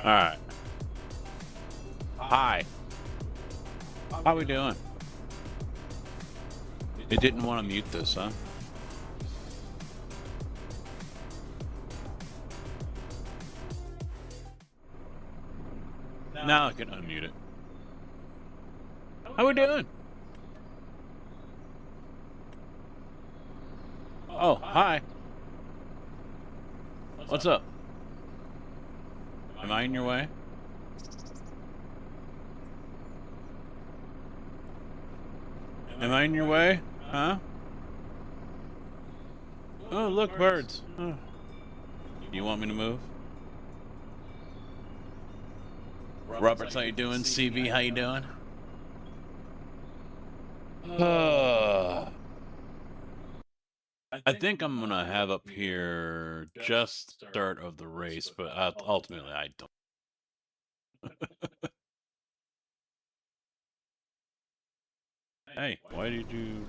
All right. Hi. How we doing? It didn't want to mute this, huh? Now I can unmute it. How we doing? Oh, hi. What's up? Am I in your way? Am I in your way? Huh? Oh, look, birds. Oh. You want me to move? Roberts, how you doing? CV, how you doing? I think I'm gonna have up here just start of the race, but ultimately I don't. Hey, why did you...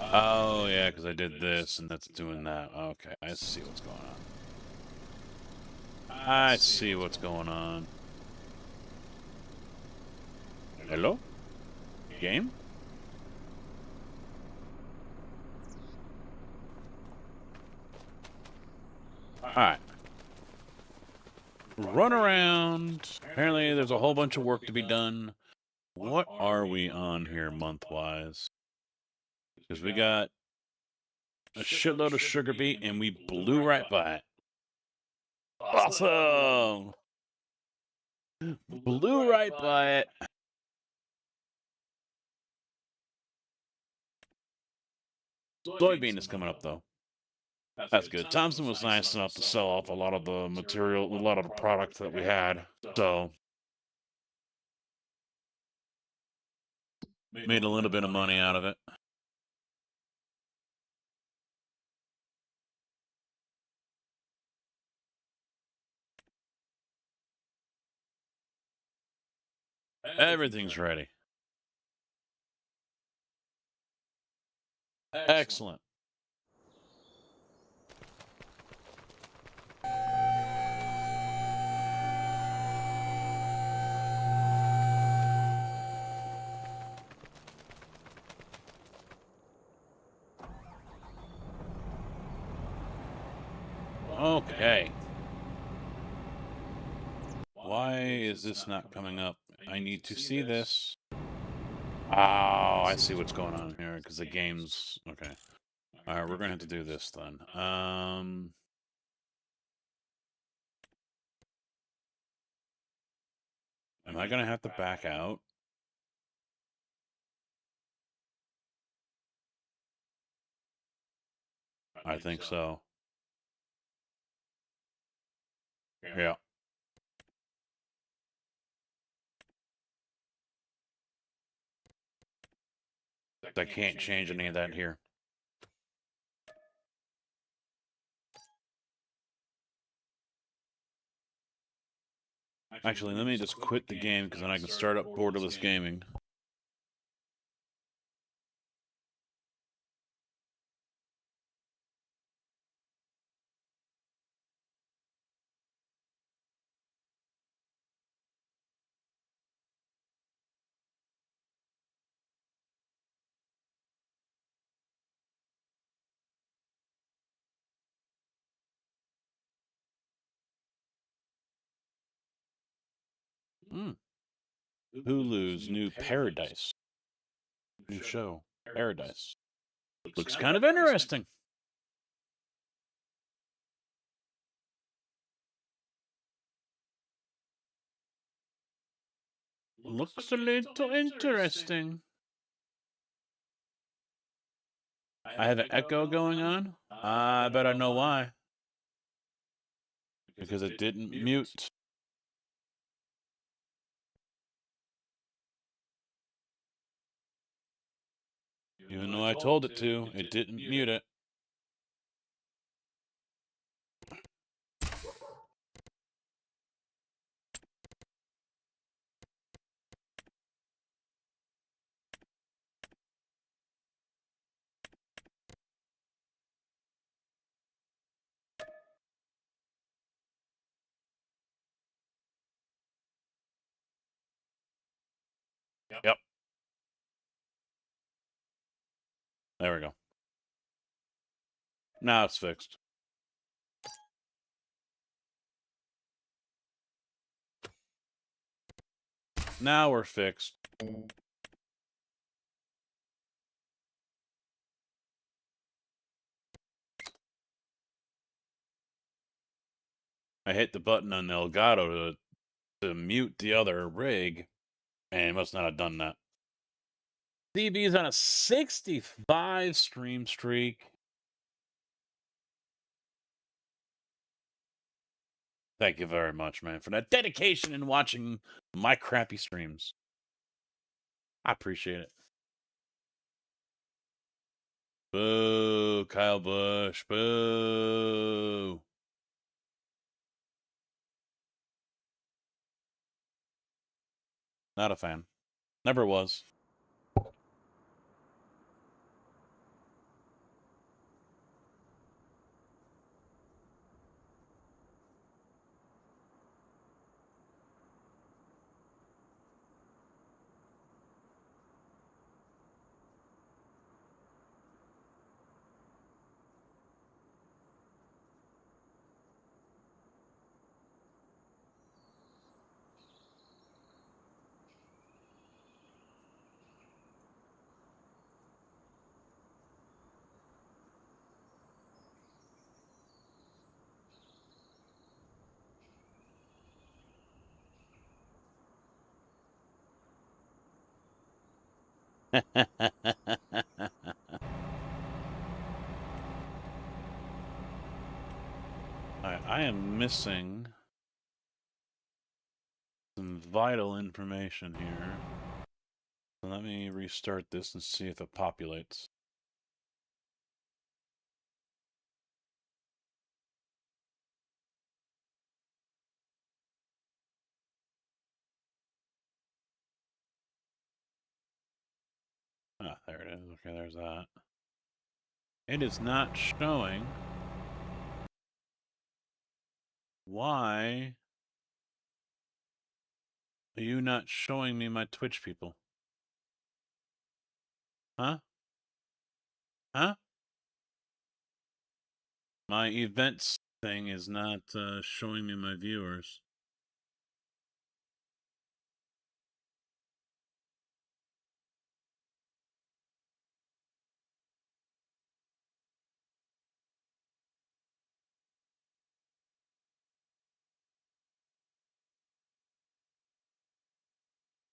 Oh, yeah, because I did this, and that's doing that. Okay, I see what's going on. I see what's going on. Hello? Game? Alright. Run around. Apparently there's a whole bunch of work to be done. What are we on here month-wise? Because we got a shitload of sugar beet, and we blew right by it. Awesome! Blew right by it. Soybean is coming up, though. That's good. Thompson was nice enough to sell off a lot of the material, a lot of the products that we had. So, made a little bit of money out of it. Everything's ready. Excellent. Okay. Why is this not coming up? I need to see this. Oh, I see what's going on here, because the game's... Okay. Alright, we're going to have to do this then. I going to have to back out? I think so. Yeah. I can't change any of that here. Actually, let me just quit the game because then I can start up borderless gaming. Hulu's new Paradise. New show. Paradise. Looks kind of interesting. Looks a little interesting. I have an echo going on. I bet I know why. Because it didn't mute. Even though I told it to, it didn't mute it. Yep. There we go. Now it's fixed. Now we're fixed. I hit the button on the Elgato to mute the other rig, and it must not have done that. DB's on a 65 stream streak. Thank you very much, man, for that dedication in watching my crappy streams. I appreciate it. Boo, Kyle Busch, boo. Not a fan. Never was. I am missing some vital information here. So let me restart this and see if it populates. Ah, there it is. Okay, there's that. It is not showing. Why are you not showing me my Twitch people? Huh? Huh? My events thing is not showing me my viewers.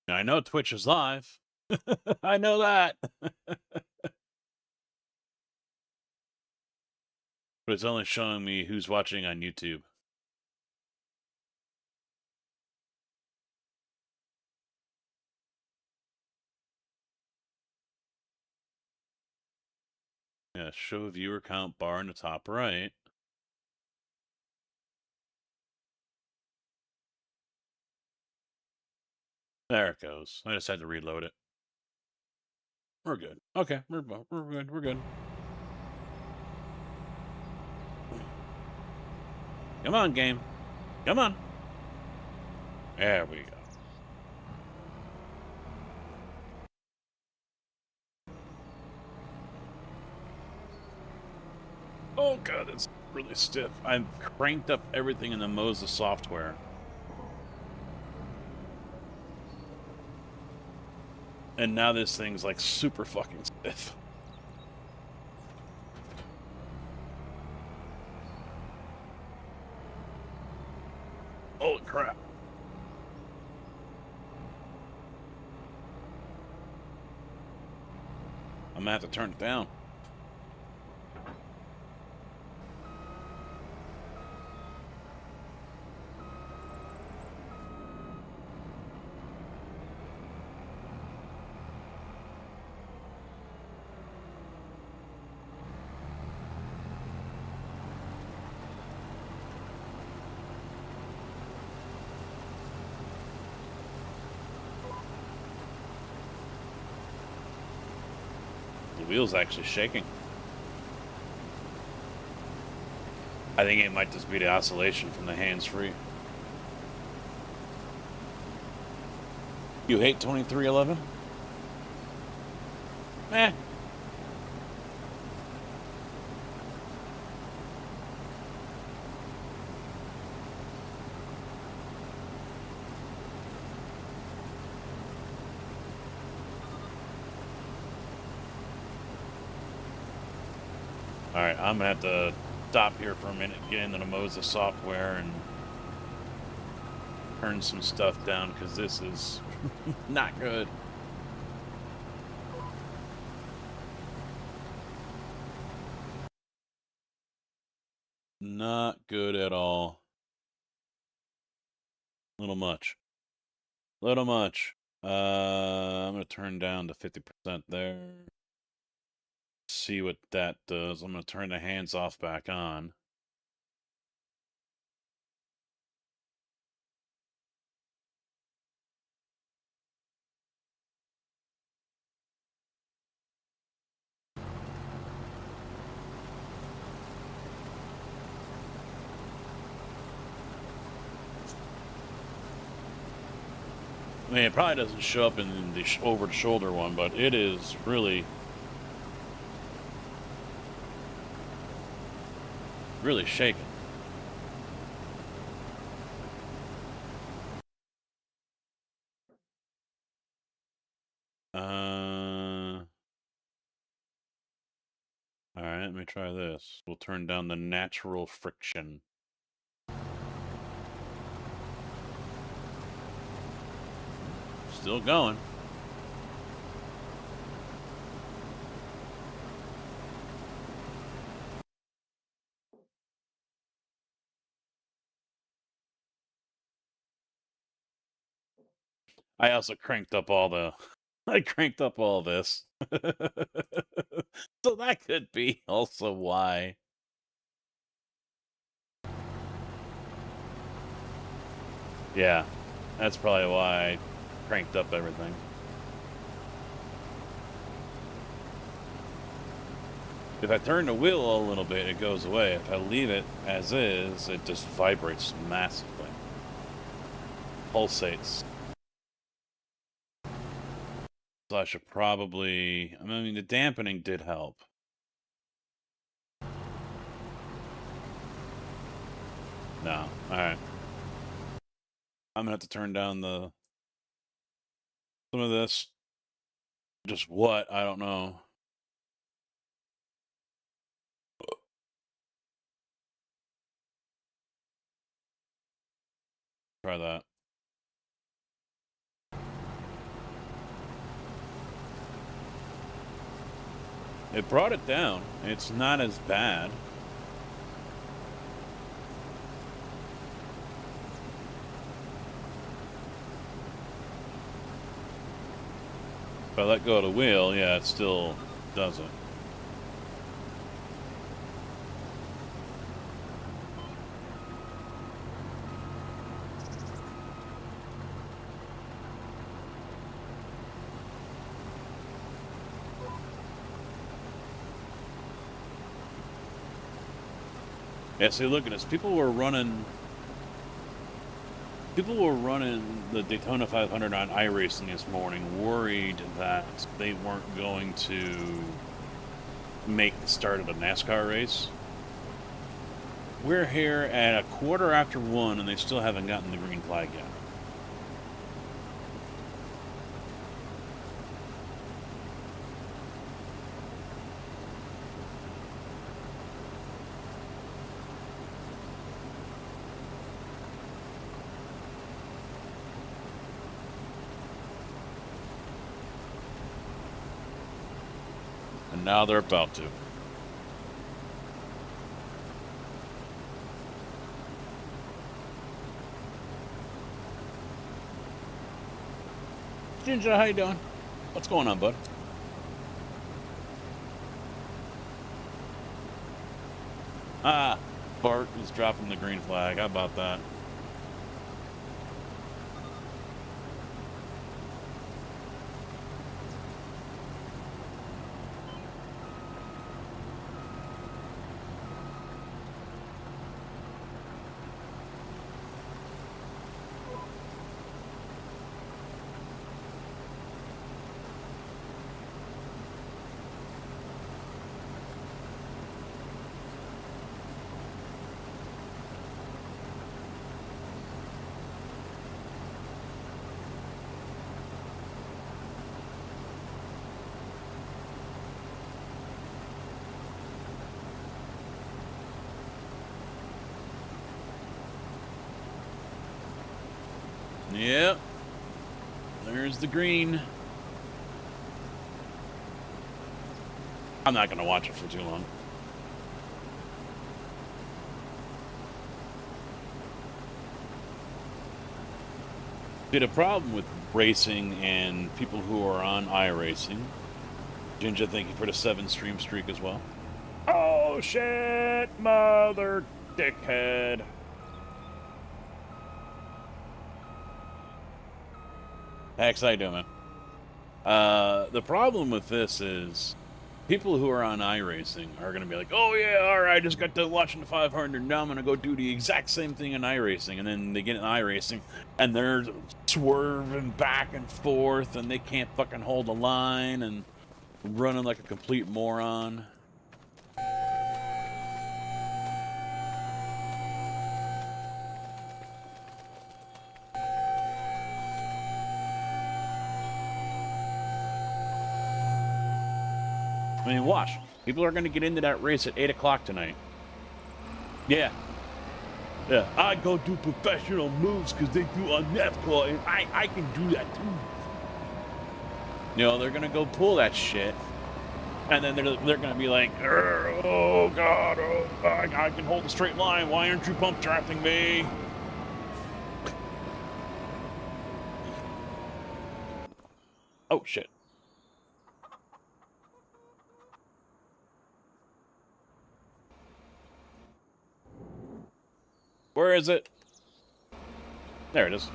I know Twitch is live. I know that. But it's only showing me who's watching on YouTube. Yeah, show viewer count bar in the top right. There it goes. I just had to reload it. We're good. Okay, we're good. We're good. Come on, game. Come on. There we go. Oh god, it's really stiff. I've cranked up everything in the Moses software. And now this thing's like super fucking stiff. Holy crap. I'm gonna have to turn it down. The wheel's actually shaking. I think it might just be the oscillation from the hands-free. You hate 2311? Eh. Alright, I'm gonna have to stop here for a minute, get into the Moses software and turn some stuff down because this is not good. Not good at all. Little much. Little much. I'm gonna turn down to 50% there. See what that does. I'm gonna turn the hands off back on. I mean, it probably doesn't show up in the over-the-shoulder one, but it is really, really shaking. All right, let me try this. We'll turn down the natural friction. Still going. I also cranked up all the I cranked up all this. So that could be also why. Yeah. That's probably why I cranked up everything. If I turn the wheel a little bit, it goes away. If I leave it as is, it just vibrates massively. Pulsates. So I should probably... I mean, the dampening did help. No. Alright. I'm gonna have to turn down some of this. Just what? I don't know. Try that. It brought it down. It's not as bad. If I let go of the wheel, yeah, it still doesn't. Yeah, see, look at this. People were running the Daytona 500 on iRacing this morning, worried that they weren't going to make the start of the NASCAR race. We're here at 1:15, and they still haven't gotten the green flag yet. And now they're about to. Ginger, how you doing? What's going on, bud? Ah, Bart is dropping the green flag. How about that? Yep. There's the green. I'm not going to watch it for too long. See, the problem with racing and people who are on iRacing, Ginger, thank you for the 7-stream streak as well. Oh, shit, mother dickhead. Hex, how you doing, man? The problem with this is people who are on iRacing are going to be like, oh yeah, alright, I just got done watching the 500, now I'm going to go do the exact same thing in iRacing. And then they get in iRacing, and they're swerving back and forth, and they can't fucking hold a line, and running like a complete moron. I mean, watch. People are going to get into that race at 8 o'clock tonight. Yeah. Yeah. I go do professional moves because they do on NASCAR, and I can do that too. You know, they're going to go pull that shit. And then they're going to be like, oh, God, oh, I can hold a straight line. Why aren't you pump drafting me? Oh, shit. Where is it? There it is.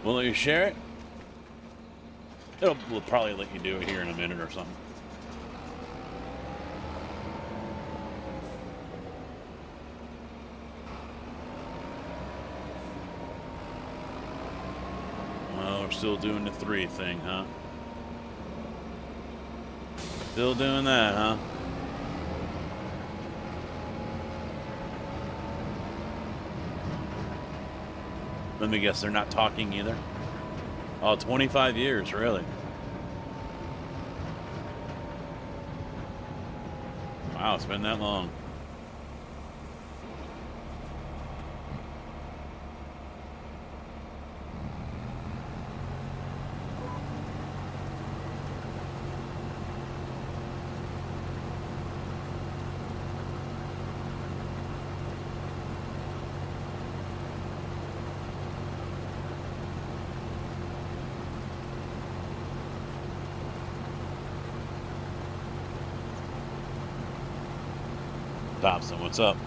Will you share it? We'll probably let you do it here in a minute or something. Well, we're still doing the 3 thing, huh? Still doing that, huh? Let me guess, they're not talking either? Oh, 25 years, really? Wow, it's been that long. Thompson, what's up?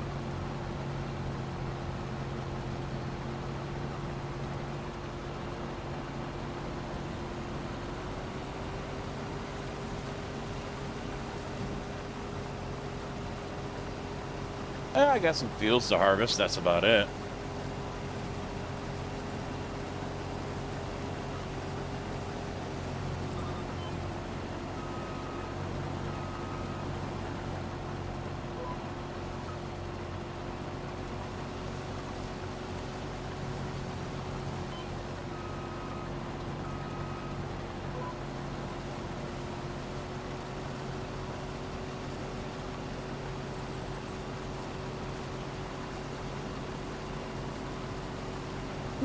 I got some fields to harvest. That's about it.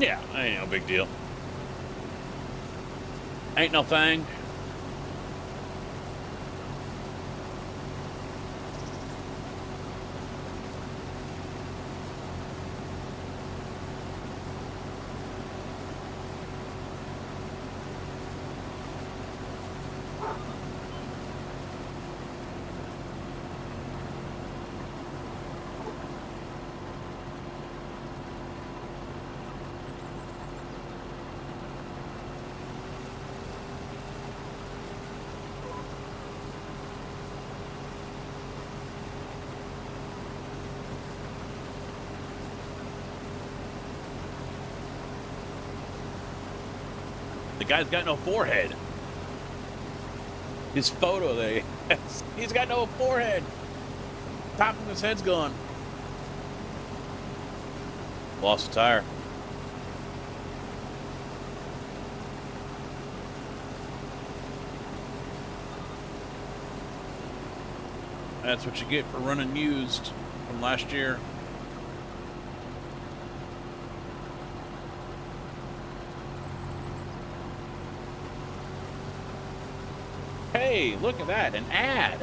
Yeah, ain't no big deal. Ain't no thing. The guy's got no forehead. His photo there, he's got no forehead. Top of his head's gone. Lost a tire. That's what you get for running used from last year. Hey, look at that, an ad.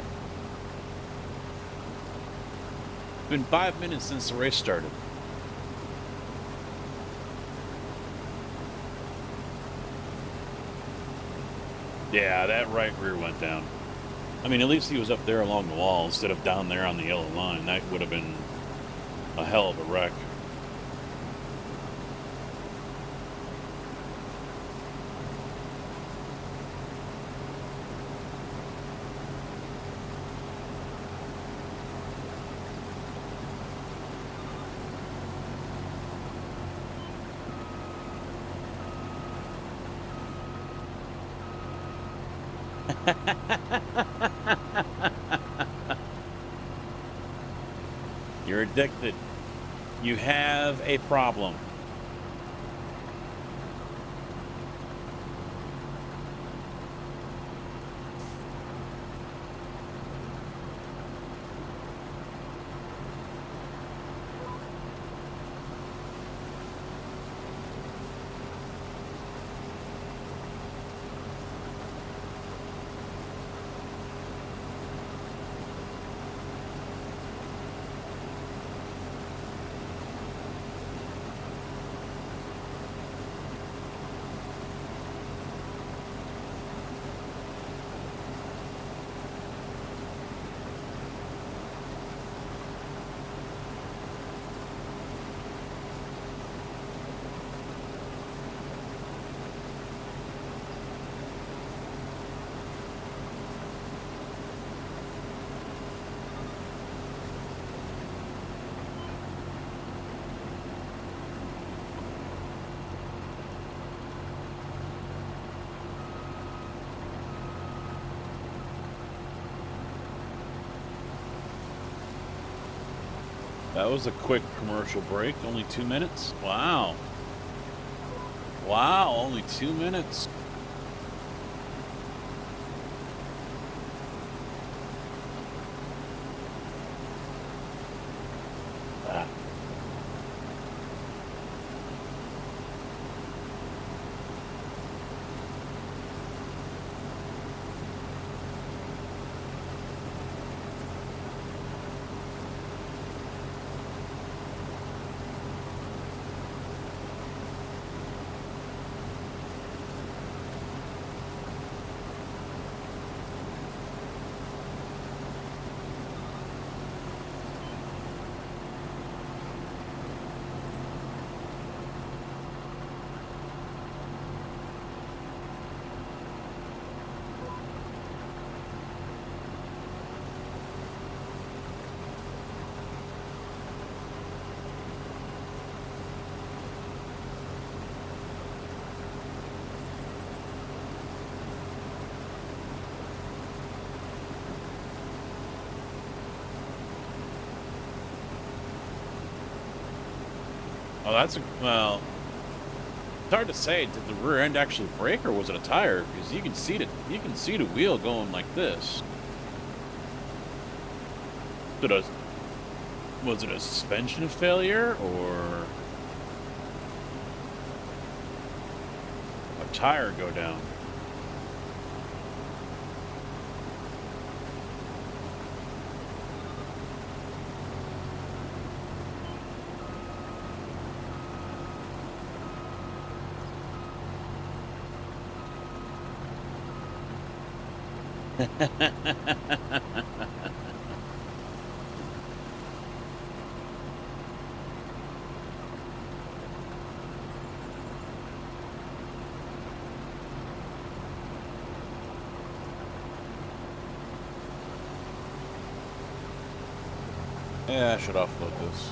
It's been 5 minutes since the race started. Yeah, that right rear went down. I mean, at least he was up there along the wall instead of down there on the yellow line. That would have been a hell of a wreck. You're addicted. You have a problem. That was a quick commercial break, only 2 minutes. Wow. Wow, only 2 minutes. Ah. Oh, that's a, well, it's hard to say. Did the rear end actually break, or was it a tire? Because you can see it. You can see the wheel going like this. Was it a suspension failure or a tire go down? Yeah, I should offload this.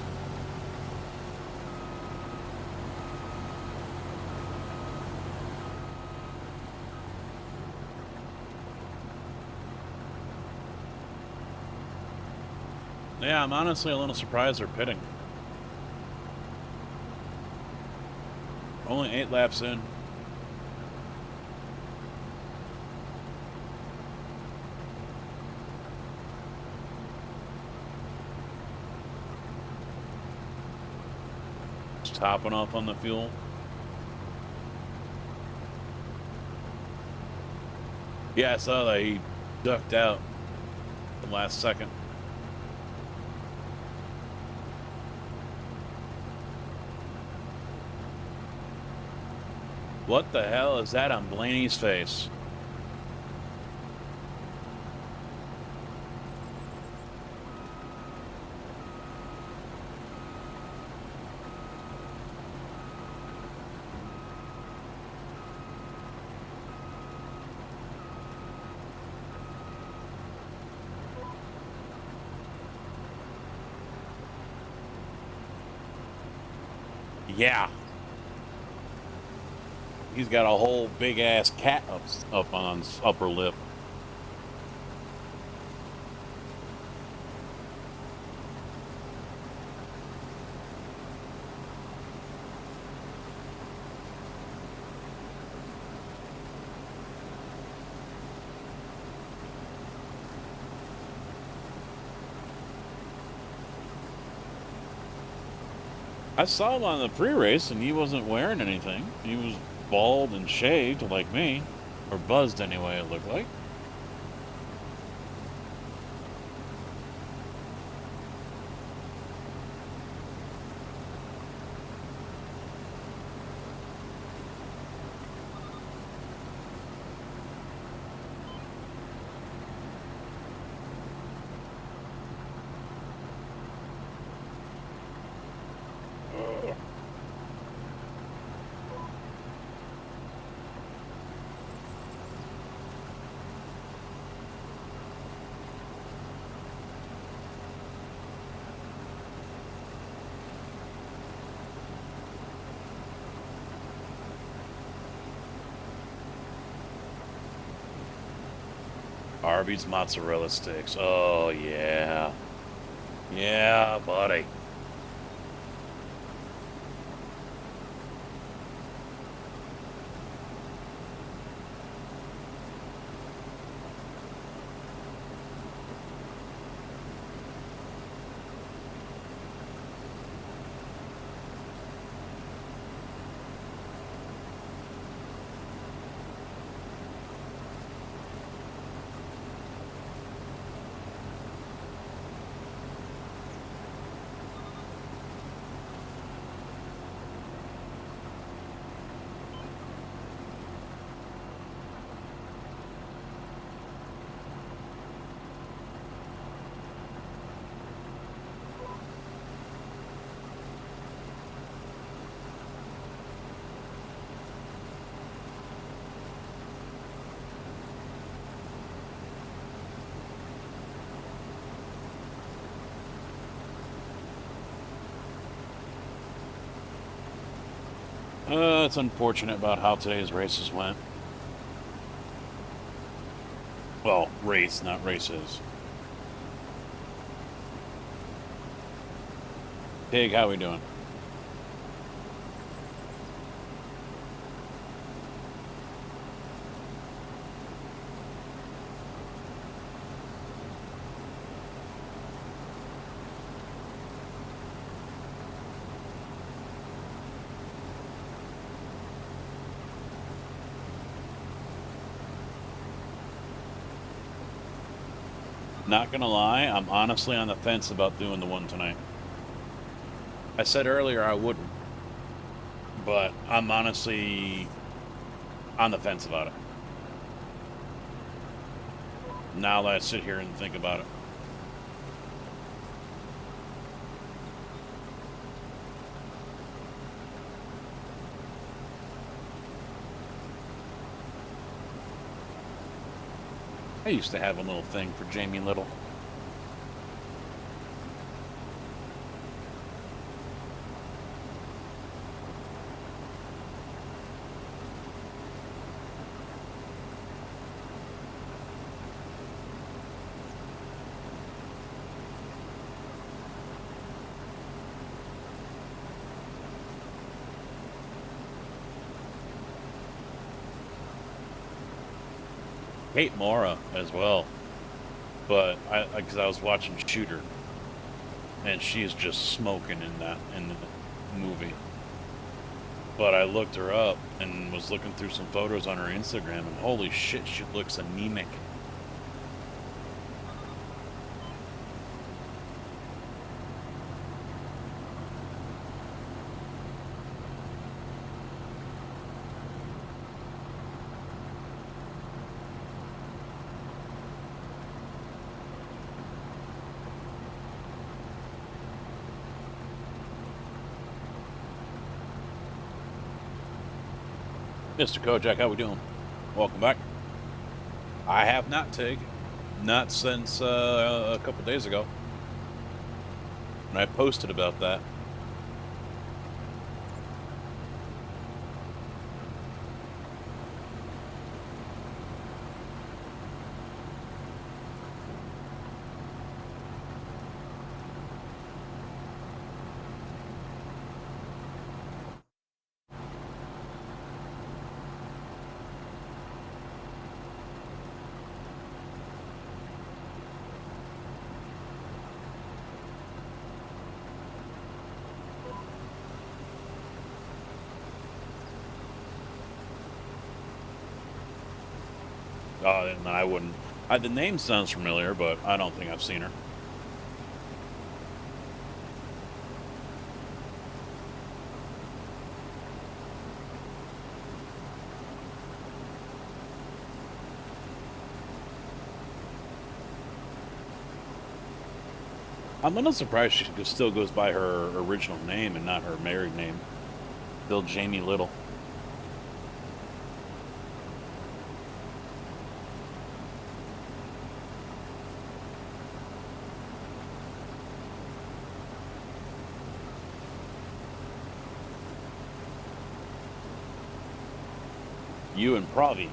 Yeah, I'm honestly a little surprised they're pitting. Only 8 laps in. Just topping off on the fuel. Yeah, I saw that he ducked out the last second. What the hell is that on Blaney's face? Yeah. He's got a whole big ass cat up on his upper lip. I saw him on the pre-race and he wasn't wearing anything. He was bald and shaved like me. Or buzzed anyway, it looked like. Arby's mozzarella sticks. Oh, yeah. Yeah, buddy. It's unfortunate about how today's races went. Well, race, not races. Pig, how we doing? Not gonna lie, I'm honestly on the fence about doing the one tonight. I said earlier I wouldn't, but I'm honestly on the fence about it. Now that I sit here and think about it. I used to have a little thing for Jamie Little. Kate Mara as well, but because I was watching Shooter, and she's just smoking in the movie. But I looked her up and was looking through some photos on her Instagram, and holy shit, she looks anemic. Mr. Kojak, how we doing? Welcome back. I have not, Tig. Not since a couple days ago. And I posted about that. And I wouldn't. The name sounds familiar, but I don't think I've seen her. I'm a little surprised she still goes by her original name and not her married name. Still Jamie Little. You and Pravi.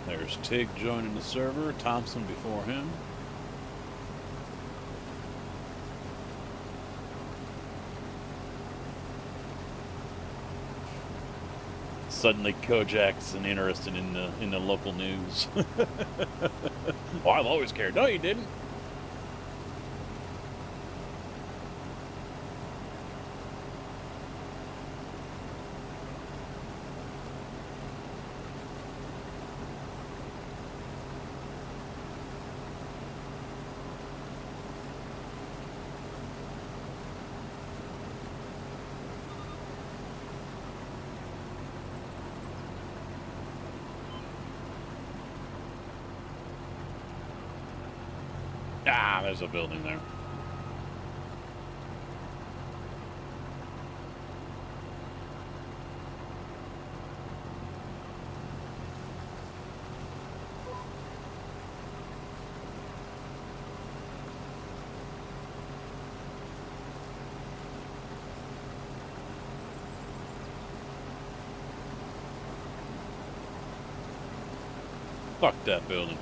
There's Tig joining the server, Thompson before him. Suddenly Kojak's interested in the local news. Oh, I've always cared. No, you didn't. Ah, there's a building there. Fuck that building.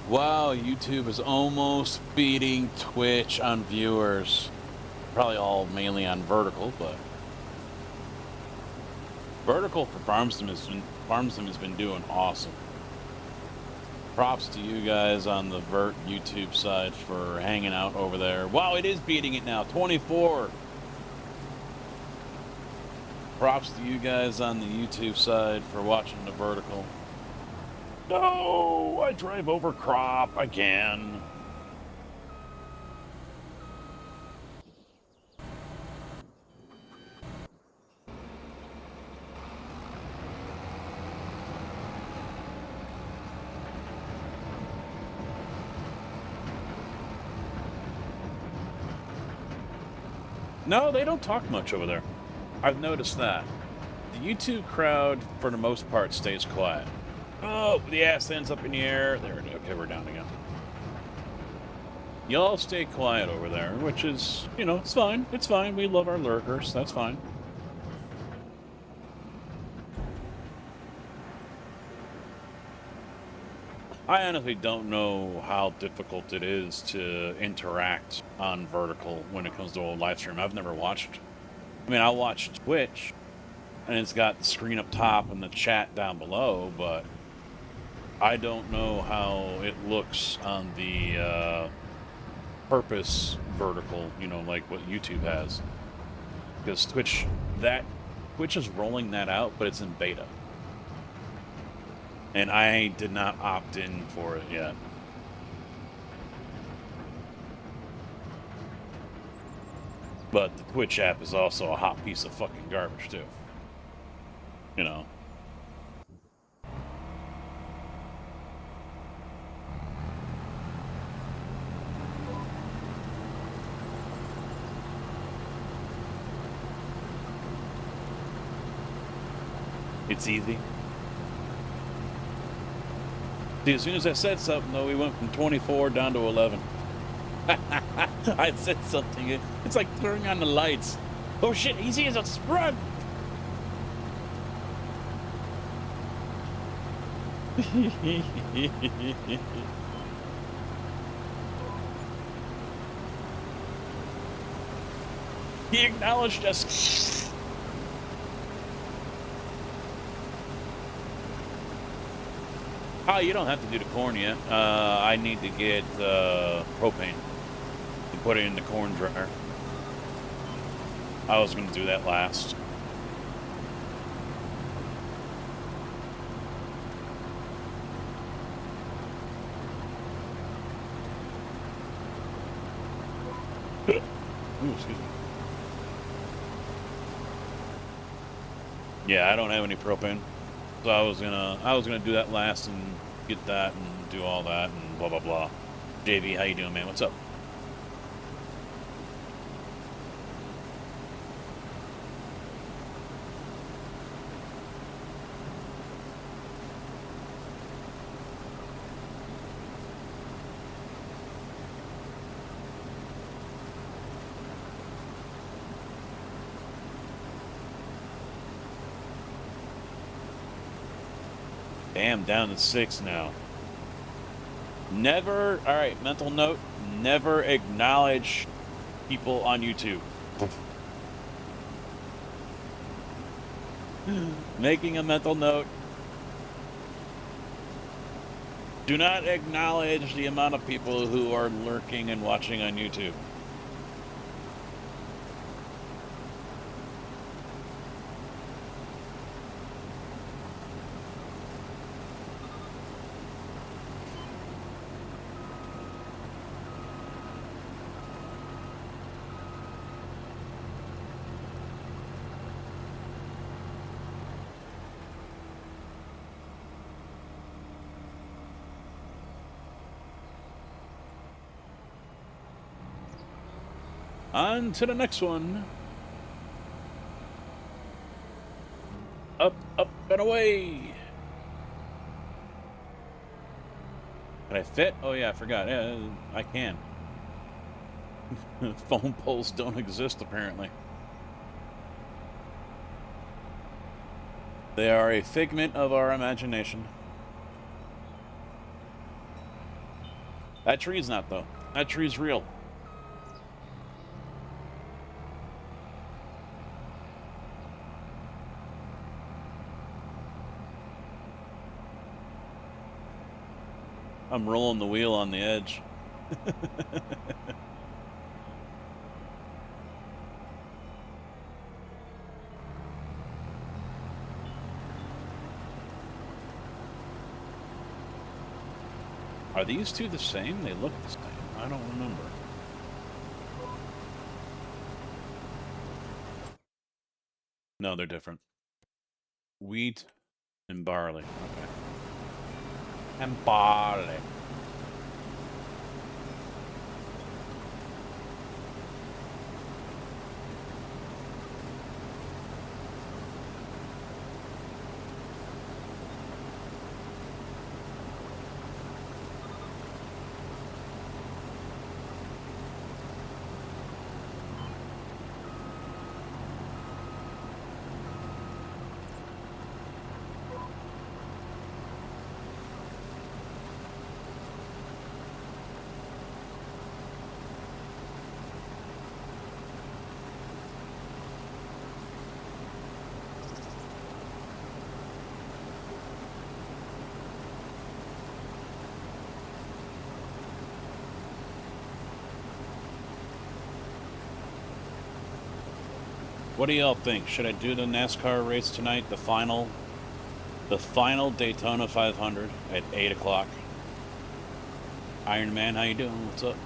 Wow, YouTube is almost beating Twitch on viewers. Probably all mainly on vertical, but vertical for Farmston has been doing awesome. Props to you guys on the Vert YouTube side for hanging out over there. Wow, it is beating it now, 24. Props to you guys on the YouTube side for watching the vertical. No, I drive over crop again. No, they don't talk much over there. I've noticed that. The YouTube crowd, for the most part, stays quiet. Oh, the ass ends up in the air. There it is. Okay, we're down again. Y'all stay quiet over there, which is, you know, it's fine. It's fine. We love our lurkers. That's fine. I honestly don't know how difficult it is to interact on vertical when it comes to a live stream. I've never watched. I mean, I'll watch Twitch, and it's got the screen up top and the chat down below, but I don't know how it looks on the purpose vertical, you know, like what YouTube has. Because Twitch is rolling that out, but it's in beta. And I did not opt in for it yet. But the Twitch app is also a hot piece of fucking garbage, too. You know. It's easy. See, as soon as I said something, though, we went from 24 down to 11. I said something. It's like turning on the lights. Oh shit, easy as a run! He acknowledged us. Oh, you don't have to do the corn yet. I need to get propane to put it in the corn dryer. I was going to do that last. Ooh, excuse me. Yeah, I don't have any propane. So I was gonna do that last and get that and do all that and blah blah blah. JV, how you doing, man? What's up? Damn, down to 6 now. Never, all right, mental note, never acknowledge people on YouTube. Making a mental note. Do not acknowledge the amount of people who are lurking and watching on YouTube. On to the next one. Up, up, and away. Can I fit? Oh yeah, I forgot. Yeah, I can. Phone poles don't exist, apparently. They are a figment of our imagination. That tree's not, though. That tree's real. I'm rolling the wheel on the edge. Are these two the same? They look the same. I don't remember. No, they're different. Wheat and barley. Okay. And barley. What do y'all think? Should I do the NASCAR race tonight? The final Daytona 500 at 8 o'clock. Iron Man, how you doing? What's up?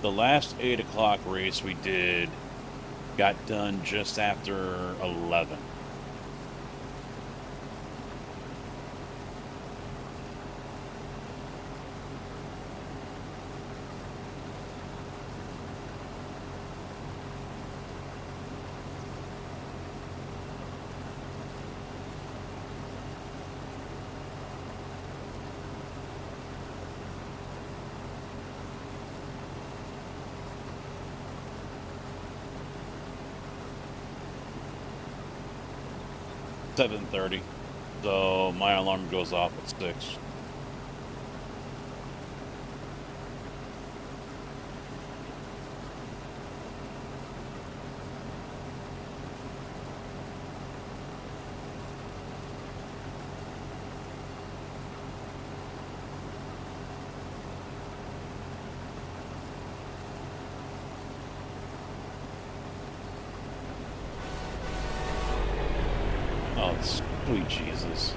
The last 8 o'clock race we did got done just after 11. $7:30, so my alarm goes off at 6. Oh, sweet Jesus.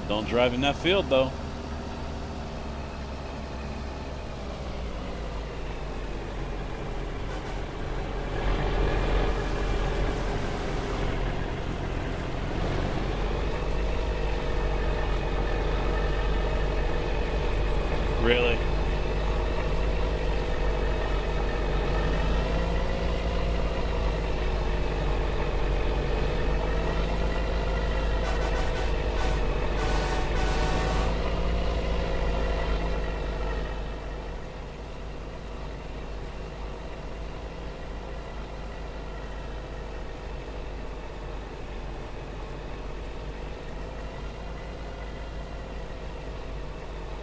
Don't drive in that field, though. Really?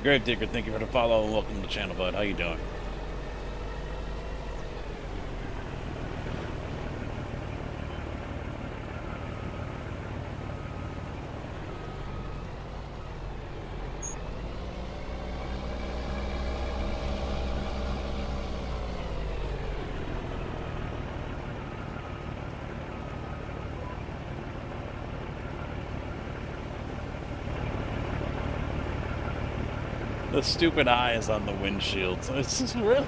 Grave Digger, thank you for the follow and welcome to the channel, bud. How you doing? The stupid eye is on the windshield, so it's just real.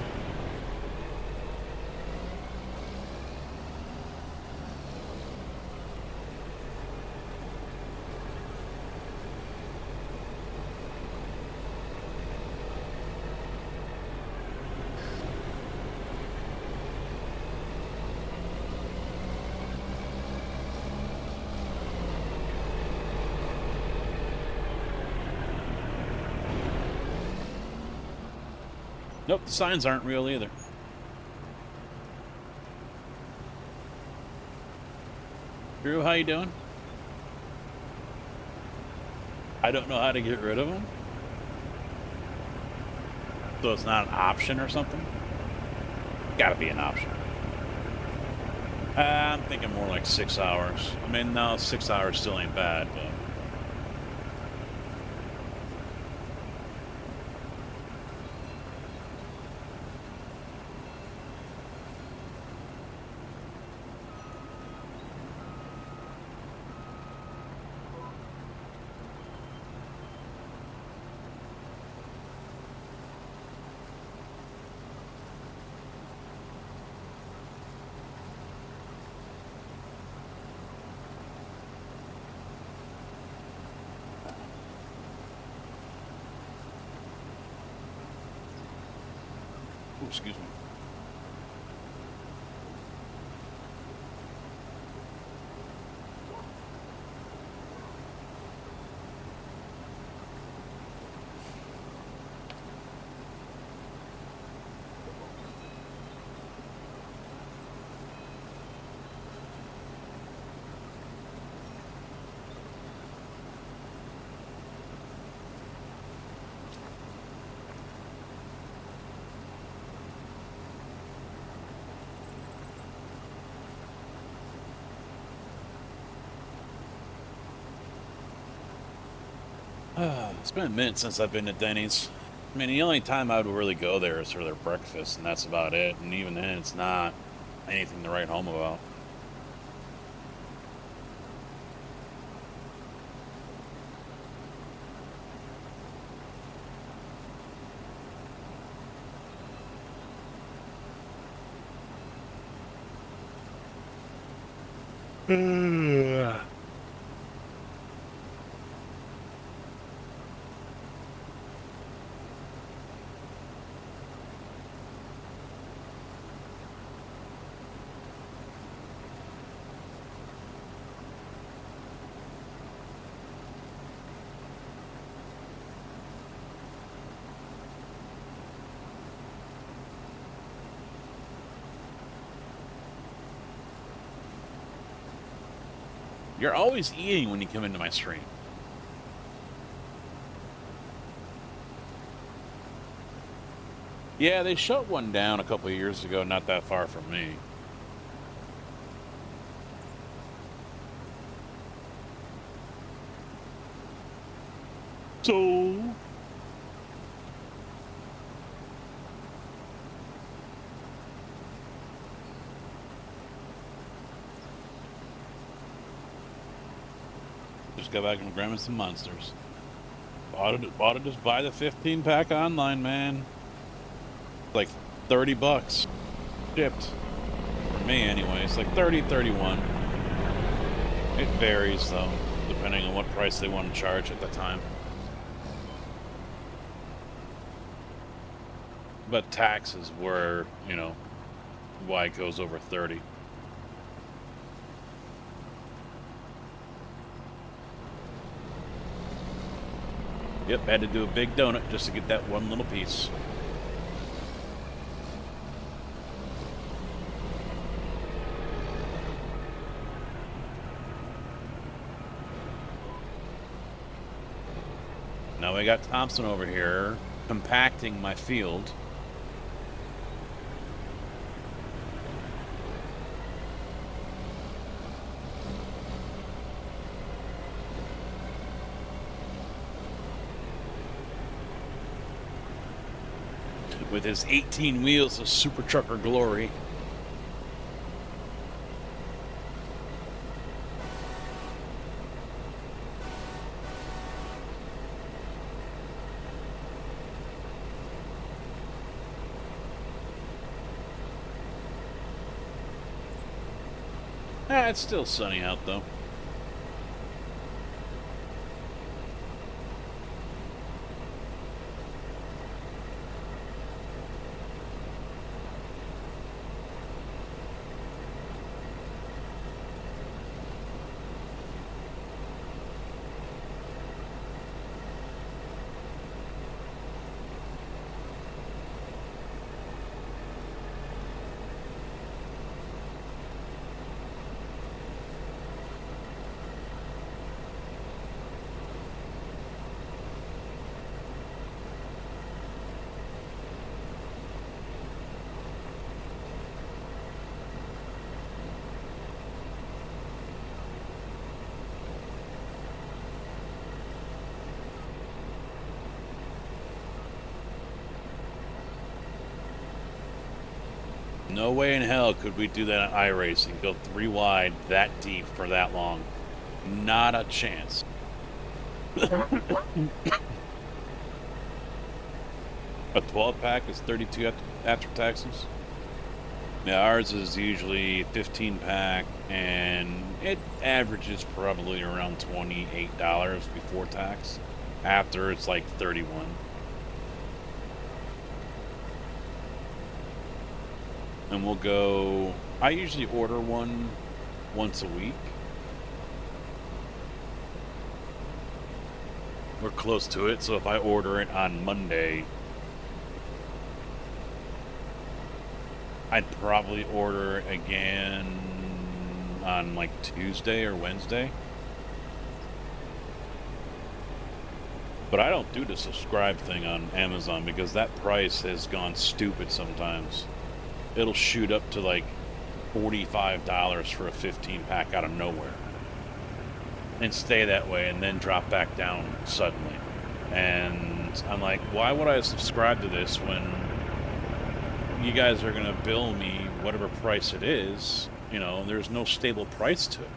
Nope, the signs aren't real either. Drew, how you doing? I don't know how to get rid of them. So it's not an option or something? Gotta be an option. I'm thinking more like 6 hours. I mean, no, 6 hours still ain't bad, but... Ooh, excuse me. It's been a minute since I've been to Denny's. I mean, the only time I would really go there is for their breakfast, and that's about it. And even then, it's not anything to write home about. You're always eating when you come into my stream. Yeah, they shut one down a couple of years ago, not that far from me. So... just got back and grabbing some monsters. Bought it just buy the 15-pack online, man. Like 30 bucks. Shipped. For me, anyway. It's like 30, 31. It varies, though, depending on what price they want to charge at the time. But taxes were, you know, why it goes over 30. Yep, had to do a big donut just to get that one little piece. Now we got Thompson over here compacting my field. With his 18 wheels of super trucker glory. It's still sunny out though. No way in hell could we do that on iRacing. Go 3 wide that deep for that long. Not a chance. A 12-pack is 32 after taxes. Now ours is usually 15-pack, and it averages probably around $28 before tax. After, it's like 31. And we'll go. I usually order one once a week. We're close to it, so if I order it on Monday, I'd probably order it again on like Tuesday or Wednesday. But I don't do the subscribe thing on Amazon because that price has gone stupid sometimes. It'll shoot up to like $45 for a 15-pack out of nowhere. And stay that way and then drop back down suddenly. And I'm like, why would I subscribe to this when you guys are going to bill me whatever price it is? You know, there's no stable price to it.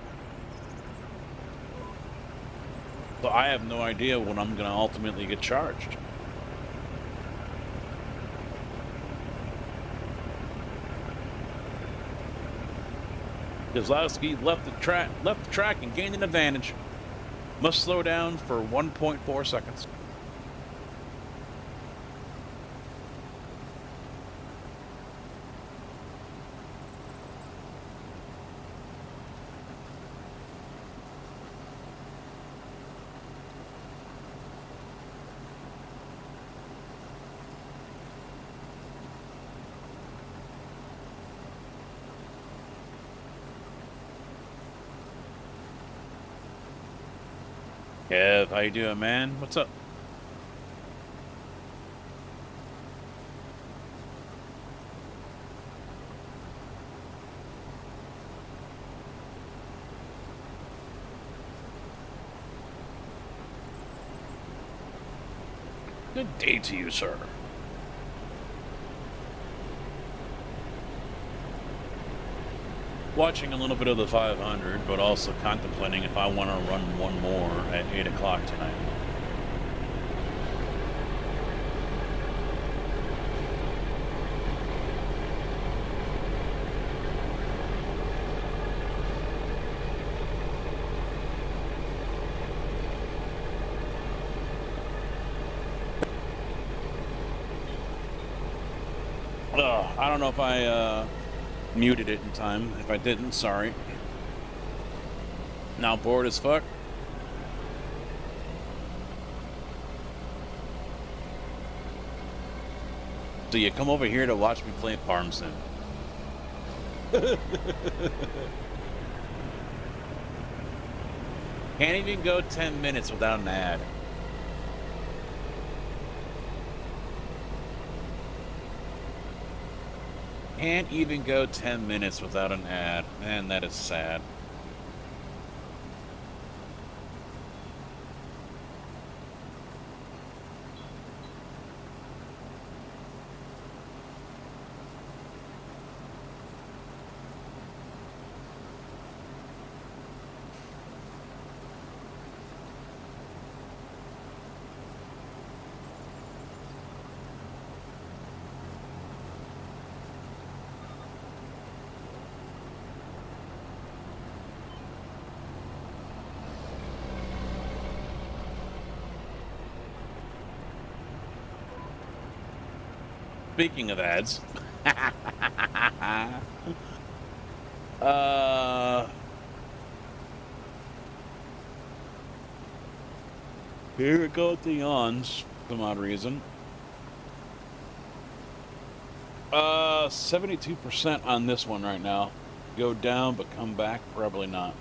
So I have no idea when I'm going to ultimately get charged. Kozlowski left the track and gained an advantage. Must slow down for 1.4 seconds. Kev, how you doing, man? What's up? Good day to you, sir. Watching a little bit of the 500, but also contemplating if I want to run one more at 8 o'clock tonight. I don't know if I muted it in time. If I didn't, sorry. Now bored as fuck. So you come over here to watch me play Farm Sim. Can't even go 10 minutes without an ad. Can't even go 10 minutes without an ad. Man, that is sad. Speaking of ads, here we go with the yawns, for some odd reason. 72% on this one right now. Go down, but come back, probably not.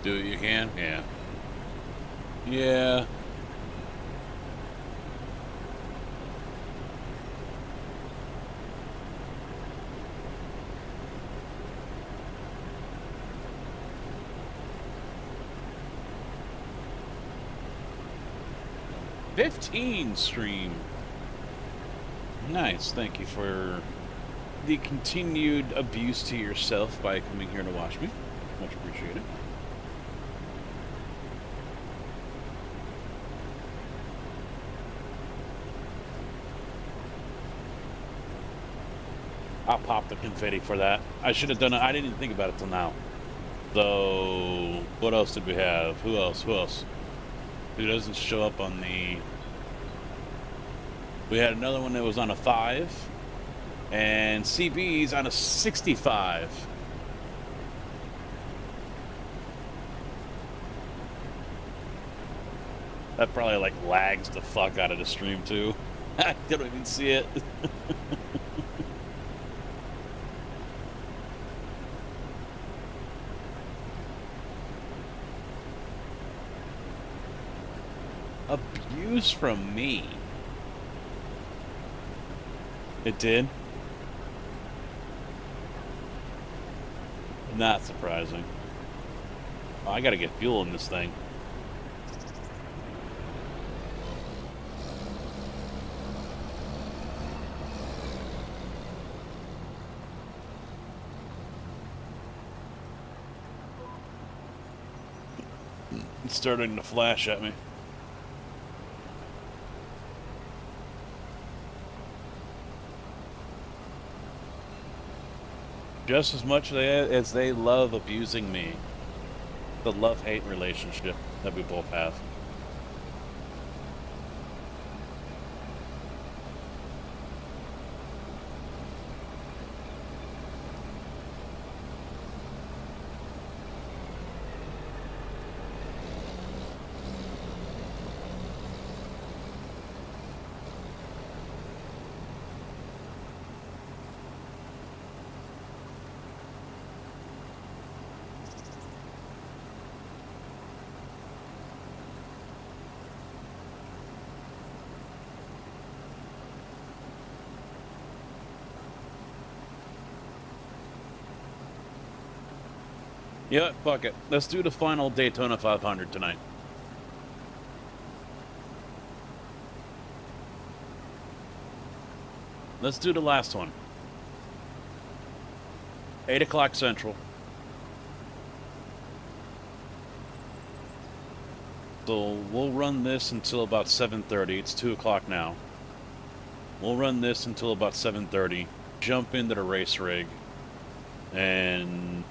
Do what you can? Yeah. Yeah. $15 stream. Nice. Thank you for the continued abuse to yourself by coming here to watch me. Much appreciated. I'll pop the confetti for that. I should have done it. I didn't even think about it till now. So, what else did we have? Who else? Who else? Who doesn't show up on the... We had another one that was on a 5. And CB's on a 65. That probably, like, lags the fuck out of the stream, too. I don't even see it. Abuse from me. It did? Not surprising. Oh, I gotta get fuel in this thing. It's starting to flash at me. Just as much as they love abusing me. The love-hate relationship that we both have. Yeah, fuck it. Let's do the final Daytona 500 tonight. Let's do the last one. 8 o'clock Central. So we'll run this until about 7:30. It's 2 o'clock now. We'll run this until about 7:30. Jump into the race rig. And...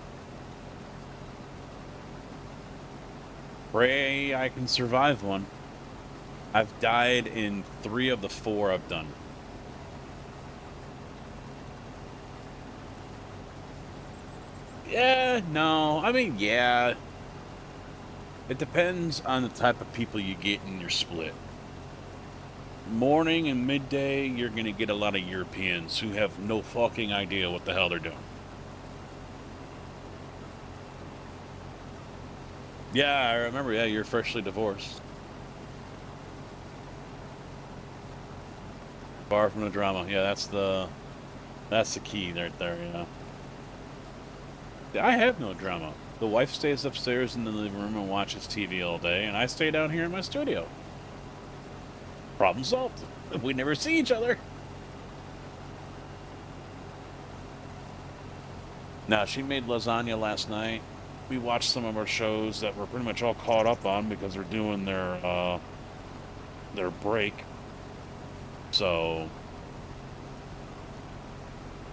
pray I can survive one. I've died in 3 of the 4 I've done. Yeah, no. I mean, yeah. It depends on the type of people you get in your split. Morning and midday, you're going to get a lot of Europeans who have no fucking idea what the hell they're doing. Yeah, I remember. Yeah, you're freshly divorced. Far from the drama. Yeah, that's the key right there, yeah. I have no drama. The wife stays upstairs in the living room and watches TV all day, and I stay down here in my studio. Problem solved. We never see each other. Now, she made lasagna last night. We watched some of our shows that we're pretty much all caught up on because they're doing their break. So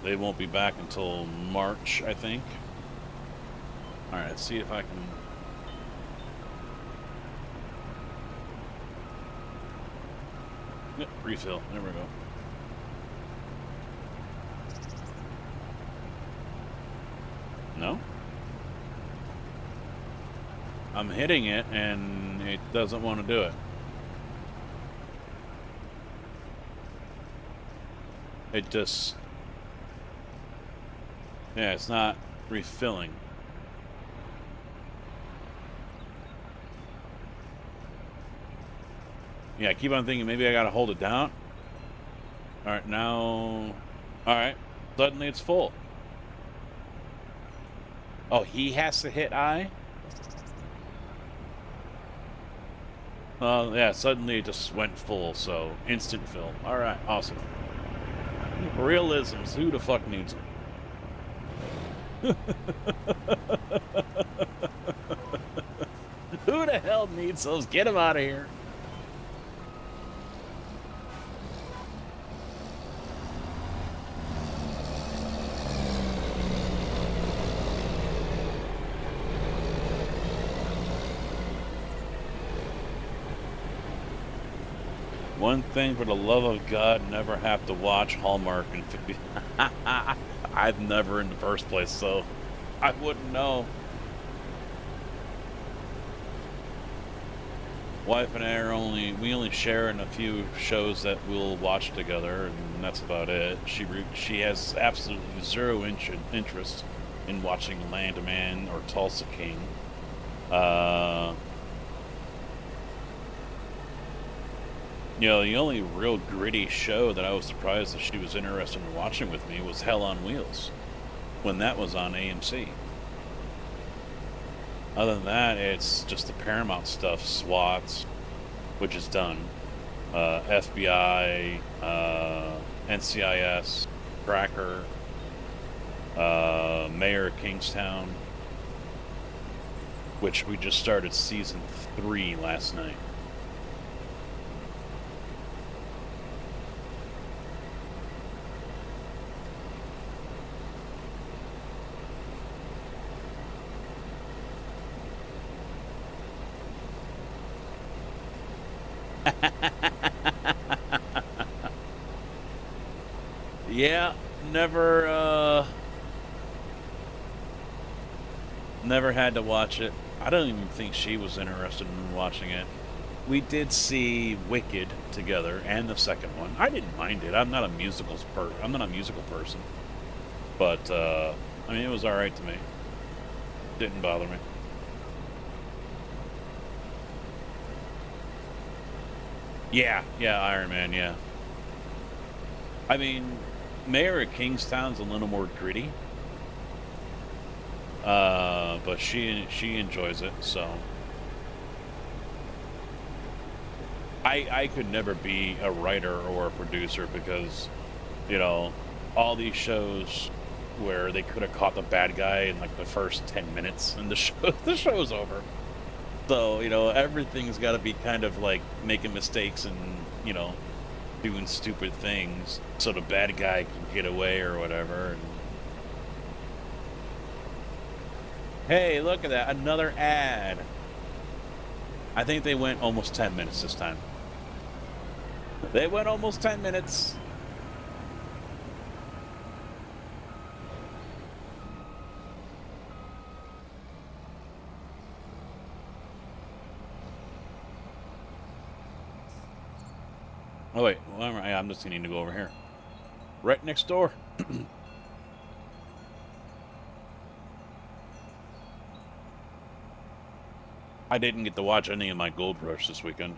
they won't be back until March, I think. All right, let's see if I can... Yep, refill. There we go. No? I'm hitting it, and it doesn't want to do it. It just... yeah, it's not refilling. Yeah, I keep on thinking maybe I gotta hold it down. All right, now. All right, suddenly it's full. Oh, he has to hit I? Yeah, suddenly it just went full, so instant fill. All right, awesome. Realisms, who the fuck needs them? Who the hell needs those? Get them out of here. One thing for the love of God, never have to watch Hallmark and I've never in the first place, so I wouldn't know. Wife and I are we only share in a few shows that we'll watch together, and that's about it. She has absolutely zero interest in watching Landman or Tulsa King. You know, the only real gritty show that I was surprised that she was interested in watching with me was Hell on Wheels, when that was on AMC. Other than that, it's just the Paramount stuff, SWAT, which is done, FBI, NCIS, Tracker, Mayor of Kingstown, which we just started season 3 last night. Yeah, never had to watch it. I don't even think she was interested in watching it. We did see Wicked together and the second one. I didn't mind it. I'm not a musical person. But I mean, it was all right to me. Didn't bother me. Yeah, Iron Man, yeah. I mean, Mayor of Kingstown's a little more gritty. But she enjoys it, so I could never be a writer or a producer because, you know, all these shows where they could have caught the bad guy in like the first 10 minutes and the show's over. So, you know, everything's got to be kind of like making mistakes and, you know, doing stupid things so the bad guy can get away or whatever. And hey, look at that, another ad. I think they went almost 10 minutes this time. They went almost 10 minutes. Oh wait, well, I'm just needing to go over here. Right next door. I didn't get to watch any of my Gold Rush this weekend.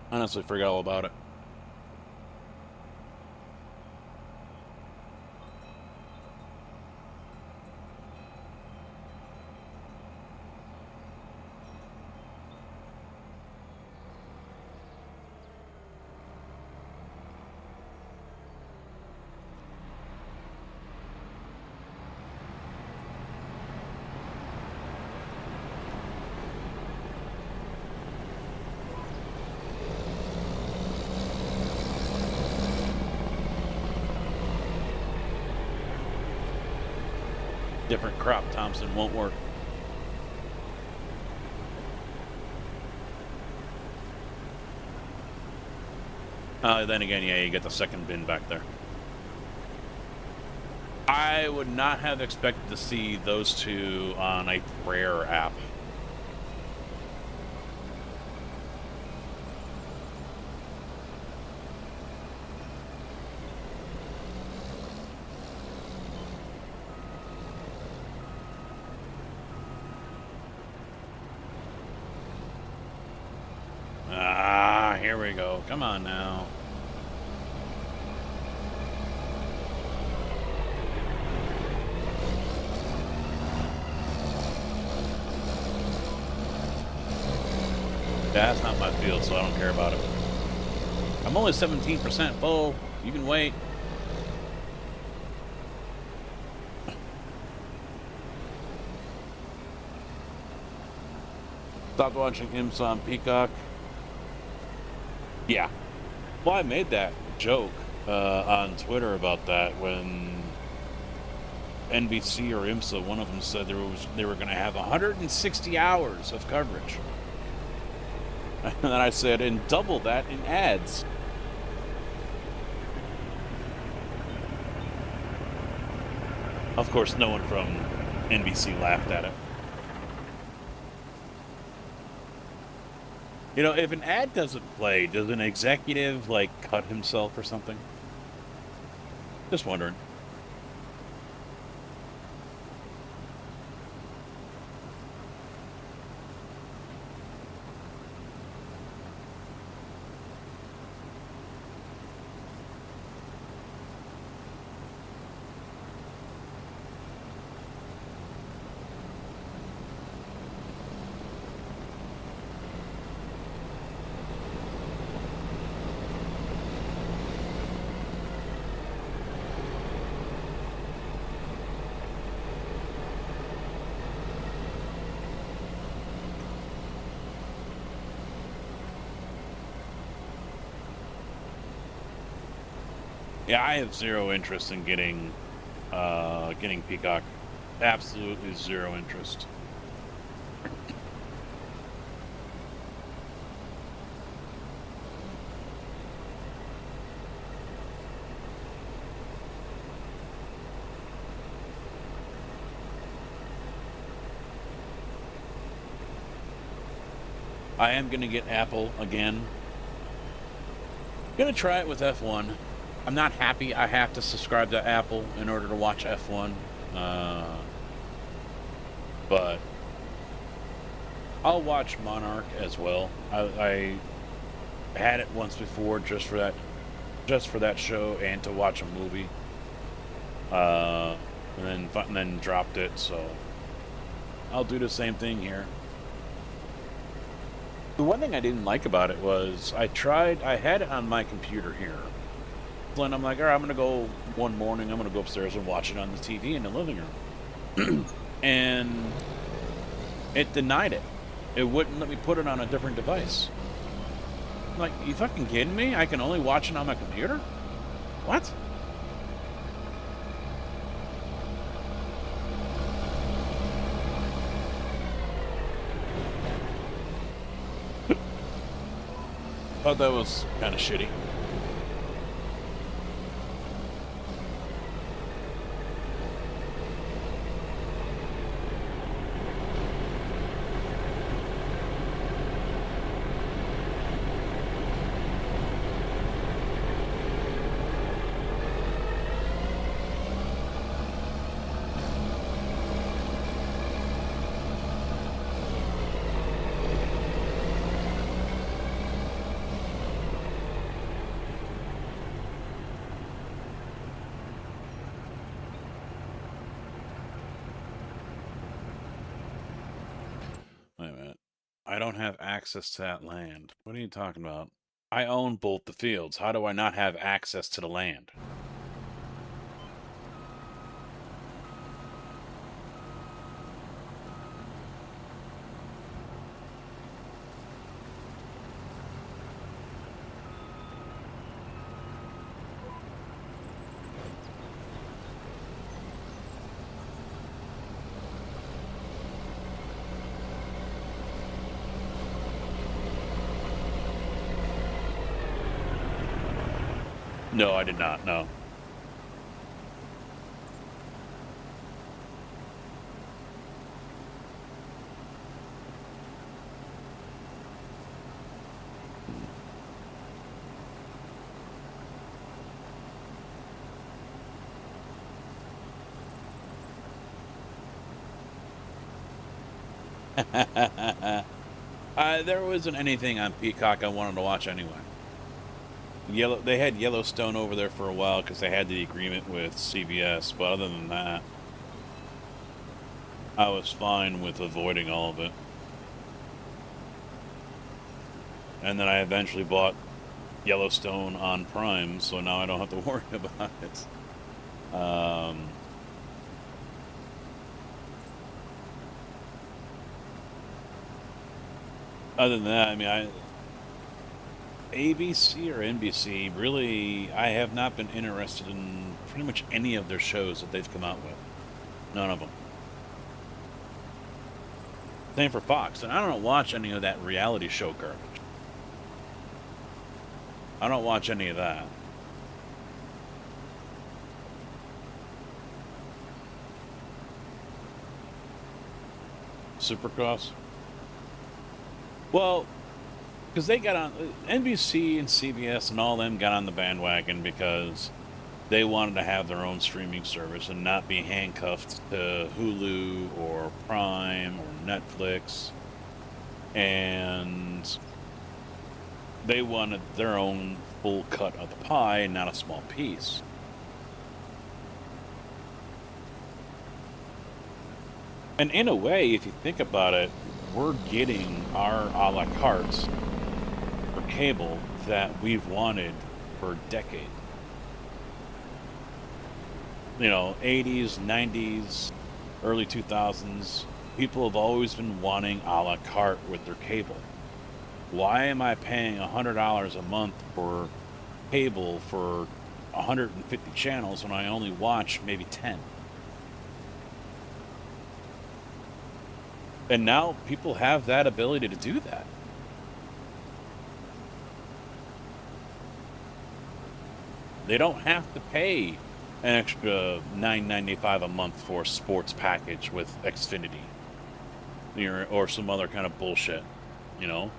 Honestly, forgot all about it. Different crop Thompson won't work. Then again, yeah, you get the second bin back there. I would not have expected to see those two on a rare app. Ah, here we go. Come on now. That's not my field, so I don't care about it. I'm only 17% full. You can wait. Stopped watching IMSA on Peacock. Yeah. Well, I made that joke on Twitter about that when NBC or IMSA, one of them said they were going to have 160 hours of coverage. And then I said, and double that in ads. Of course, no one from NBC laughed at it. You know, if an ad doesn't play, does an executive, like, cut himself or something? Just wondering. Yeah, I have zero interest in getting Peacock. Absolutely zero interest. I am going to get Apple again. Going to try it with F1. I'm not happy I have to subscribe to Apple in order to watch F1. But I'll watch Monarch as well. I had it once before just for that show and to watch a movie. And then dropped it, so I'll do the same thing here. The one thing I didn't like about it was I had it on my computer here. And I'm like, all right, I'm going to go one morning, I'm going to go upstairs and watch it on the TV in the living room. And it denied it. It wouldn't let me put it on a different device. I'm like, you fucking kidding me? I can only watch it on my computer? What? Thought that was kind of shitty. Wait a minute. I don't have access to that land. What are you talking about? I own both the fields. How do I not have access to the land? No, I did not. No. There wasn't anything on Peacock I wanted to watch anyway. They had Yellowstone over there for a while because they had the agreement with CBS, but other than that, I was fine with avoiding all of it. And then I eventually bought Yellowstone on Prime, so now I don't have to worry about it. Other than that, I mean, ABC or NBC, really, I have not been interested in pretty much any of their shows that they've come out with. None of them. Same for Fox, and I don't watch any of that reality show garbage. I don't watch any of that. Supercross? Well, because they got on, NBC and CBS and all them got on the bandwagon because they wanted to have their own streaming service and not be handcuffed to Hulu or Prime or Netflix. And they wanted their own full cut of the pie and not a small piece. And in a way, if you think about it, we're getting our a la carte for cable that we've wanted for decades. 80s, 90s, early 2000s, people have always been wanting a la carte with their cable. Why am I paying $100 a month for cable for 150 channels when I only watch maybe 10? And now people have that ability to do that. They don't have to pay an extra $9.95 a month for a sports package with Xfinity, or some other kind of bullshit, you know?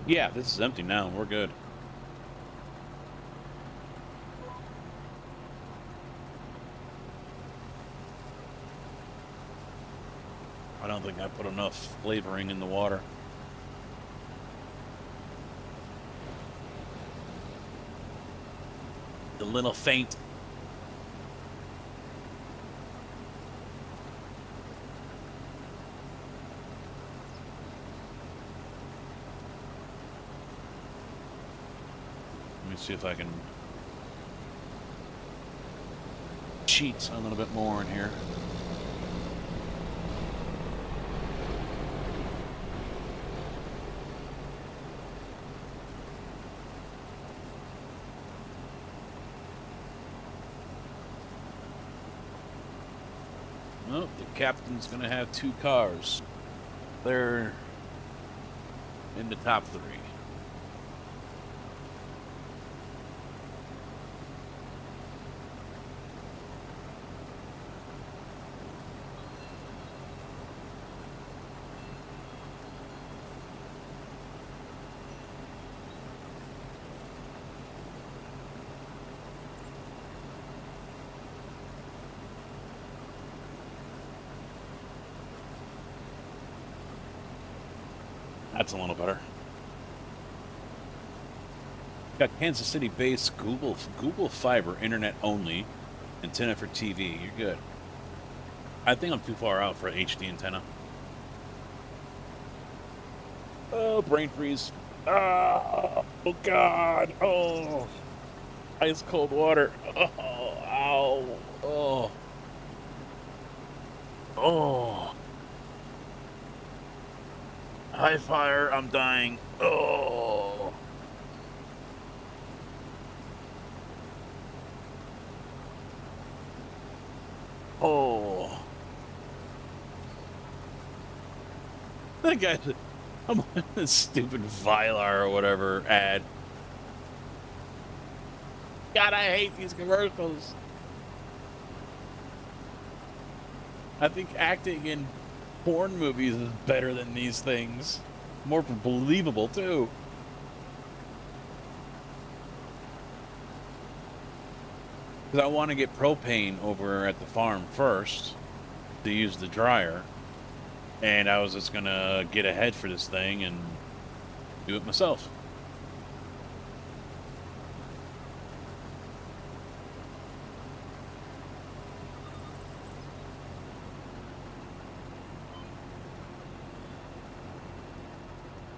Yeah, this is empty now. We're good. I don't think I put enough flavoring in the water. A little faint. Let me see if I can cheat a little bit more in here. Nope, the captain's gonna have 2 cars. They're in the top 3. That's a little better. Got Kansas City-based Google Fiber internet only antenna for TV. You're good. I think I'm too far out for an HD antenna. Oh, brain freeze. Oh God. Oh, ice cold water. Oh, ow. Oh. Oh. High fire. I'm dying. Oh. Oh. That guy, I'm on this stupid Vylar or whatever ad. God, I hate these commercials. I think acting in porn movies is better than these things. More believable, too. Because I want to get propane over at the farm first to use the dryer. And I was just going to get ahead for this thing and do it myself.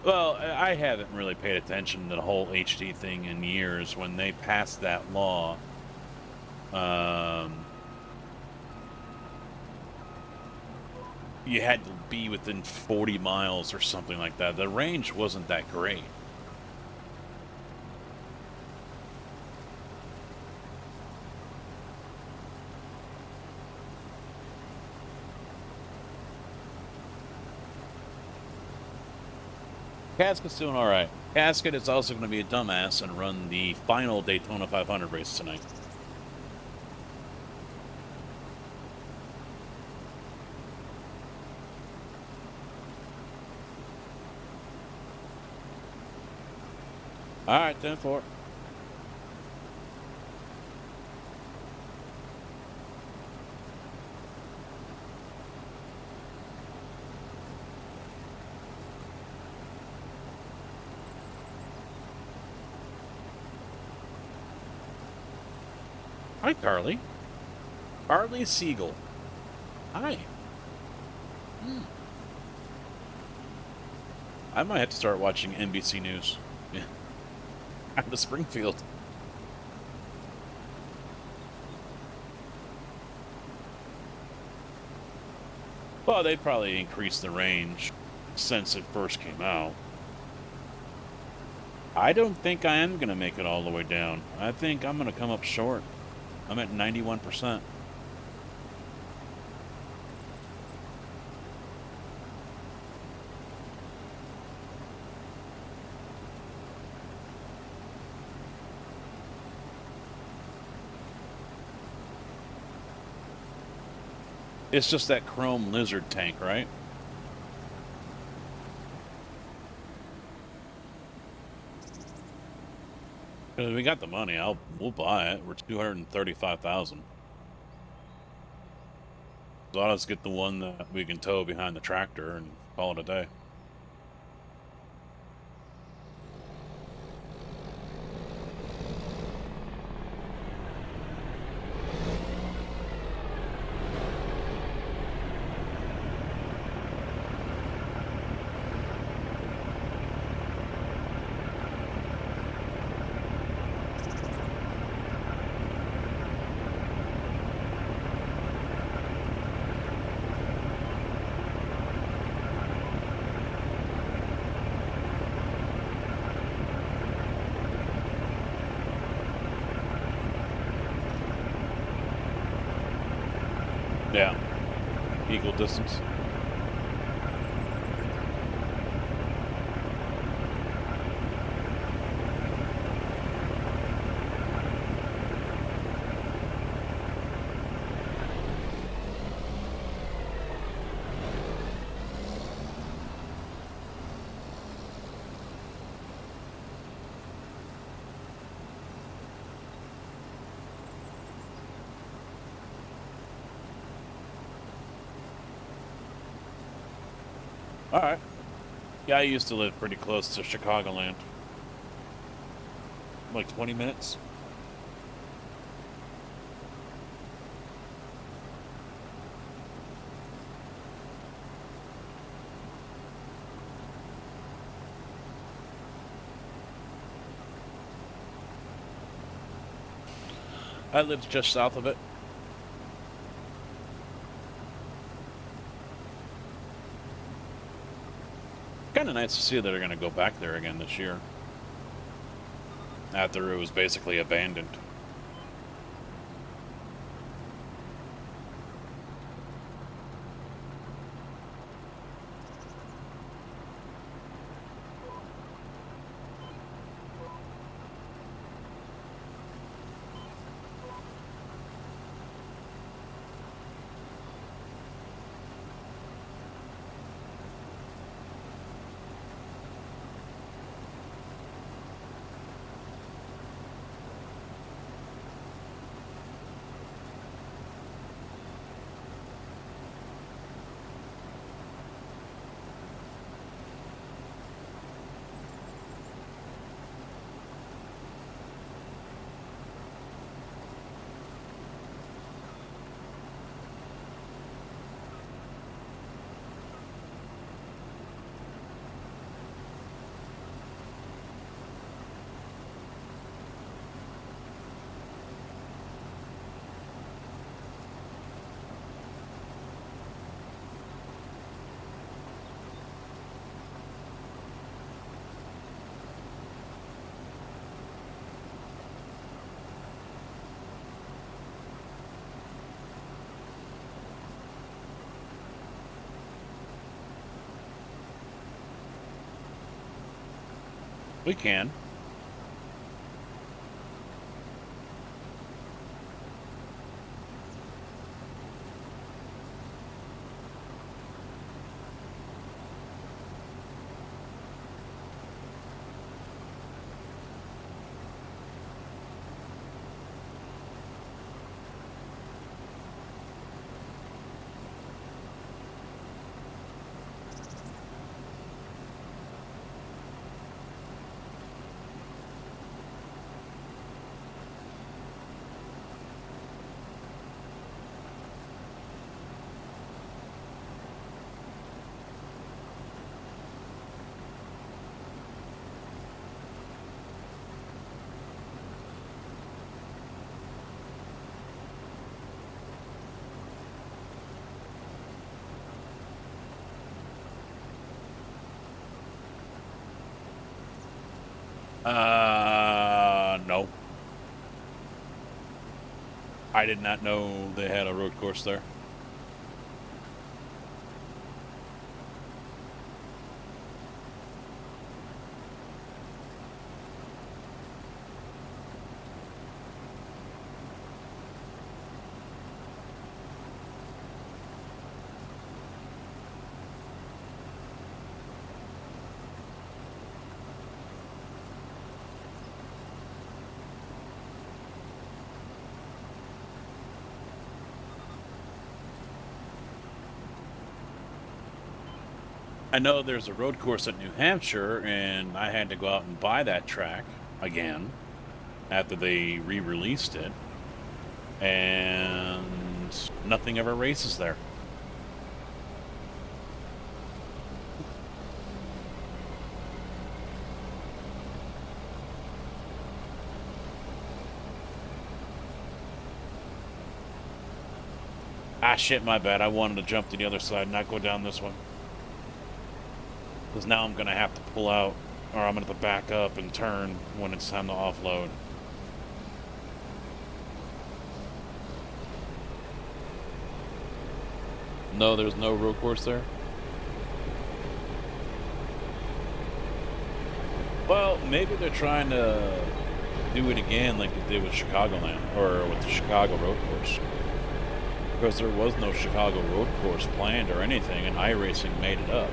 Well, I haven't really paid attention to the whole HD thing in years. When they passed that law, you had to be within 40 miles or something like that. The range wasn't that great. Casket's doing all right. Casket is also going to be a dumbass and run the final Daytona 500 race tonight. All right, 10-4. Hi, Carly. Carly Siegel. Hi. I might have to start watching NBC News. Yeah. Out of Springfield. Well, they'd probably increase the range since it first came out. I don't think I am going to make it all the way down. I think I'm going to come up short. I'm at 91%. It's just that chrome lizard tank, right? Because we got the money, we'll buy it. We're 235,000. So I'll just get the one that we can tow behind the tractor and call it a day. Yeah. Equal distance. All right. Yeah, I used to live pretty close to Chicagoland. Like 20 minutes. I lived just south of it. Kind of nice to see that they're going to go back there again this year. After it was basically abandoned. We can. No. I did not know they had a road course there. I know there's a road course at New Hampshire, and I had to go out and buy that track again after they re-released it, and nothing ever races there. Ah, shit, my bad. I wanted to jump to the other side, not go down this one. Because now I'm going to have to pull out, or I'm going to have to back up and turn when it's time to offload. No, there's no road course there? Well, maybe they're trying to do it again like they did with Chicagoland, or with the Chicago road course. Because there was no Chicago road course planned or anything, and iRacing made it up.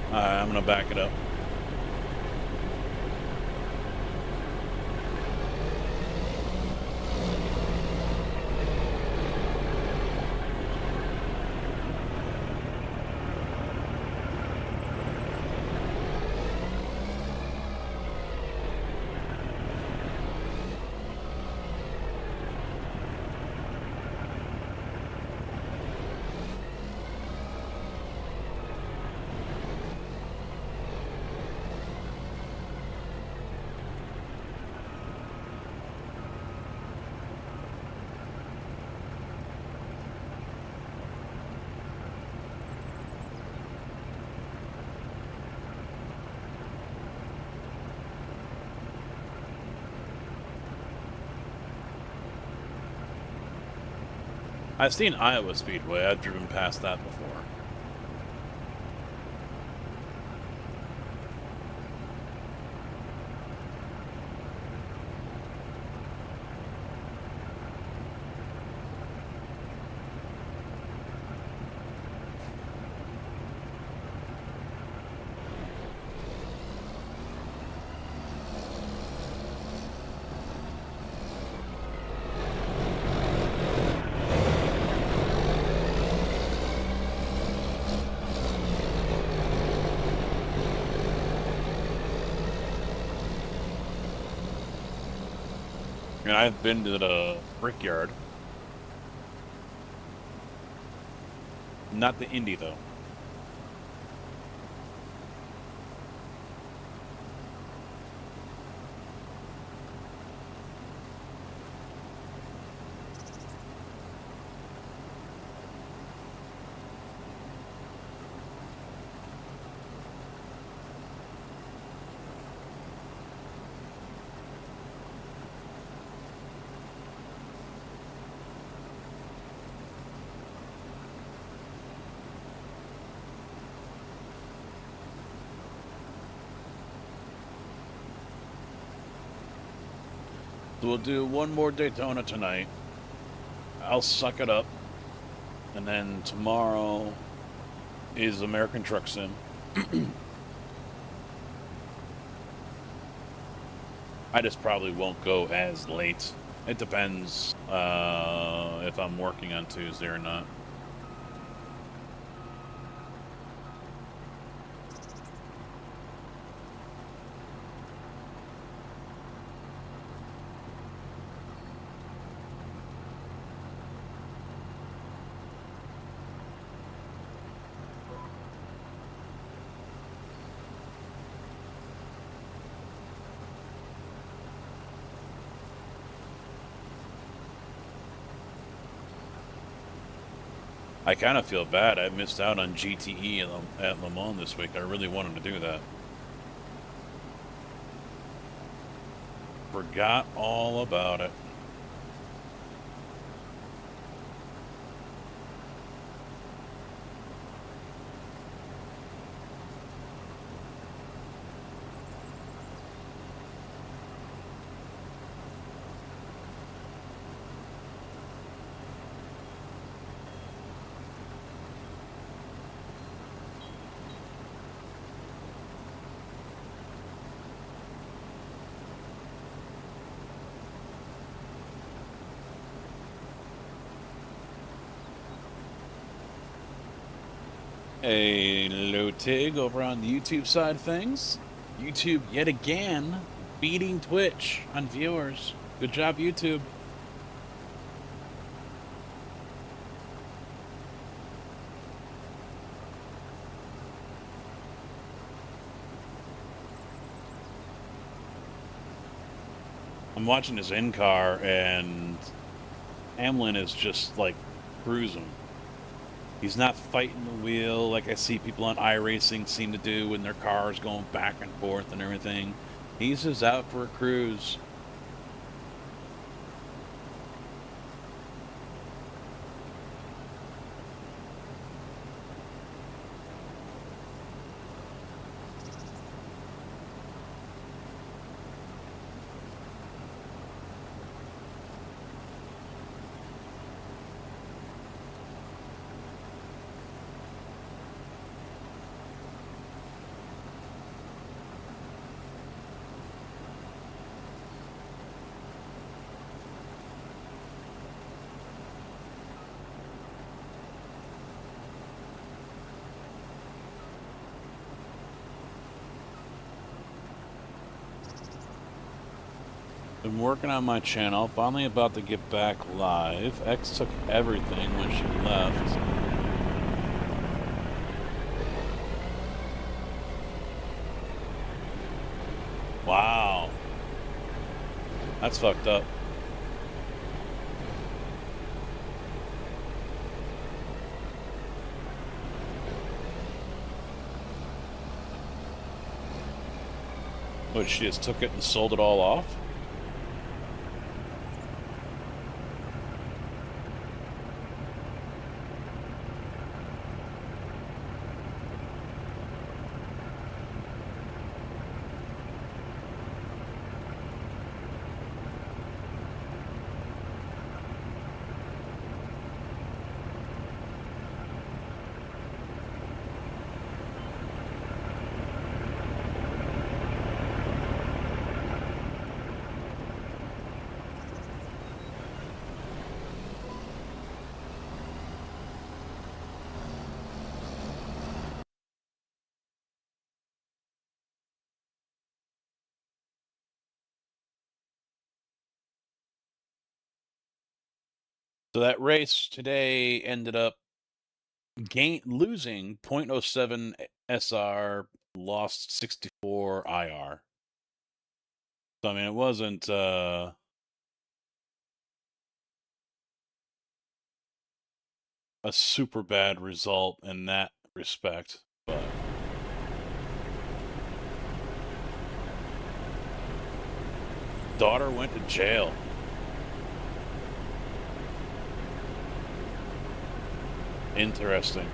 I'm going to back it up. I've seen Iowa Speedway. I've driven past that before. And I've been to the Brickyard. Not the Indy, though. So we'll do one more Daytona tonight. I'll suck it up. And then tomorrow is American Truck Sim. I just probably won't go as late. It depends if I'm working on Tuesday or not. I kind of feel bad. I missed out on GTE at Le Mans this week. I really wanted to do that. Forgot all about it. A low TIG over on the YouTube side of things. YouTube yet again beating Twitch on viewers. Good job, YouTube. I'm watching this in-car and Hamlin is just like cruising. He's not fighting the wheel like I see people on iRacing seem to do when their car's going back and forth and everything. He's just out for a cruise. Been working on my channel, finally about to get back live. X took everything when she left. Wow. That's fucked up. What, she just took it and sold it all off? So that race today ended up losing .07 SR, lost 64 IR. So I mean, it wasn't a super bad result in that respect, but daughter went to jail. Interesting.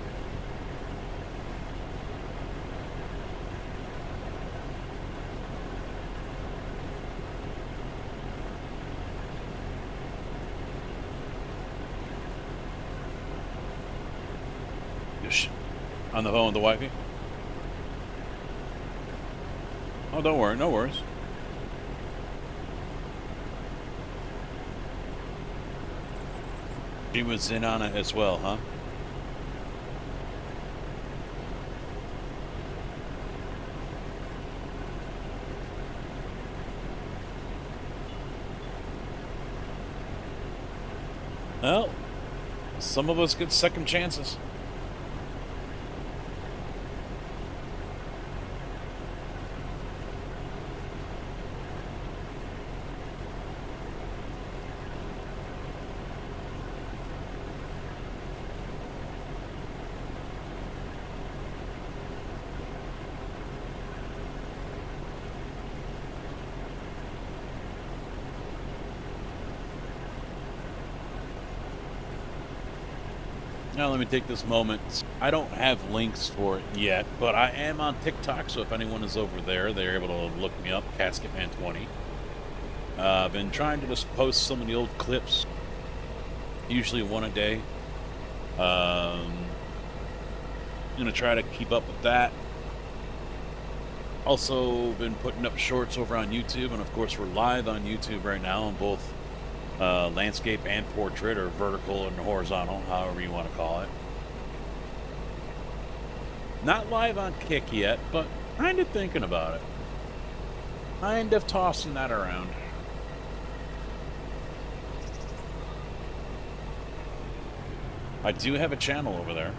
On the phone with the wifey? Oh, don't worry, no worries. She was in on it as well, huh? Well, some of us get second chances. Now, let me take this moment. I don't have links for it yet, but I am on TikTok, so if anyone is over there, they're able to look me up, CasketMan20. I've been trying to just post some of the old clips, usually one a day. Gonna try to keep up with that. Also, been putting up shorts over on YouTube, and of course, we're live on YouTube right now on both landscape and portrait, or vertical and horizontal, however you want to call it. Not live on Kick yet, but kind of thinking about it. Kind of tossing that around. I do have a channel over there.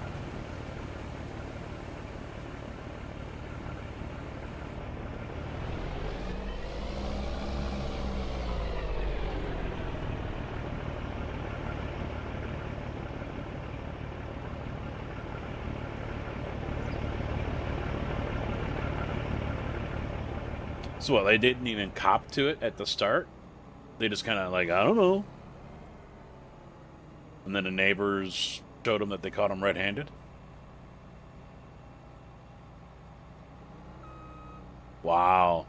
So what, they didn't even cop to it at the start? They just kind of like, I don't know. And then the neighbors showed them that they caught him red-handed? Wow.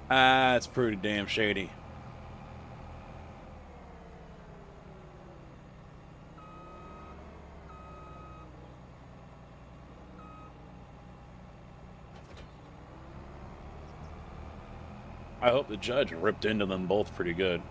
That's pretty damn shady. I hope the judge ripped into them both pretty good.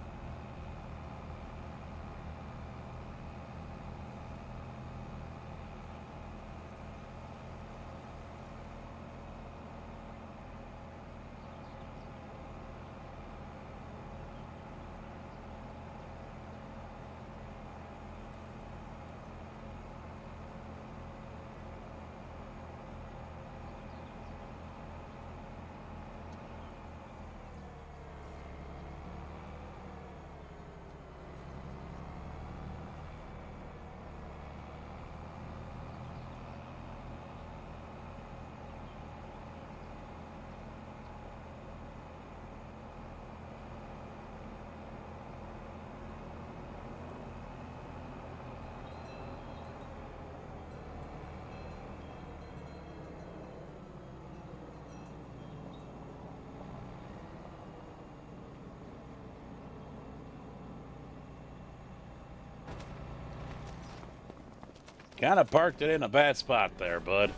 Kind of parked it in a bad spot there, bud.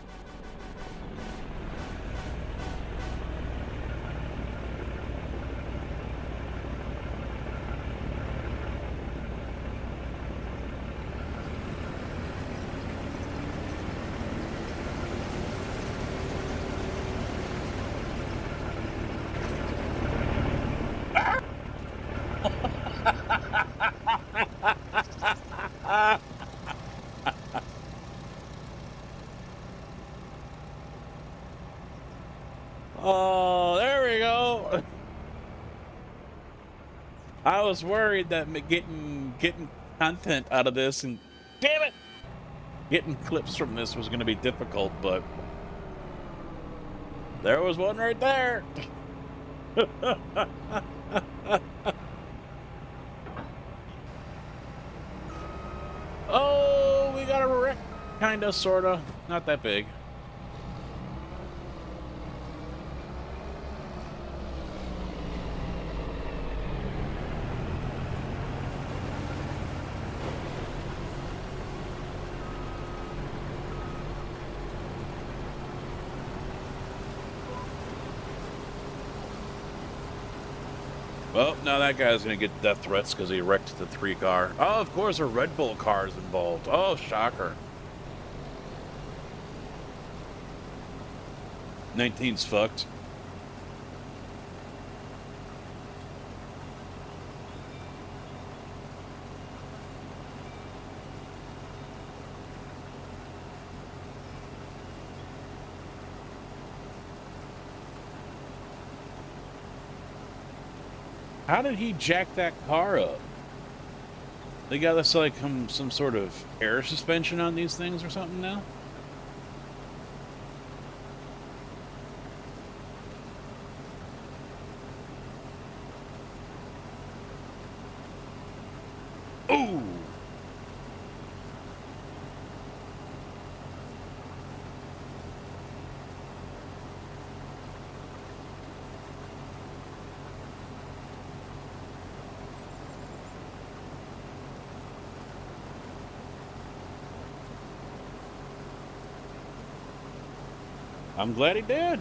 was worried that getting content out of this and damn it, getting clips from this was going to be difficult, but there was one right there. Oh, we got a wreck, kinda, sorta, not that big. Well, now that guy's gonna get death threats because he wrecked the 3 car. Oh, of course, a Red Bull car is involved. Oh, shocker. 19's fucked. How did he jack that car up? They got us like some sort of air suspension on these things or something now? Ooh! I'm glad he did.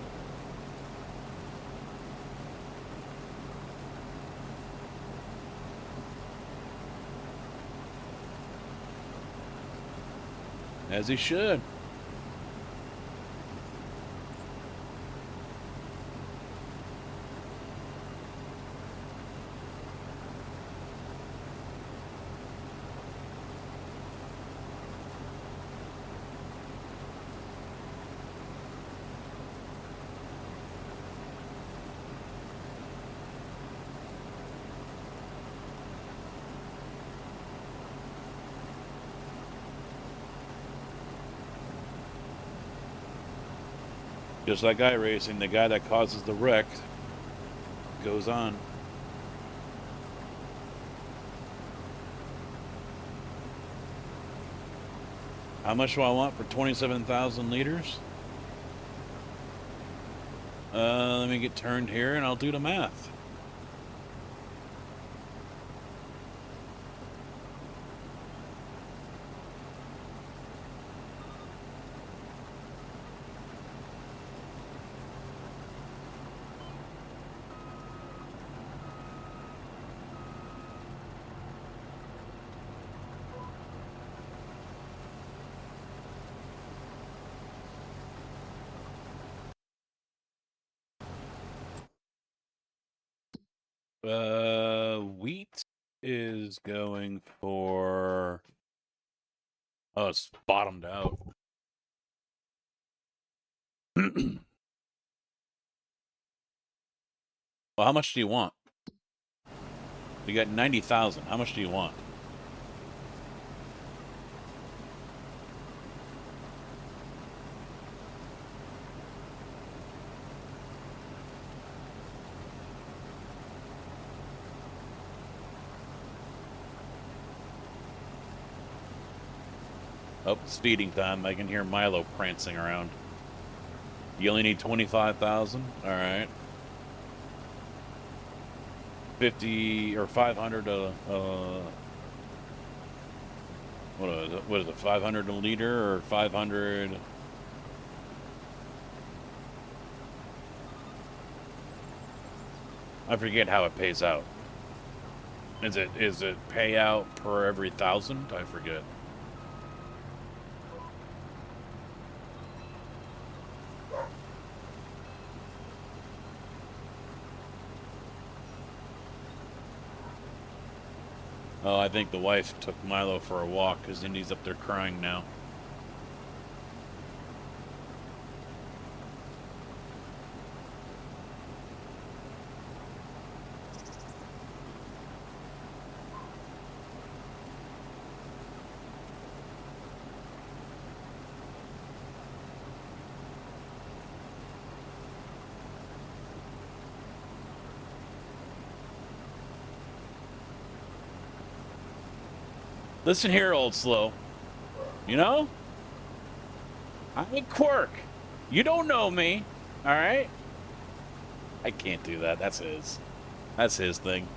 As he should. Just like iRacing, the guy that causes the wreck goes on. How much do I want for 27,000 liters? Let me get turned here and I'll do the math. Wheat is going for... Oh, it's bottomed out. Well, how much do you want? We got 90,000. How much do you want? Oh, it's feeding time. I can hear Milo prancing around. You only need 25,000? All right. 50 or 500 what is it, 500 a liter or 500? I forget how it pays out. Is it payout per every 1,000? I forget. Oh, I think the wife took Milo for a walk because Indy's up there crying now. Listen here, old slow. You know? I ain't Quirk. You don't know me. All right? I can't do that. That's his. That's his thing.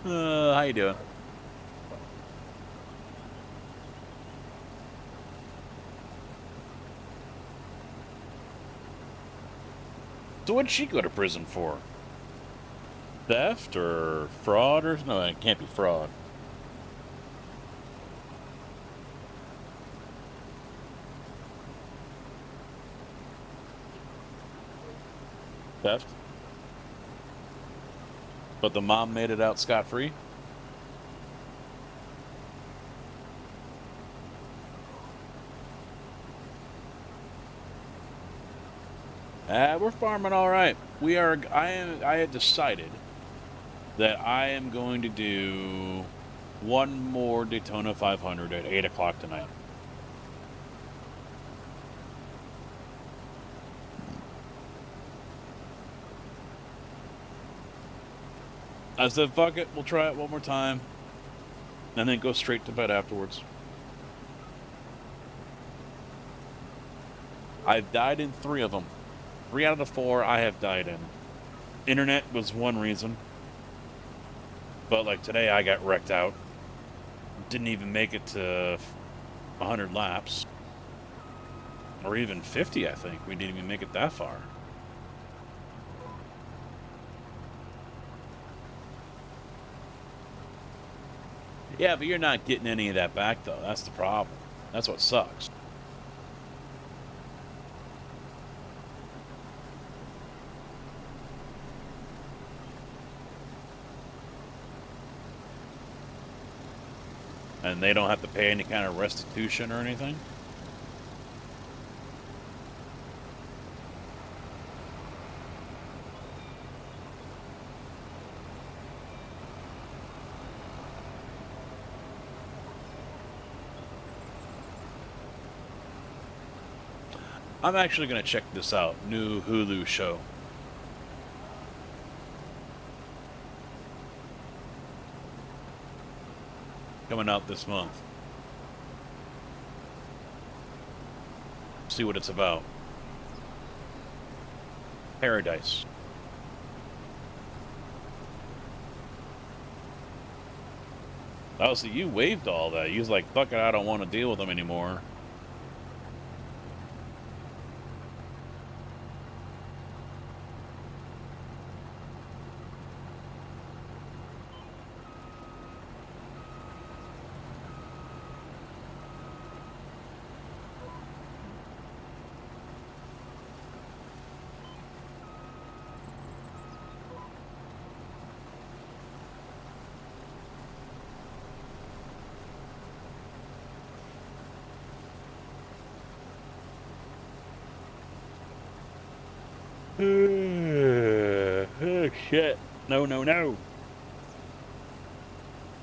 How you doing? So what'd she go to prison for? Theft or fraud or no? It can't be fraud. Theft. But the mom made it out scot-free? We're farming all right. We are. I had decided that I am going to do one more Daytona 500 at 8 o'clock tonight. I said, fuck it, we'll try it one more time. And then go straight to bed afterwards. I've died in 3 of them. 3 out of the 4 I have died in. Internet was one reason. But like today I got wrecked out. Didn't even make it to 100 laps. Or even 50, I think. We didn't even make it that far. Yeah, but you're not getting any of that back, though. That's the problem. That's what sucks. And they don't have to pay any kind of restitution or anything? I'm actually going to check this out. New Hulu show. Coming out this month. See what it's about. Paradise. Oh, so you waived all that. You was like, fuck it, I don't want to deal with them anymore. Oh, shit. No, no, no.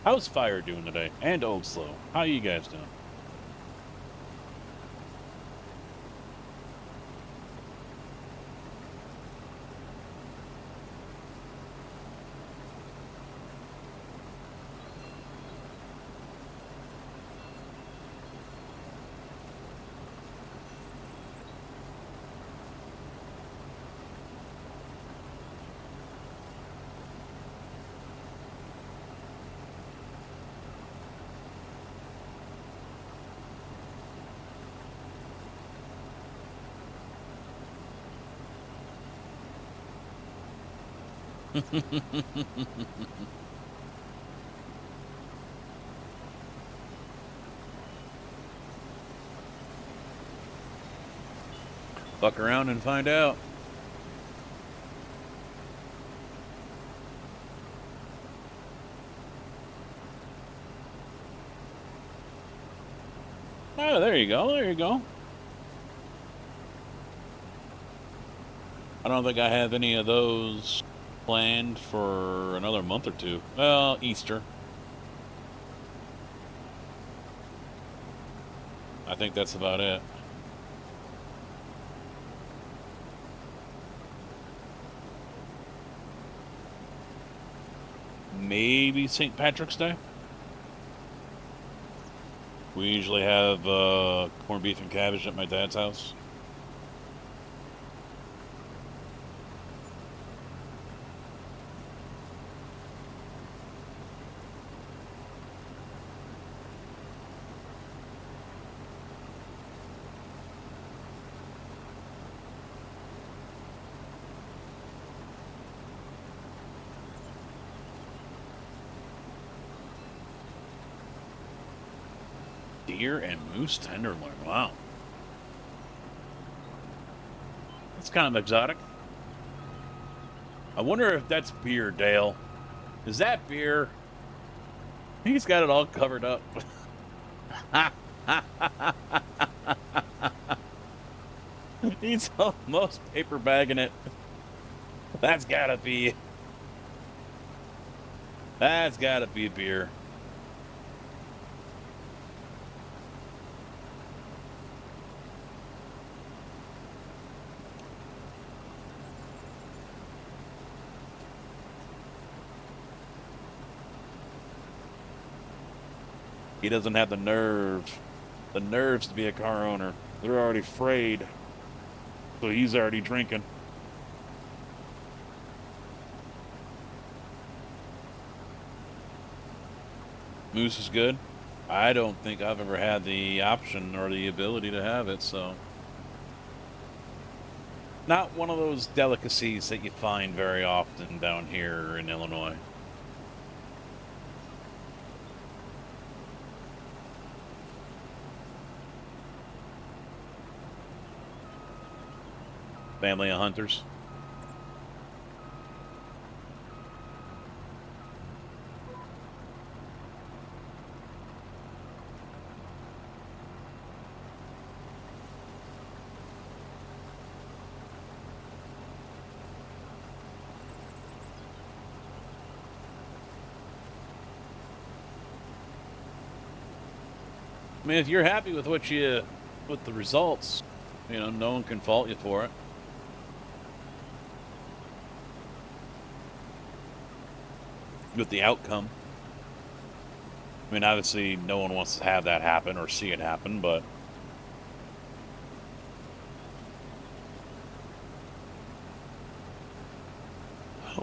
How's Fire doing today? And Old Slow. How you guys doing? Fuck around and find out. Oh, there you go. There you go. I don't think I have any of those planned for another month or two. Well, Easter. I think that's about it. Maybe St. Patrick's Day. We usually have corned beef and cabbage at my dad's house. Deer and moose tenderloin. Wow. That's kind of exotic. I wonder if that's beer, Dale. Is that beer? He's got it all covered up. He's almost paper bagging it. That's gotta be beer. He doesn't have the nerves to be a car owner. They're already frayed. So he's already drinking. Moose is good. I don't think I've ever had the option or the ability to have it, so. Not one of those delicacies that you find very often down here in Illinois. Family of hunters. I mean, if you're happy with with the results, you know, no one can fault you for it. With the outcome. I mean, obviously, no one wants to have that happen or see it happen, but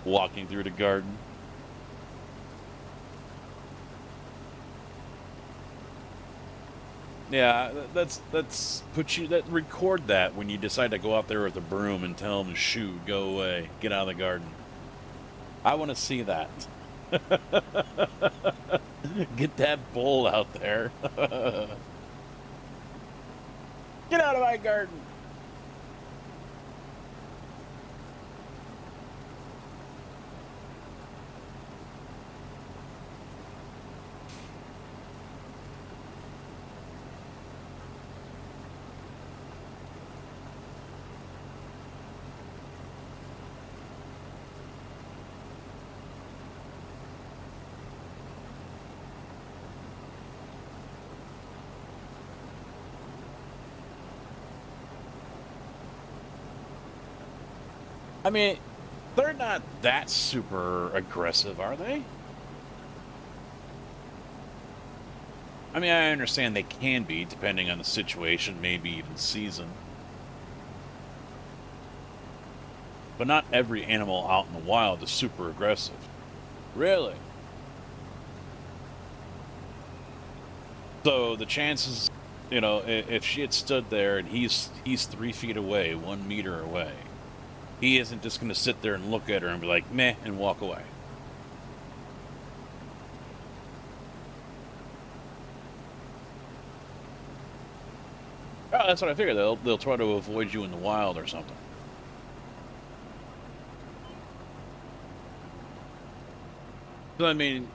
walking through the garden. Yeah, record that when you decide to go out there with a broom and tell them to shoot, go away, get out of the garden. I want to see that. Get that bull out there. Get out of my garden. I mean, they're not that super aggressive, are they? I mean, I understand they can be, depending on the situation, maybe even season. But not every animal out in the wild is super aggressive. Really? So the chances, you know, if she had stood there and he's 3 feet away, 1 meter away, he isn't just going to sit there and look at her and be like, meh, and walk away. Oh, that's what I figured. They'll try to avoid you in the wild or something. So, I mean,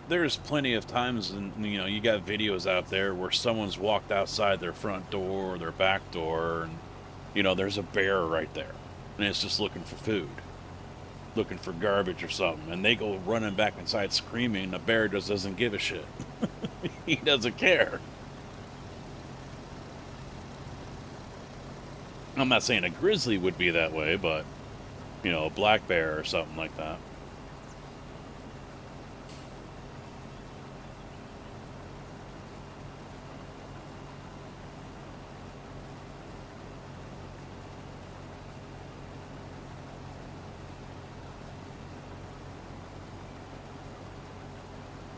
there's plenty of times, and you know, you got videos out there where someone's walked outside their front door or their back door, and you know, there's a bear right there, and it's just looking for food. looking for garbage or something, and they go running back inside screaming. The bear just doesn't give a shit. He doesn't care. I'm not saying a grizzly would be that way, but, you know, a black bear or something like that.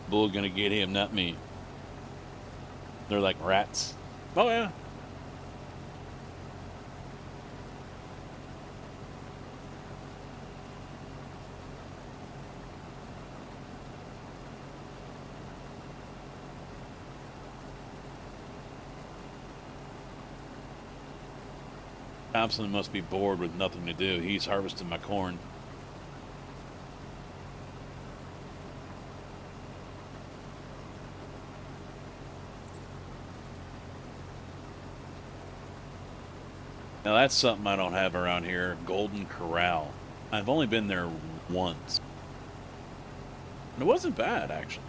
Bull gonna get him, not me. They're like rats. Oh, yeah. Thompson must be bored with nothing to do. He's harvesting my corn. Now that's something I don't have around here. Golden Corral. I've only been there once. And it wasn't bad, actually.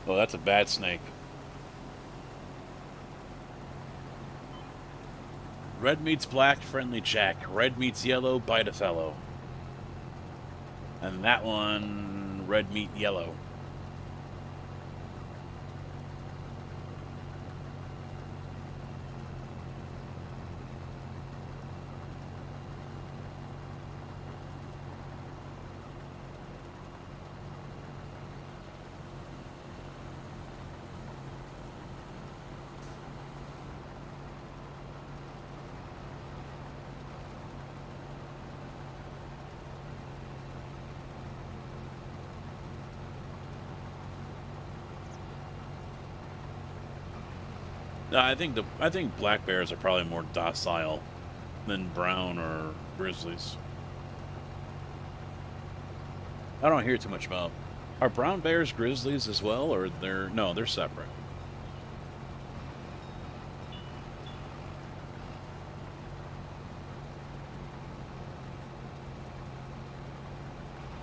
Oh, that's a bad snake. Red meets black, friendly Jack. Red meets yellow, bite a fellow. And that one, red meat yellow. I think black bears are probably more docile than brown or grizzlies. I don't hear too much about. Are brown bears grizzlies as well, or they're separate?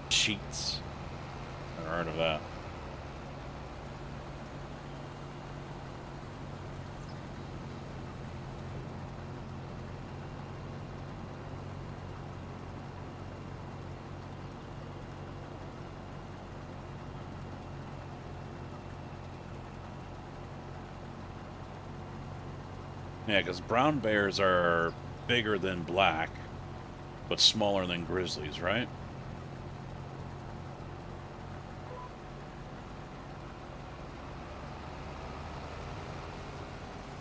Sheets. Never heard of that. Yeah, because brown bears are bigger than black, but smaller than grizzlies, right?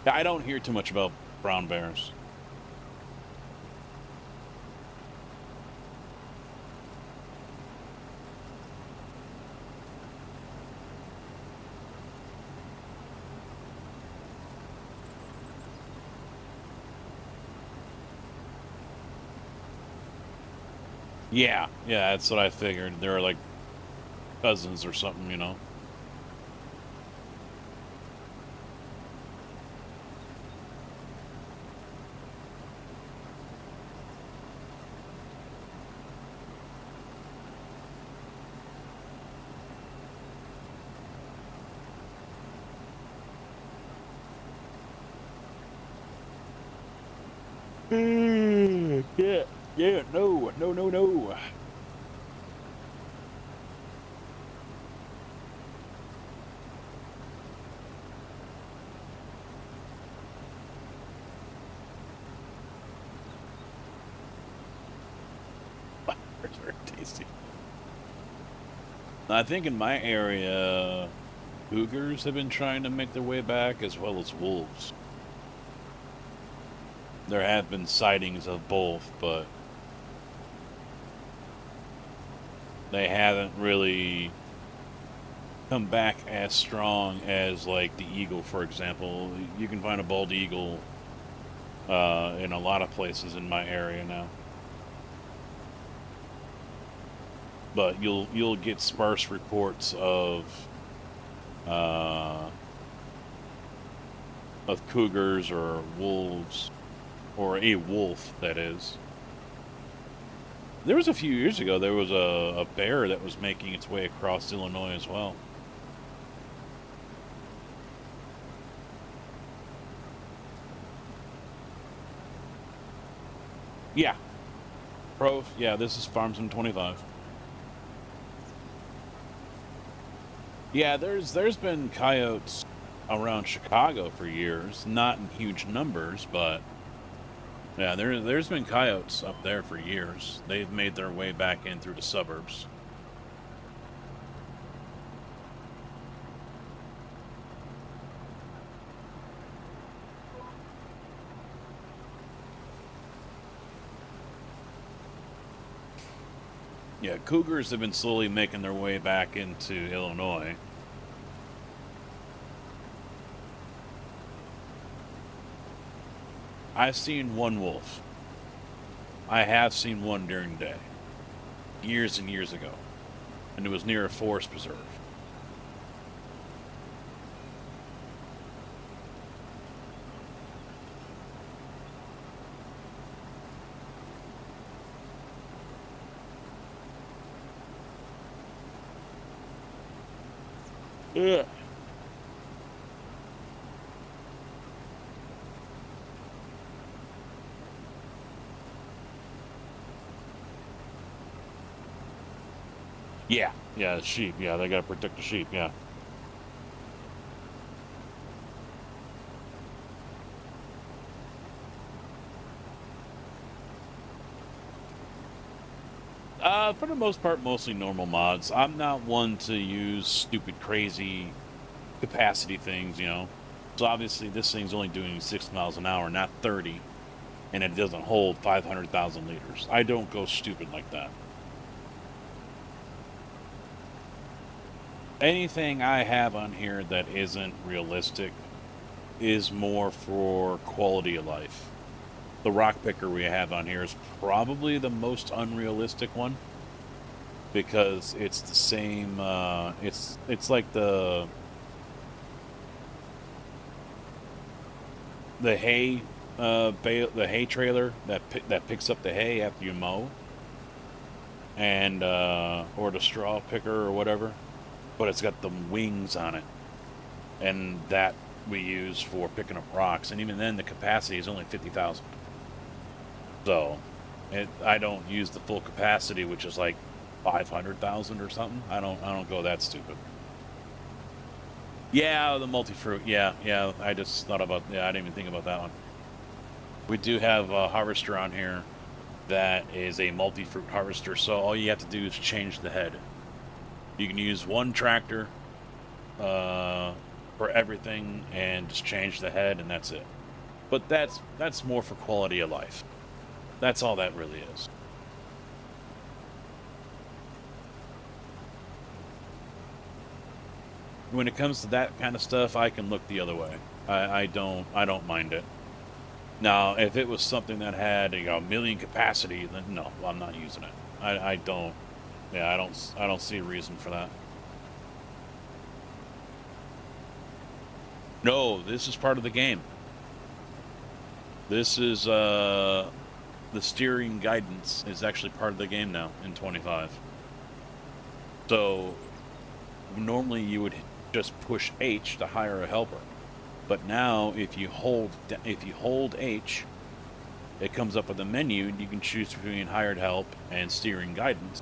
Yeah, I don't hear too much about brown bears. Yeah, yeah, that's what I figured. They're like cousins or something, you know. Yeah, yeah, no, no, no, no. It's very tasty. I think in my area, cougars have been trying to make their way back, as well as wolves. There have been sightings of both, but they haven't really come back as strong as, like, the eagle, for example. You can find a bald eagle in a lot of places in my area now. But you'll get sparse reports of cougars or wolves, or a wolf, that is. There was a few years ago, there was a bear that was making its way across Illinois as well. Yeah. Yeah, this is Farmsman 25. Yeah, there's been coyotes around Chicago for years, not in huge numbers, but yeah, there's been coyotes up there for years. They've made their way back in through the suburbs. Yeah, cougars have been slowly making their way back into Illinois. I've seen one wolf. I have seen one during the day. Years and years ago. And it was near a forest preserve. Ugh. Yeah, sheep. Yeah, they gotta protect the sheep. Yeah. For the most part, mostly normal mods. I'm not one to use stupid, crazy capacity things, you know. So obviously, this thing's only doing 6 miles an hour, not 30, and it doesn't hold 500,000 liters. I don't go stupid like that. Anything I have on here that isn't realistic is more for quality of life. The rock picker we have on here is probably the most unrealistic one, because it's the same. It's like the hay the hay trailer that picks up the hay after you mow, and or the straw picker or whatever, but it's got the wings on it, and that we use for picking up rocks, and even then the capacity is only 50,000. So I don't use the full capacity, which is like 500,000 or something. I don't go that stupid. Yeah, the multi-fruit. Yeah. I just thought about. Yeah, I didn't even think about that one. We do have a harvester on here that is a multi-fruit harvester. So all you have to do is change the head. You can use one tractor for everything and just change the head, and that's it. But that's more for quality of life. That's all that really is. When it comes to that kind of stuff, I can look the other way. I don't mind it. Now, if it was something that had a million capacity, then no, I'm not using it. I don't. Yeah, I don't see a reason for that. No, this is part of the game. This is the steering guidance is actually part of the game now in 25. So normally you would just push H to hire a helper, but now if you hold H, it comes up with a menu, and you can choose between hired help and steering guidance.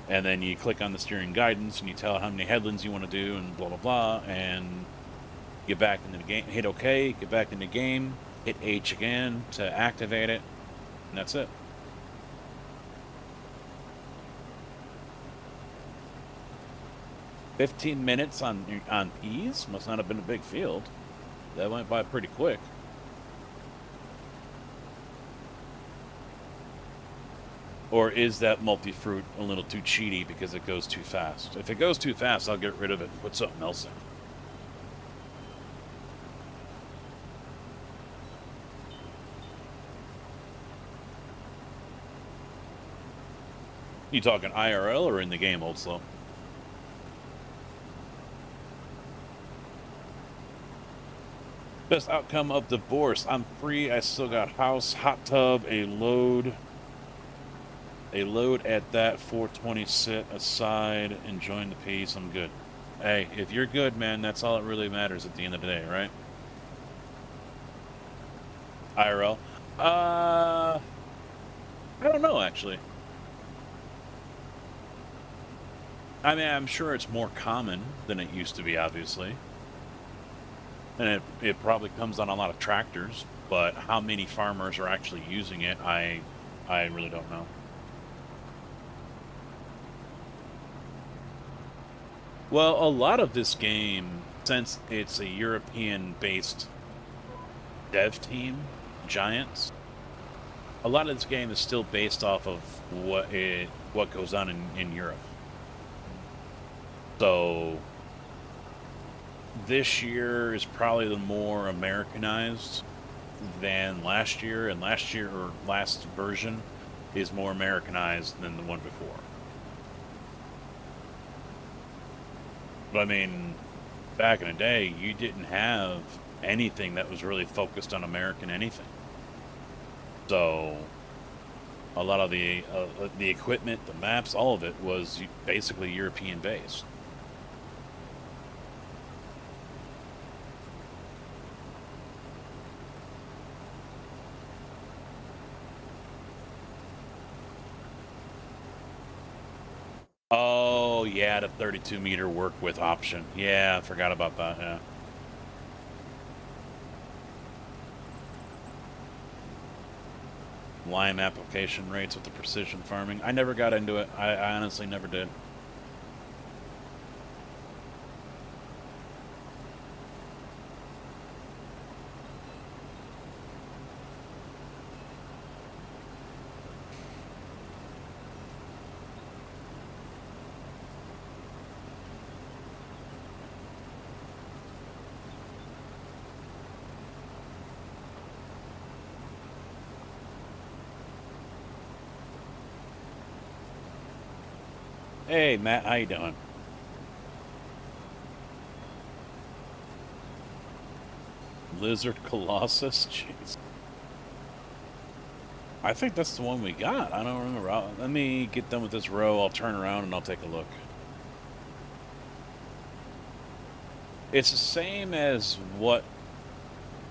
And then you click on the steering guidance, and you tell how many headlands you want to do, and blah blah blah, and get back into the game. Hit OK, get back in the game. Hit H again to activate it, and that's it. 15 minutes on peas? Must not have been a big field. That went by pretty quick. Or is that multi-fruit a little too cheaty because it goes too fast? If it goes too fast, I'll get rid of it and put something else in. You talking IRL or in the game, Old Slow? Best outcome of divorce. I'm free. I still got house, hot tub, a load. A load at that 420 sit aside, enjoying the peace. I'm good. Hey, if you're good, man, that's all that really matters at the end of the day, right? IRL. I don't know, actually. I mean, I'm sure it's more common than it used to be, obviously. And it probably comes on a lot of tractors, but how many farmers are actually using it, I really don't know. Well, a lot of this game, since it's a European-based dev team, Giants, a lot of this game is still based off of what goes on in Europe. So this year is probably the more Americanized than last year, and last version is more Americanized than the one before. But I mean, back in the day, you didn't have anything that was really focused on American anything. So a lot of the equipment, the maps, all of it was basically European based. Oh, yeah, the 32-meter work with option. Yeah, I forgot about that, yeah. Lime application rates with the precision farming. I never got into it. I honestly never did. Hey, Matt, how you doing? Lizard Colossus? Jeez. I think that's the one we got. I don't remember. Let me get done with this row. I'll turn around and I'll take a look. It's the same as what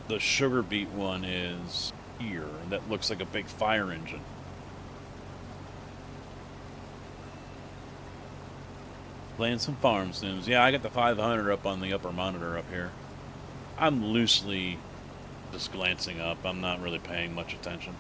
the sugar beet one is here. That looks like a big fire engine. Playing some farm sims. Yeah, I got the 500 up on the upper monitor up here. I'm loosely just glancing up. I'm not really paying much attention.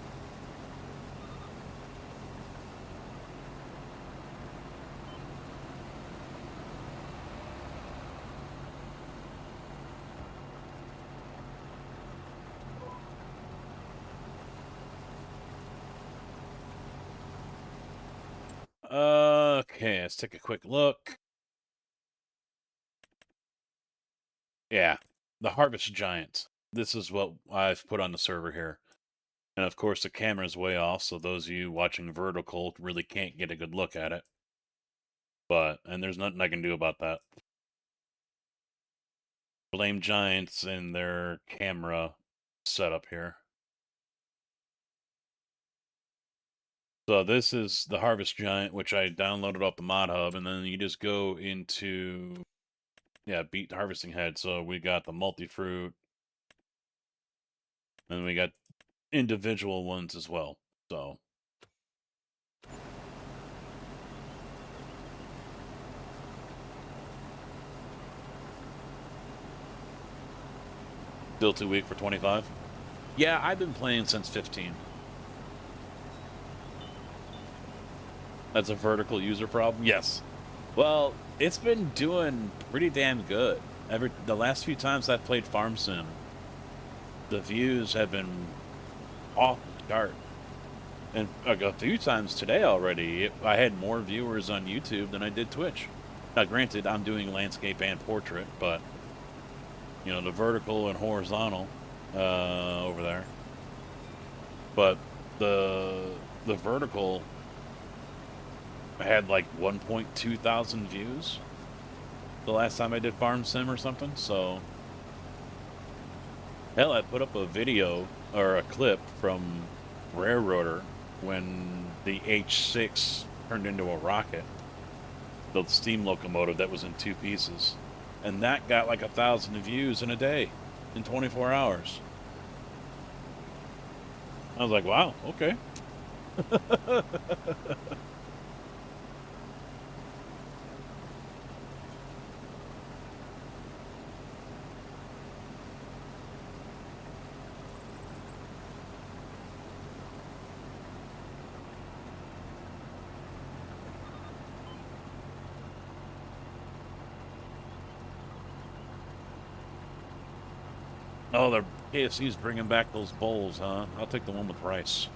Okay, let's take a quick look. Yeah, the Harvest Giant. This is what I've put on the server here. And of course the camera's way off, so those of you watching vertical really can't get a good look at it. And there's nothing I can do about that. Blame Giants and their camera setup here. So this is the Harvest Giant, which I downloaded off the mod hub, and then you just go into, yeah, beat harvesting head. So we got the multi-fruit, and we got individual ones as well. So still too weak for 25. Yeah, I've been playing since 15. That's a vertical user problem? Yes. Well, It's been doing pretty damn good. The last few times I've played Farm Sim, the views have been off the chart. And a few times today already, I had more viewers on YouTube than I did Twitch. Now, granted, I'm doing landscape and portrait, but you know, the vertical and horizontal over there. But the vertical had like 1.2 thousand views the last time I did Farm Sim or something. So hell, I put up a video or a clip from Railroader when the H6 turned into a rocket, the steam locomotive that was in two pieces, and that got like 1,000 views in a day, in 24 hours. I was like, wow, okay. Oh, the KFC's bringing back those bowls, huh? I'll take the one with rice.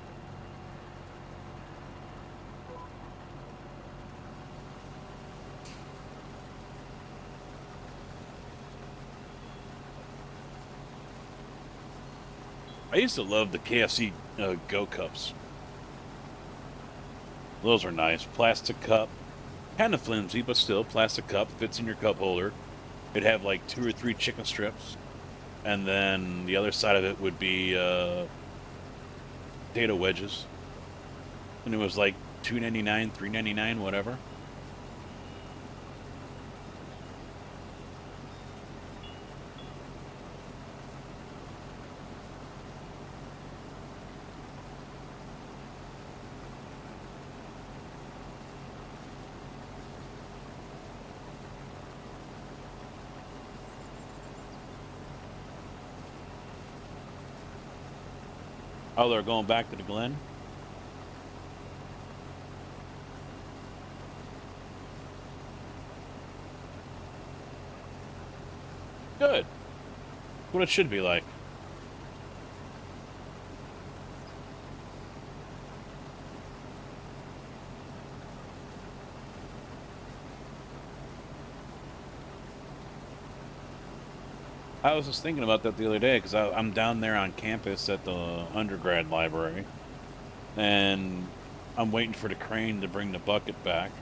I used to love the KFC Go Cups. Those are nice. Plastic cup. Kind of flimsy, but still, plastic cup. Fits in your cup holder. It'd have like 2 or 3 chicken strips. And then the other side of it would be potato wedges. And it was like $2.99, $3.99, whatever. Oh, they're going back to the Glen? Good. What it should be like. I was just thinking about that the other day because I'm down there on campus at the undergrad library, and I'm waiting for the crane to bring the bucket back.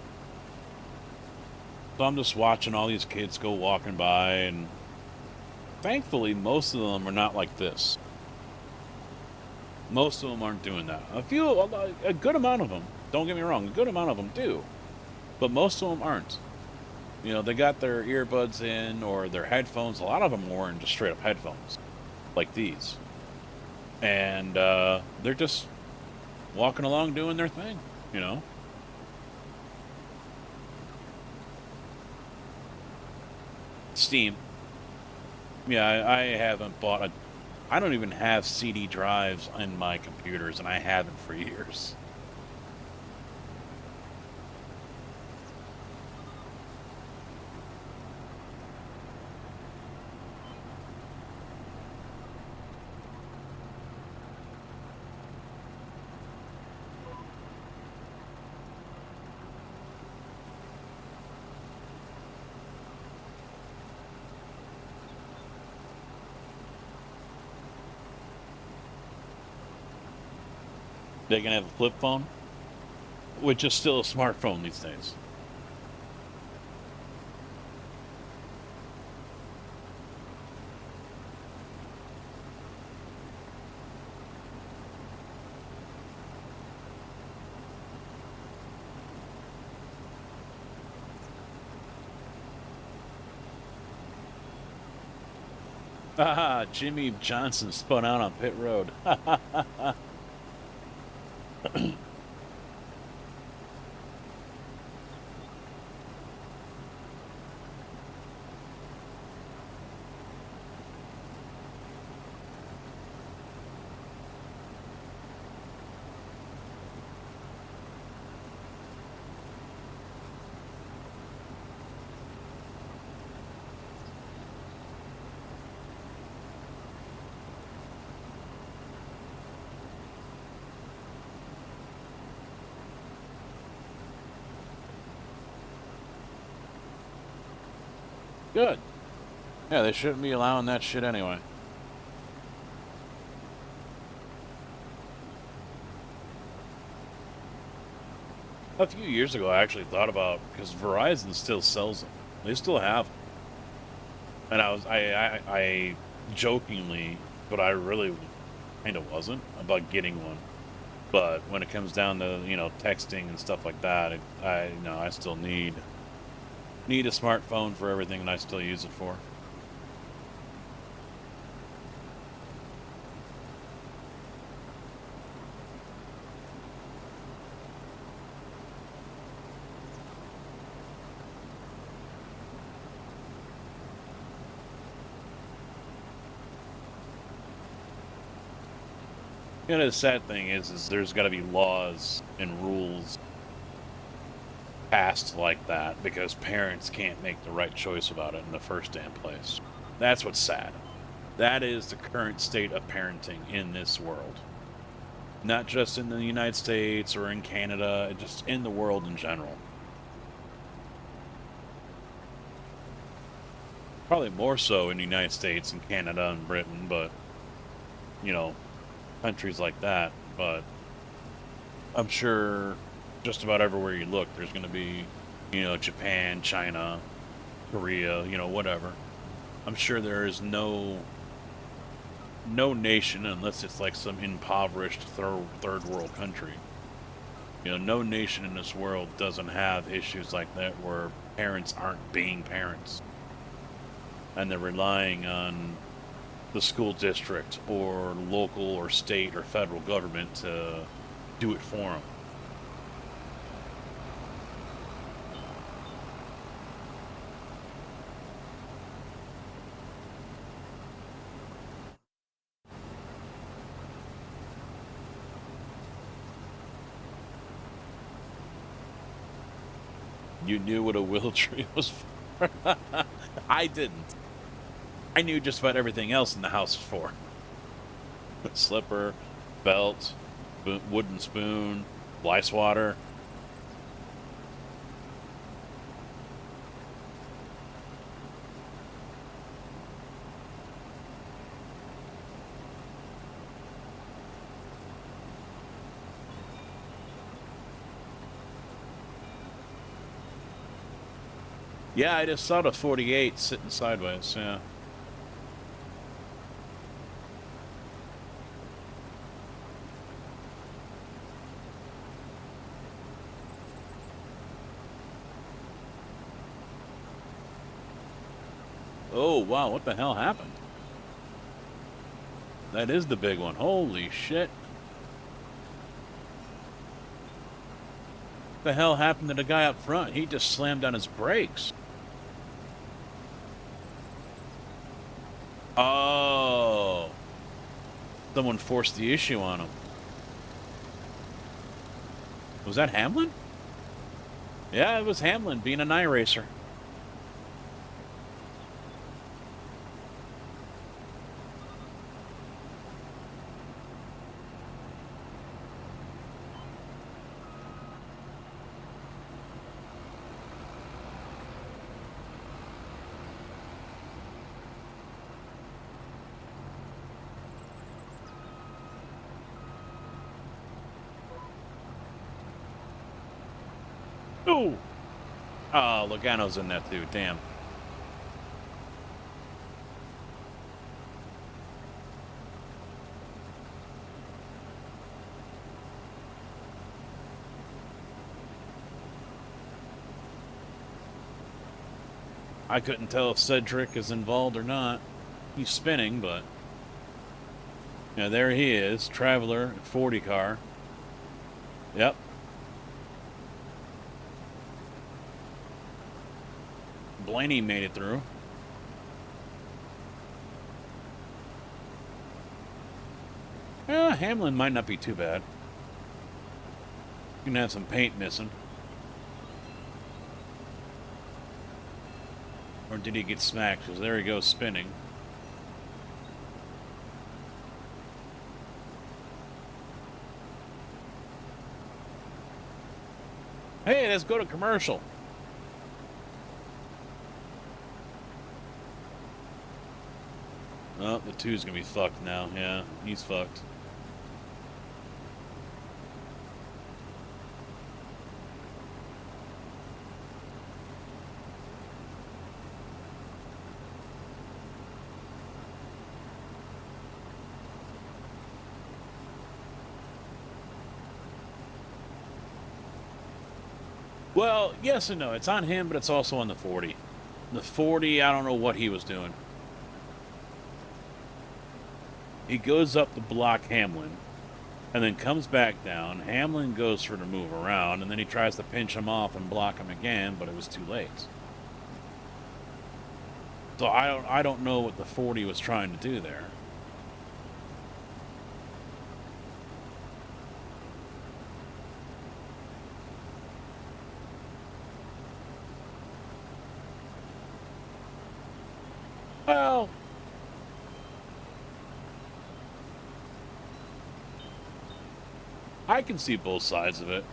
So I'm just watching all these kids go walking by, and thankfully most of them are not like this. Most of them aren't doing that. A good amount of them, don't get me wrong, a good amount of them do, but most of them aren't. You know, they got their earbuds in or their headphones. A lot of them were wearing just straight up headphones, like these. And they're just walking along doing their thing, you know? Steam. Yeah, I haven't bought a... I don't even have CD drives in my computers, and I haven't for years. They can have a flip phone, which is still a smartphone these days. Ah, Jimmy Johnson spun out on pit road. Good. Yeah, they shouldn't be allowing that shit anyway. A few years ago, I actually thought about, because Verizon still sells them. They still have them. And I jokingly, but I really kind of wasn't about getting one. But when it comes down to, texting and stuff like that, I still need a smartphone for everything, and I still use it for. The sad thing is there's got to be laws and rules passed like that because parents can't make the right choice about it in the first damn place. That's what's sad. That is the current state of parenting in this world. Not just in the United States or in Canada, just in the world in general. Probably more so in the United States and Canada and Britain, but, countries like that. But I'm sure just about everywhere you look, there's going to be, Japan, China, Korea, whatever. I'm sure there is no nation, unless it's like some impoverished third world country. No nation in this world doesn't have issues like that where parents aren't being parents. And they're relying on the school district or local or state or federal government to do it for them. You knew what a willow tree was for. I didn't. I knew just about everything else in the house was for. Slipper, belt, wooden spoon, fly swatter. Yeah, I just saw the 48 sitting sideways, yeah. Oh, wow, what the hell happened? That is the big one. Holy shit. What the hell happened to the guy up front? He just slammed on his brakes. Oh. Someone forced the issue on him. Was that Hamlin? Yeah, it was Hamlin being an iRacer. Ooh. Oh, Logano's in that too. Damn. I couldn't tell if Cedric is involved or not. He's spinning, but... Yeah, there he is. Traveler, 40 car. Yep. Blaney made it through. Hamlin might not be too bad. You can have some paint missing. Or did he get smacked? Because there he goes spinning. Hey, let's go to commercial. Oh, the 2's gonna be fucked now. Yeah, he's fucked. Well, yes and no. It's on him, but it's also on the 40. The 40, I don't know what he was doing. He goes up to block Hamlin, and then comes back down. Hamlin goes for to move around, and then he tries to pinch him off and block him again, but it was too late. So I don't know what the 40 was trying to do there. Well, I can see both sides of it.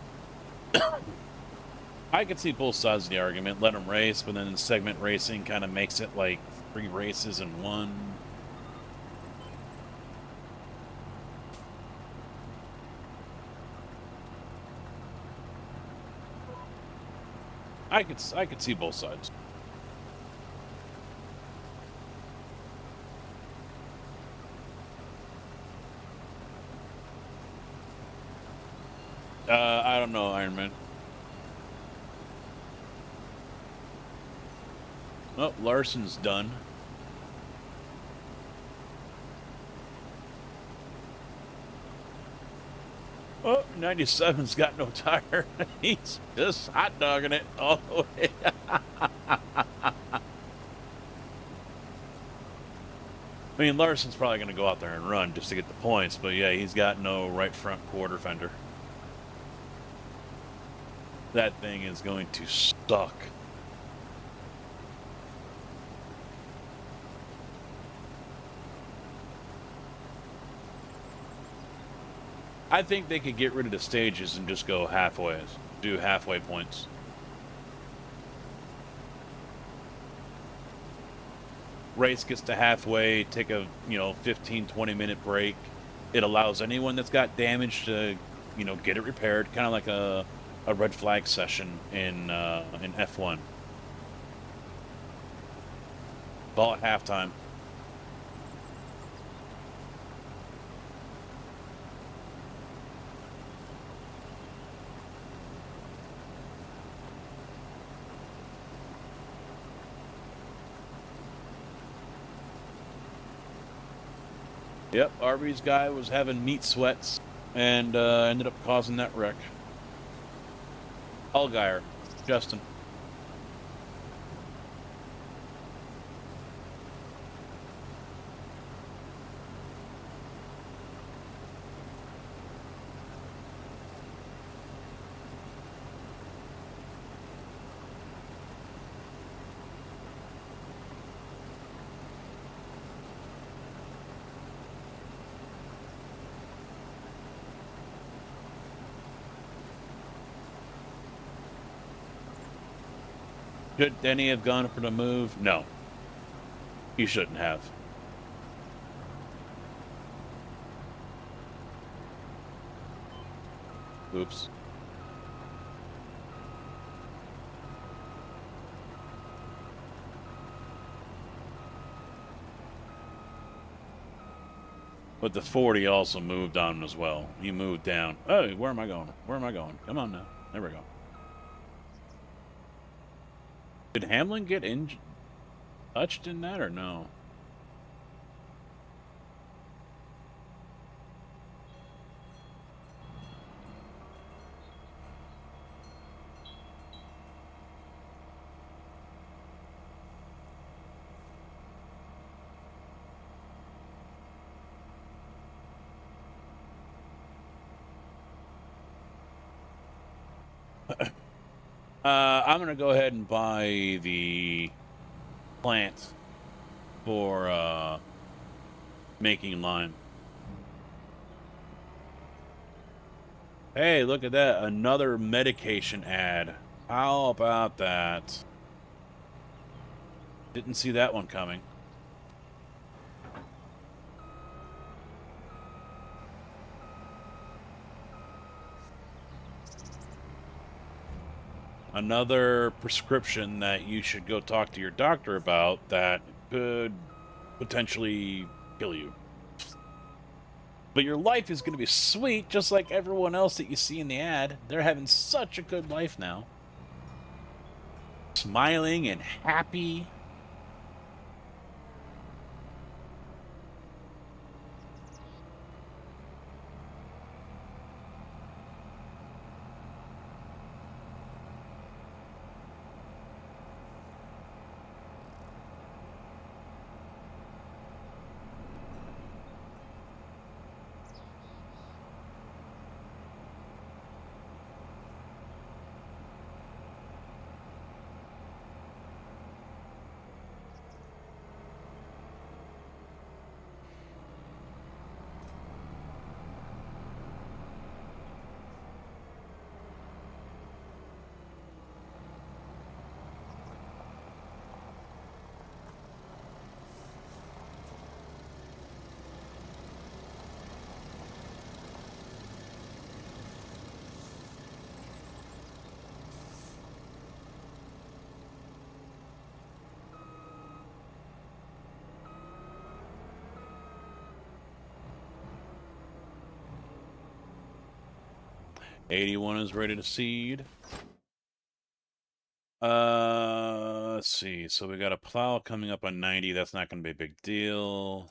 I can see both sides of the argument. Let him race, but then segment racing kind of makes it like 3 races in one. I could see both sides. I don't know, Iron Man. Oh, Larson's done. Oh, 97's got no tire. He's just hot dogging it all the way. I mean, Larson's probably going to go out there and run just to get the points, but yeah, he's got no right front quarter fender. That thing is going to suck. I think they could get rid of the stages and just go halfways. Do halfway points. Race gets to halfway, take a, 15, 20-minute break. It allows anyone that's got damage to, get it repaired, kind of like a red flag session in F1. Ball at halftime. Yep, Arby's guy was having meat sweats and ended up causing that wreck. Allgaier, Justin. Should Denny have gone for the move? No. He shouldn't have. Oops. But the 40 also moved on as well. He moved down. Oh, where am I going? Where am I going? Come on now. There we go. Did Hamlin get touched in that or no? I'm going to go ahead and buy the plant for making lime. Hey, look at that. Another medication ad. How about that? Didn't see that one coming. another prescription that you should go talk to your doctor about that could potentially kill you. But your life is going to be sweet, just like everyone else that you see in the ad. They're having such a good life now. Smiling and happy. $81 is ready to seed. Let's see. So we got a plow coming up on 90. That's not going to be a big deal.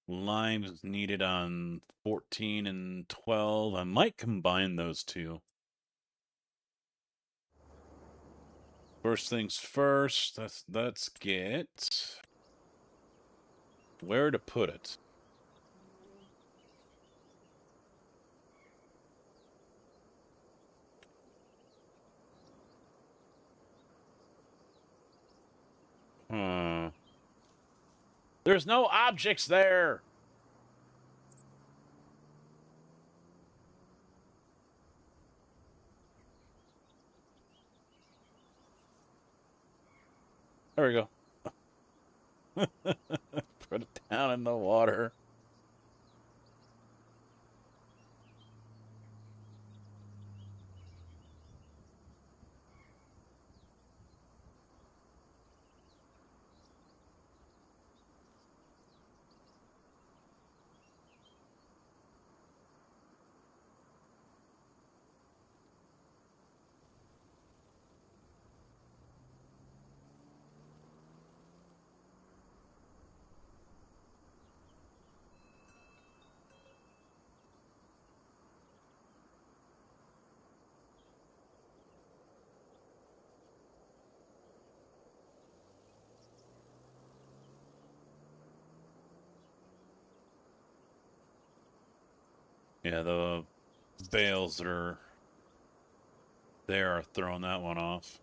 Limes needed on 14 and 12. I might combine those two. First things first, let's get where to put it. There's no objects there. There we go. Put it down in the water. Yeah, the bales that are there are throwing that one off.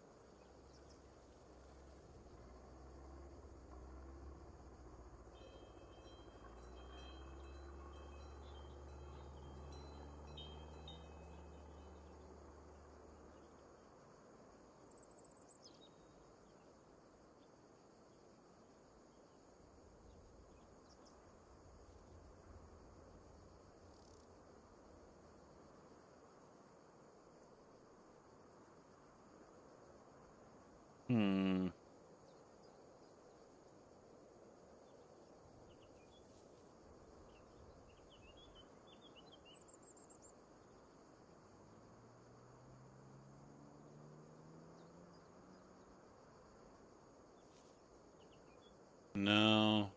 No.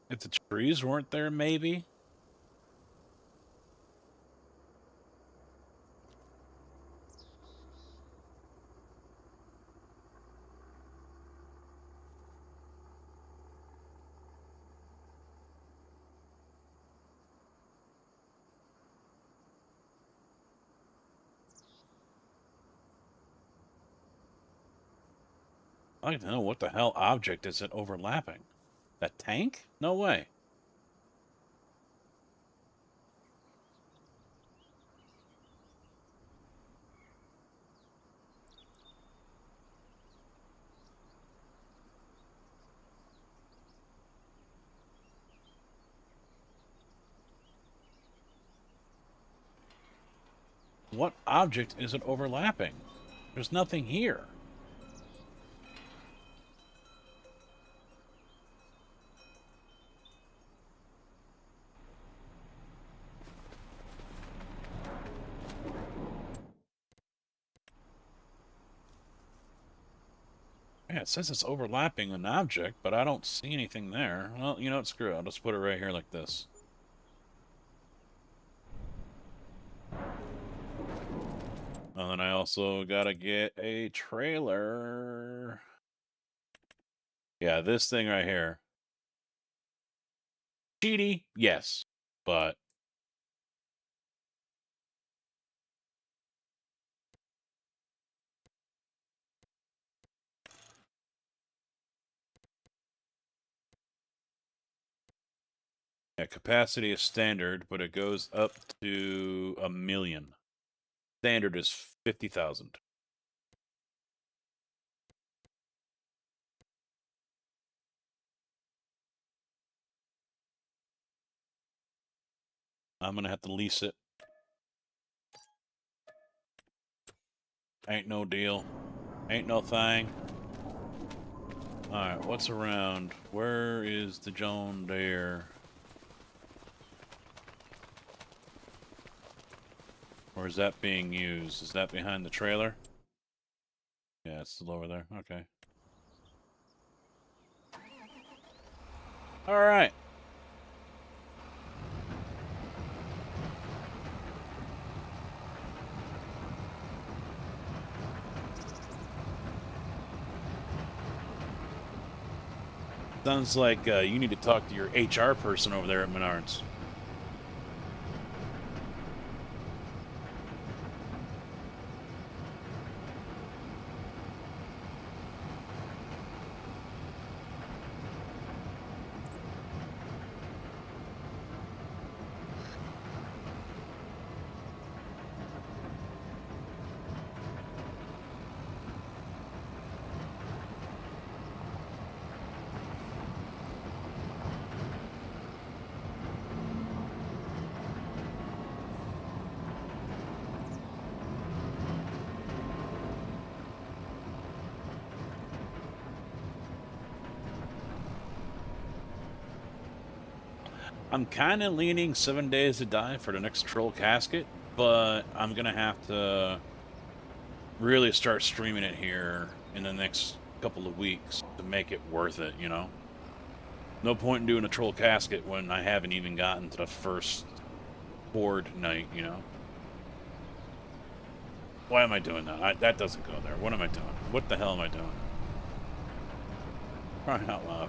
If the trees weren't there, maybe. I don't know what the hell object is it overlapping. That tank? No way. What object is it overlapping? There's nothing here. Yeah, it says it's overlapping an object, but I don't see anything there. Well, you know what? Screw it. I'll just put it right here like this. And then I also gotta get a trailer. Yeah, this thing right here. Cheaty, yes, but yeah, capacity is standard, but it goes up to 1 million. Standard is 50,000. I'm gonna have to lease it. Ain't no deal. Ain't no thing. Alright, what's around? Where is the John Deere? Or is that being used? Is that behind the trailer? Yeah, it's still over there. Okay. Alright. Sounds like you need to talk to your HR person over there at Menards. I'm kind of leaning 7 Days to Die for the next troll casket, but I'm going to have to really start streaming it here in the next couple of weeks to make it worth it, you know? No point in doing a troll casket when I haven't even gotten to the first board night, you know? Why am I doing that? That doesn't go there. What am I doing? What the hell am I doing? Crying out loud.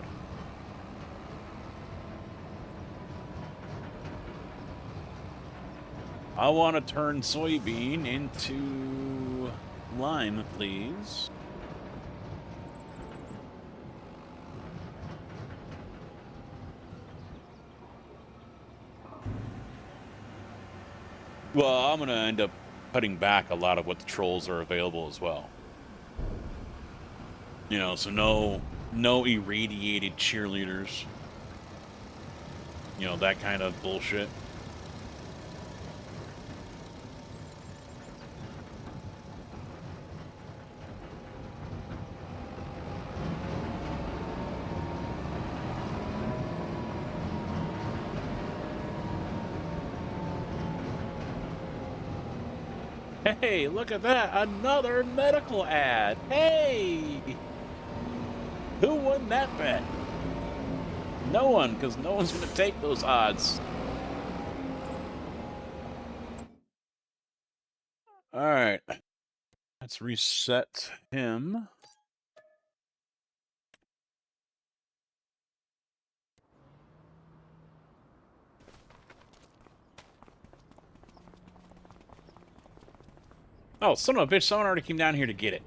I want to turn soybean into lime, please. Well, I'm going to end up cutting back a lot of what the trolls are available as well. You know, so no irradiated cheerleaders. You know, that kind of bullshit. Hey, look at that! Another medical ad! Hey! Who won that bet? No one, because no one's going to take those odds. Alright. Let's reset him. Oh, son of a bitch, someone already came down here to get it.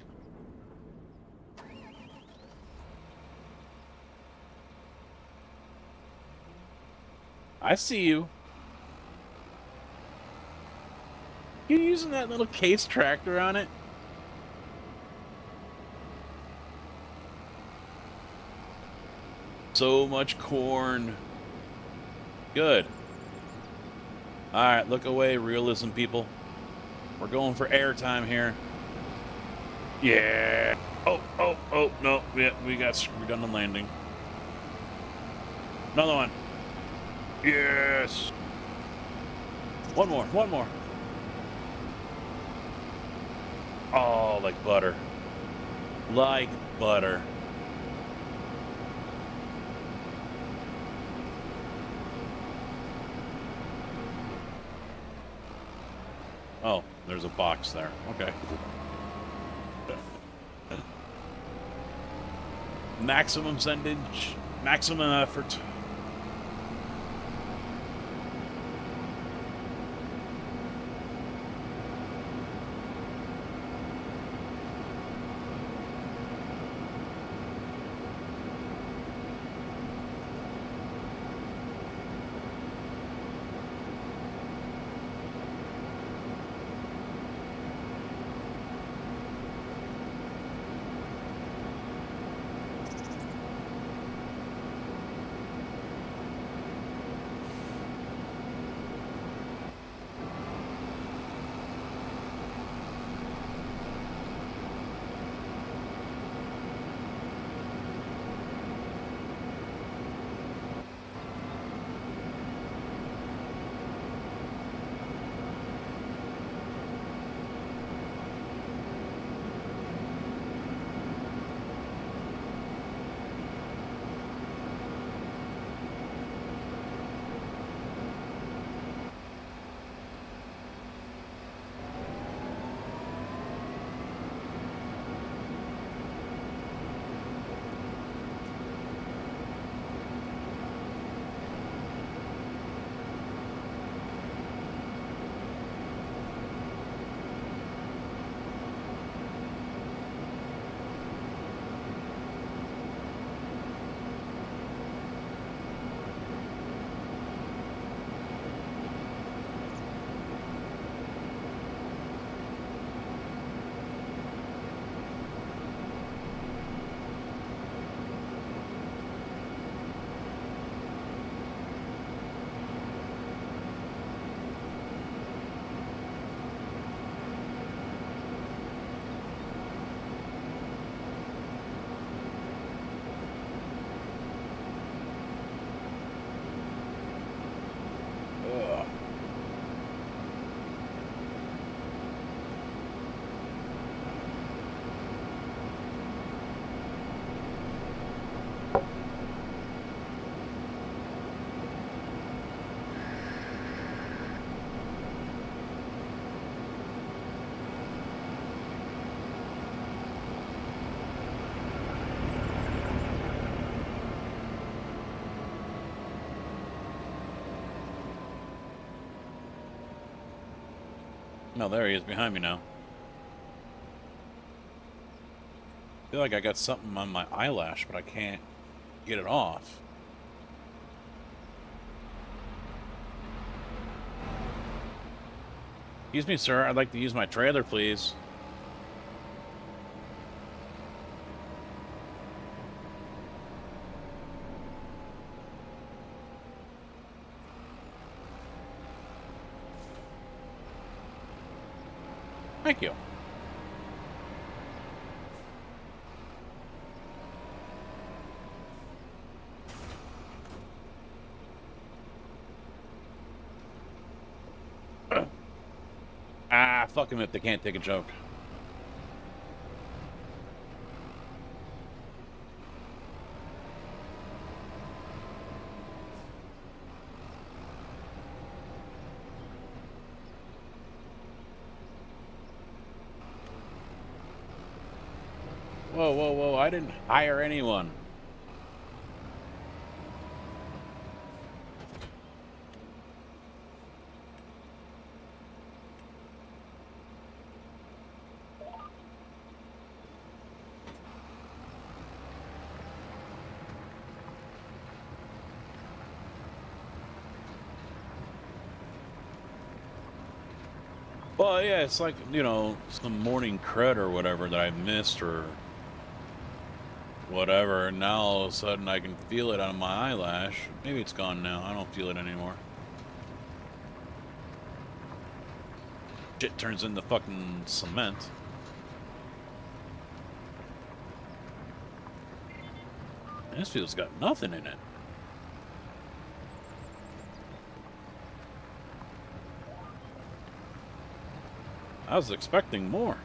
I see you. You using that little case tractor on it? So much corn. Good. Alright, look away, realism people. We're going for airtime here. Yeah. Oh, no. We got screwed on the landing. Another one. Yes. One more. Oh, like butter. Like butter. Oh, there's a box there. Okay. Maximum sendage, maximum effort. No, there he is behind me now. I feel like I got something on my eyelash, but I can't get it off. Excuse me, sir. I'd like to use my trailer, please. Thank you. Fuck them if they can't take a joke. Whoa, I didn't hire anyone. Well, yeah, it's like, you know, some morning crud or whatever that I missed or whatever, and now all of a sudden I can feel it on my eyelash. Maybe it's gone now. I don't feel it anymore. shit turns into fucking cement. This field's got nothing in it. I was expecting more.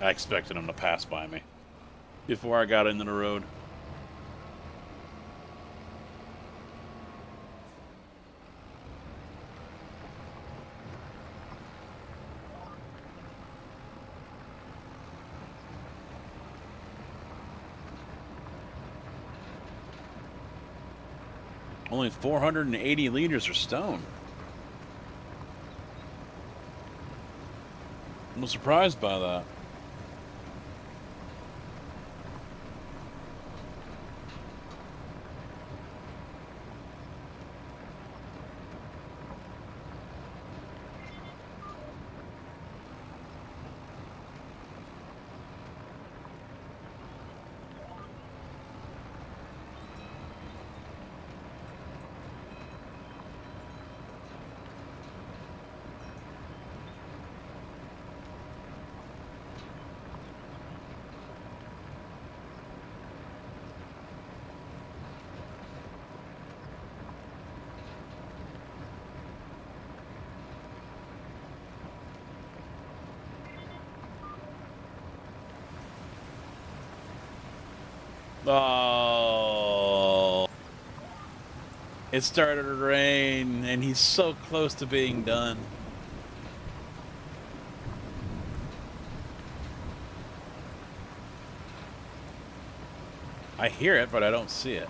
I expected him to pass by me before I got into the road. Only 480 liters are stone. I'm surprised by that. Oh, it started to rain, and he's so close to being done. I hear it, but I don't see it.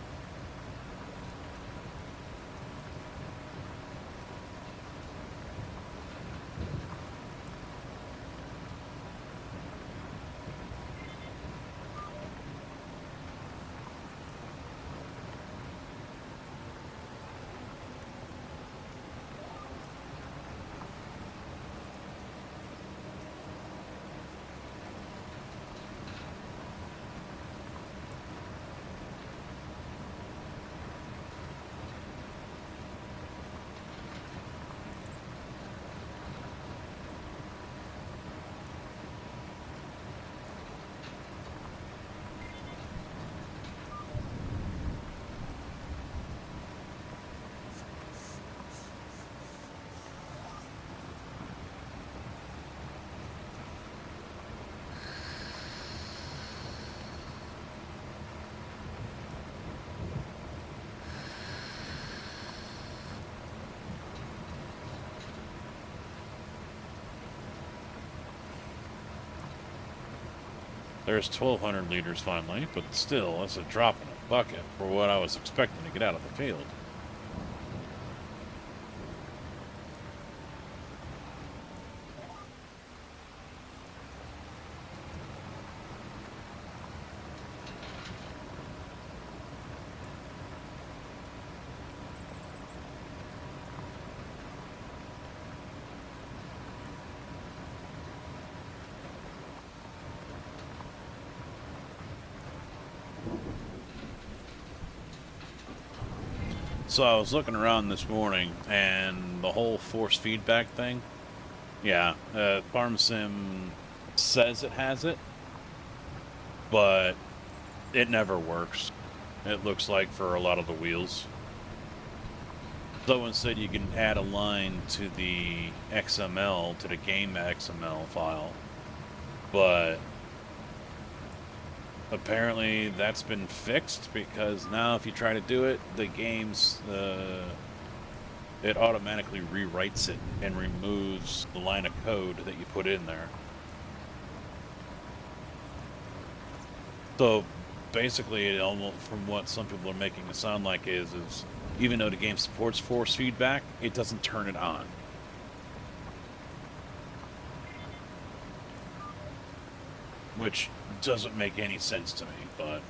There's 1,200 liters finally, but still, that's a drop in a bucket for what I was expecting to get out of the field. So I was looking around this morning, and the whole force feedback thing, yeah, Farm Sim says it has it, but it never works. It looks like for a lot of the wheels. Someone said you can add a line to the XML, to the game XML file, but apparently that's been fixed, because now if you try to do it, the game's it automatically rewrites it and removes the line of code that you put in there. So basically, it almost, from what some people are making it sound like, is even though the game supports force feedback, it doesn't turn it on. Which doesn't make any sense to me, but...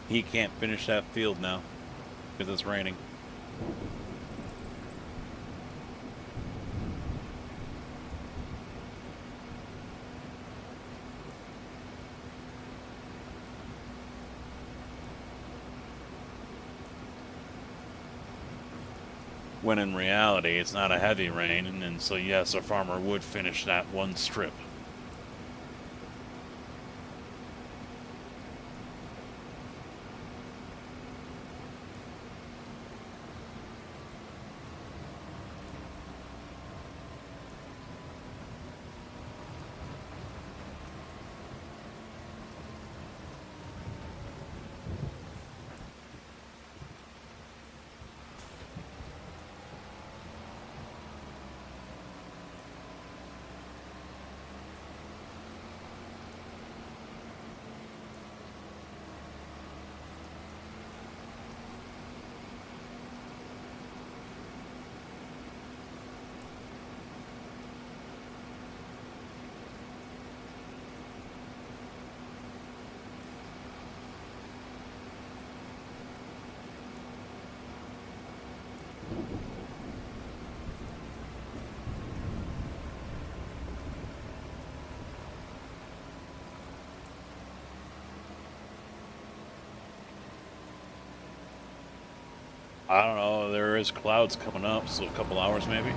He can't finish that field now because it's raining. When in reality, it's not a heavy rain, and so yes, a farmer would finish that one strip. I don't know, there is clouds coming up, so a couple hours maybe.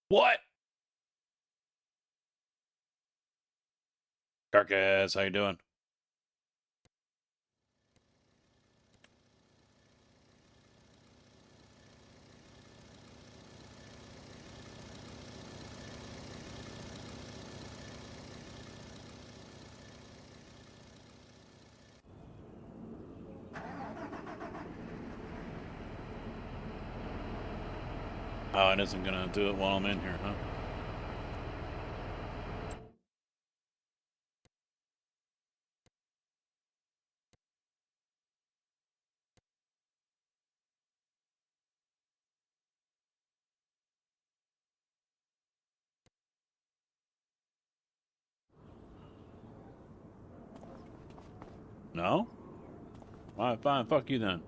What? Carcass, how you doing? Oh, it isn't gonna do it while I'm in here, huh? No? All right, fine. Fuck you then.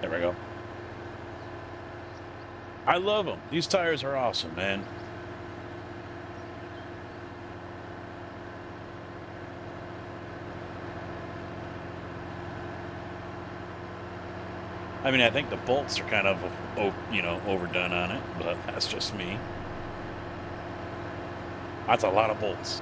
There we go. I love them. These tires are awesome, man. I mean, I think the bolts are kind of, overdone on it, but that's just me. That's a lot of bolts.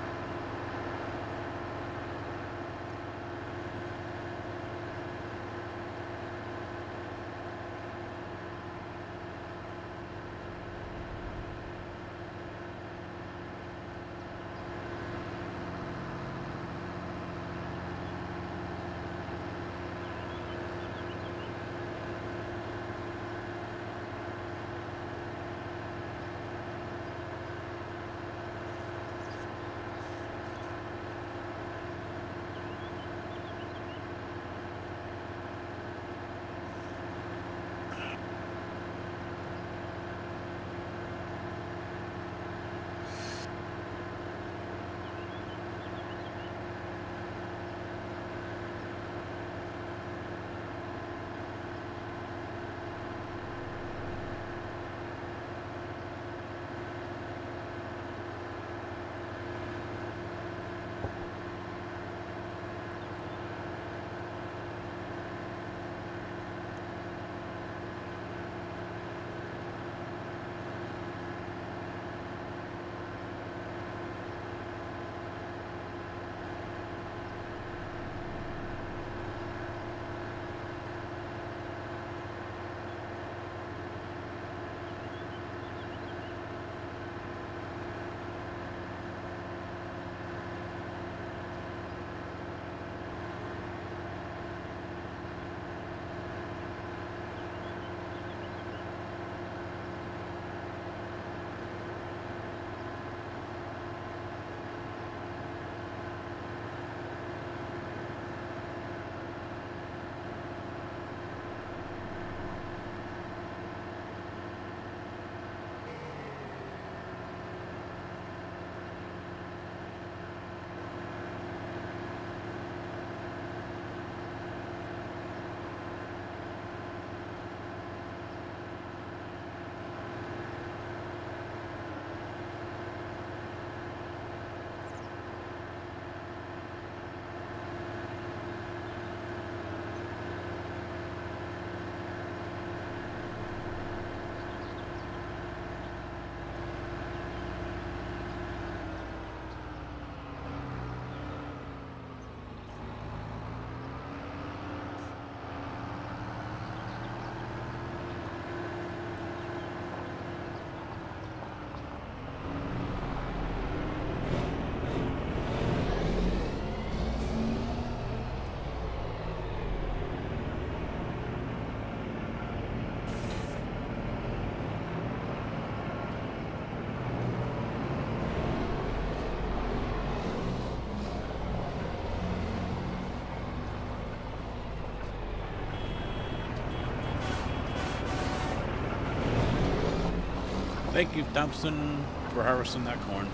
Thank you, Thompson, for harvesting that corn.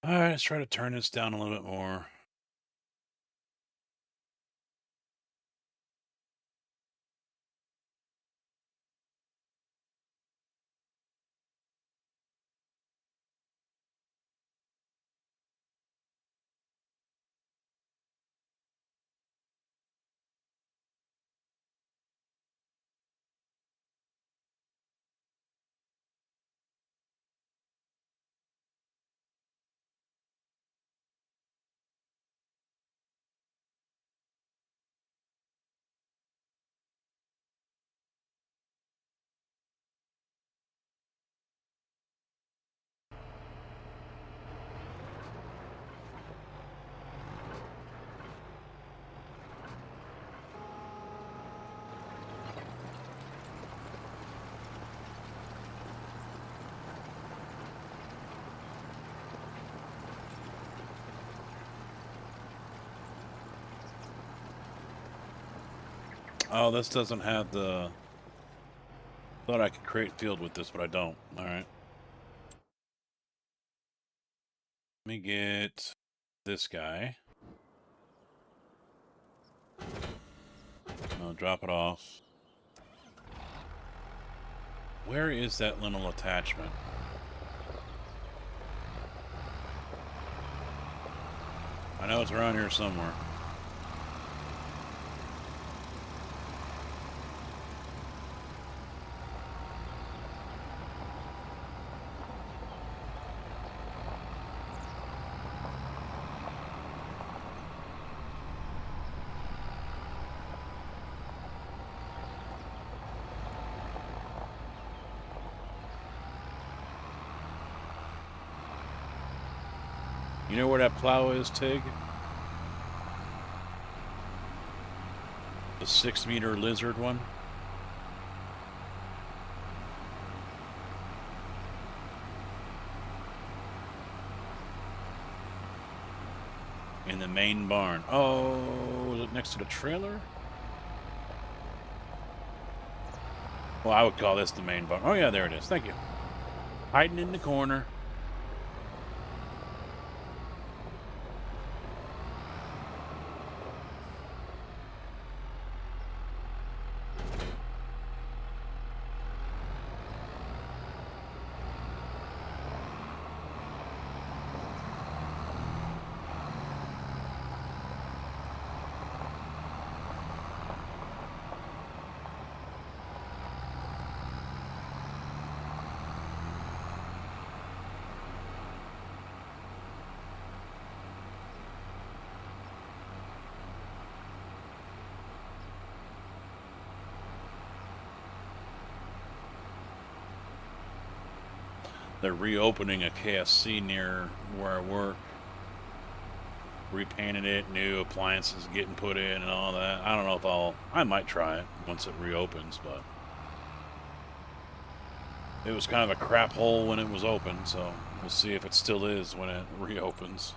All right, let's try to turn this down a little bit more. Oh, this doesn't have the... Thought I could create field with this, but I don't. All right. Let me get this guy. I'll drop it off. Where is that little attachment? I know it's around here somewhere. You know where that plow is, Tig? The 6-meter lizard one? In the main barn. Oh, is it next to the trailer? Well, I would call this the main barn. Oh, yeah, there it is. Thank you. Hiding in the corner. They're reopening a KFC near where I work. Repainted it, new appliances getting put in and all that. I don't know if I might try it once it reopens, but it was kind of a crap hole when it was open, so we'll see if it still is when it reopens.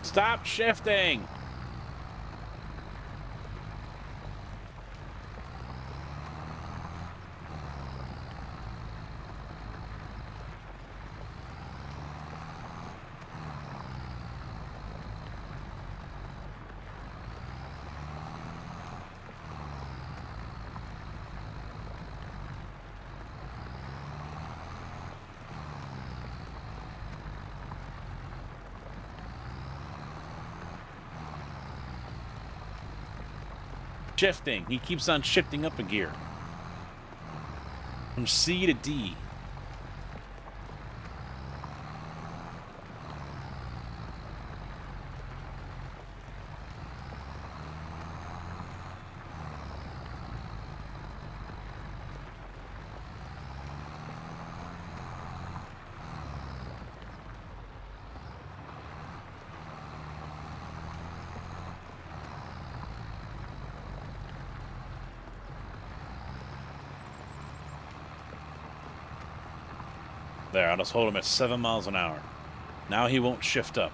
Stop shifting! Shifting. He keeps on shifting up a gear. From C to D. There, I'll just hold him at 7 miles an hour. Now he won't shift up.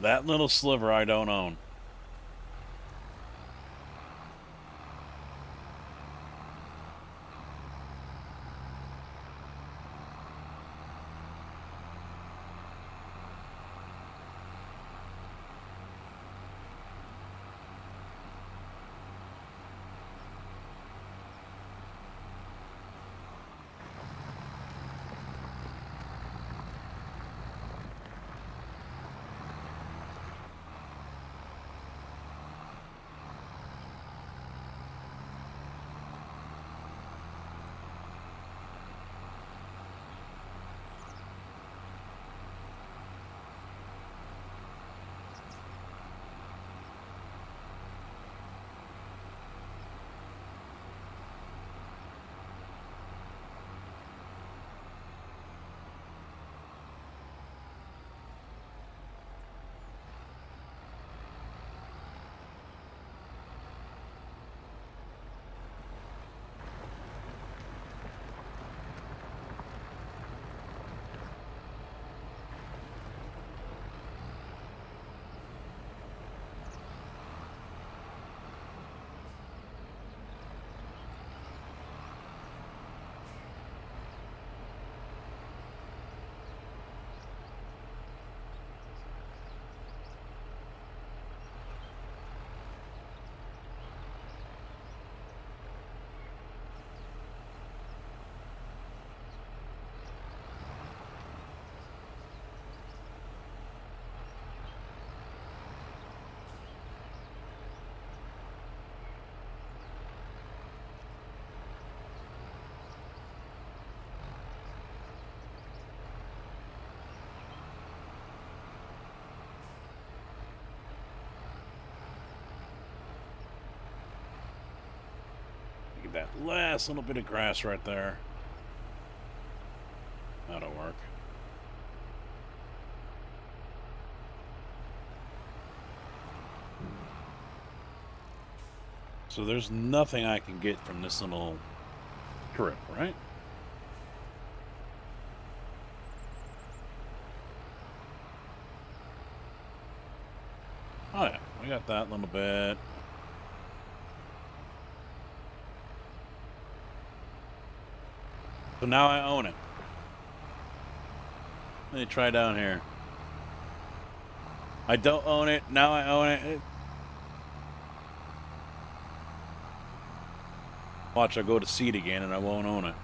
That little sliver I don't own. Get that last little bit of grass right there. That'll work. So there's nothing I can get from this little trip, right? Oh yeah, we got that little bit. So now I own it. Let me try down here. I don't own it. Now I own it. Watch, I'll go to seed again and I won't own it.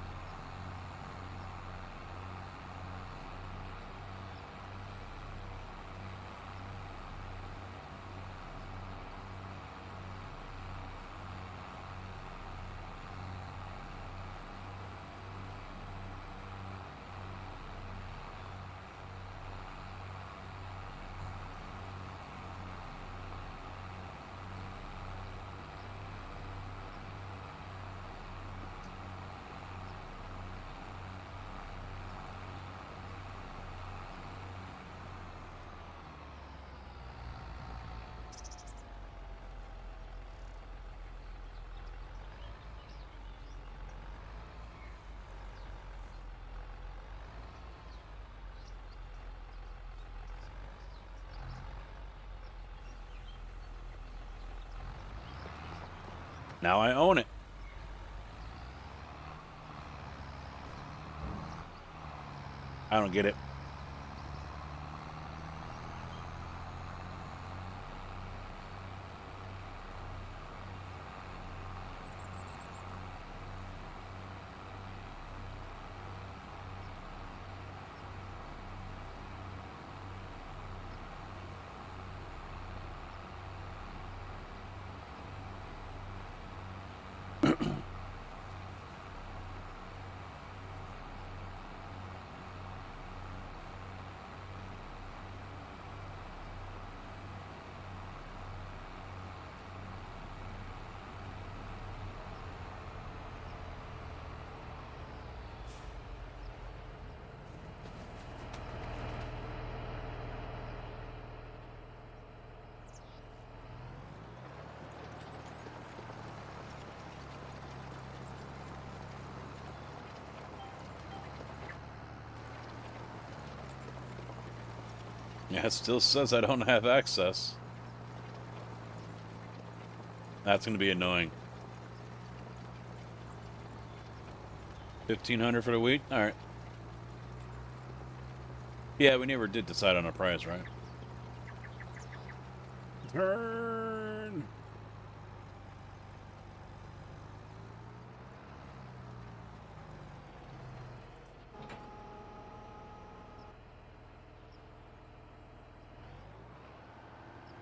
Now I own it. I don't get it. Yeah, it still says I don't have access. That's going to be annoying. 1,500 for the week? All right. Yeah, we never did decide on a price, right? Turn!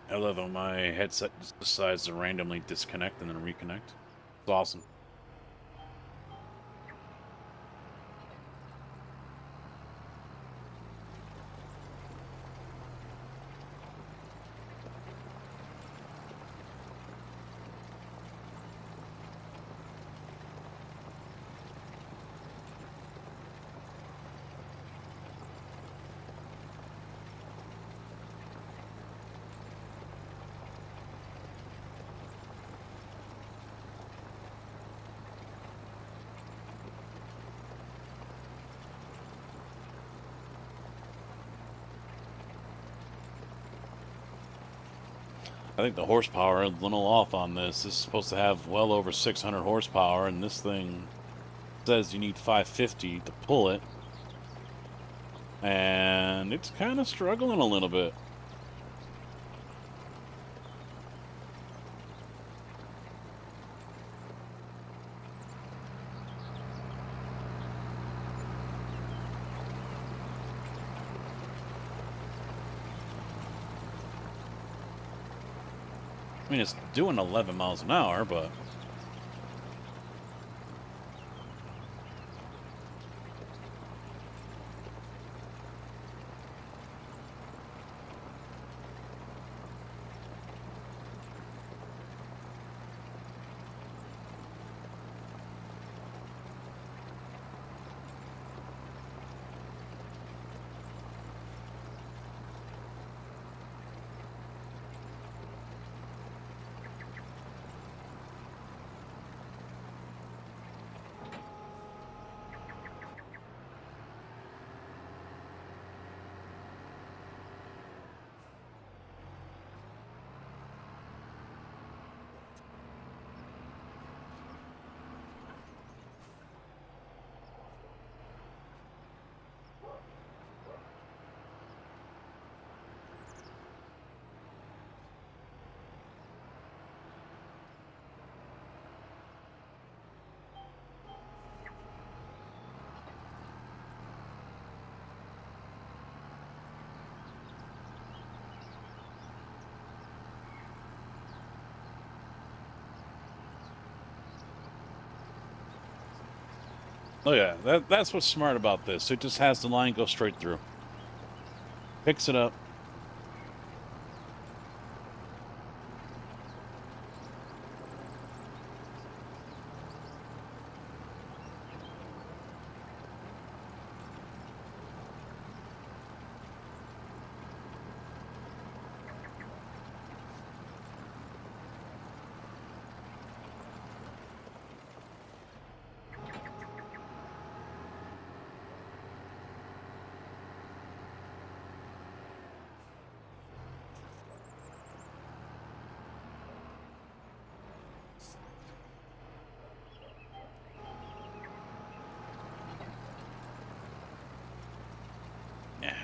I love how my headset just decides to randomly disconnect and then reconnect. It's awesome. I think the horsepower is a little off on this. This is supposed to have well over 600 horsepower, and this thing says you need 550 to pull it. And it's kind of struggling a little bit. I mean, it's doing 11 miles an hour, but... Oh yeah, that's what's smart about this. It just has the line go straight through. Picks it up.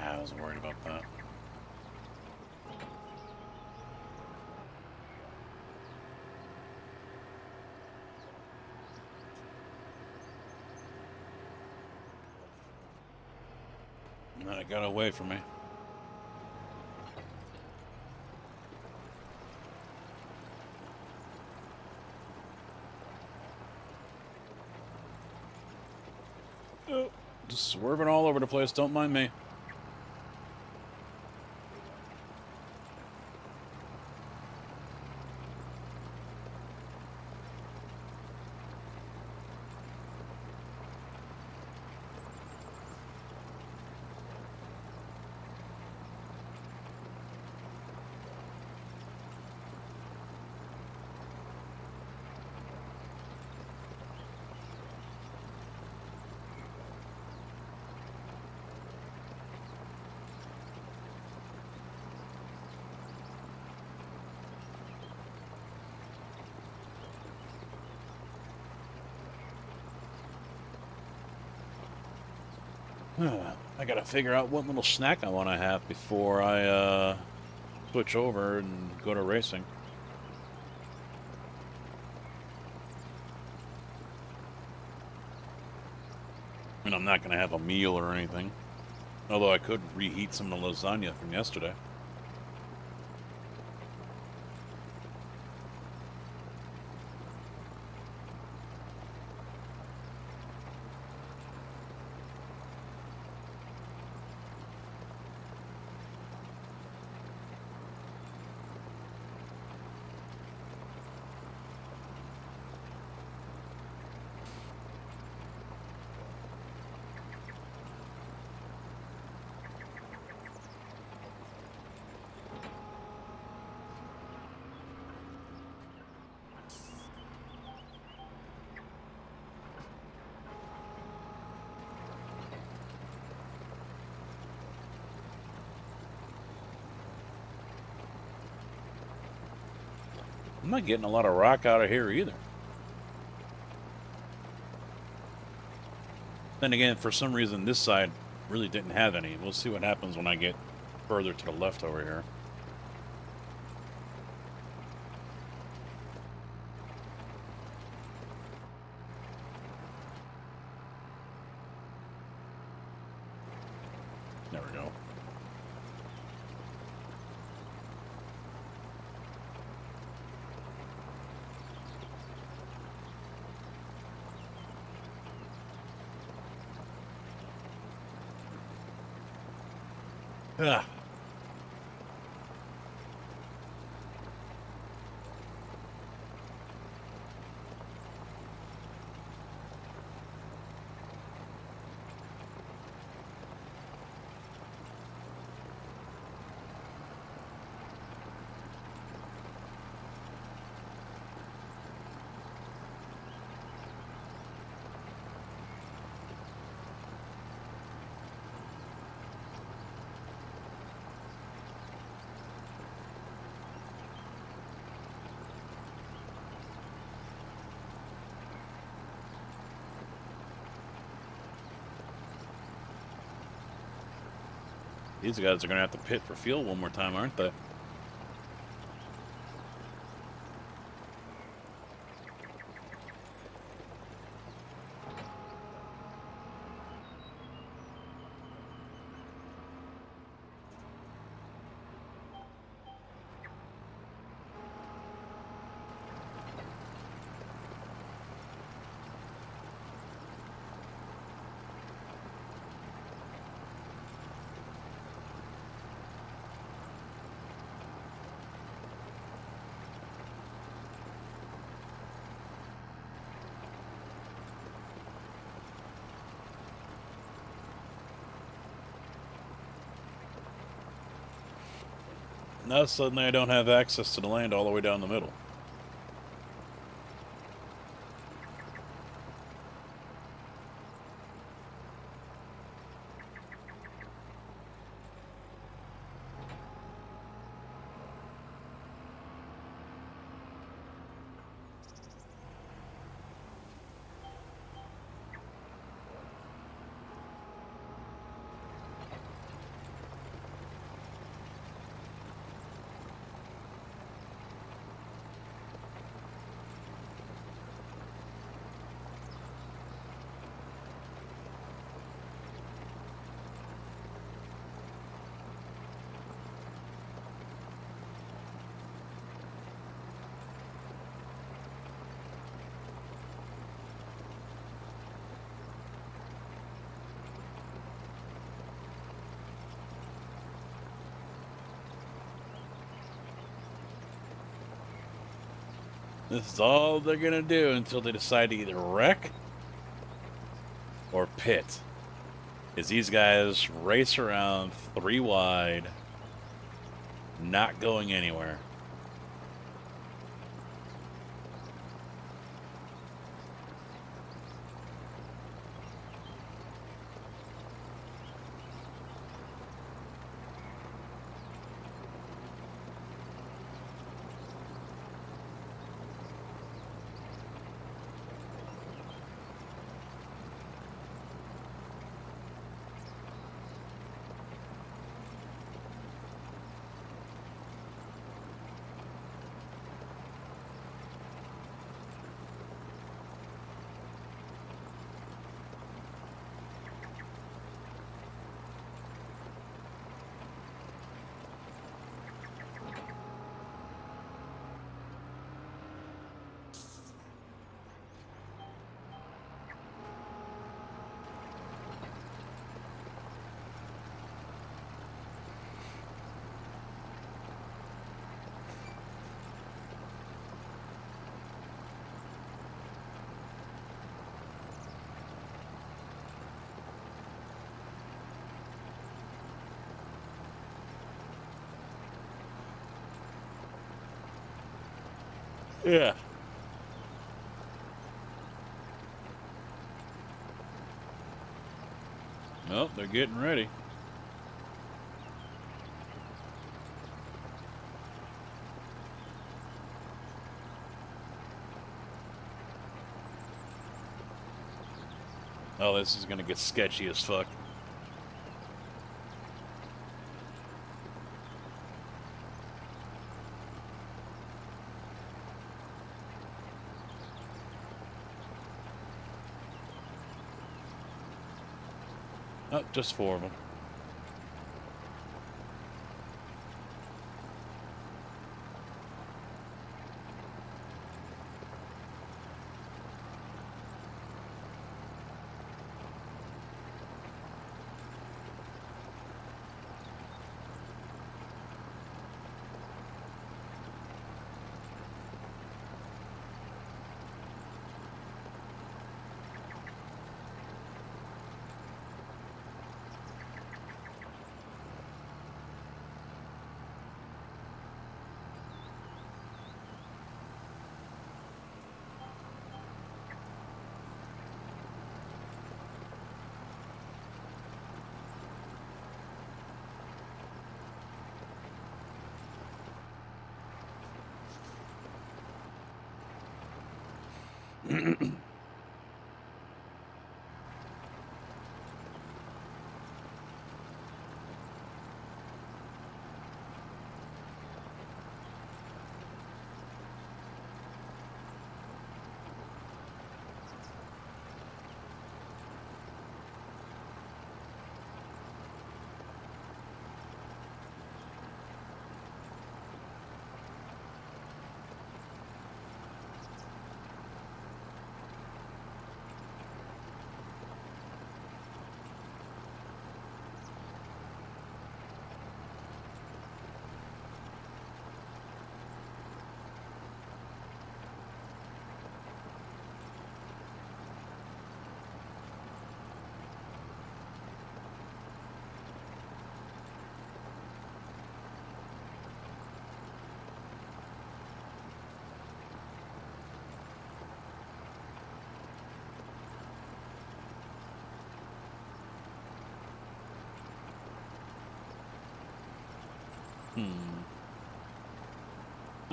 I wasn't worried about that. And then it got away from me. Oh, just swerving all over the place, don't mind me. I gotta figure out what little snack I want to have before I switch over and go to racing. I mean, I'm not gonna have a meal or anything. Although I could reheat some of the lasagna from yesterday. I'm not getting a lot of rock out of here either. Then again, for some reason, this side really didn't have any. We'll see what happens when I get further to the left over here. There we go. Ah. These guys are going to have to pit for fuel one more time, aren't they? Now suddenly I don't have access to the land all the way down the middle. This is all they're gonna do until they decide to either wreck or pit. Is these guys race around 3 wide, not going anywhere. Yeah. Well, they're getting ready. Oh, this is gonna get sketchy as fuck. Oh, just 4 of them.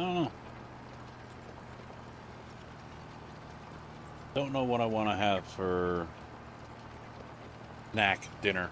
I don't know. Don't know what I want to have for snack dinner.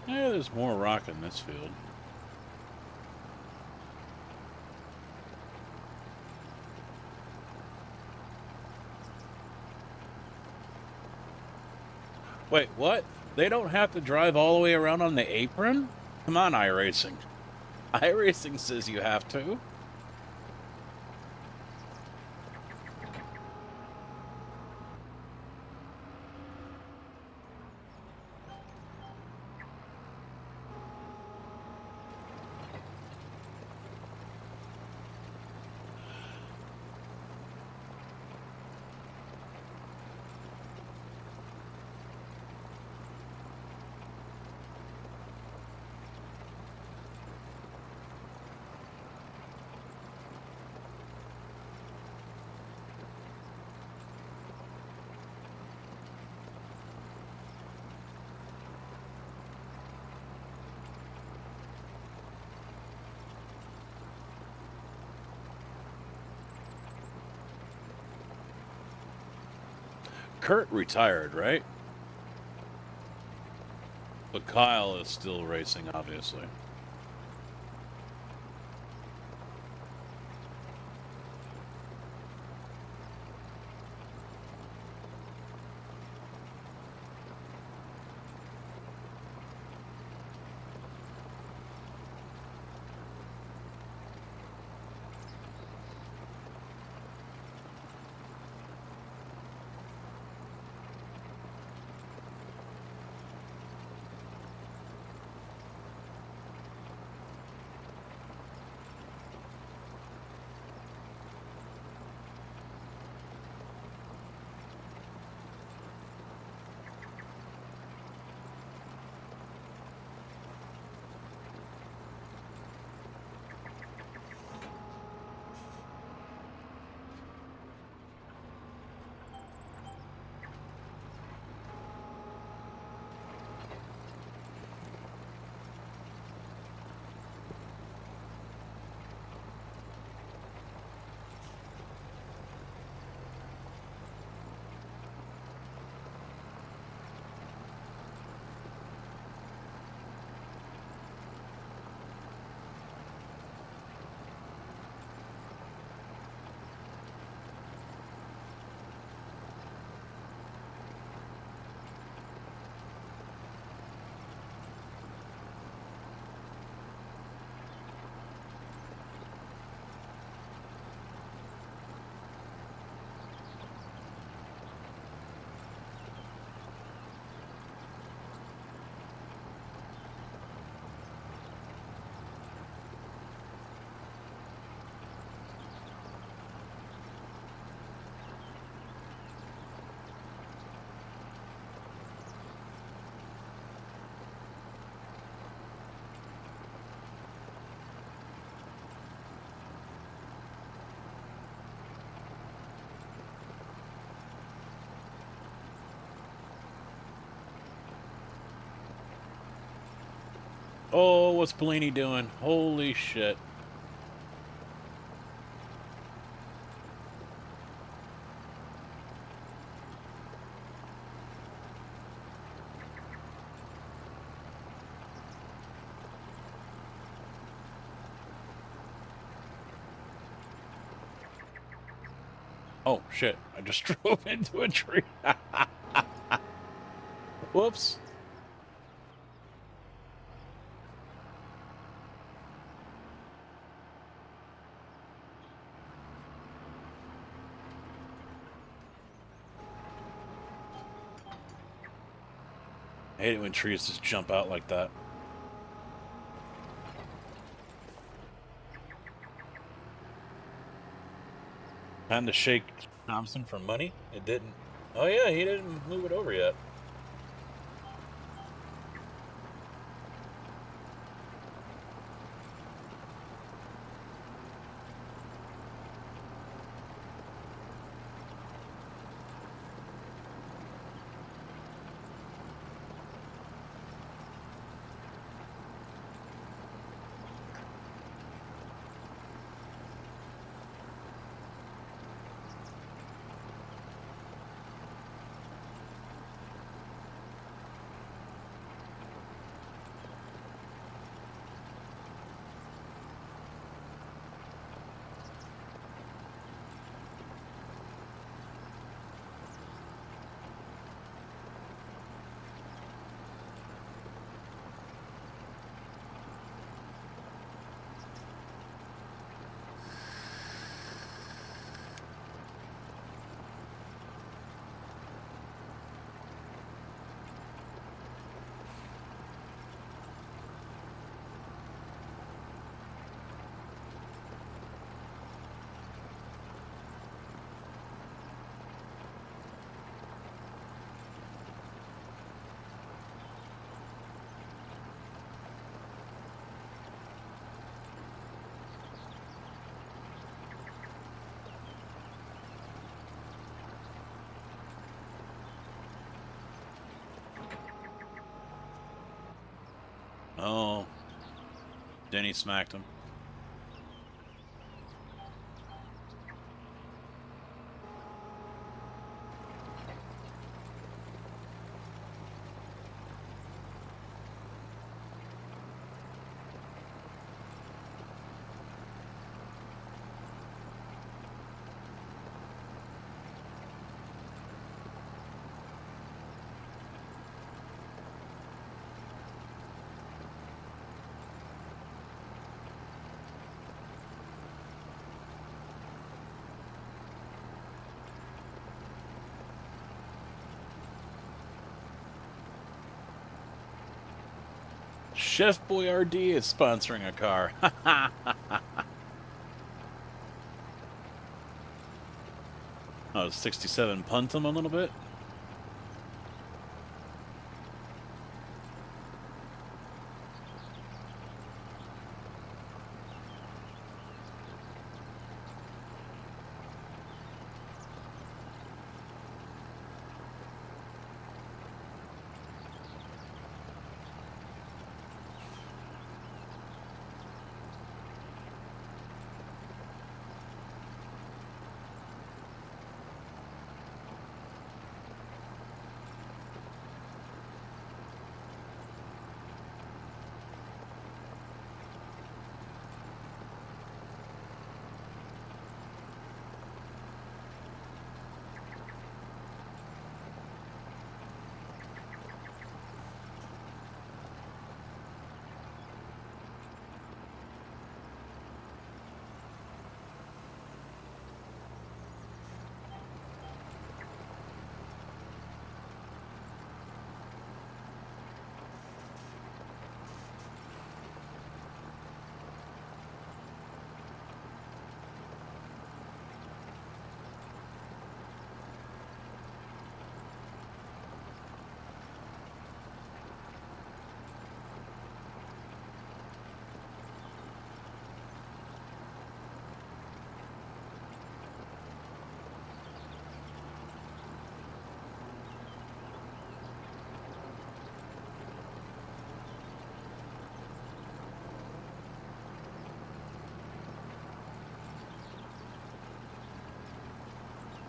Yeah, there's more rock in this field. Wait, what? They don't have to drive all the way around on the apron? Come on, iRacing. iRacing says you have to. Kurt retired, right? But Kyle is still racing, obviously. Oh, what's Blaney doing? Holy shit. Oh, shit. I just drove into a tree. Whoops. I hate it when trees just jump out like that. Time to shake Thompson for money? It didn't. Oh, yeah, he didn't move it over yet. Oh, Denny smacked him. Chef Boyardee is sponsoring a car. Oh, 67 punt him a little bit.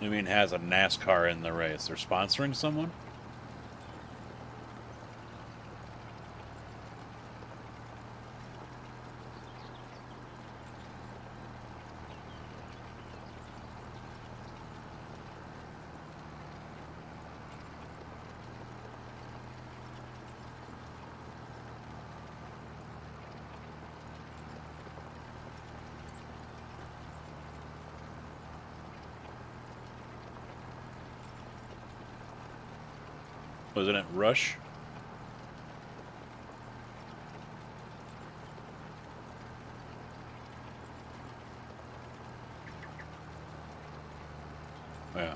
I mean, has a NASCAR in the race. They're sponsoring someone? Wasn't it Rush? Yeah.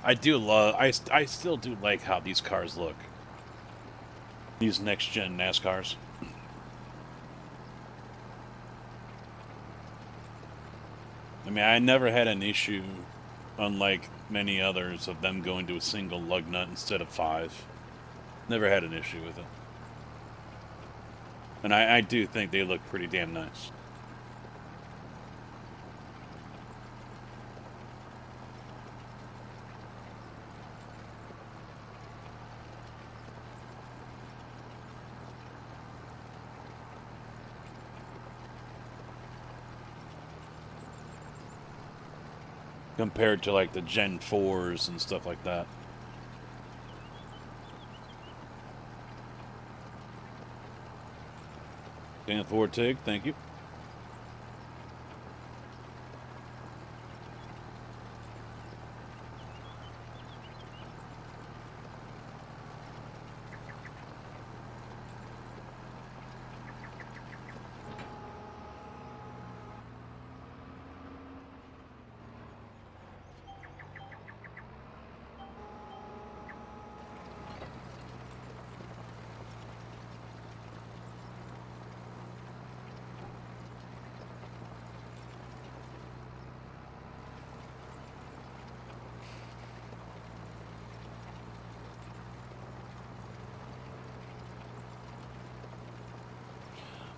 I do love. I still do like how these cars look. These next gen NASCARs. I mean, I never had an issue, unlike many others, of them going to a single lug nut instead of 5. Never had an issue with it. And I do think they look pretty damn nice. Compared to like the Gen 4s and stuff like that. Stand forward, TIG. Thank you.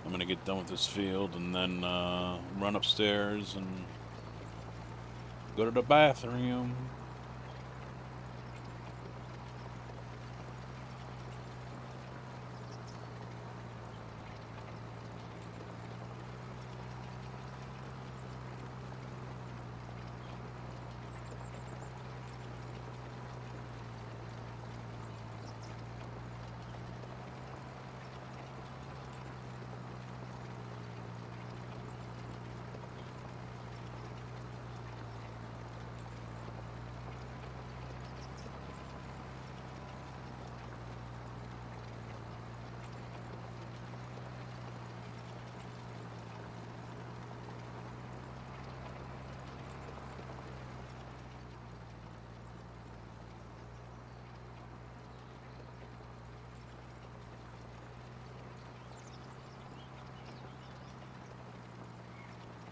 I'm going to get done with this field and then run upstairs and go to the bathroom.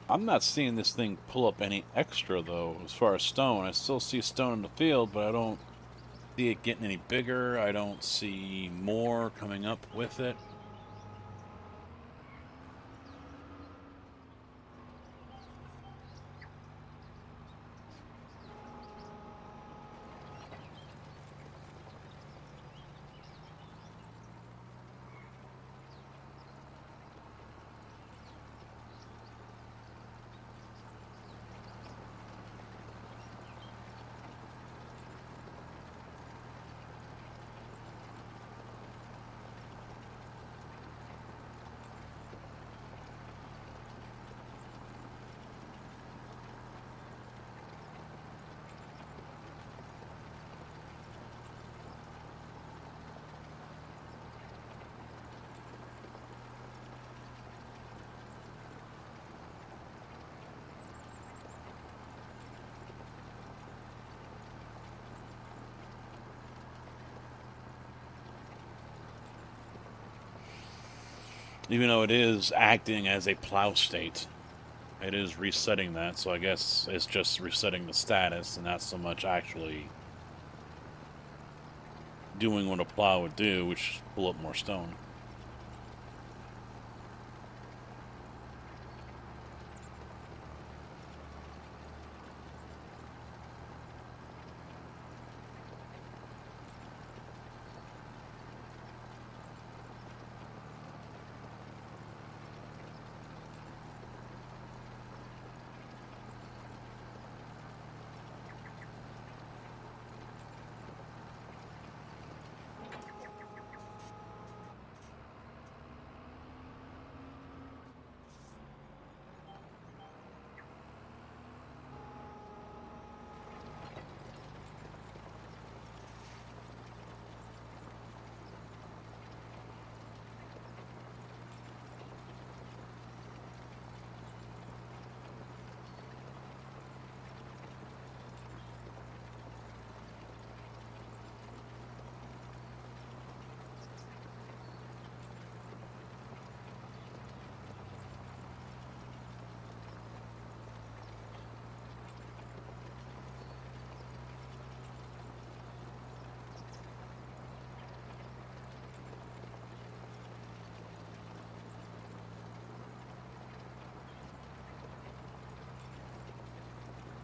I'm not seeing this thing pull up any extra, though, as far as stone. I still see stone in the field, but I don't see it getting any bigger. I don't see more coming up with it. Even though it is acting as a plow state, it is resetting that, so I guess it's just resetting the status and not so much actually doing what a plow would do, which is pull up more stone.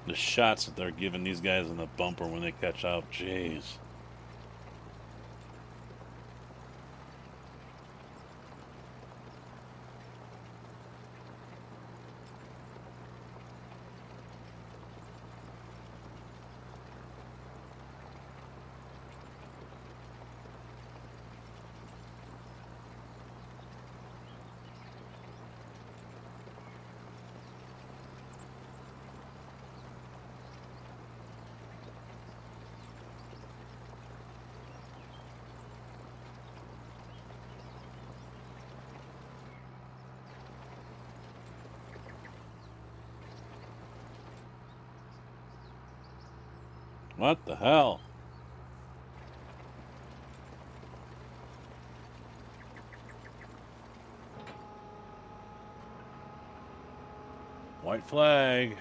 The shots that they're giving these guys in the bumper when they catch up, jeez. What the hell? White flag.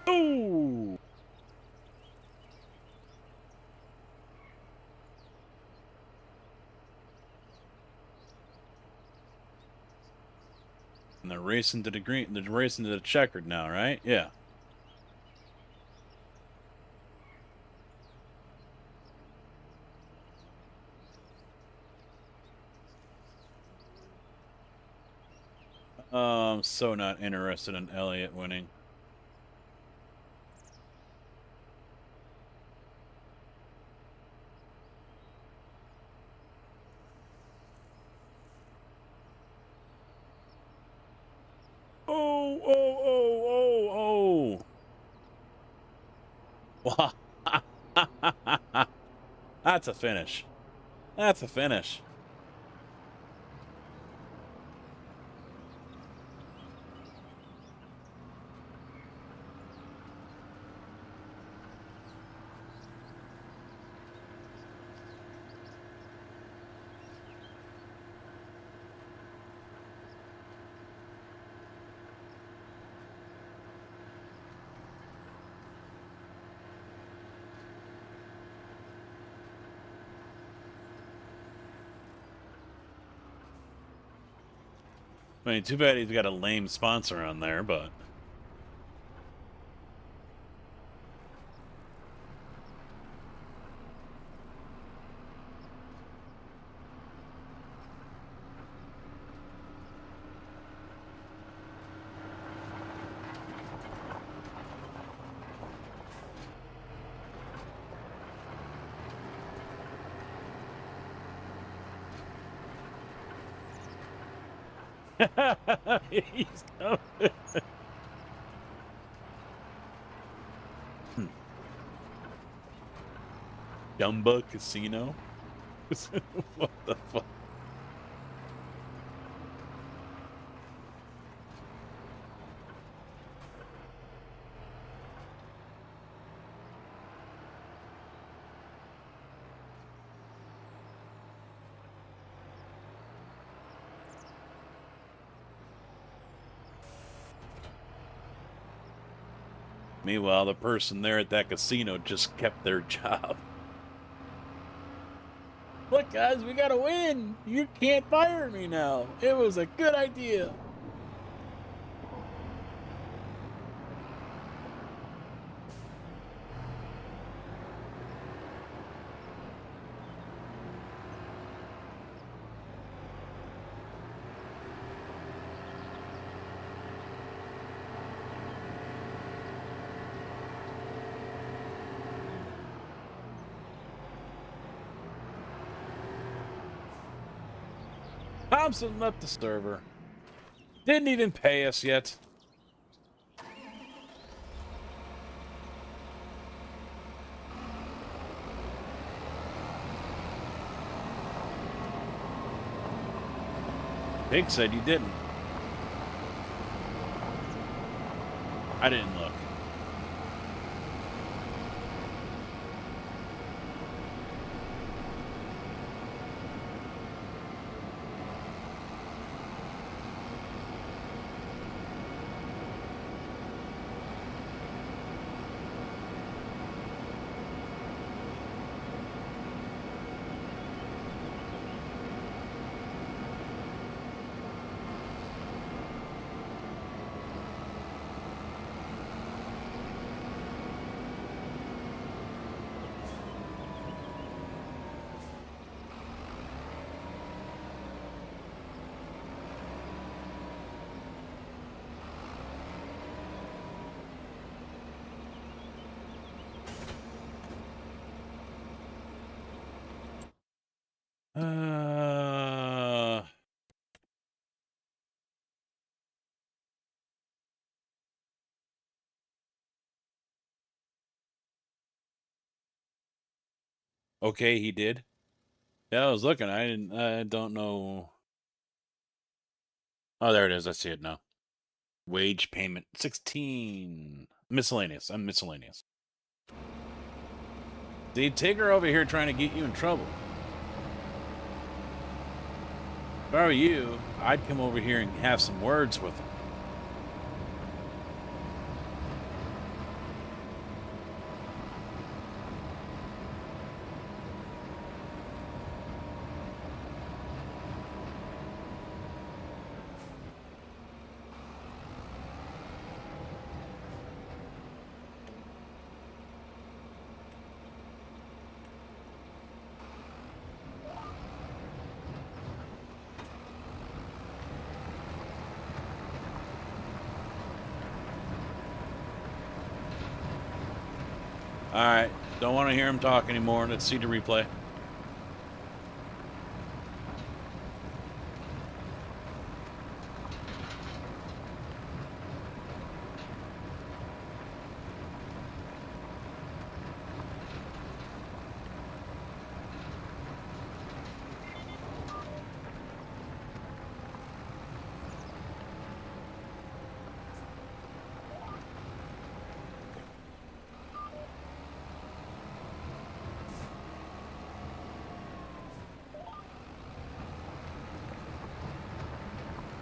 Ooh! And they're racing to the green. They're racing to the checkered now, right? Yeah. I'm so not interested in Elliott winning. Oh, oh, oh, oh, oh. That's a finish. That's a finish. I mean, too bad he's got a lame sponsor on there, but... He's coming. Dumba Casino? What the fuck? Meanwhile, the person there at that casino just kept their job. Look, guys, we gotta win! You can't fire me now! It was a good idea! Thompson left the server. Didn't even pay us yet. Big said you didn't. I didn't look. Okay, he did. Yeah, I was looking. I don't know. Oh, there it is. I see it now. Wage payment 16. Miscellaneous. I'm miscellaneous. See, take her over here trying to get you in trouble. If I were you, I'd come over here and have some words with her. All right. Don't want to hear him talk anymore. Let's see the replay.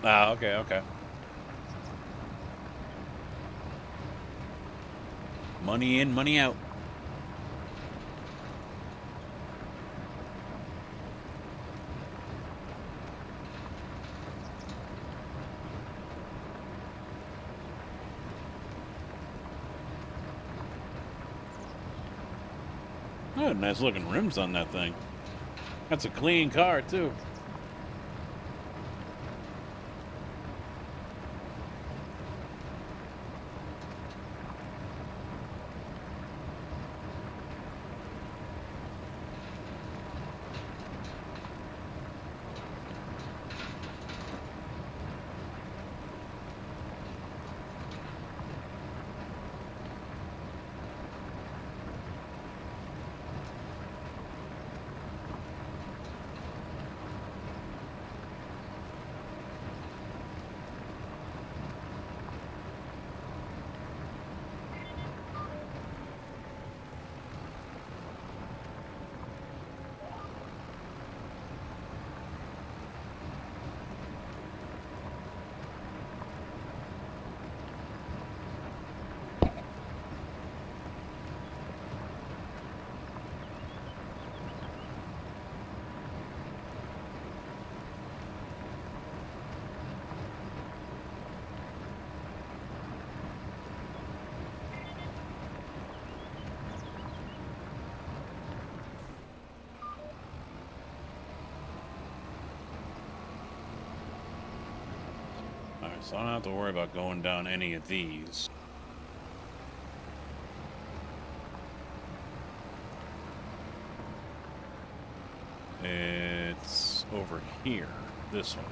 Ah, okay, okay. Money in, money out. Oh, nice looking rims on that thing. That's a clean car, too. Alright, so I don't have to worry about going down any of these. It's over here, this one.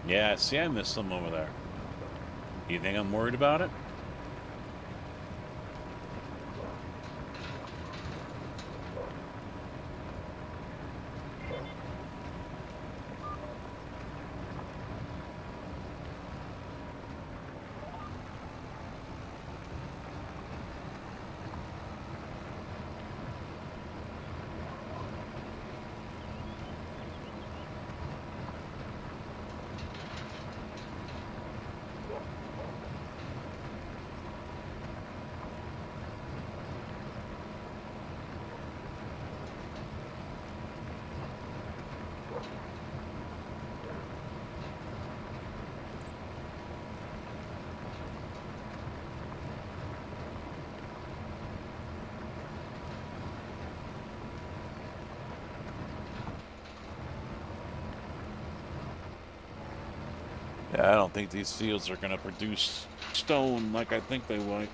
Yeah, see, I missed some over there. You think I'm worried about it? Yeah, I don't think these fields are going to produce stone like I think they would.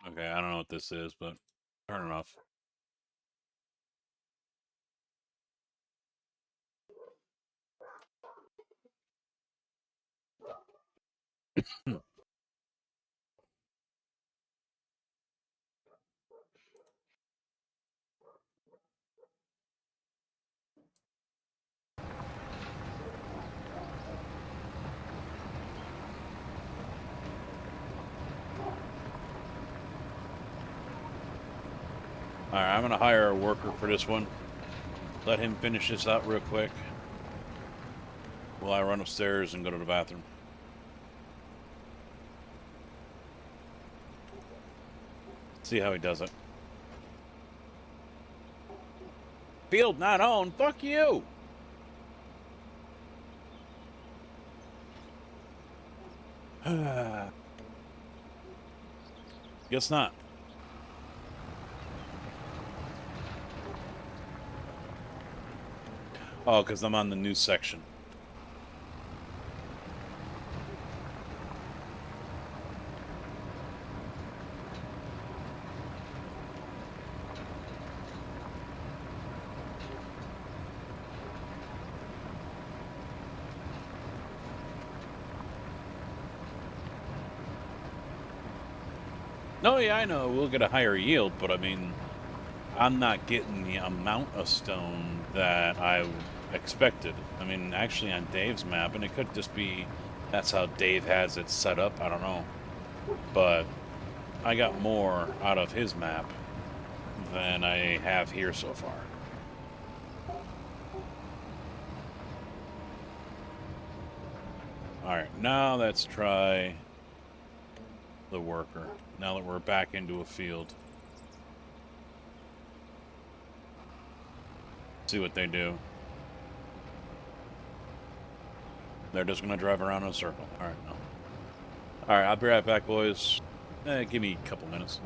Okay, I don't know what this is, but turn it off. Alright, I'm going to hire a worker for this one. Let him finish this out real quick while I run upstairs and go to the bathroom. See how he does it. Field not on. Fuck you. Guess not. Oh, because I'm on the new section. No, yeah, I know we'll get a higher yield, but I mean, I'm not getting the amount of stone that I expected. I mean, actually on Dave's map, and it could just be that's how Dave has it set up, I don't know. But I got more out of his map than I have here so far. Alright, now let's try the worker, now that we're back into a field. See what they do. They're just gonna drive around in a circle. Alright, no. Alright, I'll be right back, boys. Give me a couple minutes.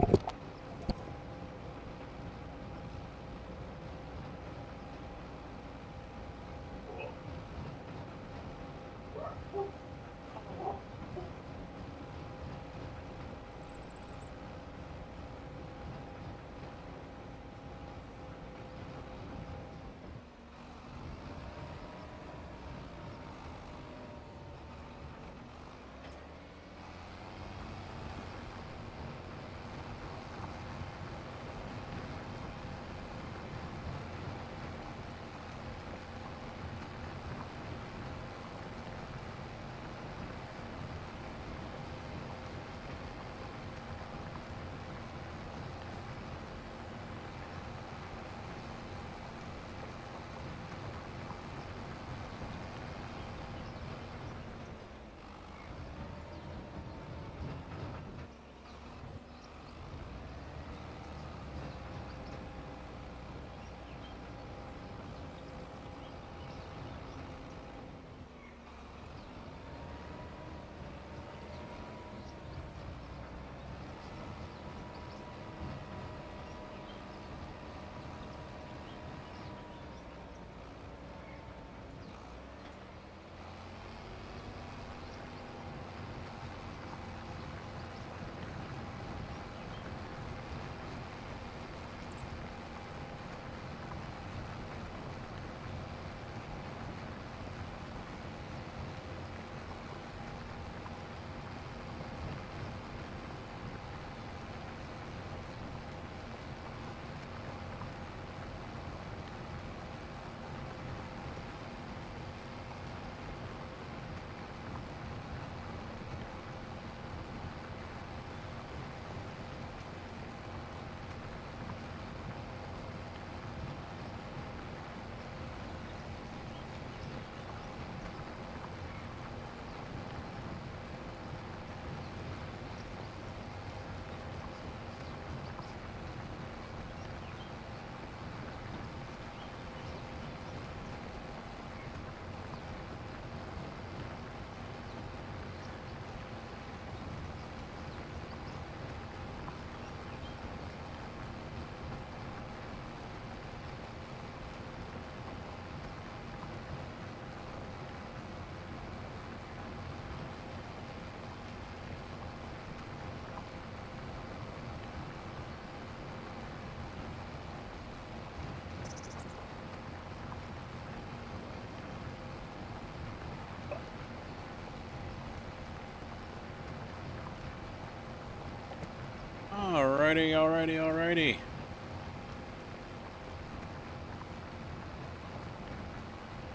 Alrighty.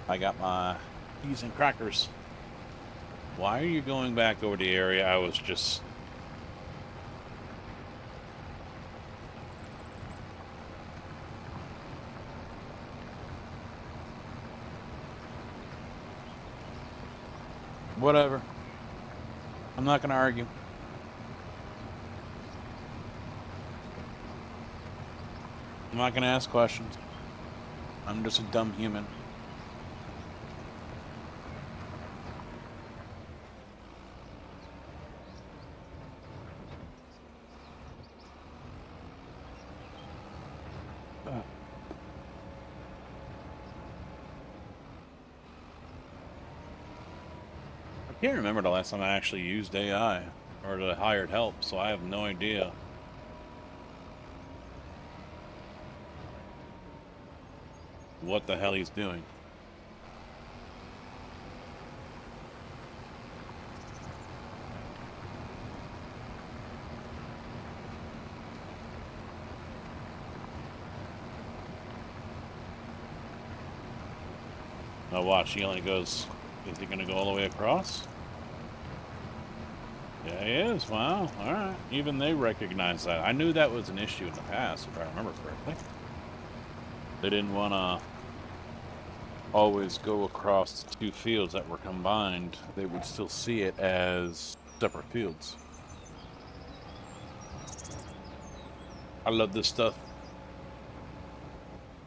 I got my peas and crackers. Why are you going back over the area I was just... Whatever. I'm not going to argue. I'm not going to ask questions. I'm just a dumb human. I can't remember the last time I actually used AI or the hired help, so I have no idea. What the hell he's doing. Now watch, he only goes... Is he going to go all the way across? Yeah, he is. Wow. All right. Even they recognize that. I knew that was an issue in the past, if I remember correctly. They didn't want to always go across the two fields that were combined. They would still see it as separate fields. I love this stuff.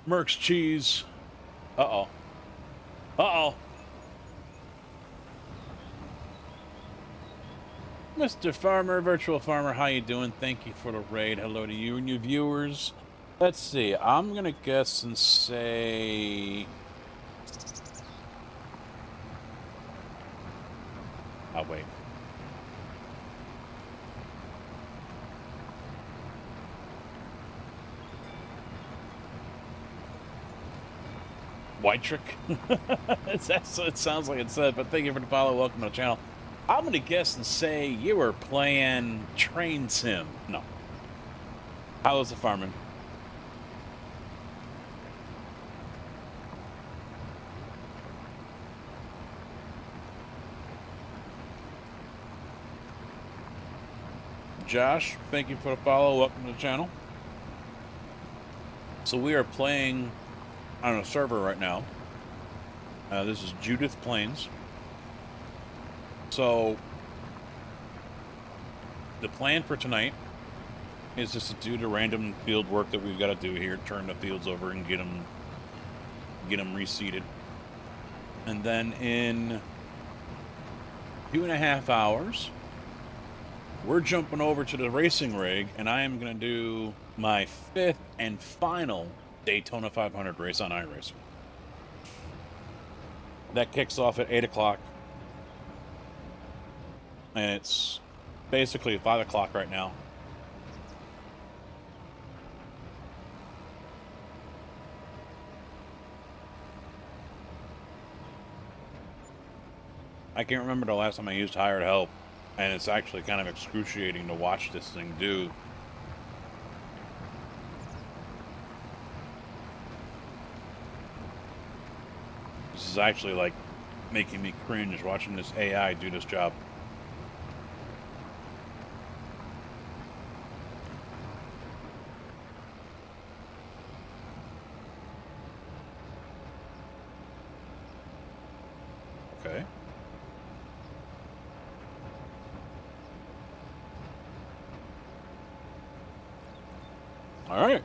Merck's cheese. Uh-oh. Uh-oh. Mr. Farmer, Virtual Farmer, how you doing? Thank you for the raid. Hello to you and your viewers. Let's see. I'm going to guess and say... Oh, wait. White trick? It sounds like it said, but thank you for the follow. Welcome to the channel. I'm going to guess and say you were playing Train Sim. No. How was the farming? Josh, thank you for the follow. Welcome to the channel. So we are playing on a server right now. This is Judith Plains. So the plan for tonight is just to do the random field work that we've got to do here, turn the fields over and get them reseeded. And then in 2.5 hours, we're jumping over to the racing rig, and I am going to do my 5th and final Daytona 500 race on iRacing. That kicks off at 8 o'clock. And it's basically 5 o'clock right now. I can't remember the last time I used hired help, and it's actually kind of excruciating to watch this thing do. This is actually like making me cringe watching this AI do this job. Okay. All right.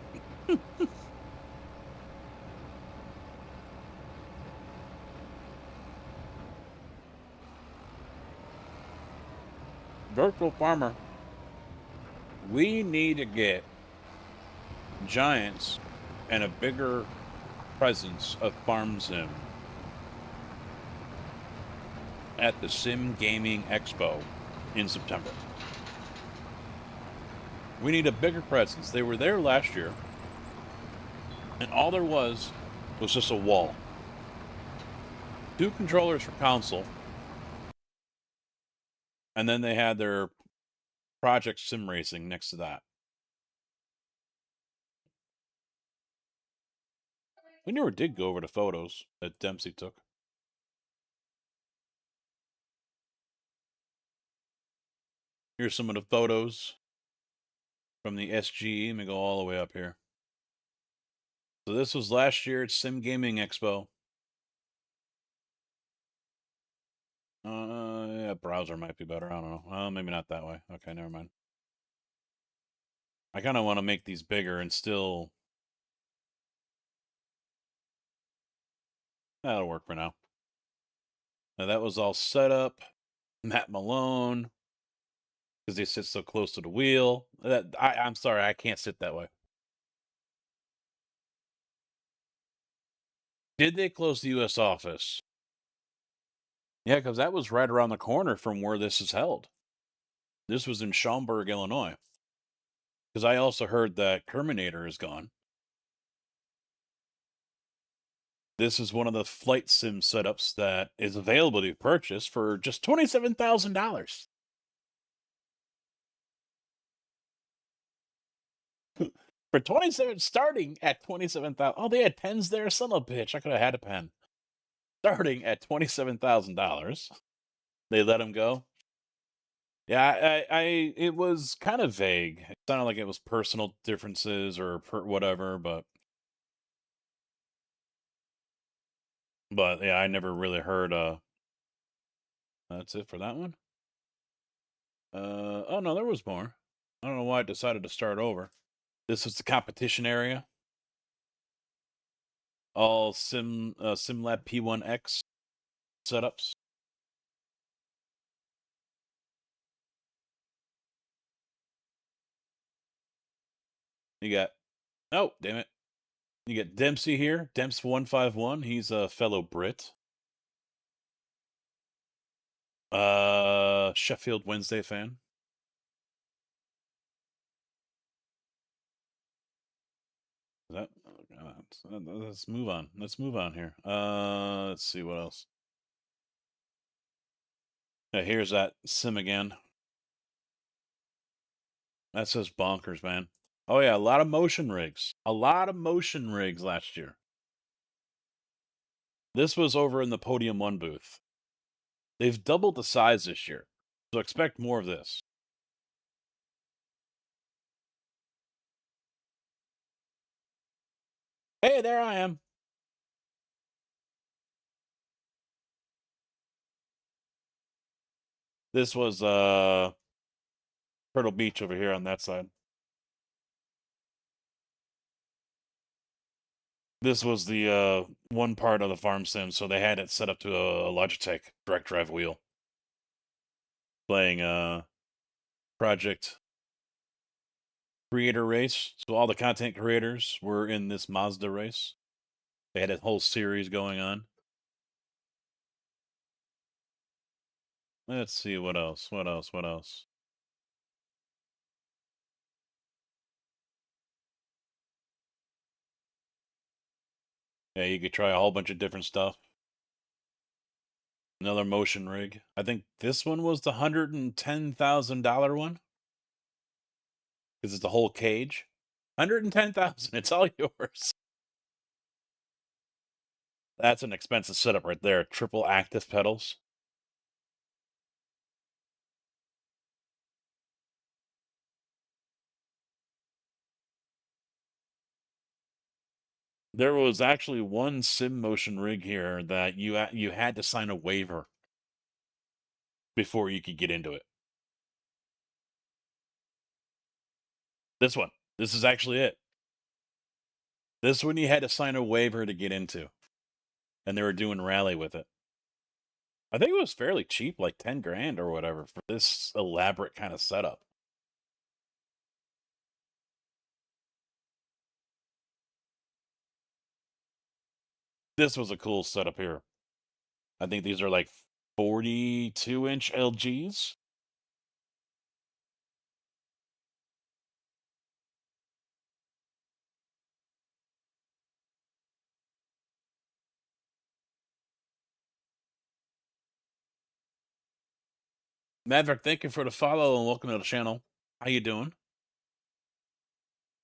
Virtual Farmer, we need to get Giants and a bigger presence of Farm Sim at the Sim Gaming Expo in September. We need a bigger presence. They were there last year, and all there was just a wall. 2 controllers for console, and then they had their Project Sim Racing next to that. We never did go over the photos that Dempsey took. Here's some of the photos from the SGE. Let me go all the way up here. So this was last year at Sim Gaming Expo. Yeah, browser might be better. I don't know. Well, maybe not that way. Okay, never mind. I kind of want to make these bigger and still... That'll work for now. Now that was all set up. Matt Malone, because they sit so close to the wheel. I'm sorry, I can't sit that way. Did they close the U.S. office? Yeah, because that was right around the corner from where this is held. This was in Schaumburg, Illinois. Because I also heard that Terminator is gone. This is one of the flight sim setups that is available to purchase for just $27,000. For 27, starting at 27,000. Oh, they had pens there, son of a bitch. I could have had a pen. Starting at $27,000. They let him go. Yeah, it was kind of vague. It sounded like it was personal differences or whatever, but yeah, I never really heard. That's it for that one. Oh no, there was more. I don't know why I decided to start over. This is the competition area. All SimLab P1X setups. You got, oh damn it, you get Dempsey here, Demps151. He's a fellow Brit. Sheffield Wednesday fan. That, let's move on. Let's move on here. Let's see what else. Yeah, here's that sim again. That says bonkers, man. Oh yeah, a lot of motion rigs. A lot of motion rigs last year. This was over in the Podium 1 booth. They've doubled the size this year, so expect more of this. Hey, there I am. This was Turtle Beach over here on that side. This was the one part of the farm sim, so they had it set up to a Logitech direct drive wheel. Playing Project Creator Race. So all the content creators were in this Mazda race. They had a whole series going on. Let's see what else. What else? Yeah, you could try a whole bunch of different stuff. Another motion rig. I think this one was the $110,000 one. Because it's the whole cage. 110,000. It's all yours. That's an expensive setup right there. Triple active pedals. There was actually one sim motion rig here that you had to sign a waiver before you could get into it. This one. This is actually it. This one you had to sign a waiver to get into. And they were doing rally with it. I think it was fairly cheap, like 10 grand or whatever, for this elaborate kind of setup. This was a cool setup here. I think these are like 42-inch LGs. Maverick, thank you for the follow and welcome to the channel. How you doing?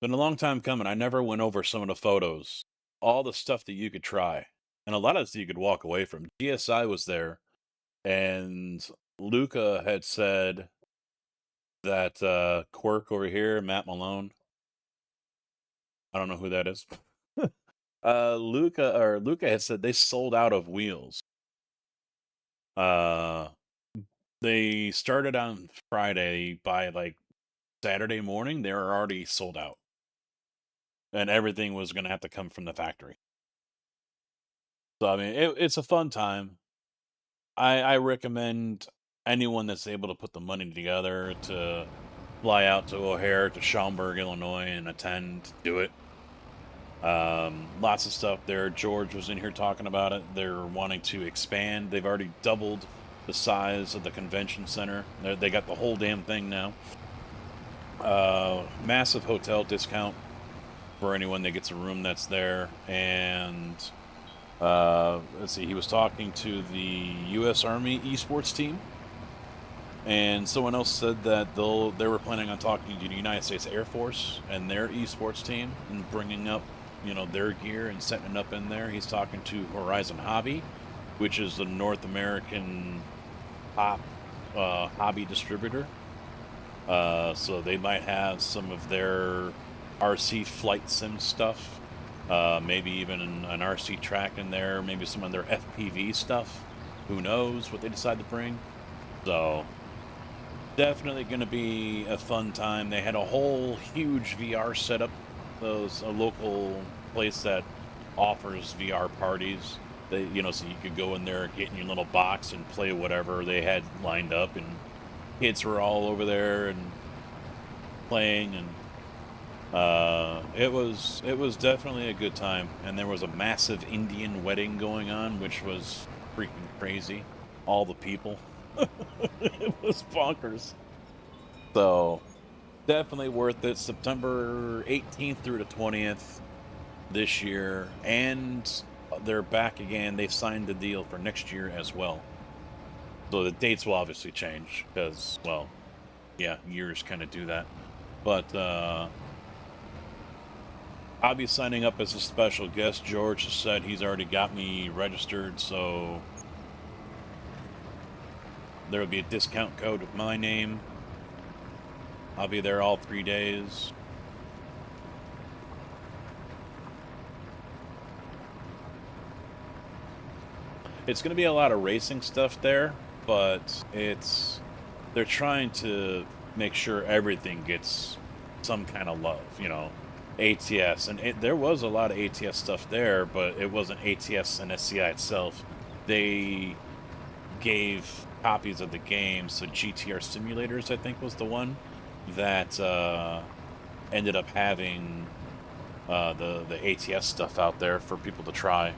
Been a long time coming. I never went over some of the photos all the stuff that you could try. And a lot of this you could walk away from. GSI was there, and Luca had said that Quirk over here, Matt Malone, I don't know who that is. Luca had said they sold out of wheels. Uh, they started on Friday. By like Saturday morning, they were already sold out, and everything was going to have to come from the factory. So I mean, it's a fun time. I recommend anyone that's able to put the money together to fly out to O'Hare to Schaumburg, Illinois, and attend. Do it. Lots of stuff there. George was in here talking about it. They're wanting to expand. They've already doubled the size of the convention center. They got the whole damn thing now. Massive hotel discount for anyone that gets a room that's there. And let's see, he was talking to the U.S. Army esports team. And someone else said that they were planning on talking to the United States Air Force and their esports team and bringing up, their gear and setting it up in there. He's talking to Horizon Hobby, which is the North American top hobby distributor. So they might have some of their RC flight sim stuff, maybe even an RC track in there, maybe some of their FPV stuff. Who knows what they decide to bring. So definitely going to be a fun time. They had a whole huge VR setup. Those a local place that offers VR parties. They, so you could go in there, get in your little box, and play whatever they had lined up, and kids were all over there and playing, and it was definitely a good time. And there was a massive Indian wedding going on, which was freaking crazy. All the people. It was bonkers. So definitely worth it. September 18th through the 20th this year, and they're back again. They've signed the deal for next year as well. So the dates will obviously change because, well, yeah, years kind of do that. But I'll be signing up as a special guest. George has said he's already got me registered, so there will be a discount code with my name. I'll be there all 3 days. It's going to be a lot of racing stuff there, but they're trying to make sure everything gets some kind of love, ATS. And there was a lot of ATS stuff there, but it wasn't ATS and SCI itself. They gave copies of the game, so GTR Simulators, I think, was the one that ended up having the ATS stuff out there for people to try,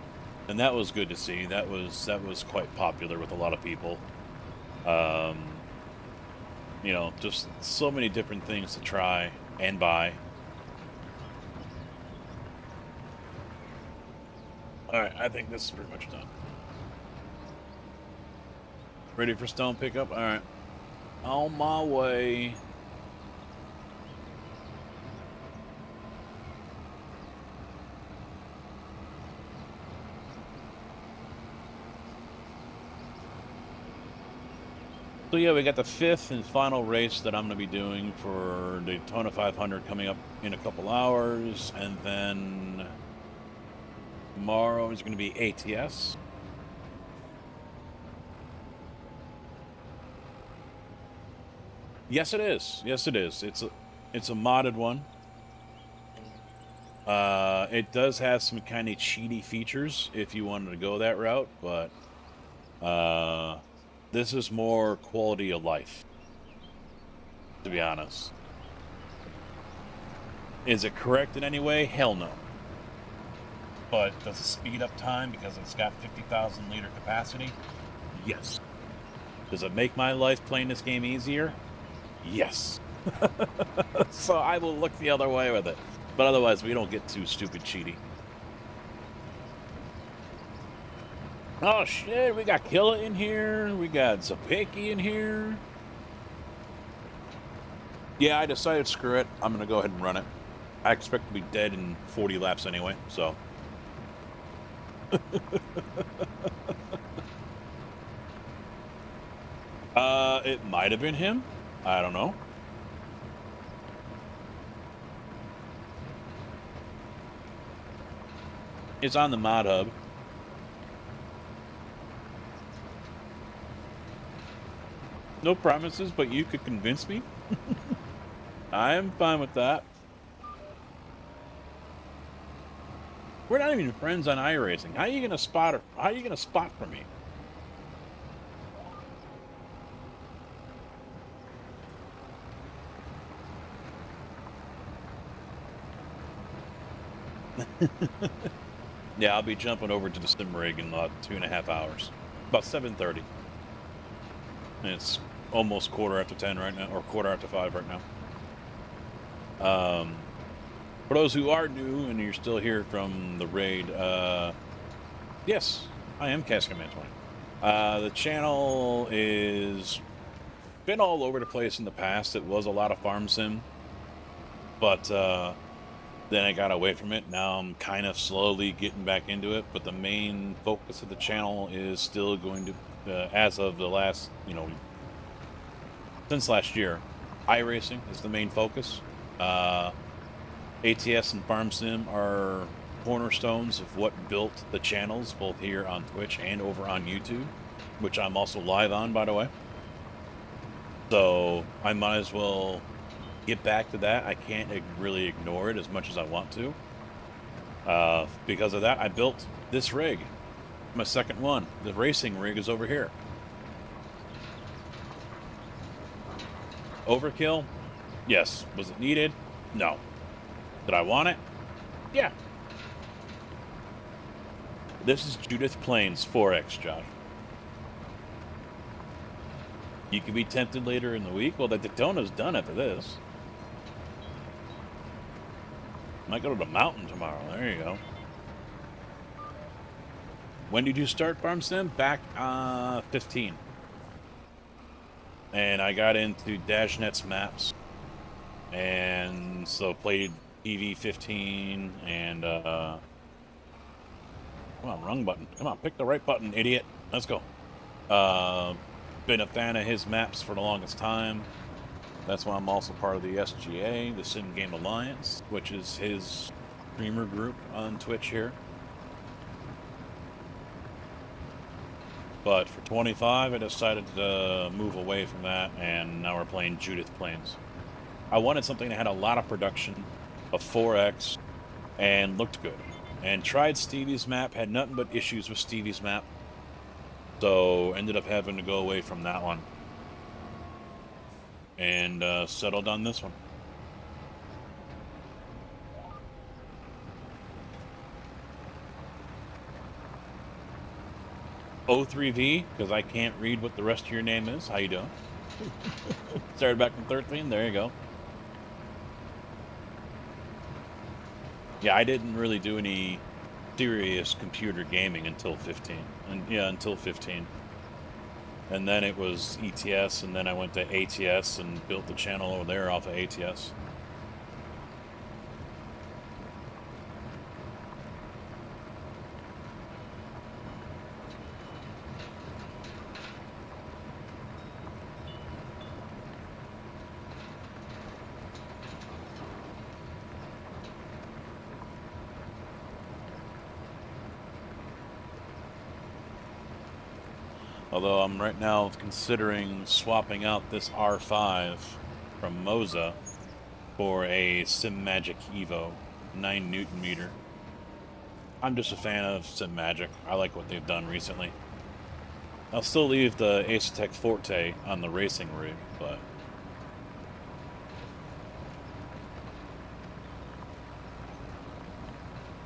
and that was good to see. That was quite popular with a lot of people. Just so many different things to try and buy. All right, I think this is pretty much done. Ready for stone pickup? All right, on my way. So yeah, we got the 5th and final race that I'm going to be doing for Daytona 500 coming up in a couple hours, and then tomorrow is going to be ATS. Yes, it is. Yes, it is. It's a modded one. It does have some kind of cheaty features if you wanted to go that route, but this is more quality of life, to be honest. Is it correct in any way? Hell no. But does it speed up time because it's got 50,000 liter capacity? Yes. Does it make my life playing this game easier? Yes. So I will look the other way with it. But otherwise, we don't get too stupid cheaty. Oh shit, we got Killa in here. We got Zapicki in here. Yeah, I decided screw it. I'm going to go ahead and run it. I expect to be dead in 40 laps anyway, so It might have been him. I don't know. It's on the mod hub. No promises, but you could convince me. I am fine with that. We're not even friends on iRacing. How are you gonna spot her? How are you gonna spot for me? Yeah, I'll be jumping over to the sim rig in about 2.5 hours. About 7:30. And it's almost 10:15 right now, or 5:15 right now. For those who are new and you're still here from the raid, yes, I am Cascaman 20. The channel is been all over the place in the past. It was a lot of farm sim, but then I got away from it. Now I'm kind of slowly getting back into it, but the main focus of the channel is still going to, as of the last, since last year, iRacing is the main focus. ATS and Farm Sim are cornerstones of what built the channels, both here on Twitch and over on YouTube, which I'm also live on, by the way. So I might as well get back to that. I can't really ignore it as much as I want to. Because of that, I built this rig. My second one. The racing rig is over here. Overkill? Yes. Was it needed? No. Did I want it? Yeah. This is Judith Plains 4X, Josh. You could be tempted later in the week. Well, the Daytona's done after this. Might go to the mountain tomorrow. There you go. When did you start Farm Sim? Back 15. And I got into DashNet's maps. And so played EV15 and come on, wrong button. Come on, pick the right button, idiot. Let's go. Been a fan of his maps for the longest time. That's why I'm also part of the SGA, the Sim Game Alliance, which is his streamer group on Twitch here. But for 25, I decided to move away from that, and now we're playing Judith Plains. I wanted something that had a lot of production, of 4X, and looked good. And tried Stevie's map, had nothing but issues with Stevie's map. So ended up having to go away from that one. And settled on this one. O3V, because I can't read what the rest of your name is. How you doing? Started back from 13. There you go. Yeah, I didn't really do any serious computer gaming until 15. And yeah, until 15. And then it was ETS, and then I went to ATS and built the channel over there off of ATS. Although I'm right now considering swapping out this R5 from Moza for a SimMagic Evo 9 Newton meter. I'm just a fan of SimMagic. I like what they've done recently. I'll still leave the Asetek Forte on the racing rig, but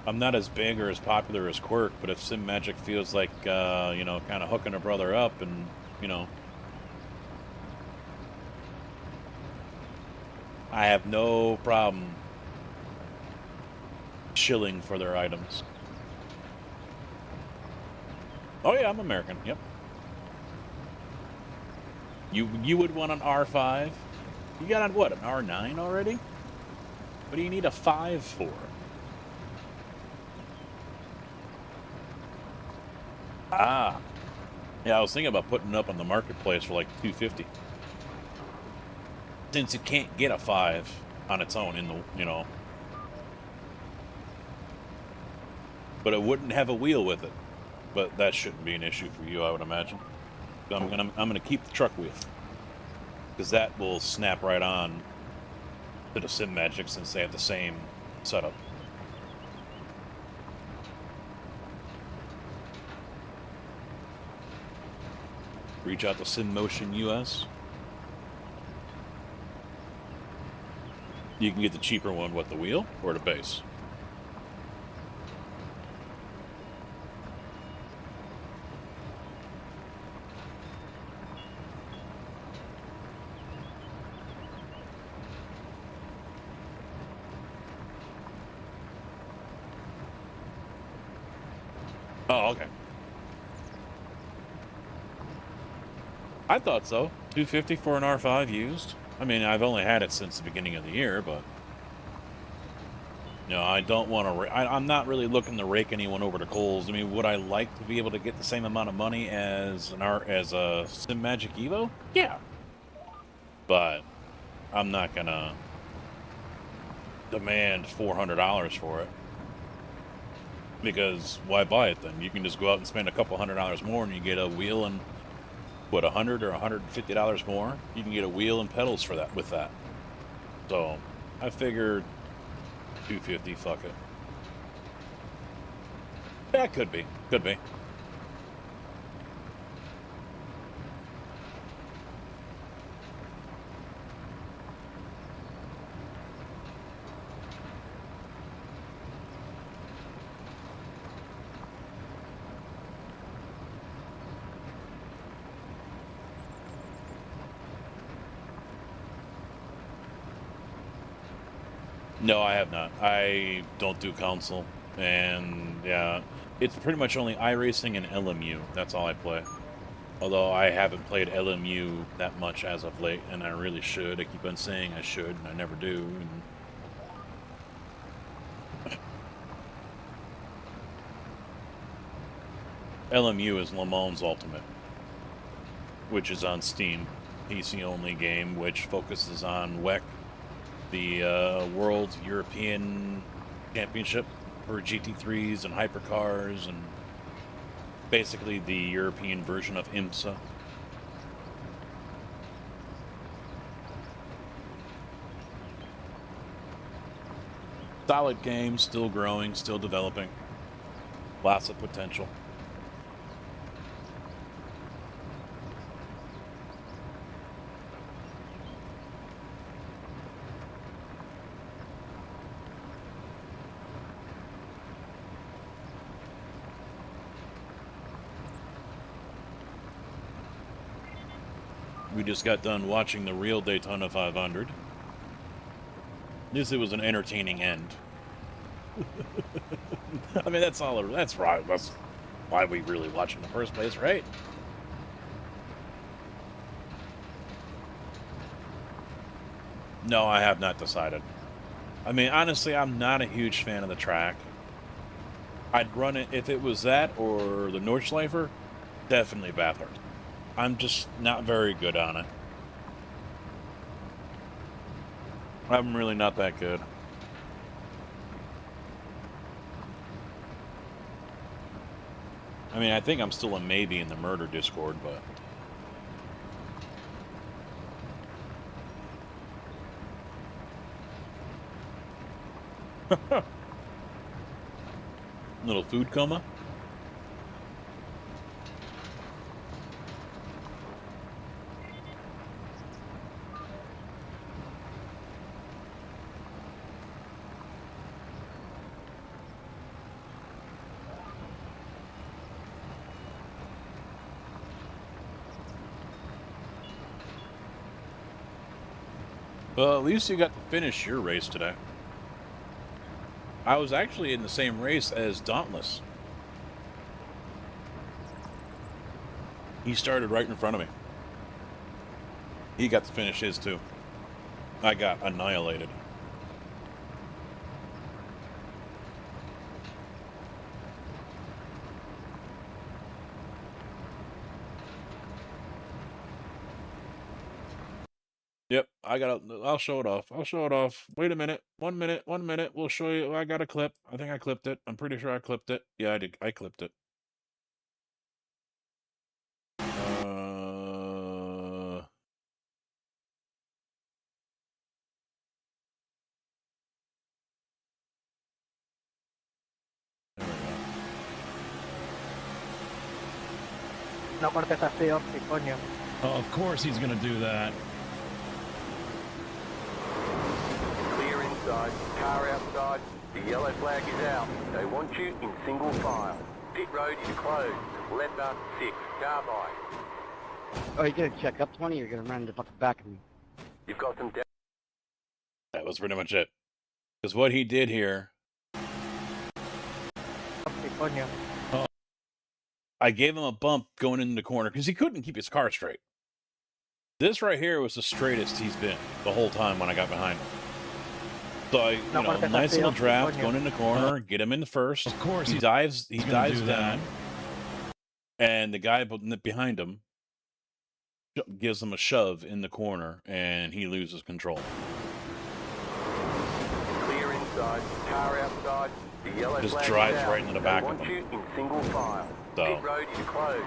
I'm not as big or as popular as Quirk, but if SimMagic feels like, kind of hooking a brother up and, I have no problem shilling for their items. Oh yeah, I'm American, yep. You would want an R5? You got on what, an R9 already? What do you need a 5 for? Ah, yeah, I was thinking about putting it up on the marketplace for like $250. Since it can't get a 5 on its own in the, but it wouldn't have a wheel with it. But that shouldn't be an issue for you, I would imagine. So I'm gonna keep the truck wheel, because that will snap right on to the Sim Magic since they have the same setup. Reach out to Sim Motion US. You can get the cheaper one with the wheel or the base. Oh, okay. I thought so. $250 for an R5 used. I mean, I've only had it since the beginning of the year, but I don't want to. I'm not really looking to rake anyone over the coals. I mean, would I like to be able to get the same amount of money as a Sim Magic Evo? Yeah, but I'm not gonna demand $400 for it, because why buy it then? You can just go out and spend a couple $100 more, and you get a wheel and what, $100 or $150 more. You can get a wheel and pedals for that with that. So I figured $250. Fuck it. Yeah, could be. Could be. No, I have not. I don't do console, and yeah, it's pretty much only iRacing and LMU. That's all I play. Although I haven't played LMU that much as of late, and I really should. I keep on saying I should, and I never do. LMU is Le Mans Ultimate, which is on Steam. PC only game, which focuses on WEC, the World European Championship for GT3s and hypercars, and basically the European version of IMSA. Solid game, still growing, still developing. Lots of potential. We just got done watching the real Daytona 500. At least it was an entertaining end. I mean, that's all. That's right. That's why we really watch in the first place, right? No, I have not decided. I mean, honestly, I'm not a huge fan of the track. I'd run it if it was that or the Nordschleifer. Definitely Bathurst. I'm just not very good on it. I'm really not that good. I mean, I think I'm still a maybe in the murder Discord, but... Little food coma? Well, at least you got to finish your race today. I was actually in the same race as Dauntless. He started right in front of me. He got to finish his too. I got annihilated. I'll show it off. I'll show it off. Wait a minute. 1 minute. 1 minute. We'll show you. I got a clip. I think I clipped it. I'm pretty sure I clipped it. Yeah, I did. I clipped it. No cortes así, Orsi, coño. Oh, of course he's going to do that. Clear inside, car outside, the yellow flag is out. They want you in single file. Pit road is closed. Leopard 6, car by. Oh, you're gonna check up 20, you're gonna run the fucking back of me. You've got some down. That was pretty much it. Because what he did here, Orsi, coño. I gave him a bump going into the corner because he couldn't keep his car straight. This right here was the straightest he's been the whole time when I got behind him. So I, nice little draft going in the corner, get him in the first. Of course he dives down, that. and the guy behind him gives him a shove in the corner, and he loses control. Clear inside, car outside, the yellow Just flag drives is out. right into the back they of want him. you in single file. So, Pit road is closed.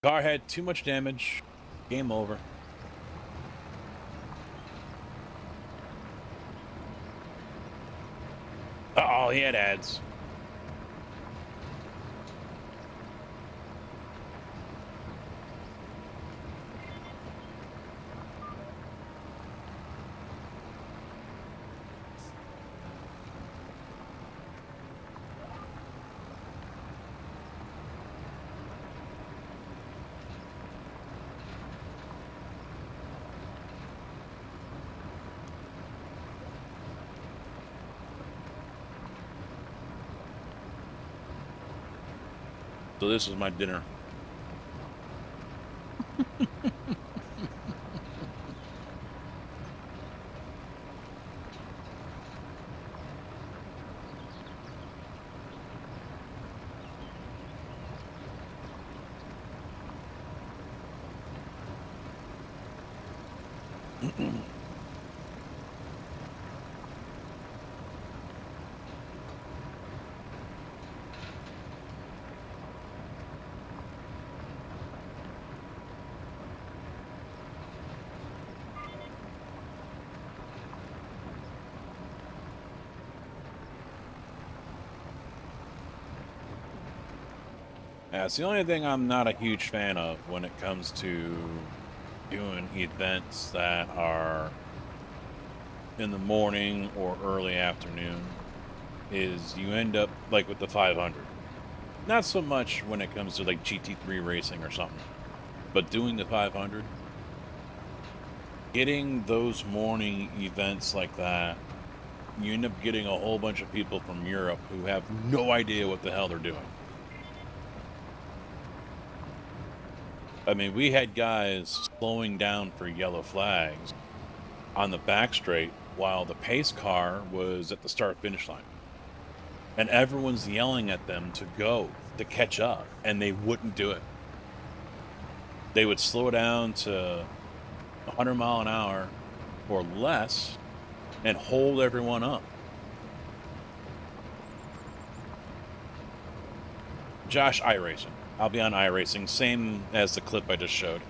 car had too much damage. Game over. Oh, he had ads. So this is my dinner. Yeah, it's the only thing I'm not a huge fan of when it comes to doing events that are in the morning or early afternoon is you end up like with the 500. Not so much when it comes to like GT3 racing or something, but doing the 500, getting those morning events like that, you end up getting a whole bunch of people from Europe who have no idea what the hell they're doing. I mean, we had guys slowing down for yellow flags on the back straight while the pace car was at the start-finish line. And everyone's yelling at them to go, to catch up, and they wouldn't do it. They would slow down to 100 mile an hour or less and hold everyone up. Josh, iRacing. I'll be on iRacing, same as the clip I just showed.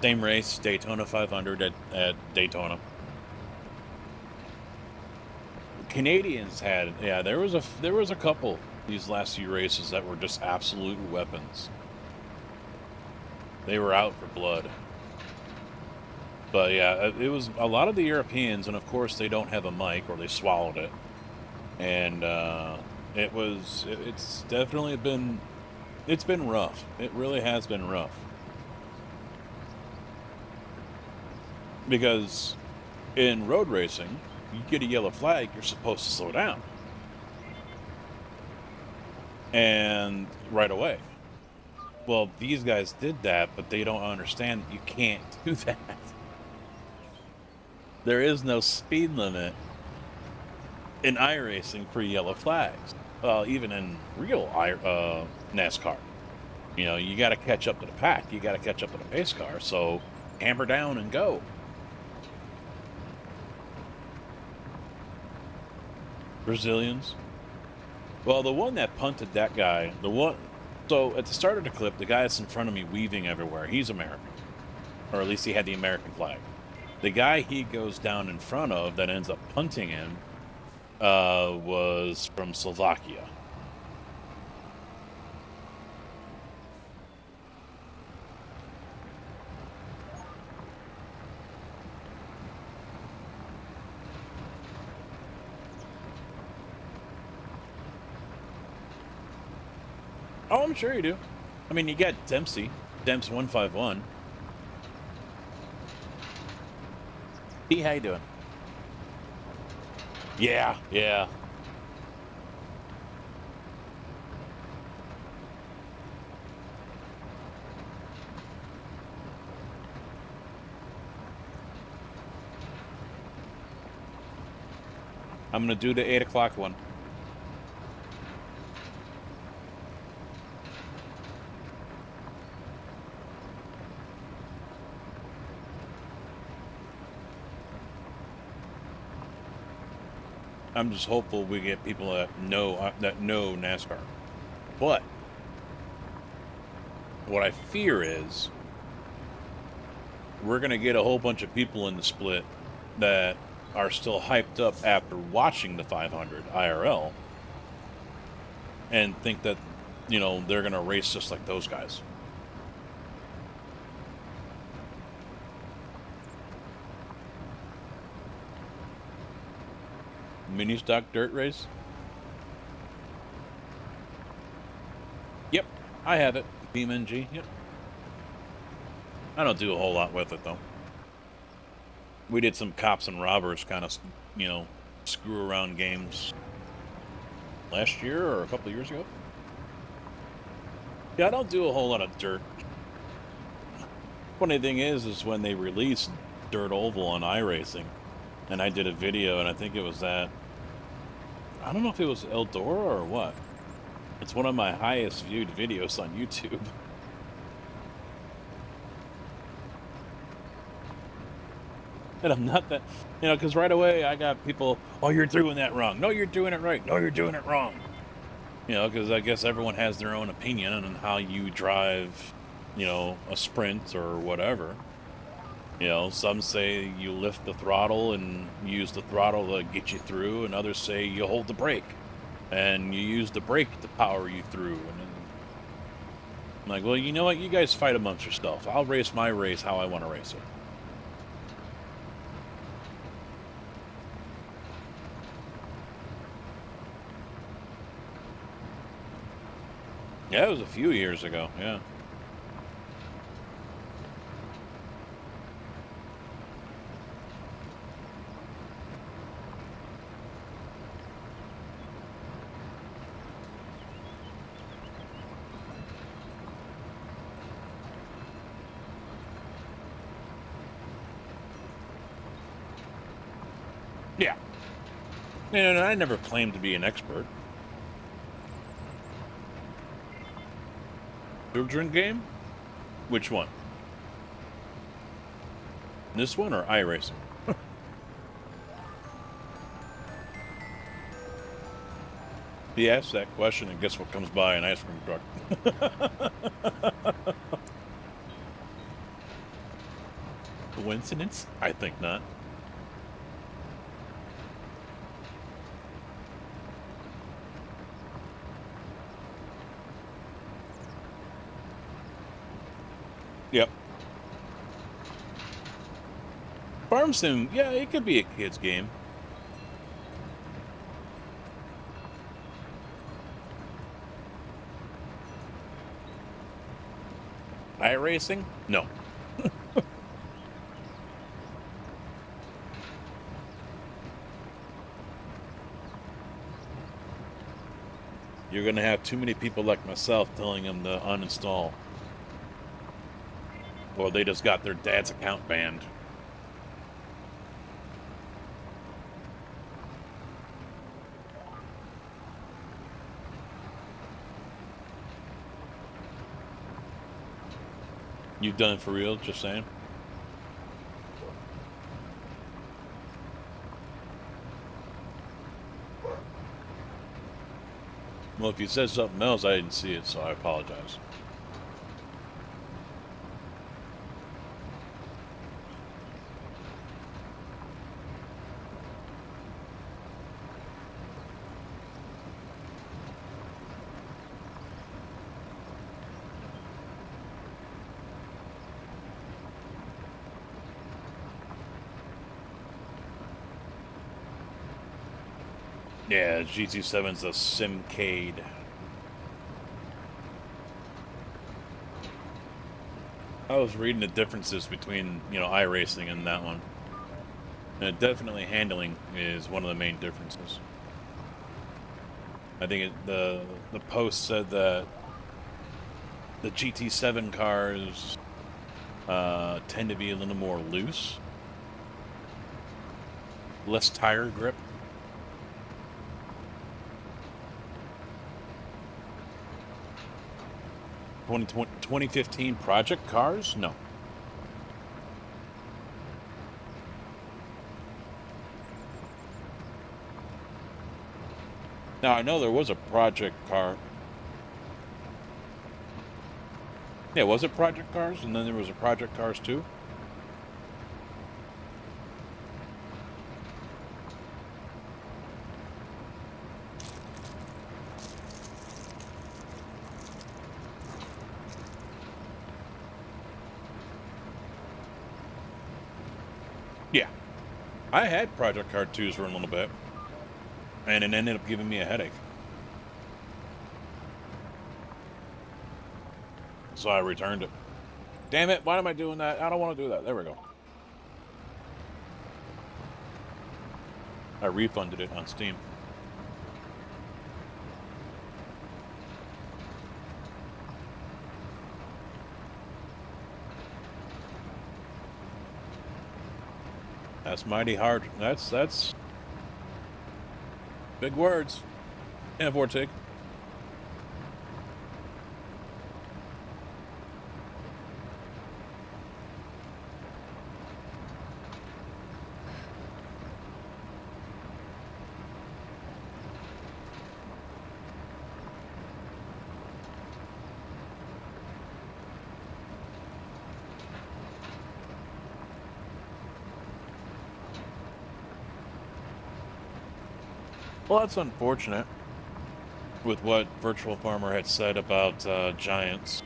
Same race, Daytona 500 at Daytona. Canadians had, yeah, there was a couple these last few races that were just absolute weapons. They were out for blood. But yeah, it was a lot of the Europeans, and of course they don't have a mic or they swallowed it. And it's definitely been, it's been rough. It really has been rough. Because in road racing, you get a yellow flag, you're supposed to slow down. And right away. Well, these guys did that, but they don't understand that you can't do that. There is no speed limit in iRacing for yellow flags. Even in real NASCAR. You know, you got to catch up to the pack. You got to catch up to the pace car. So hammer down and go. Brazilians. Well, the one that punted that guy, so at the start of the clip, the guy that's in front of me weaving everywhere, he's American. Or at least he had the American flag. The guy he goes down in front of that ends up punting him was from Slovakia. Oh, I'm sure you do. I mean, you got Dempsey, Demps 151. Hey, how you doing? Yeah, yeah. I'm gonna do the 8 o'clock one. I'm just hopeful we get people that know NASCAR. But what I fear is we're gonna get a whole bunch of people in the split that are still hyped up after watching the 500 IRL and think that, you know, they're gonna race just like those guys. Mini stock dirt race? Yep, I have it. BeamNG, yep. I don't do a whole lot with it, though. We did some cops and robbers kind of, you know, screw around games last year or a couple of years ago. Yeah, I don't do a whole lot of dirt. Funny thing is when they released Dirt Oval on iRacing, and I did a video, and I think it was that, I don't know if it was Eldora or what. It's one of my highest viewed videos on YouTube. And I'm not that, you know, because right away I got people, oh, you're doing that wrong. No, you're doing it right. No, you're doing it wrong. You know, because I guess everyone has their own opinion on how you drive, you know, a sprint or whatever. You know, some say you lift the throttle and use the throttle to get you through, and others say you hold the brake and you use the brake to power you through. And then I'm like, well, you know what? You guys fight amongst yourself. I'll race my race how I want to race it. Yeah, it was a few years ago, yeah. Yeah. And I never claimed to be an expert. Children game? Which one? This one or iRacing? He asks that question and guess what comes by? An ice cream truck. Coincidence? I think not. Yep. Farm Sim, yeah, it could be a kid's game. iRacing? No. You're gonna have too many people like myself telling them to uninstall. Or they just got their dad's account banned. You've done it for real, just saying? Well, if you said something else, I didn't see it, so I apologize. Yeah, GT7's a Simcade. I was reading the differences between, iRacing and that one. And definitely handling is one of the main differences. I think the post said that the GT7 cars tend to be a little more loose, less tire grip. 2015 project cars? No. Now, I know there was a project car. Yeah, was it project cars? And then there was a project cars too? Yeah. I had project car 2s for a little bit. And it ended up giving me a headache. So I returned it. Damn it, why am I doing that? I don't want to do that. There we go. I refunded it on Steam. That's mighty hard. That's big words. Yeah, Vortig. Well, that's unfortunate with what Virtual Farmer had said about Giants.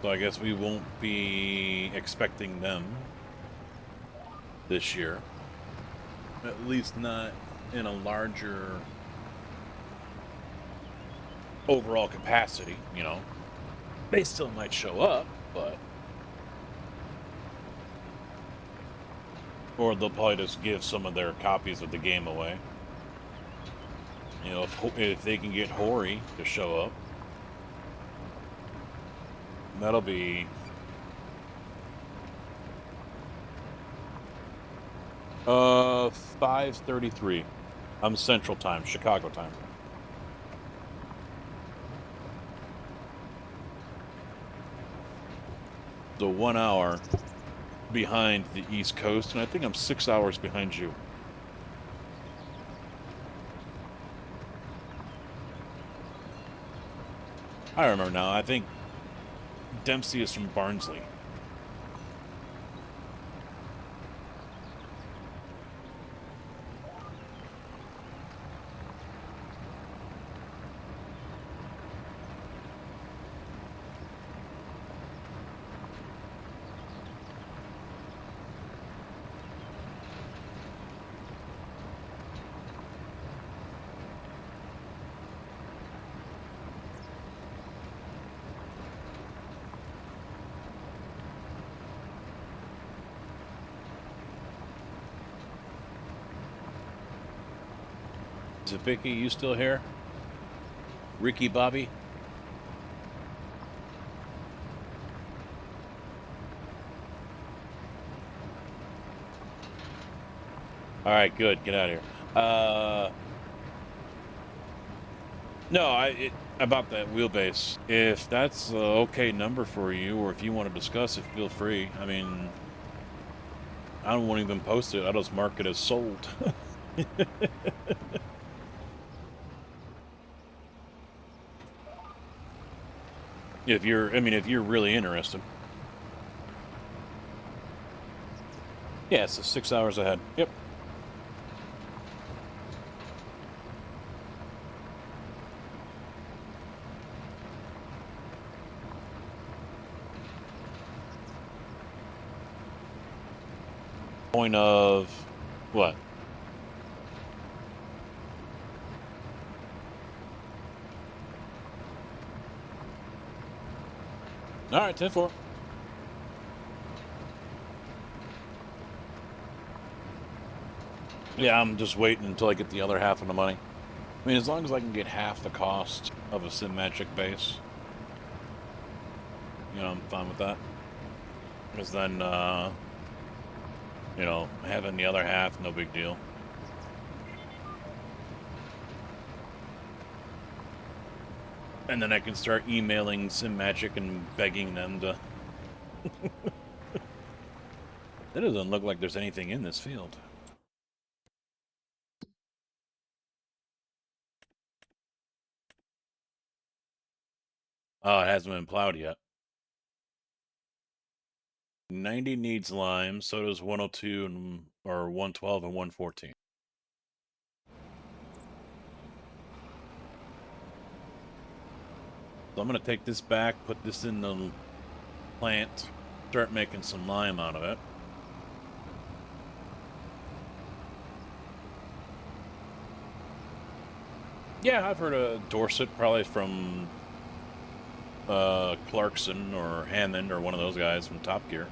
So I guess we won't be expecting them this year. At least not in a larger overall capacity, They still might show up, but... Or they'll probably just give some of their copies of the game away. If they can get Hori to show up, that'll be... 5:33. I'm Central Time, Chicago time. So 1 hour behind the East Coast, and I think I'm 6 hours behind you. I remember now. I think Dempsey is from Barnsley. Is it Vicky? You still here? Ricky Bobby? All right, good. Get out of here. No, about that wheelbase. If that's an okay number for you, or if you want to discuss it, feel free. I mean, I won't even post it. I'll just mark it as sold. If you're, I mean, if you're really interested. Yeah, it's 6 hours ahead. Yep. Point of what? All right, 10-4. Yeah, I'm just waiting until I get the other half of the money. I mean, as long as I can get half the cost of a Sim-Magic base, you know, I'm fine with that. Because then, you know, having the other half, no big deal. And then I can start emailing Sim-Magic and begging them to... It doesn't look like there's anything in this field. Oh, it hasn't been plowed yet. 90 needs lime, so does 102 and, or 112 and 114. So I'm going to take this back, put this in the plant, start making some lime out of it. Yeah, I've heard of Dorset, probably from Clarkson or Hammond or one of those guys from Top Gear.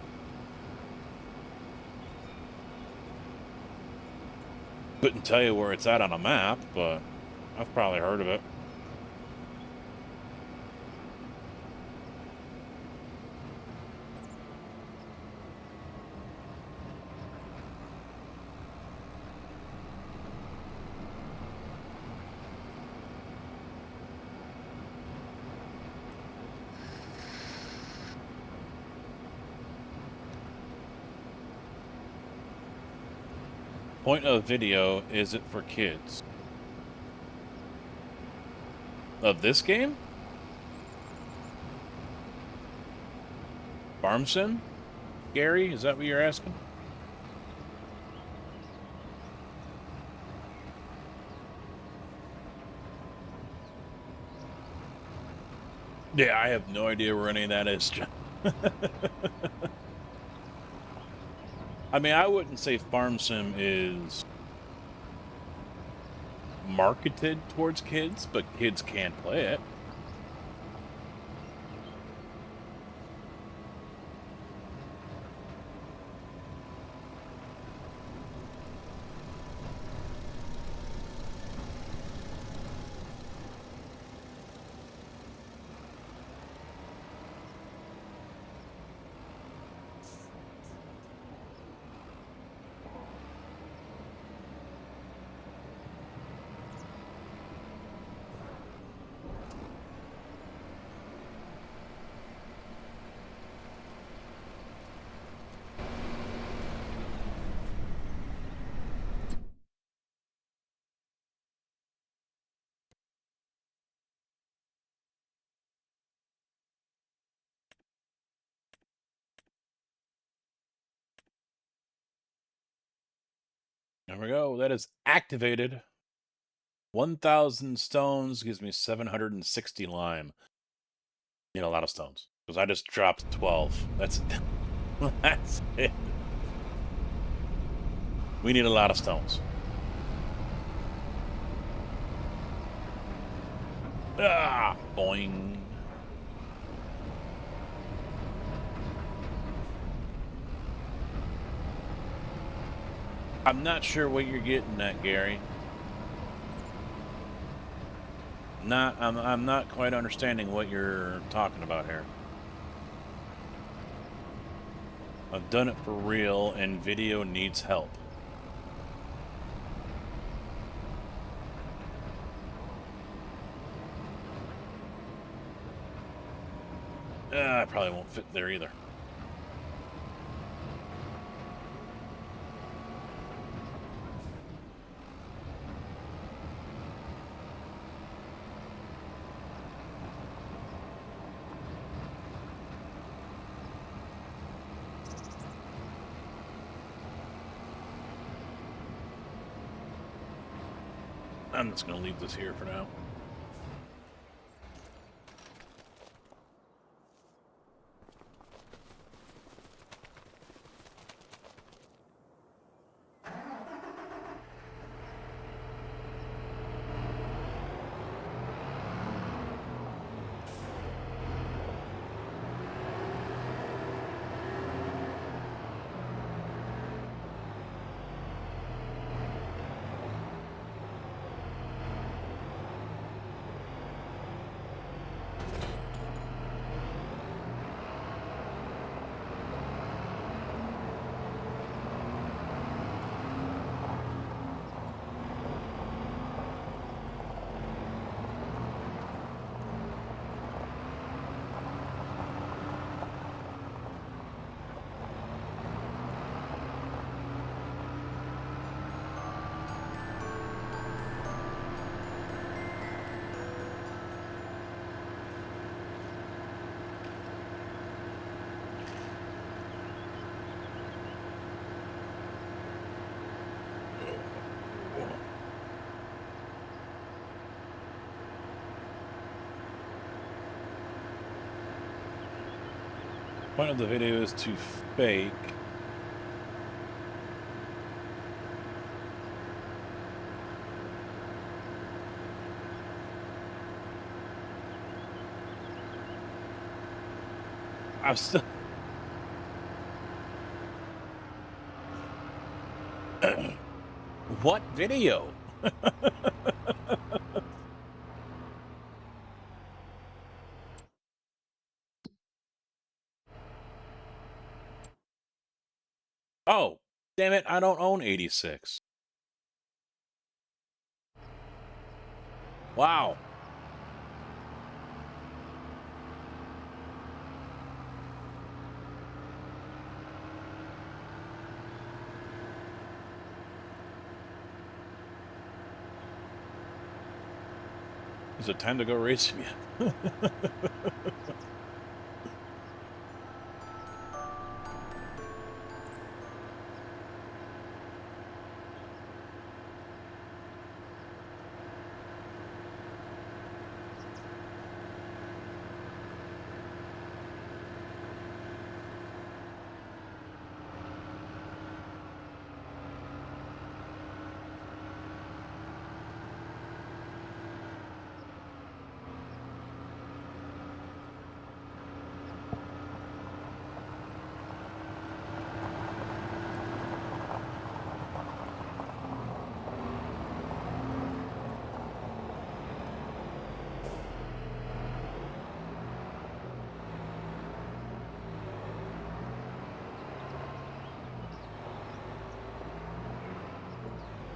Couldn't tell you where it's at on a map, but I've probably heard of it. Point of video, is it for kids? Of this game? Farm Sim? Gary, is that what you're asking? Yeah, I have no idea where any of that is, John. I mean, I wouldn't say Farm Sim is marketed towards kids, but kids can play it. There we go. That is activated. 1,000 stones gives me 760 lime. Need a lot of stones. Because I just dropped 12. That's that's it. We need a lot of stones. Ah, boing. I'm not sure what you're getting at, Gary. I'm not quite understanding what you're talking about here. I've done it for real, and video needs help. I probably won't fit there either. I'm just going to leave this here for now. Point of the video is to fake. I'm still... What video? Oh, damn it, I don't own 86. Wow. Is it time to go racing yet?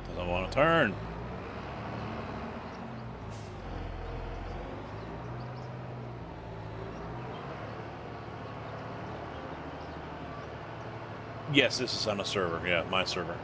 Doesn't want to turn. Yes, this is on a server. Yeah, my server.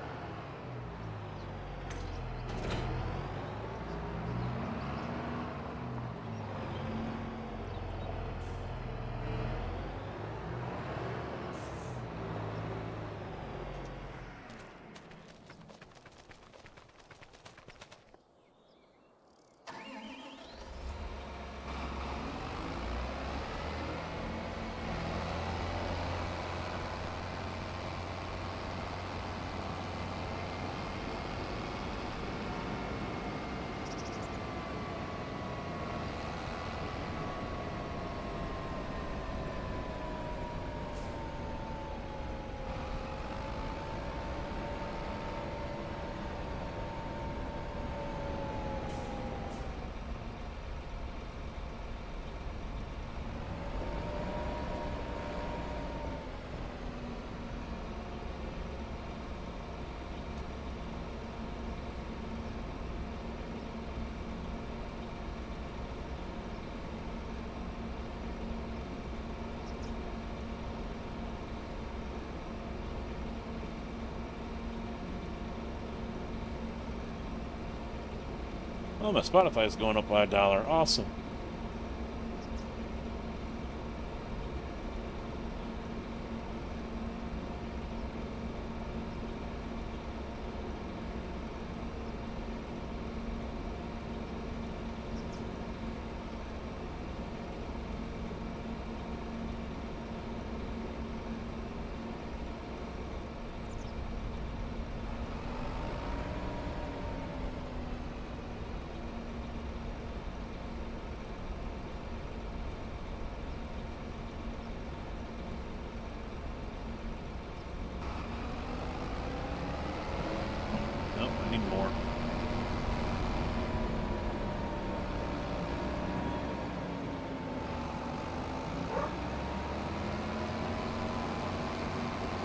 Oh, my Spotify is going up by $1. Awesome.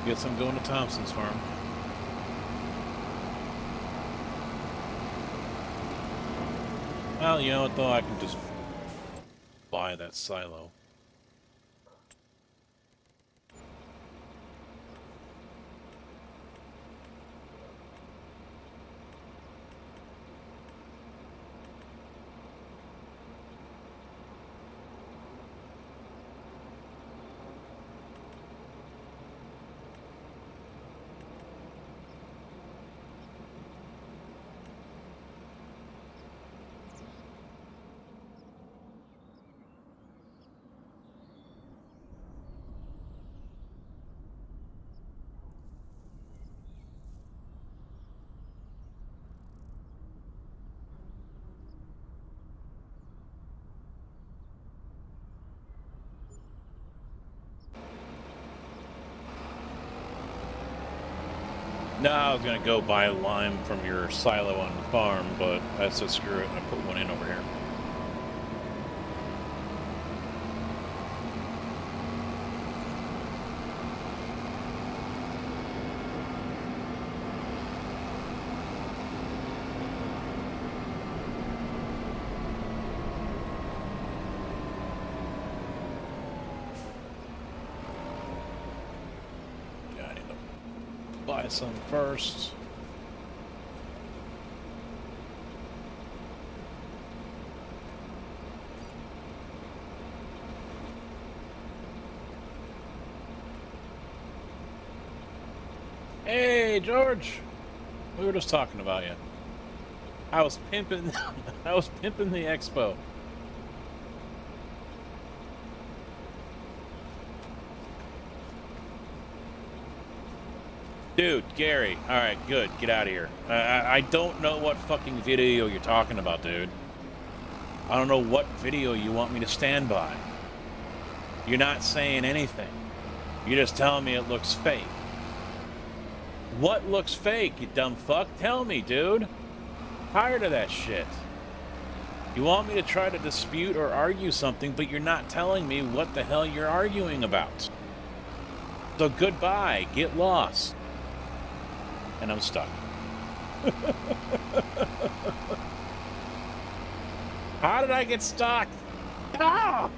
Guess I'm going to Thompson's farm. Well, you know what, though? I can just buy that silo. No, I was gonna go buy lime from your silo on the farm, but I said screw it and I put one in over here. Yeah, I need to buy some first. Hey, George! We were just talking about you. I was pimping the Expo. Dude, Gary, alright, good, get out of here. I don't know what fucking video you're talking about, dude. I don't know what video you want me to stand by. You're not saying anything. You're just telling me it looks fake. What looks fake, you dumb fuck? Tell me, dude. Tired of that shit. You want me to try to dispute or argue something, but you're not telling me what the hell you're arguing about. So goodbye, get lost. And I'm stuck. How did I get stuck? Ah!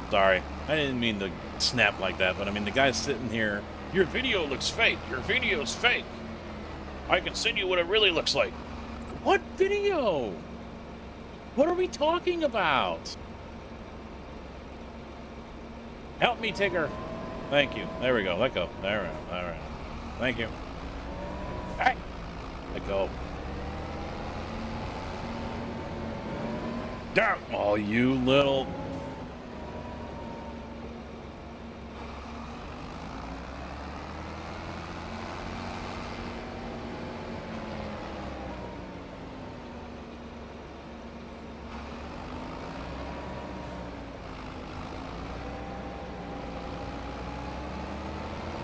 Sorry, I didn't mean to snap like that, but I mean, the guy's sitting here. Your video looks fake. Your video's fake. I can send you what it really looks like. What video? What are we talking about? Help me, Tigger. Thank you. There we go. Let go. All right. All right. Thank you. Hey. Let go. Down. Oh, you little...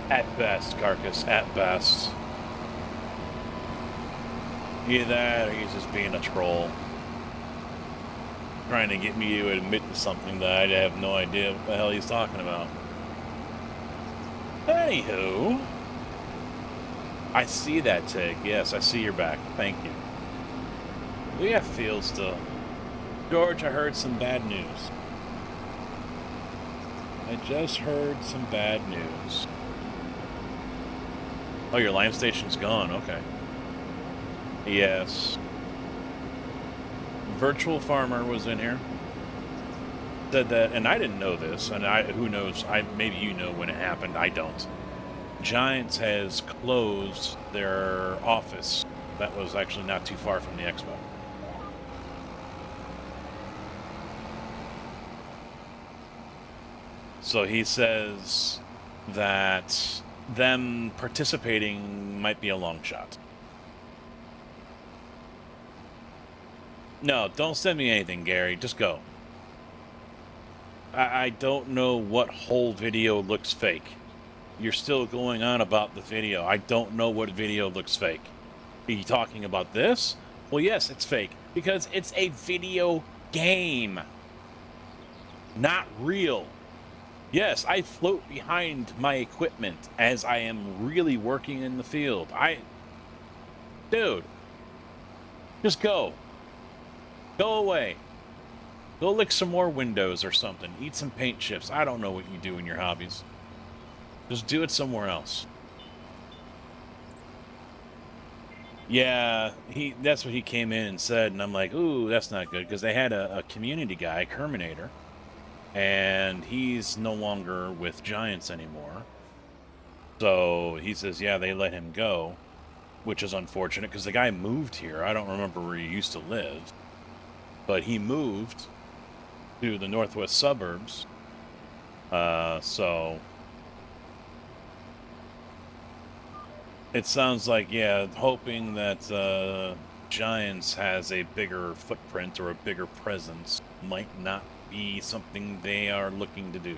At best, Carcass, at best. Either that, or he's just being a troll. Trying to get me to admit to something that I have no idea what the hell he's talking about. Anywho. I see that, Tig. Yes, I see your back. Thank you. We have field still. George, I heard some bad news. I just heard some bad news. Oh, your lime station's gone. Okay. Yes. Virtual Farmer was in here. Said that, and I didn't know this, and who knows, maybe you know when it happened, I don't. Giants has closed their office. That was actually not too far from the Expo. So he says that them participating might be a long shot. No, don't send me anything, Gary. Just go. I don't know what whole video looks fake. You're still going on about the video. I don't know what video looks fake. Are you talking about this? Well, yes, it's fake. Because it's a video game. Not real. Yes, I float behind my equipment as I am really working in the field. Dude, just go. Go away. Go lick some more windows or something. Eat some paint chips. I don't know what you do in your hobbies. Just do it somewhere else. Yeah, that's what he came in and said, and I'm like, ooh, that's not good, because they had a community guy, Kerminator, and he's no longer with Giants anymore. So he says, yeah, they let him go, which is unfortunate, because the guy moved here. I don't remember where he used to live, but he moved to the northwest suburbs. So it sounds like, yeah, hoping that Giants has a bigger footprint or a bigger presence might not be something they are looking to do.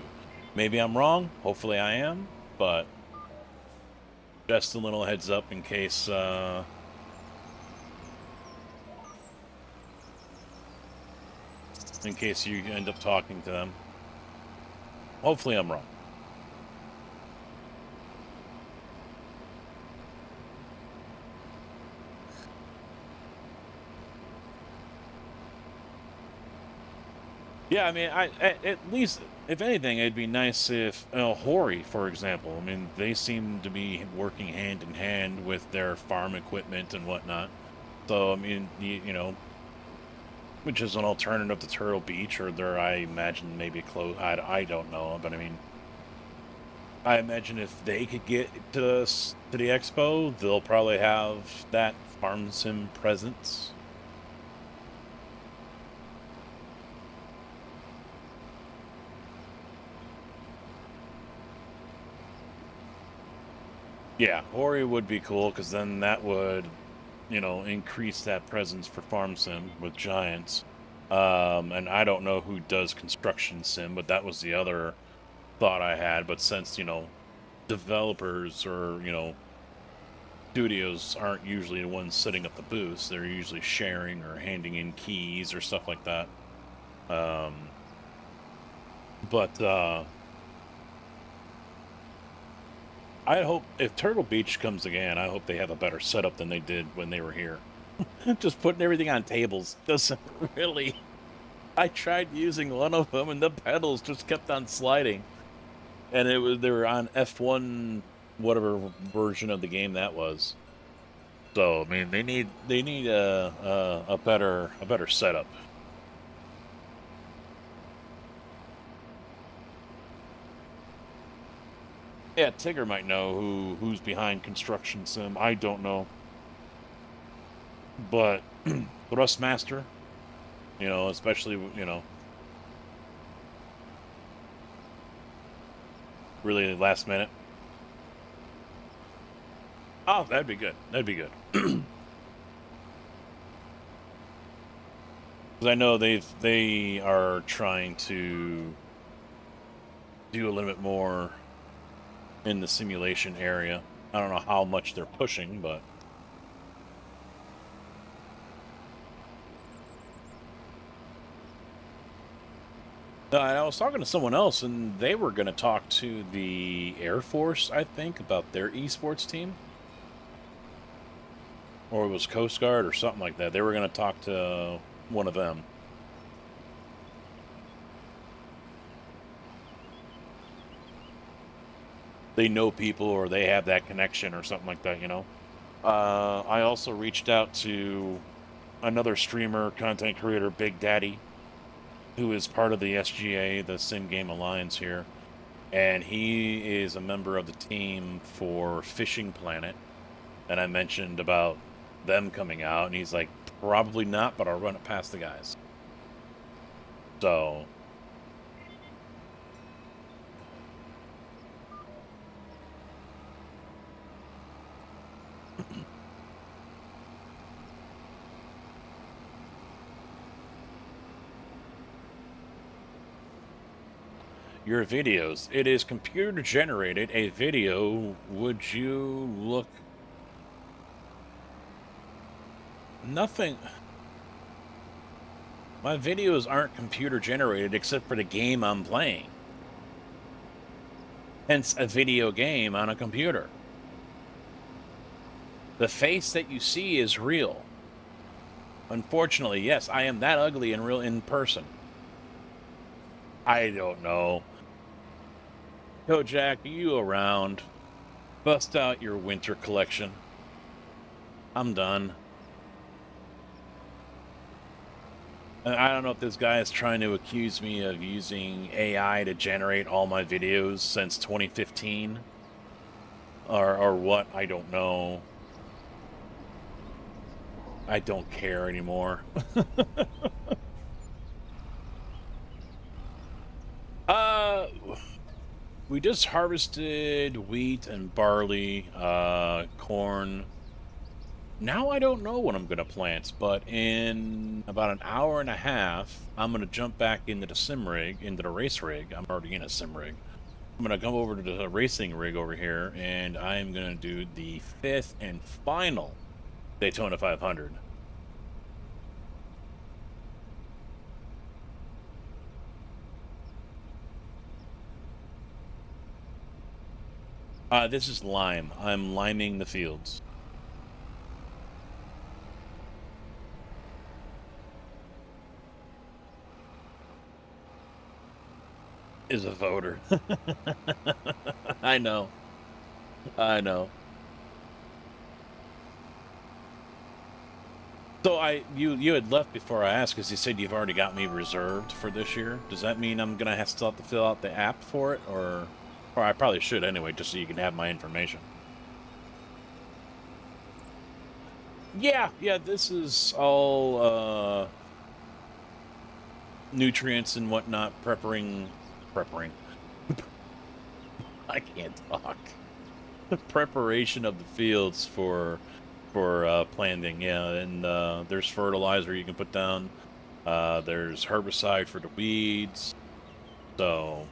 Maybe I'm wrong. Hopefully I am, but just a little heads up in case you end up talking to them. Hopefully I'm wrong. Yeah, I mean, at least, if anything, it'd be nice if Hori, for example. I mean, they seem to be working hand in hand with their farm equipment and whatnot. So, I mean, you know, which is an alternative to Turtle Beach, or there, I imagine, maybe close. I don't know, but I mean, I imagine if they could get to the expo, they'll probably have that farm sim presence. Yeah, Hori would be cool, because then that would, you know, increase that presence for farm sim with Giants. And I don't know who does construction sim, but that was the other thought I had. But since, you know, developers or, you know, studios aren't usually the ones setting up the booths, they're usually sharing or handing in keys or stuff like that. I hope if Turtle Beach comes again, I hope they have a better setup than they did when they were here. Just putting everything on tables doesn't really. I tried using one of them, and the pedals just kept on sliding, and they were on F1, whatever version of the game that was. So I mean, they need a better setup. Yeah, Tigger might know who's behind Construction Sim. I don't know. But Thrustmaster, you know, especially, you know, really last minute. Oh, that'd be good. That'd be good. Because I know they are trying to do a little bit more in the simulation area. I don't know how much they're pushing, but I was talking to someone else, and they were going to talk to the Air Force, I think, about their esports team, or it was Coast Guard or something like that. They were going to talk to one of them. They know people, or they have that connection or something like that, you know. I also reached out to another streamer, content creator, Big Daddy, who is part of the SGA, the Sim Game Alliance here, and he is a member of the team for Fishing Planet, and I mentioned about them coming out, and he's like, probably not, but I'll run it past the guys. So your videos. It is computer generated. A video, would you look? Nothing. My videos aren't computer generated except for the game I'm playing. Hence a video game on a computer. The face that you see is real. Unfortunately, yes, I am that ugly in person. I don't know. Kojak, are you around? Bust out your winter collection. I'm done. I don't know if this guy is trying to accuse me of using AI to generate all my videos since 2015. Or what, I don't know. I don't care anymore. We just harvested wheat and barley, corn. Now I don't know what I'm going to plant, but in about an hour and a half, I'm going to jump back into the sim rig, into the race rig. I'm already in a sim rig. I'm going to come over to the racing rig over here, and I'm going to do the 5th and final Daytona 500. This is lime. I'm liming the fields. Is a voter. I know. I know. So you had left before I asked because you said you've already got me reserved for this year. Does that mean I'm gonna have to fill out the app for it, or I probably should anyway, just so you can have my information? Yeah, this is all nutrients and whatnot, prepping. I can't talk. Preparation of the fields for planting, yeah, and there's fertilizer you can put down. There's herbicide for the weeds. So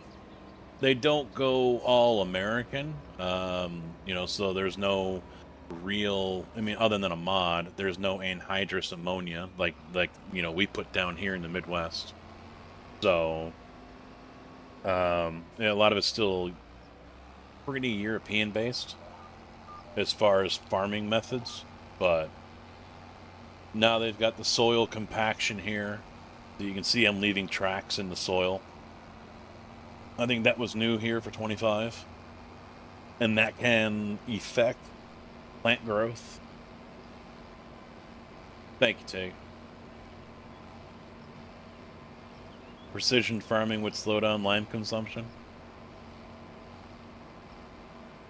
they don't go all American, you know, so there's no real, I mean, other than a mod, there's no anhydrous ammonia like you know, we put down here in the Midwest. So yeah, a lot of it's still pretty European based as far as farming methods, but now they've got the soil compaction here. So you can see I'm leaving tracks in the soil. I think that was new here for 25. And that can affect plant growth. Thank you, Tig. Precision farming would slow down lime consumption.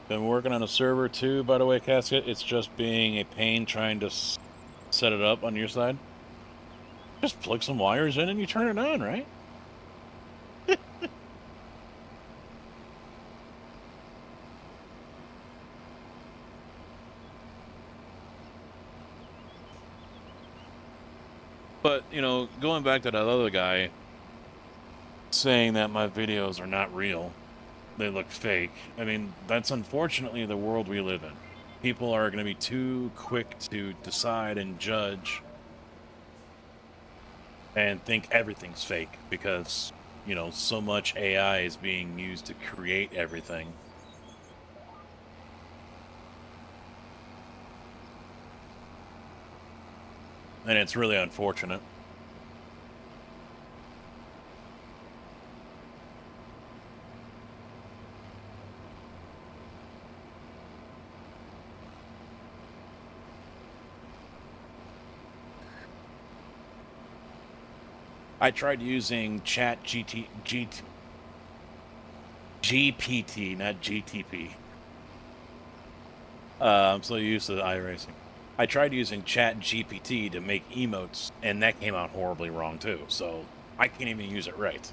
Been working on a server too, by the way, Casket. It's just being a pain trying to set it up on your side. Just plug some wires in and you turn it on, right? But, you know, going back to that other guy saying that my videos are not real, they look fake. I mean, that's unfortunately the world we live in. People are going to be too quick to decide and judge and think everything's fake because, you know, so much AI is being used to create everything. And it's really unfortunate. I tried using GPT, not GTP. I'm so used to iRacing. I tried using Chat GPT to make emotes, and that came out horribly wrong too, so I can't even use it right.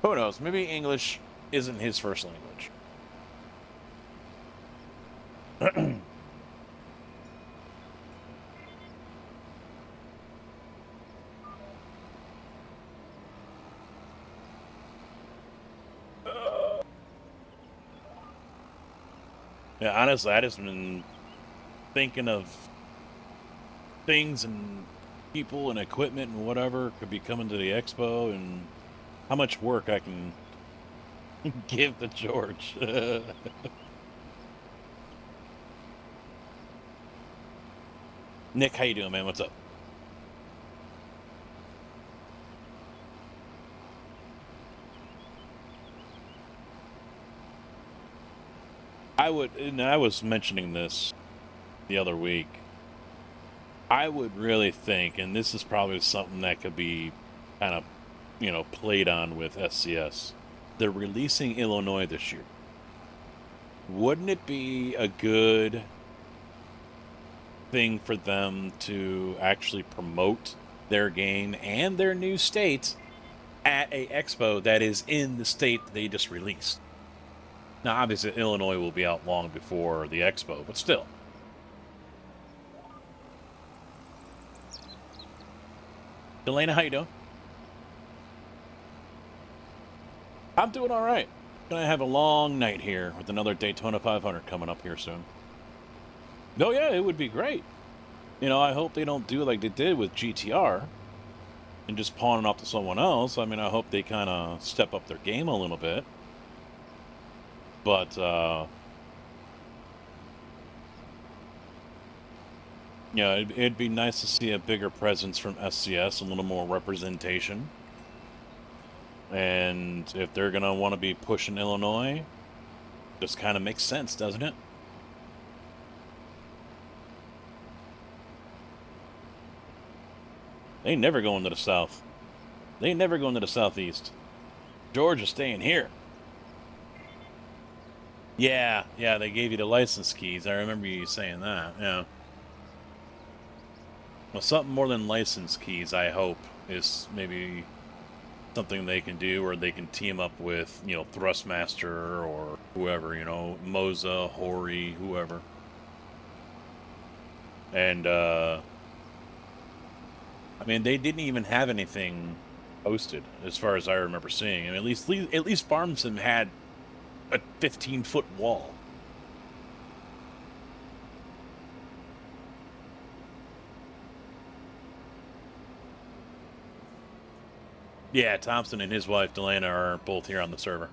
Who knows? Maybe English isn't his first language. Yeah, honestly, I just been thinking of things and people and equipment and whatever could be coming to the expo, and how much work I can give to George. Nick, how you doing, man? What's up? And I was mentioning this the other week, I would really think, and this is probably something that could be kind of, played on with SCS. They're releasing Illinois this year. Wouldn't it be a good thing for them to actually promote their game and their new state at a expo that is in the state that they just released? Now, obviously, Illinois will be out long before the expo, but still. Delana, how you doing? I'm doing all right. Gonna have a long night here with another Daytona 500 coming up here soon. Oh yeah, it would be great. I hope they don't do like they did with GTR and just pawn it off to someone else. I mean, I hope they kind of step up their game a little bit. But, yeah, it'd be nice to see a bigger presence from SCS, a little more representation. And if they're going to want to be pushing Illinois, just kind of makes sense, doesn't it? They ain't never going to the south. They ain't never going to the southeast. George is staying here. Yeah, they gave you the license keys. I remember you saying that, yeah. Well, something more than license keys, I hope, is maybe something they can do, or they can team up with, Thrustmaster or whoever, Moza, Hori, whoever. And, I mean, they didn't even have anything posted, as far as I remember seeing. I mean, at least Farmson had a 15-foot wall. Yeah, Thompson and his wife, Delana, are both here on the server.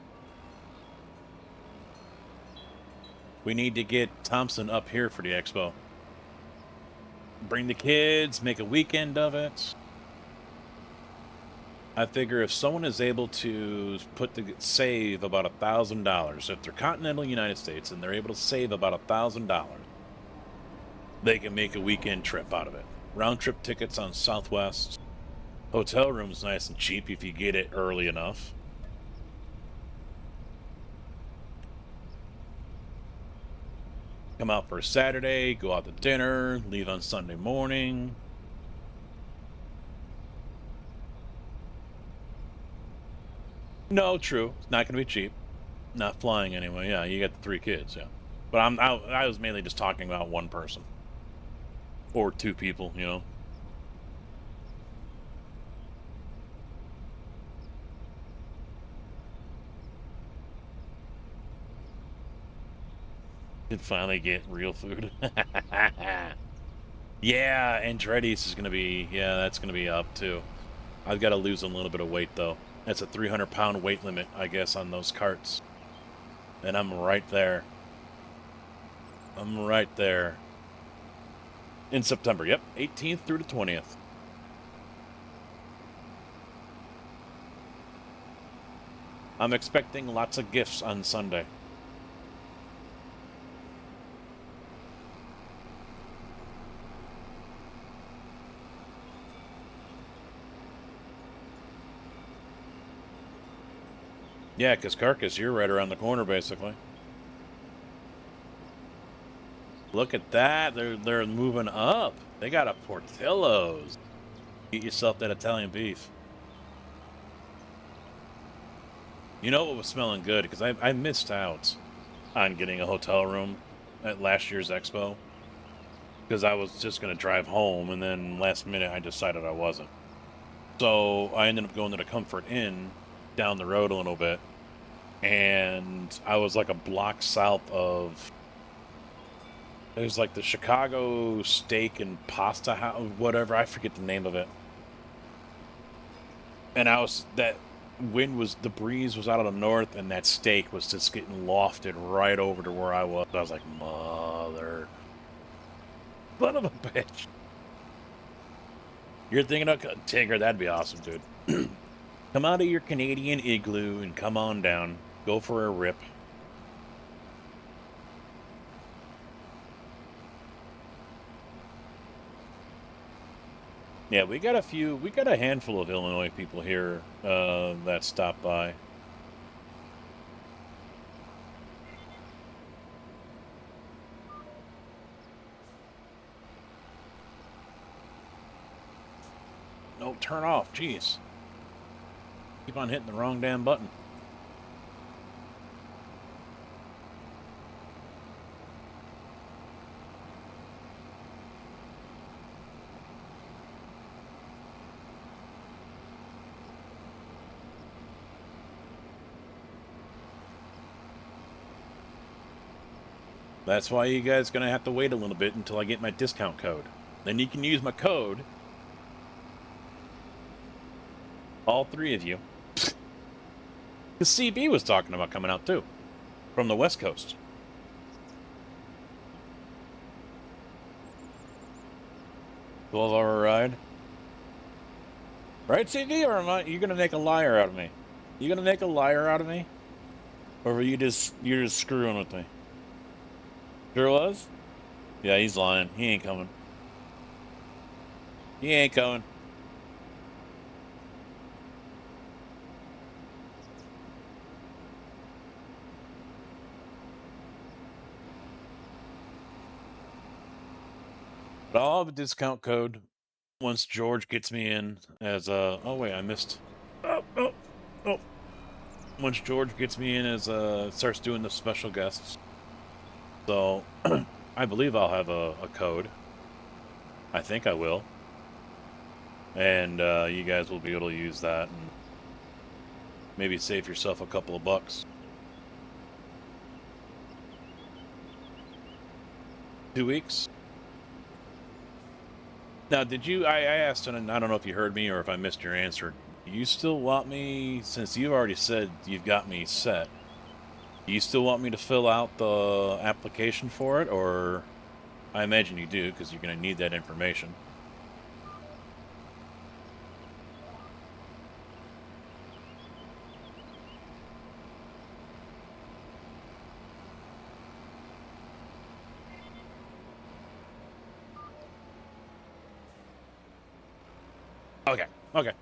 We need to get Thompson up here for the expo. Bring the kids, make a weekend of it. I figure if someone is able to save about $1,000, if they're continental United States and they're able to save about $1,000, they can make a weekend trip out of it. Round trip tickets on Southwest. Hotel room's nice and cheap if you get it early enough. Come out for a Saturday, go out to dinner, leave on Sunday morning. No, true. It's not going to be cheap. Not flying anyway. Yeah, you got the 3 kids, yeah. But I was mainly just talking about one person. Or 2 people, Did finally get real food. Yeah, Andretti's is going to be, that's going to be up too. I've got to lose a little bit of weight though. That's a 300-pound weight limit, I guess, on those carts. And I'm right there. I'm right there. In September, yep. 18th through the 20th. I'm expecting lots of gifts on Sunday. Yeah, because Carcass, you're right around the corner, basically. Look at that. They're moving up. They got a Portillo's. Get yourself that Italian beef. You know what was smelling good? Because I missed out on getting a hotel room at last year's Expo. Because I was just going to drive home, and then last minute I decided I wasn't. So I ended up going to the Comfort Inn down the road a little bit. And I was like a block south of There's like the Chicago steak and pasta house, whatever. I forget the name of it. And that the breeze was out of the north, and that steak was just getting lofted right over to where I was. I was like, mother, son of a bitch. You're thinking of Tigger? That'd be awesome, dude. Come out of your Canadian igloo and come on down. Go for a rip. Yeah, we got a handful of Illinois people here that stopped by. No, turn off, jeez. Keep on hitting the wrong damn button. That's why you guys gonna have to wait a little bit until I get my discount code. Then you can use my code. All three of you. Because CB was talking about coming out too. From the West Coast. $12-hour ride. Right, CD? Or are you gonna make a liar out of me? You gonna make a liar out of me? Or are you're just screwing with me? Sure was? Yeah, he's lying. He ain't coming. He ain't coming. But I'll have a discount code once George gets me in as a... Oh, wait, I missed... Oh. Once George gets me in as starts doing the special guests. So, I believe I'll have a code. I think I will. And you guys will be able to use that and maybe save yourself a couple of bucks. 2 weeks? Now, did you... I asked, and I don't know if you heard me or if I missed your answer. Do you still want me, since you've already said you've got me set, do you still want me to fill out the application for it, or... I imagine you do, because you're going to need that information. Okay.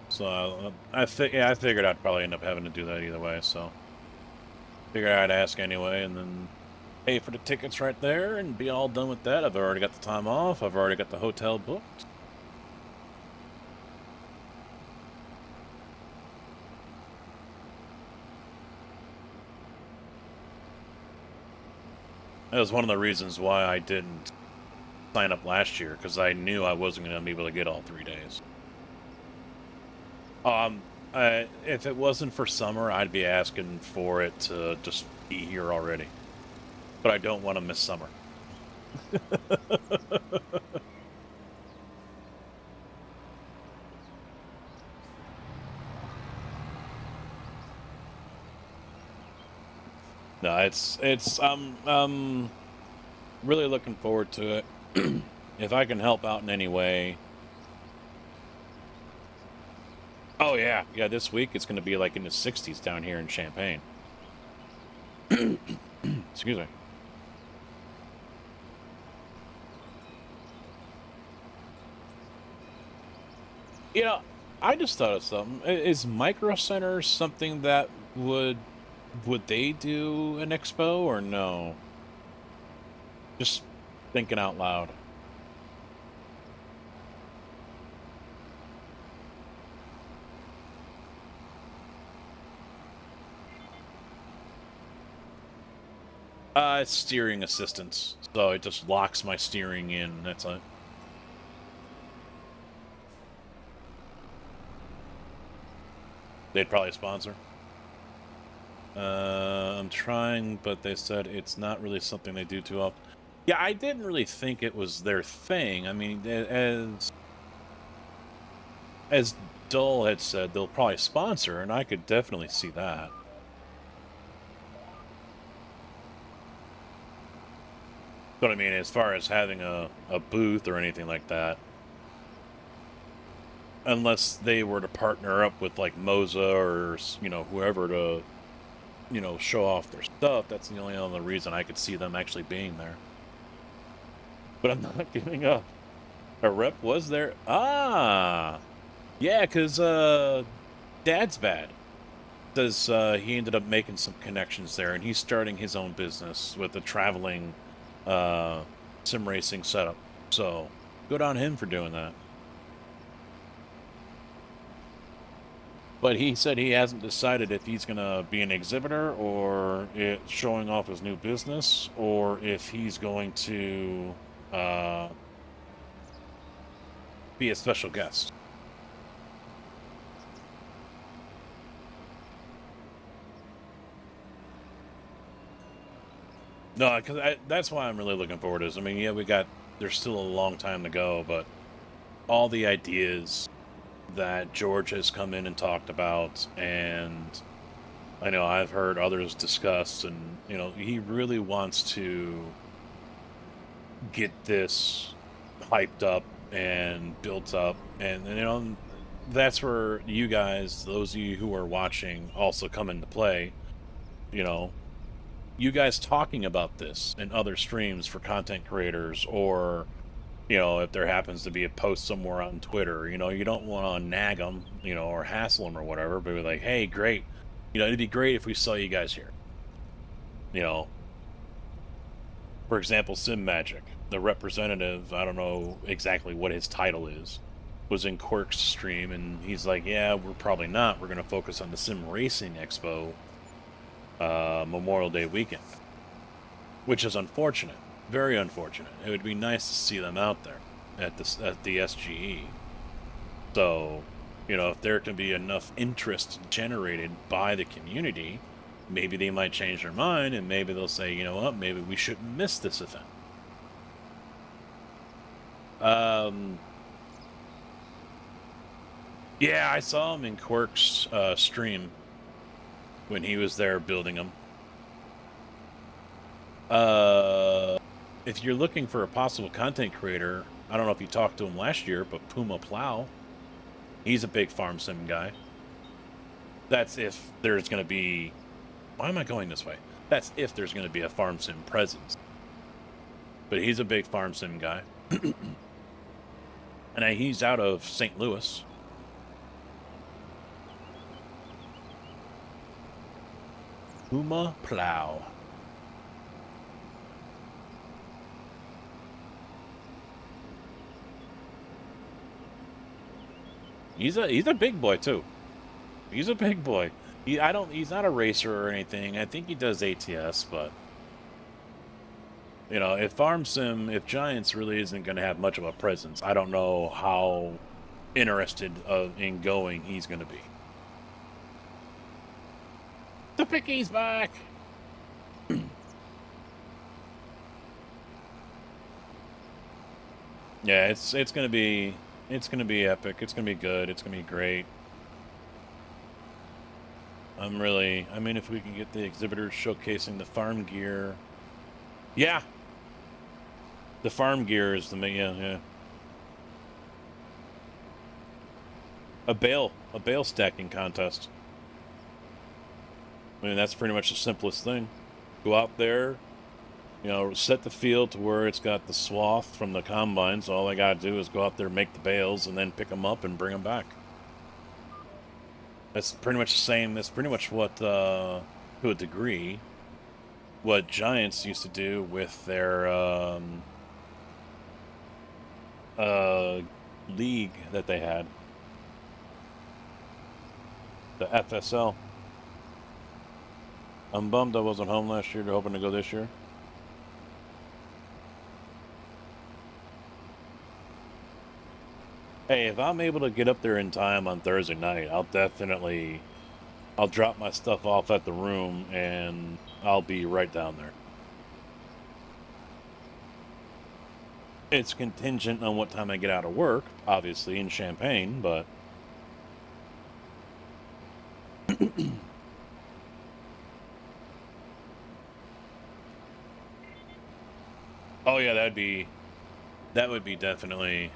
So I figured I'd probably end up having to do that either way, so figured I'd ask anyway, and then pay for the tickets right there and be all done with that. I've already got the time off. I've already got the hotel booked. That was one of the reasons why I didn't sign up last year, because I knew I wasn't going to be able to get all 3 days. If it wasn't for summer, I'd be asking for it to just be here already. But I don't want to miss summer. No, I'm really looking forward to it. If I can help out in any way. Oh yeah, this week it's going to be like in the 60s down here in Champaign. Excuse me. Yeah, I just thought of something. Is Micro Center something that would they do an expo or no? Just thinking out loud. It's steering assistance, so it just locks my steering in, that's it. They'd probably sponsor. I'm trying, but they said it's not really something they do too often. Yeah, I didn't really think it was their thing. I mean, as Dole had said, they'll probably sponsor, and I could definitely see that. But I mean, as far as having a booth or anything like that, unless they were to partner up with like Moza or, you know, whoever to, you know, show off their stuff, that's the only other reason I could see them actually being there. But I'm not giving up. A rep was there. Ah, yeah, because Dad's Bad says he ended up making some connections there, and he's starting his own business with a traveling sim racing setup. So good on him for doing that. But he said he hasn't decided if he's going to be an exhibitor or showing off his new business, or if he's going to be a special guest. No, because that's why I'm really looking forward to this. I mean, yeah, there's still a long time to go, but all the ideas that George has come in and talked about, and I know I've heard others discuss, and, you know, he really wants to get this hyped up and built up, and you know, that's where you guys, those of you who are watching, also come into play. You know, you guys talking about this in other streams for content creators, or, you know, if there happens to be a post somewhere on Twitter, you know, you don't want to nag them, you know, or hassle them or whatever, but be like, hey, great, you know, it'd be great if we saw you guys here. You know, for example, Sim Magic, the representative, I don't know exactly what his title is, was in Quirk's stream, and he's like, yeah, we're probably not. We're going to focus on the Sim Racing Expo Memorial Day weekend, which is unfortunate, very unfortunate. It would be nice to see them out there at the SGE. So, you know, if there can be enough interest generated by the community, maybe they might change their mind, and maybe they'll say, you know what, maybe we shouldn't miss this event. Yeah, I saw him in Quirk's stream when he was there building them. If you're looking for a possible content creator, I don't know if you talked to him last year, but Puma Plow, he's a big farm sim guy. That's if there's going to be... Why am I going this way? That's if there's going to be a farm sim presence. But he's a big farm sim guy. And he's out of St. Louis. Puma Plow. He's a big boy too. He's a big boy. He's not a racer or anything. I think he does ATS, but you know, if Giants really isn't going to have much of a presence, I don't know how interested in going he's going to be. The Picky's back. Yeah, it's gonna be epic. It's gonna be good. It's gonna be great. I mean, if we can get the exhibitors showcasing the farm gear, yeah. The farm gear is yeah. A bale stacking contest. I mean, that's pretty much the simplest thing. Go out there, you know, set the field to where it's got the swath from the combine, so all I gotta do is go out there, make the bales, and then pick them up and bring them back. That's pretty much the same. That's pretty much what, to a degree, what Giants used to do with their league that they had, the FSL. I'm bummed I wasn't home last year. They're hoping to go this year. Hey, if I'm able to get up there in time on Thursday night, I'll definitely I'll drop my stuff off at the room, and I'll be right down there. It's contingent on what time I get out of work, obviously, in Champaign, but... Oh, yeah, that would be definitely...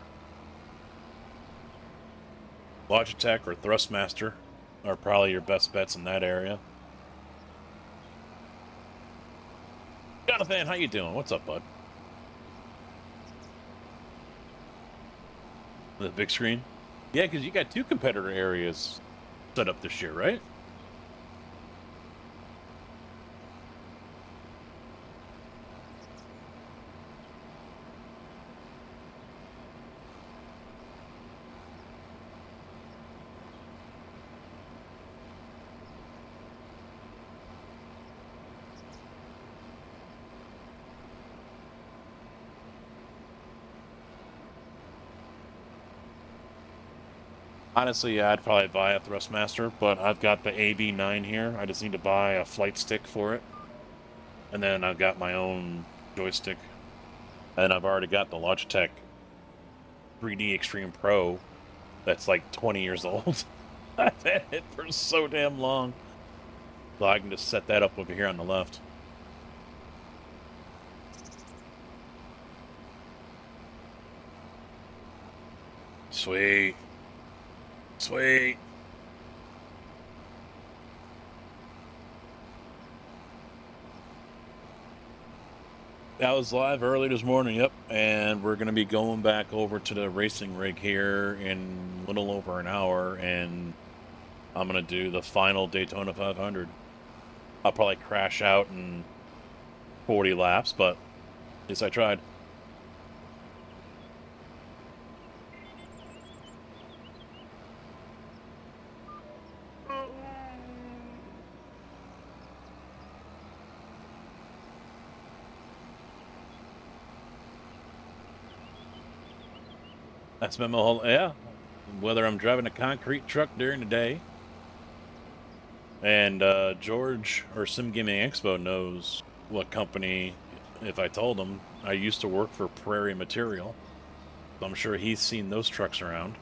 Logitech or Thrustmaster are probably your best bets in that area. Jonathan, how you doing? What's up, bud? The big screen? Yeah, because you got 2 competitor areas set up this year, right? Honestly, yeah, I'd probably buy a Thrustmaster, but I've got the AB9 here. I just need to buy a flight stick for it. And then I've got my own joystick. And I've already got the Logitech 3D Extreme Pro that's like 20 years old. I've had it for so damn long. So I can just set that up over here on the left. Sweet. Sweet. That was live early this morning, yep. And we're going to be going back over to the racing rig here in a little over an hour, and I'm going to do the final Daytona 500. I'll probably crash out in 40 laps, but at least I tried. I spent my whole, yeah, whether I'm driving a concrete truck during the day, and George or Sim Gaming Expo knows what company, if I told him, I used to work for Prairie Material. So I'm sure he's seen those trucks around.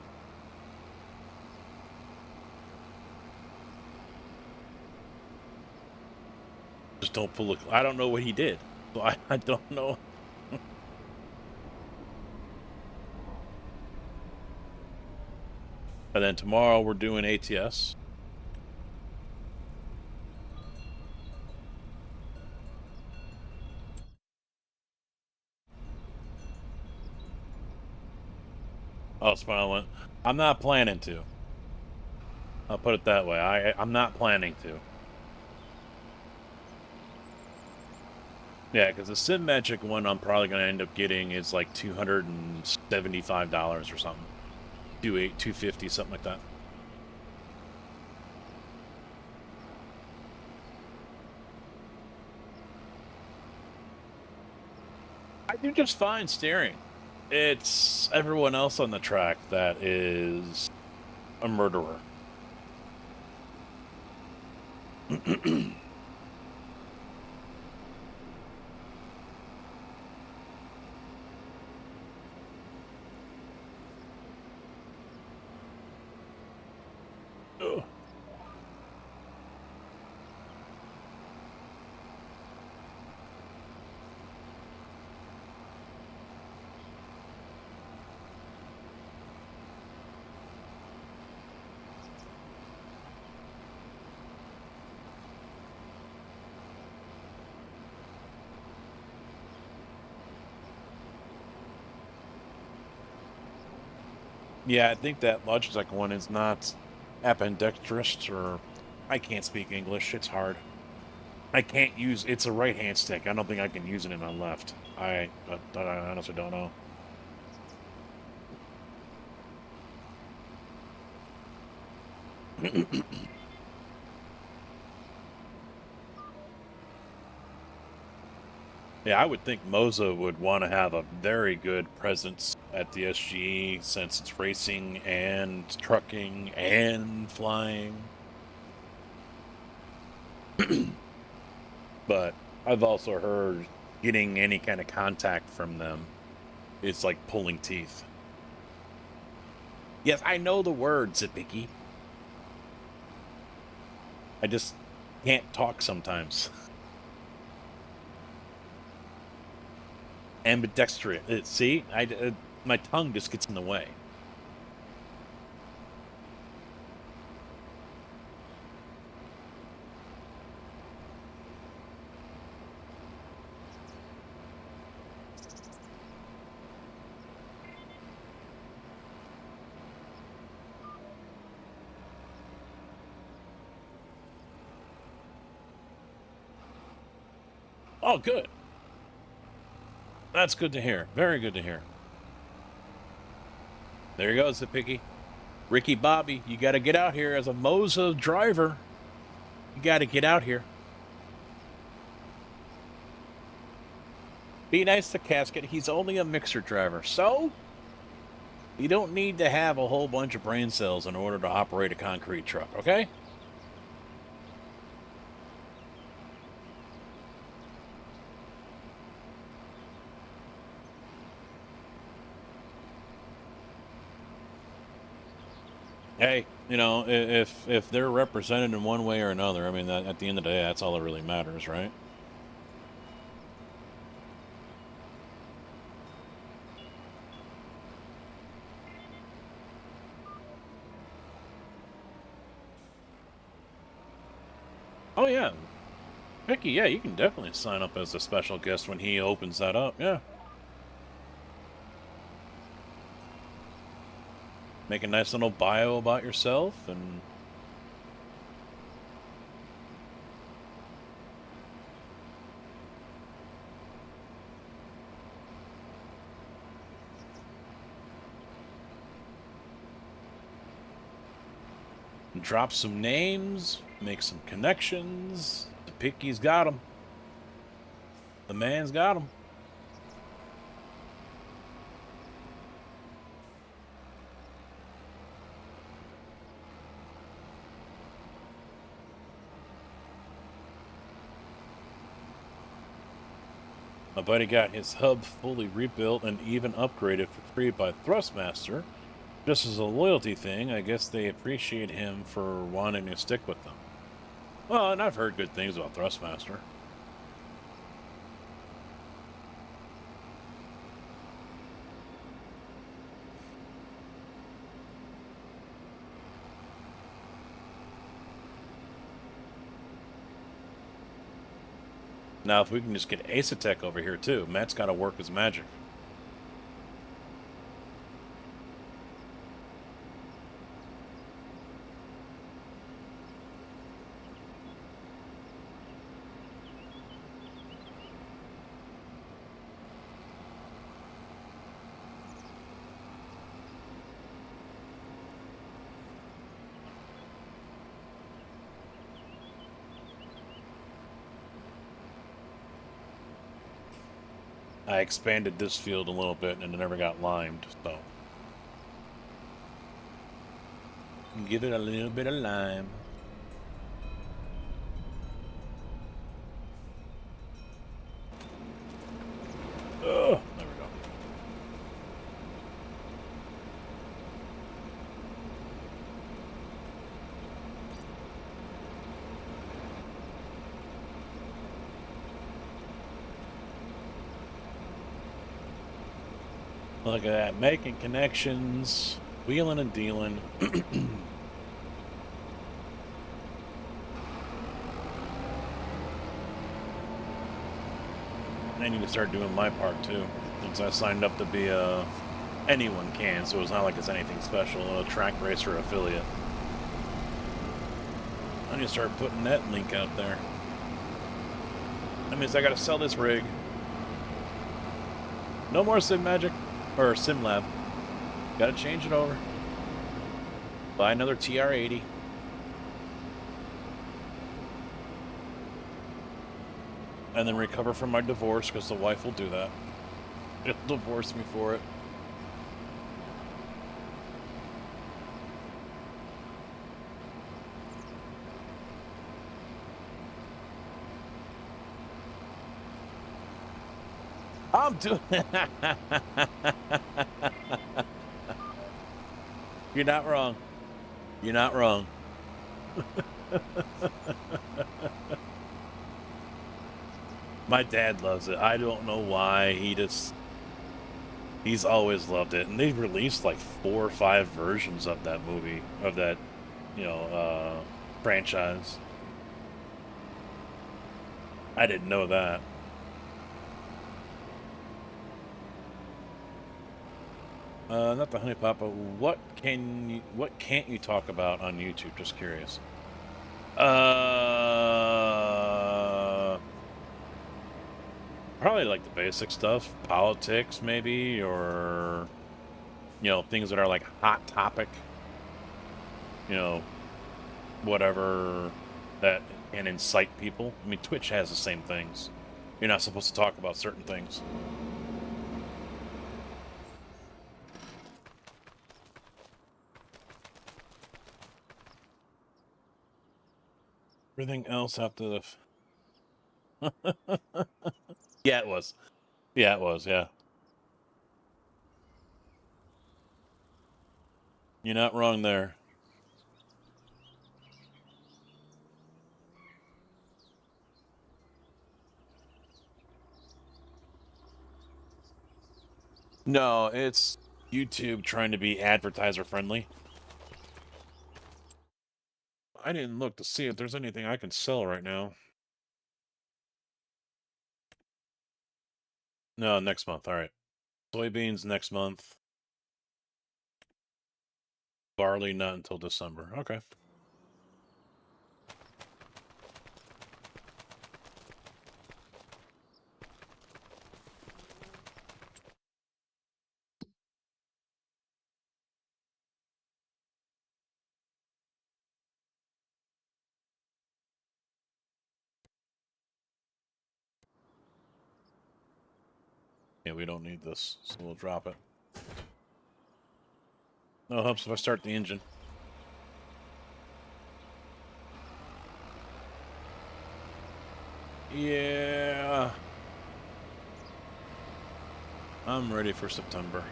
Just don't pull a, I don't know what he did. So I don't know. And then tomorrow we're doing ATS. Oh, Smile went. I'm not planning to. I'll put it that way. I'm not planning to. Yeah, because the Sim Magic one I'm probably going to end up getting is like $275 or something. $250, something like that. I do just fine steering. It's everyone else on the track that is a murderer. Ugh. Yeah, I think that Logitech one is not ambidextrous, or I can't speak English. It's hard. I can't use. It's a right-hand stick. I don't think I can use it in my left. I honestly don't know. Yeah, I would think Moza would want to have a very good presence at the SGE since it's racing and trucking and flying. But I've also heard getting any kind of contact from them is like pulling teeth. Yes, I know the word, Zipiki. I just can't talk sometimes. Ambidextrous. See, my tongue just gets in the way. Oh, good. That's good to hear. Very good to hear. There you go, Zipiki. Ricky Bobby, you got to get out here as a Moza driver. You got to get out here. Be nice to Casket. He's only a mixer driver. So, you don't need to have a whole bunch of brain cells in order to operate a concrete truck, okay? Hey, you know, if they're represented in one way or another, I mean, at the end of the day, that's all that really matters, right? Oh, yeah. Vicky, yeah, you can definitely sign up as a special guest when he opens that up, yeah. Make a nice little bio about yourself and... drop some names, make some connections. The Picky's got them. The man's got them. My buddy got his hub fully rebuilt and even upgraded for free by Thrustmaster. Just as a loyalty thing, I guess they appreciate him for wanting to stick with them. Well, and I've heard good things about Thrustmaster. Now, if we can just get Acetec over here, too. Matt's got to work his magic. I expanded this field a little bit and it never got limed, so. Give it a little bit of lime. Oh, there we go. Look at that, making connections, wheeling and dealing. I need to start doing my part too, since I signed up to be a... anyone can, so it's not like it's anything special, a track racer affiliate. I need to start putting that link out there. That means I gotta sell this rig. No more Sim Magic. Or SimLab. Gotta change it over. Buy another TR-80. And then recover from my divorce, because the wife will do that. It'll divorce me for it. I'm doing. You're not wrong. You're not wrong. My dad loves it. I don't know why. He's always loved it. And they've released like 4 or 5 versions of that movie, of that, franchise. I didn't know that. Not the Honey Papa. What can't you talk about on YouTube? Just curious. Probably like the basic stuff, politics maybe, or things that are like hot topic. Whatever that can incite people. I mean, Twitch has the same things. You're not supposed to talk about certain things. Everything else after the... Yeah, it was. Yeah, it was, yeah. You're not wrong there. No, it's YouTube trying to be advertiser friendly. I didn't look to see if there's anything I can sell right now. No, next month. All right. Soybeans next month. Barley not until December. Okay. Yeah, we don't need this, so we'll drop it. No helps if I start the engine. Yeah. I'm ready for September.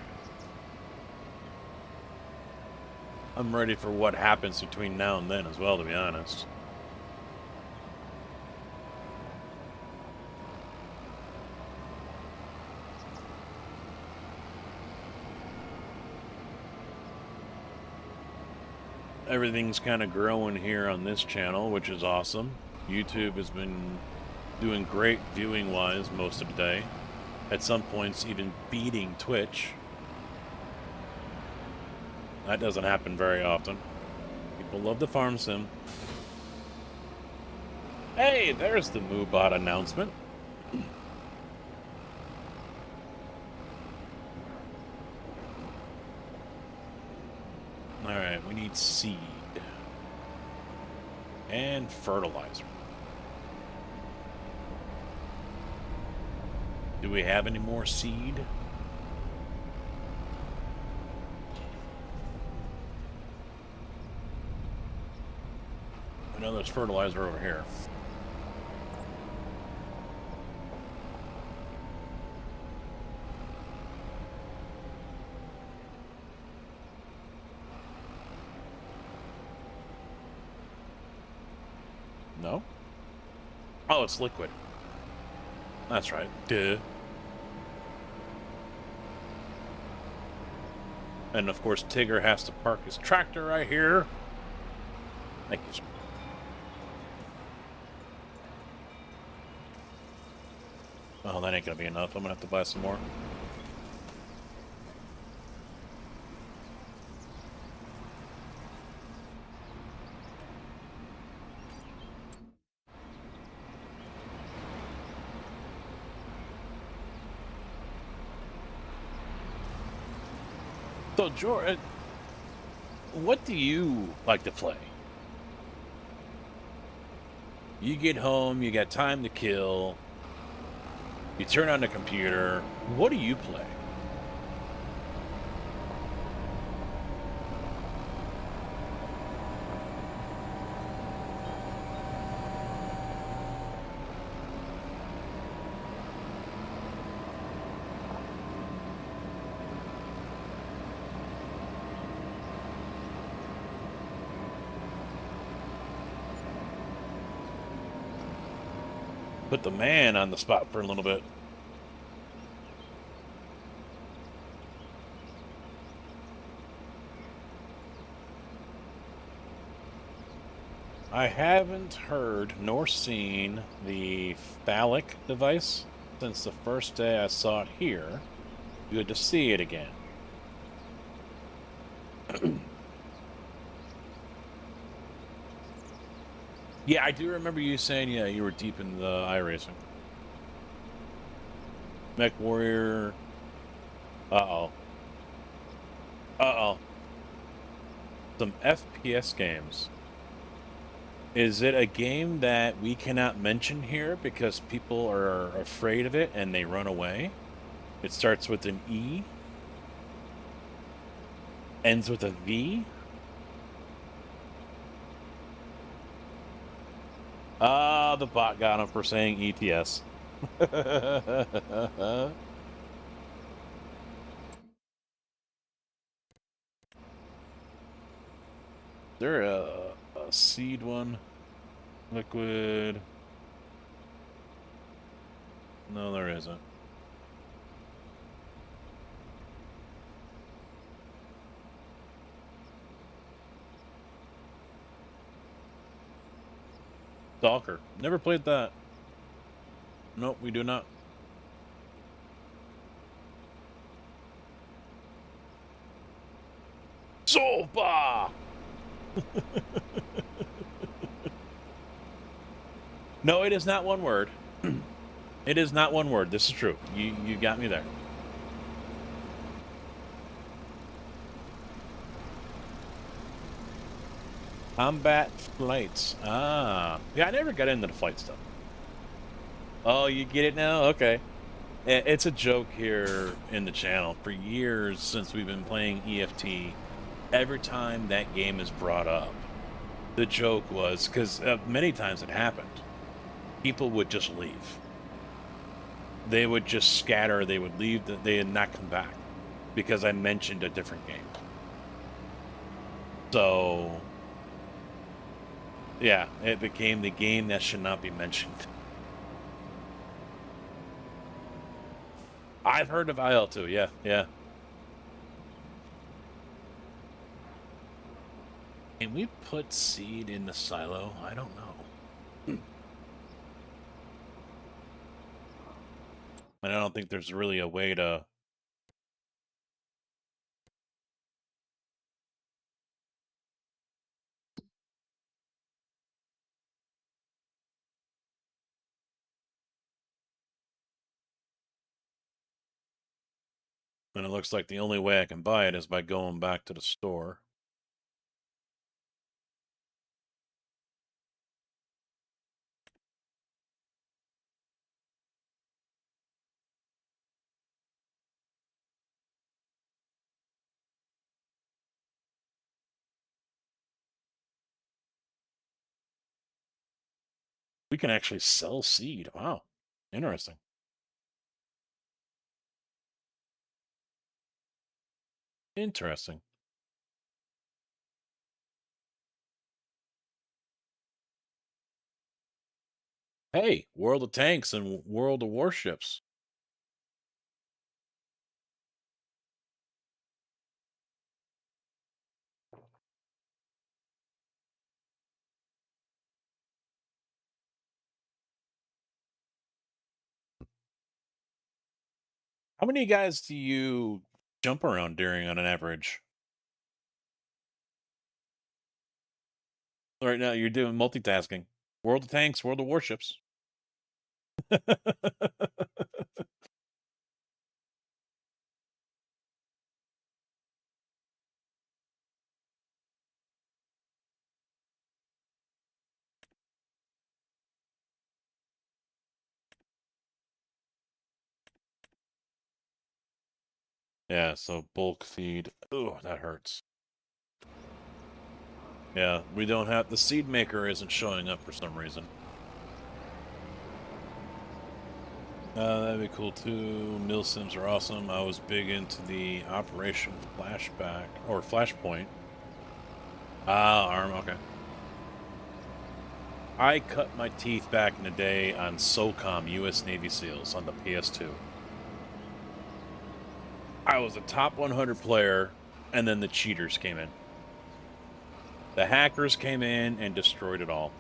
I'm ready for what happens between now and then as well, to be honest. Everything's kind of growing here on this channel, which is awesome. YouTube has been doing great viewing-wise most of the day. At some points, even beating Twitch. That doesn't happen very often. People love the farm sim. Hey, there's the MooBot announcement. Alright, we need seed. And fertilizer. Do we have any more seed? I know there's fertilizer over here. No? Oh, it's liquid. That's right. Duh. And of course, Tigger has to park his tractor right here. Thank you, sir. Oh, that ain't gonna be enough. I'm gonna have to buy some more. So, Jordan, what do you like to play? You get home, you got time to kill, you turn on the computer. What do you play? put the man on the spot for a little bit. I haven't heard nor seen the phallic device since the first day I saw it here. Good to see it again. Yeah, I do remember you saying, yeah, you were deep in the iRacing. Mech Warrior. Uh-oh. Uh-oh. Some FPS games. Is it a game that we cannot mention here because people are afraid of it and they run away? It starts with an E. Ends with a V. Ah, the bot got him for saying ETS. There a seed one? Liquid? No, there isn't. Stalker. Never played that. Nope, we do not. Soba! No, it is not one word. It is not one word. This is true. You got me there. Combat flights. Ah. Yeah, I never got into the flight stuff. Oh, you get it now? Okay. It's a joke here in the channel. For years since we've been playing EFT, every time that game is brought up, the joke was, because many times it happened, people would just leave. They would just scatter, they would leave, they would not come back, because I mentioned a different game. So, yeah, it became the game that should not be mentioned. I've heard of IL-2, yeah. Can we put seed in the silo? I don't know. And I don't think there's really a way to... And it looks like the only way I can buy it is by going back to the store. We can actually sell seed. Wow. Interesting. Interesting. Hey, World of Tanks and World of Warships. How many guys do you jump around during on an average? Right now, you're doing multitasking. World of Tanks, World of Warships. Yeah, so bulk feed. Oh, that hurts. Yeah, we don't have... The seed maker isn't showing up for some reason. That'd be cool too. Mill sims are awesome. I was big into the Operation Flashback or Flashpoint. Ah, ARM. Okay. I cut my teeth back in the day on SOCOM US Navy SEALs on the PS2. I was a top 100 player, and then the cheaters came in. The hackers came in and destroyed it all.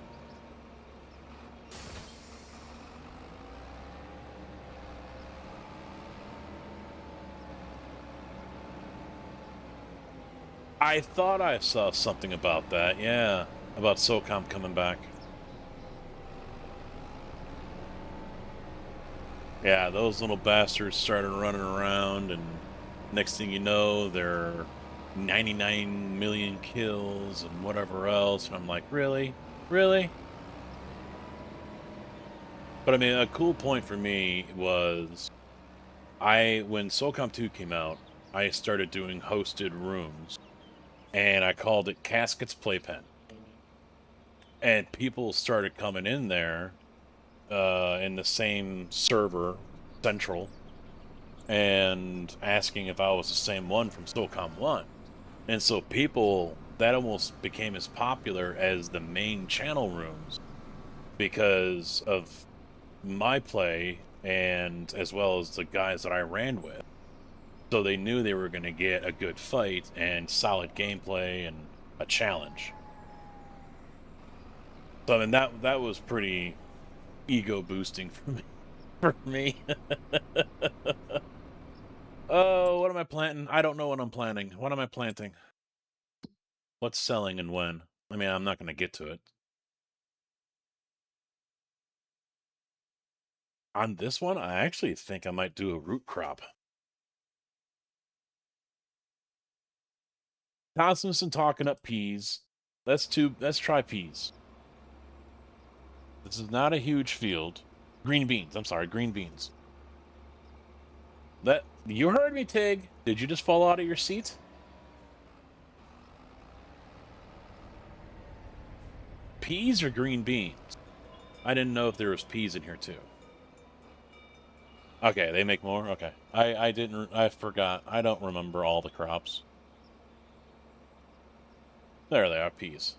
I thought I saw something about that, yeah. About SOCOM coming back. Yeah, those little bastards started running around, and next thing you know, they're 99 million kills and whatever else. And I'm like, really? Really? But I mean, a cool point for me was when SOCOM 2 came out, I started doing hosted rooms, and I called it Casket's Playpen. And people started coming in there in the same server, Central, and asking if I was the same one from SOCOM 1. And so that almost became as popular as the main channel rooms because of my play and as well as the guys that I ran with. So they knew they were going to get a good fight and solid gameplay and a challenge. So I mean that was pretty ego boosting for me. Oh, what am I planting? I don't know what I'm planting. What am I planting? What's selling and when? I mean, I'm not going to get to it. On this one, I actually think I might do a root crop. Thompson talking up peas. Let's try peas. This is not a huge field. Green beans. I'm sorry, green beans. You heard me, Tig. Did you just fall out of your seat? Peas or green beans? I didn't know if there was peas in here too. Okay, they make more? Okay. I forgot. I don't remember all the crops. There they are, peas.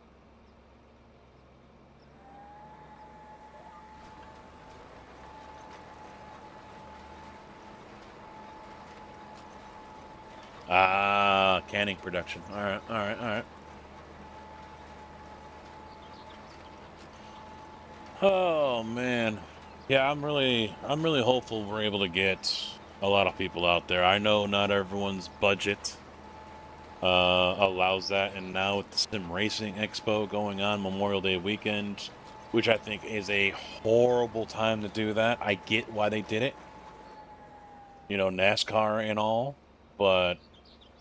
Ah, canning production. All right. Oh man, yeah, I'm really hopeful we're able to get a lot of people out there. I know not everyone's budget allows that, and now with the Sim Racing Expo going on Memorial Day weekend, which I think is a horrible time to do that. I get why they did it, you know, NASCAR and all, but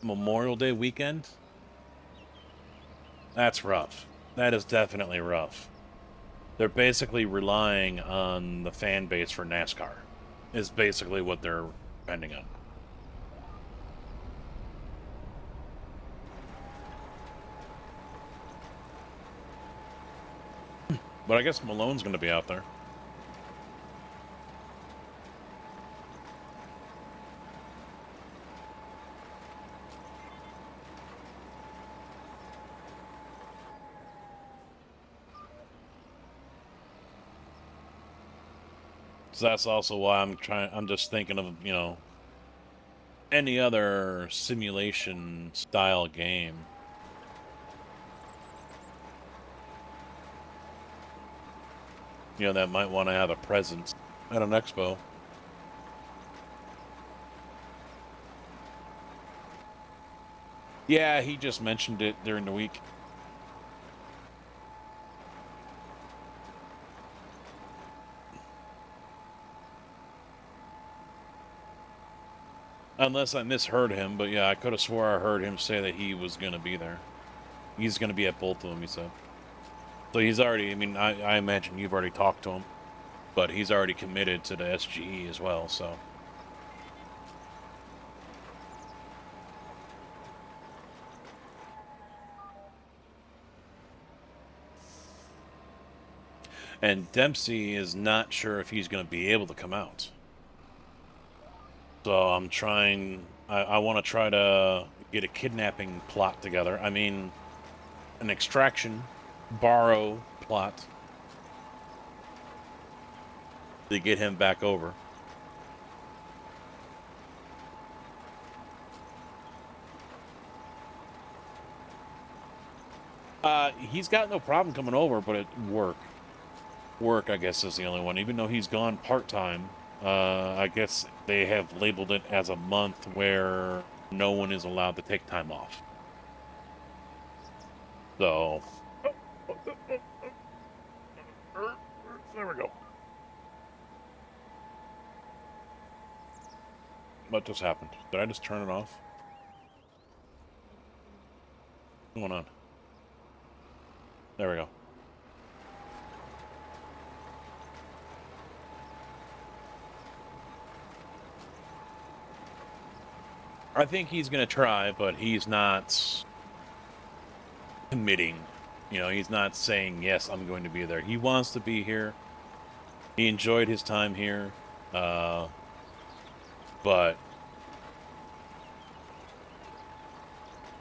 Memorial Day weekend, that's rough. That is definitely rough. They're basically relying on the fan base for NASCAR, is basically what they're depending on. But I guess Malone's going to be out there. So that's also why I'm just thinking of, you know, any other simulation style game. You know, that might want to have a presence at an expo. Yeah, he just mentioned it during the week. Unless I misheard him, but yeah, I could have swore I heard him say that he was going to be there. He's going to be at both of them, he said. So he's already, I mean, I imagine you've already talked to him, but he's already committed to the SGE as well, so. And Dempsey is not sure if he's going to be able to come out. So I'm trying, I want to try to get a kidnapping plot together. I mean, an extraction, borrow plot to get him back over. He's got no problem coming over, but at work. Work, I guess, is the only one. Even though he's gone part-time, I guess they have labeled it as a month where no one is allowed to take time off. So, there we go. What just happened? Did I just turn it off? What's going on? There we go. I think he's going to try, but he's not committing. You know, he's not saying, yes, I'm going to be there. He wants to be here. He enjoyed his time here. But...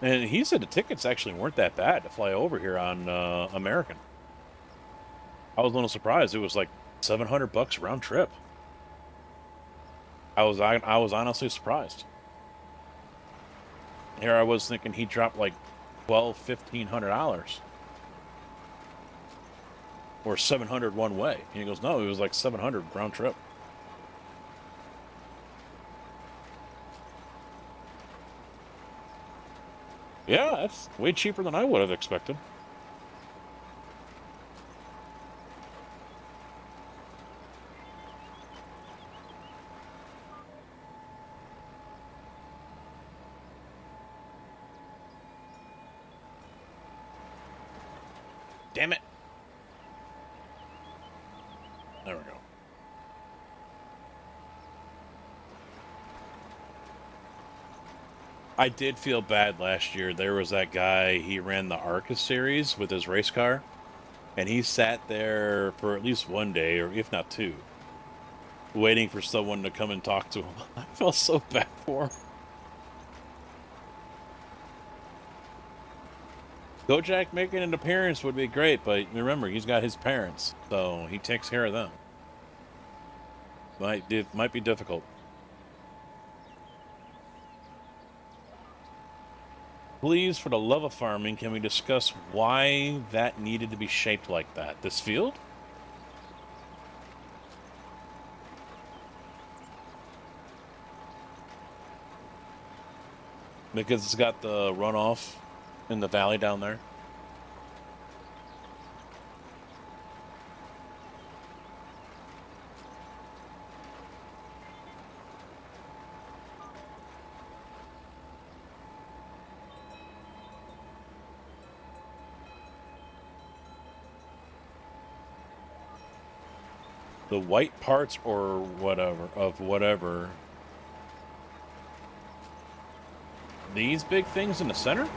And he said the tickets actually weren't that bad to fly over here on American. I was a little surprised. It was like $700 round trip. I was honestly surprised. Here I was thinking he dropped like $1,500 or $700 one way. And he goes, no, it was like $700 round trip. Yeah, that's way cheaper than I would have expected. Damn it. There we go. I did feel bad last year. There was that guy, he ran the Arca series with his race car, and he sat there for at least one day, or if not two, waiting for someone to come and talk to him. I felt so bad for him. Kojak making an appearance would be great, but remember, he's got his parents, so he takes care of them. It might be difficult. Please, for the love of farming, can we discuss why that needed to be shaped like that? This field? Because it's got the runoff in the valley down there. The white parts or whatever. These big things in the center?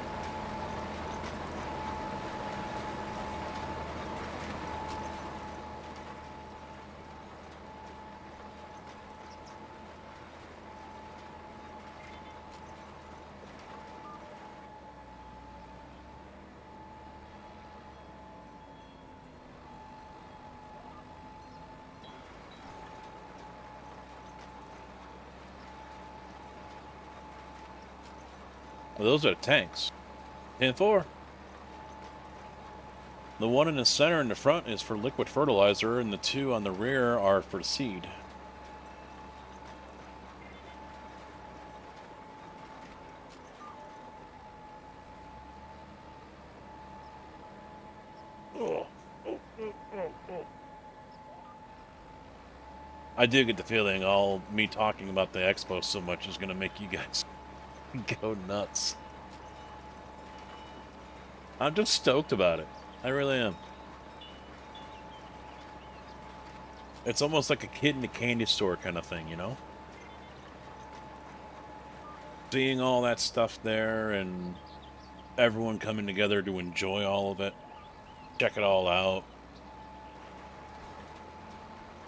Well, those are tanks. 10-4. The one in the center in the front is for liquid fertilizer, and the two on the rear are for seed. I do get the feeling all me talking about the Expo so much is going to make you guys go nuts. I'm just stoked about it. I really am. It's almost like a kid in a candy store kind of thing, you know? Seeing all that stuff there and everyone coming together to enjoy all of it. Check it all out.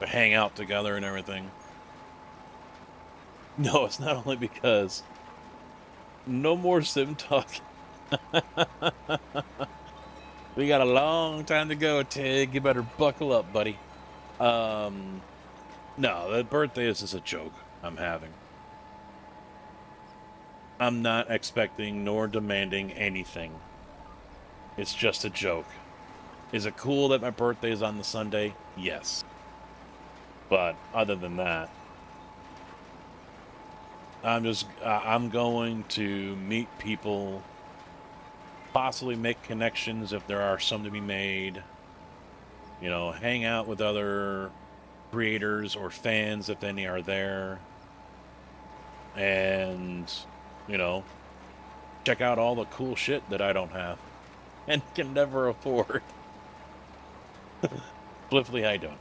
To hang out together and everything. No, it's not only because no more sim talk. We got a long time to go, Tig. You better buckle up, buddy. No, the birthday is just a joke I'm having. I'm not expecting nor demanding anything. It's just a joke. Is it cool that my birthday is on the Sunday? Yes. But other than that, I'm going to meet people, possibly make connections if there are some to be made. You know, hang out with other creators or fans if any are there. And, you know, check out all the cool shit that I don't have and can never afford. Swiftly, I don't.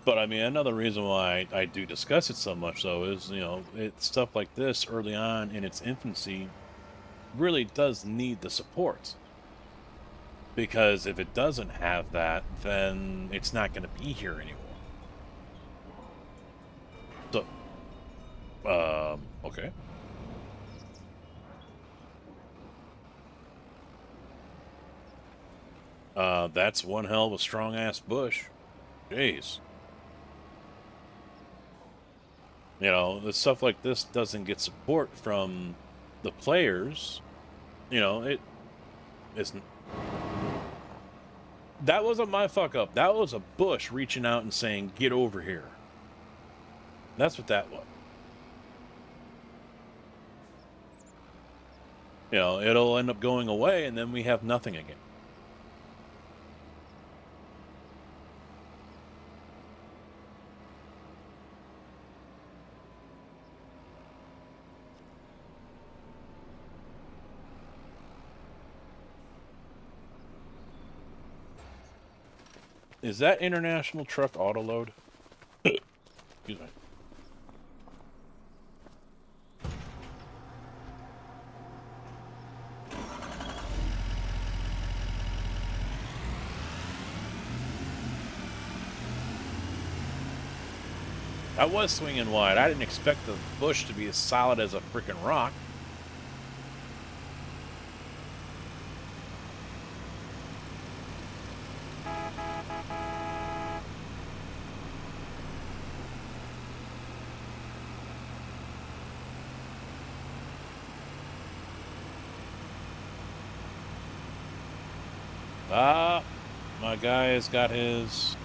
But I mean, another reason why I do discuss it so much, though, is, you know, it's stuff like this early on in its infancy really does need the support. Because if it doesn't have that, then it's not going to be here anymore. So, okay. That's one hell of a strong-ass bush. Jeez. You know, the stuff like this doesn't get support from the players. You know, it isn't. That wasn't my fuck up. That was a bush reaching out and saying, "Get over here." That's what that was. You know, it'll end up going away, and then we have nothing again. Is that international truck auto load? Excuse me. I was swinging wide. I didn't expect the bush to be as solid as a freaking rock. Ah, my guy has got his...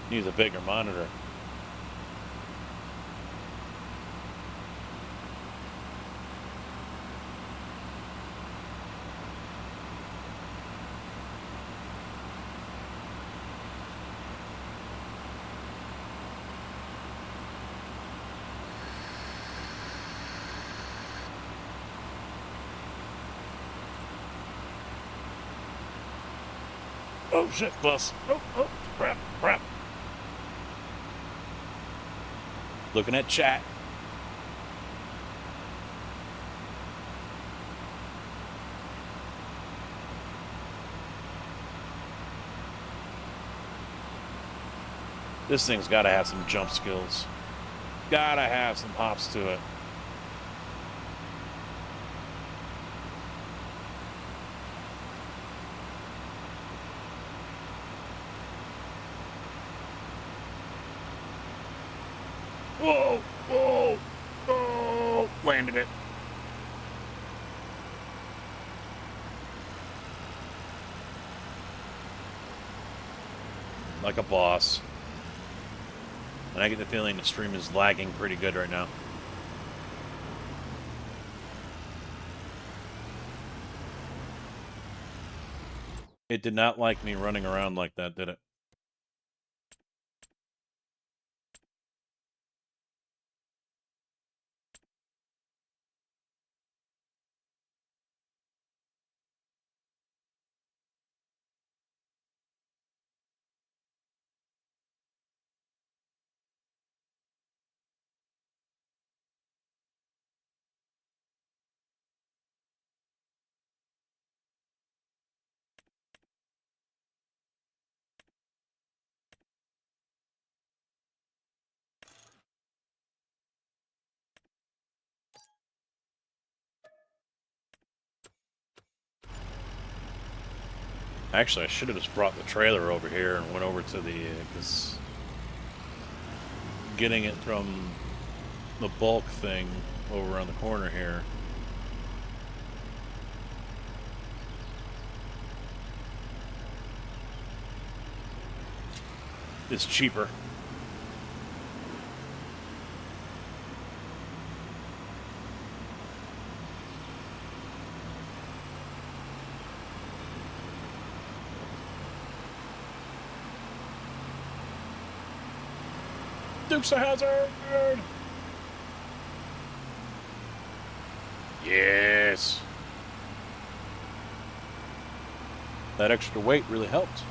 Needs a bigger monitor. Oh shit, bus. Oh, crap. Looking at chat. This thing's gotta have some jump skills. Gotta have some hops to it. Whoa, landed it. Like a boss. And I get the feeling the stream is lagging pretty good right now. It did not like me running around like that, did it? Actually, I should have just brought the trailer over here and went over to the, because getting it from the bulk thing over on the corner here. Is cheaper. Dukes of Hazzard! Yes! That extra weight really helped.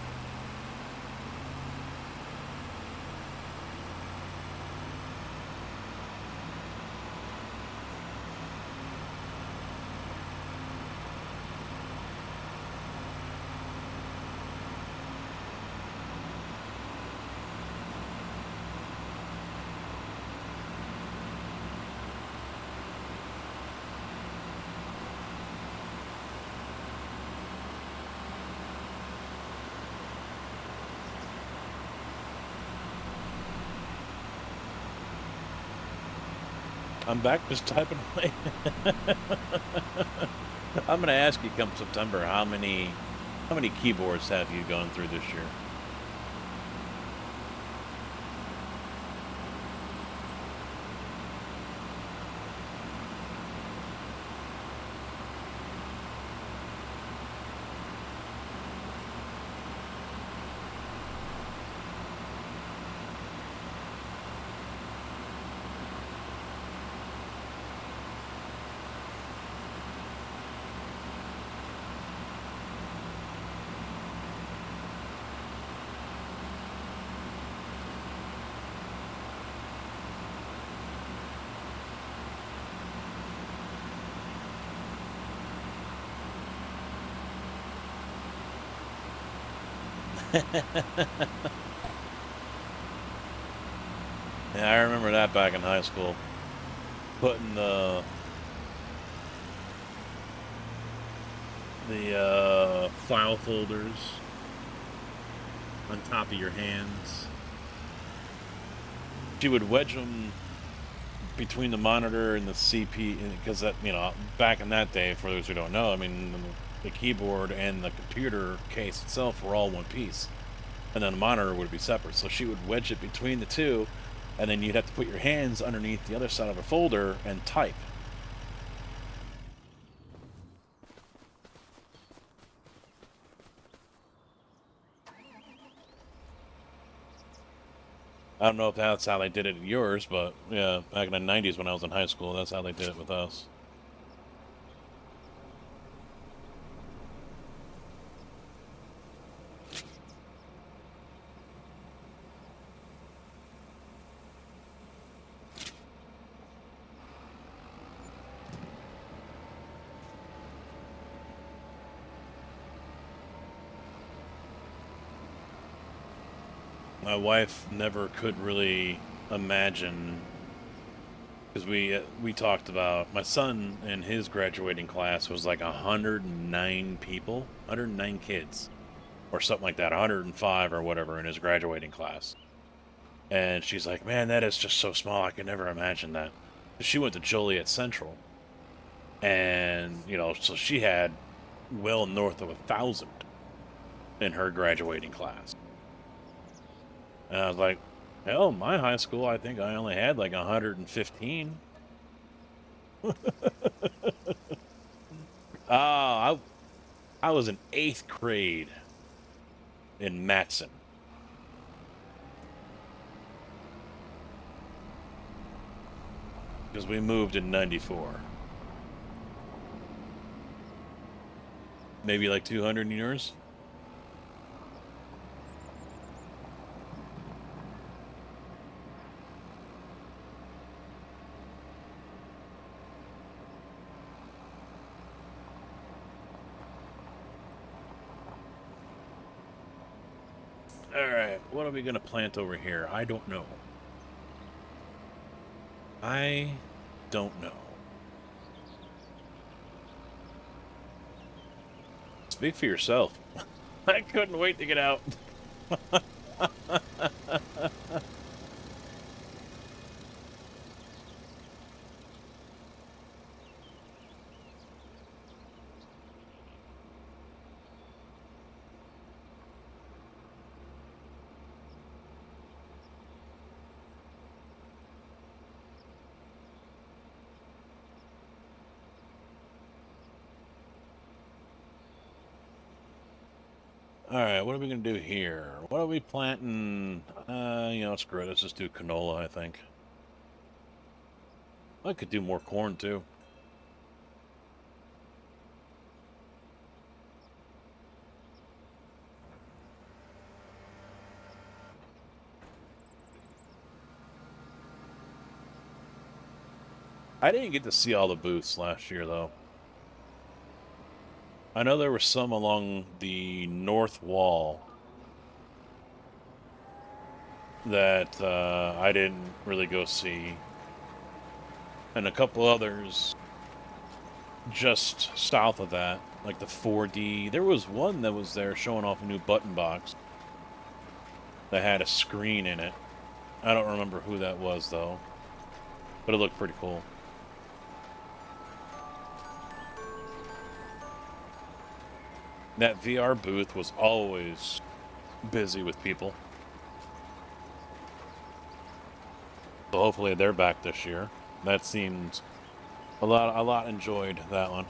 I'm back just typing away. I'm gonna ask you come September how many keyboards have you gone through this year? Yeah, I remember that back in high school. Putting the file folders on top of your hands. She would wedge them between the monitor and the CP, because that, you know, back in that day, for those who don't know, I mean, the keyboard and the computer case itself were all one piece, and then the monitor would be separate. So she would wedge it between the two, and then you'd have to put your hands underneath the other side of the folder and type. I don't know if that's how they did it at yours, but yeah, back in the 90s when I was in high school, that's how they did it with us. My wife never could really imagine, because we talked about my son and his graduating class was like 109 people, 109 kids, or something like that, 105 or whatever in his graduating class. And she's like, "Man, that is just so small. I could never imagine that." She went to Joliet Central, and you know, so she had well north of 1,000 in her graduating class. And I was like, hell, my high school, I think I only had like 115. I was in 8th grade in Matson. Because we moved in 94. Maybe like 200 in yours? Alright, what are we going to plant over here? I don't know. I don't know. Speak for yourself. I couldn't wait to get out. All right, what are we gonna do here? What are we planting? Screw it. Let's just do canola, I think. I could do more corn too. I didn't get to see all the booths last year, though. I know there were some along the north wall that I didn't really go see, and a couple others just south of that, like the 4D. There was one that was there showing off a new button box that had a screen in it. I don't remember who that was, though, but it looked pretty cool. That VR booth was always busy with people. So hopefully they're back this year. That seemed a lot enjoyed that one.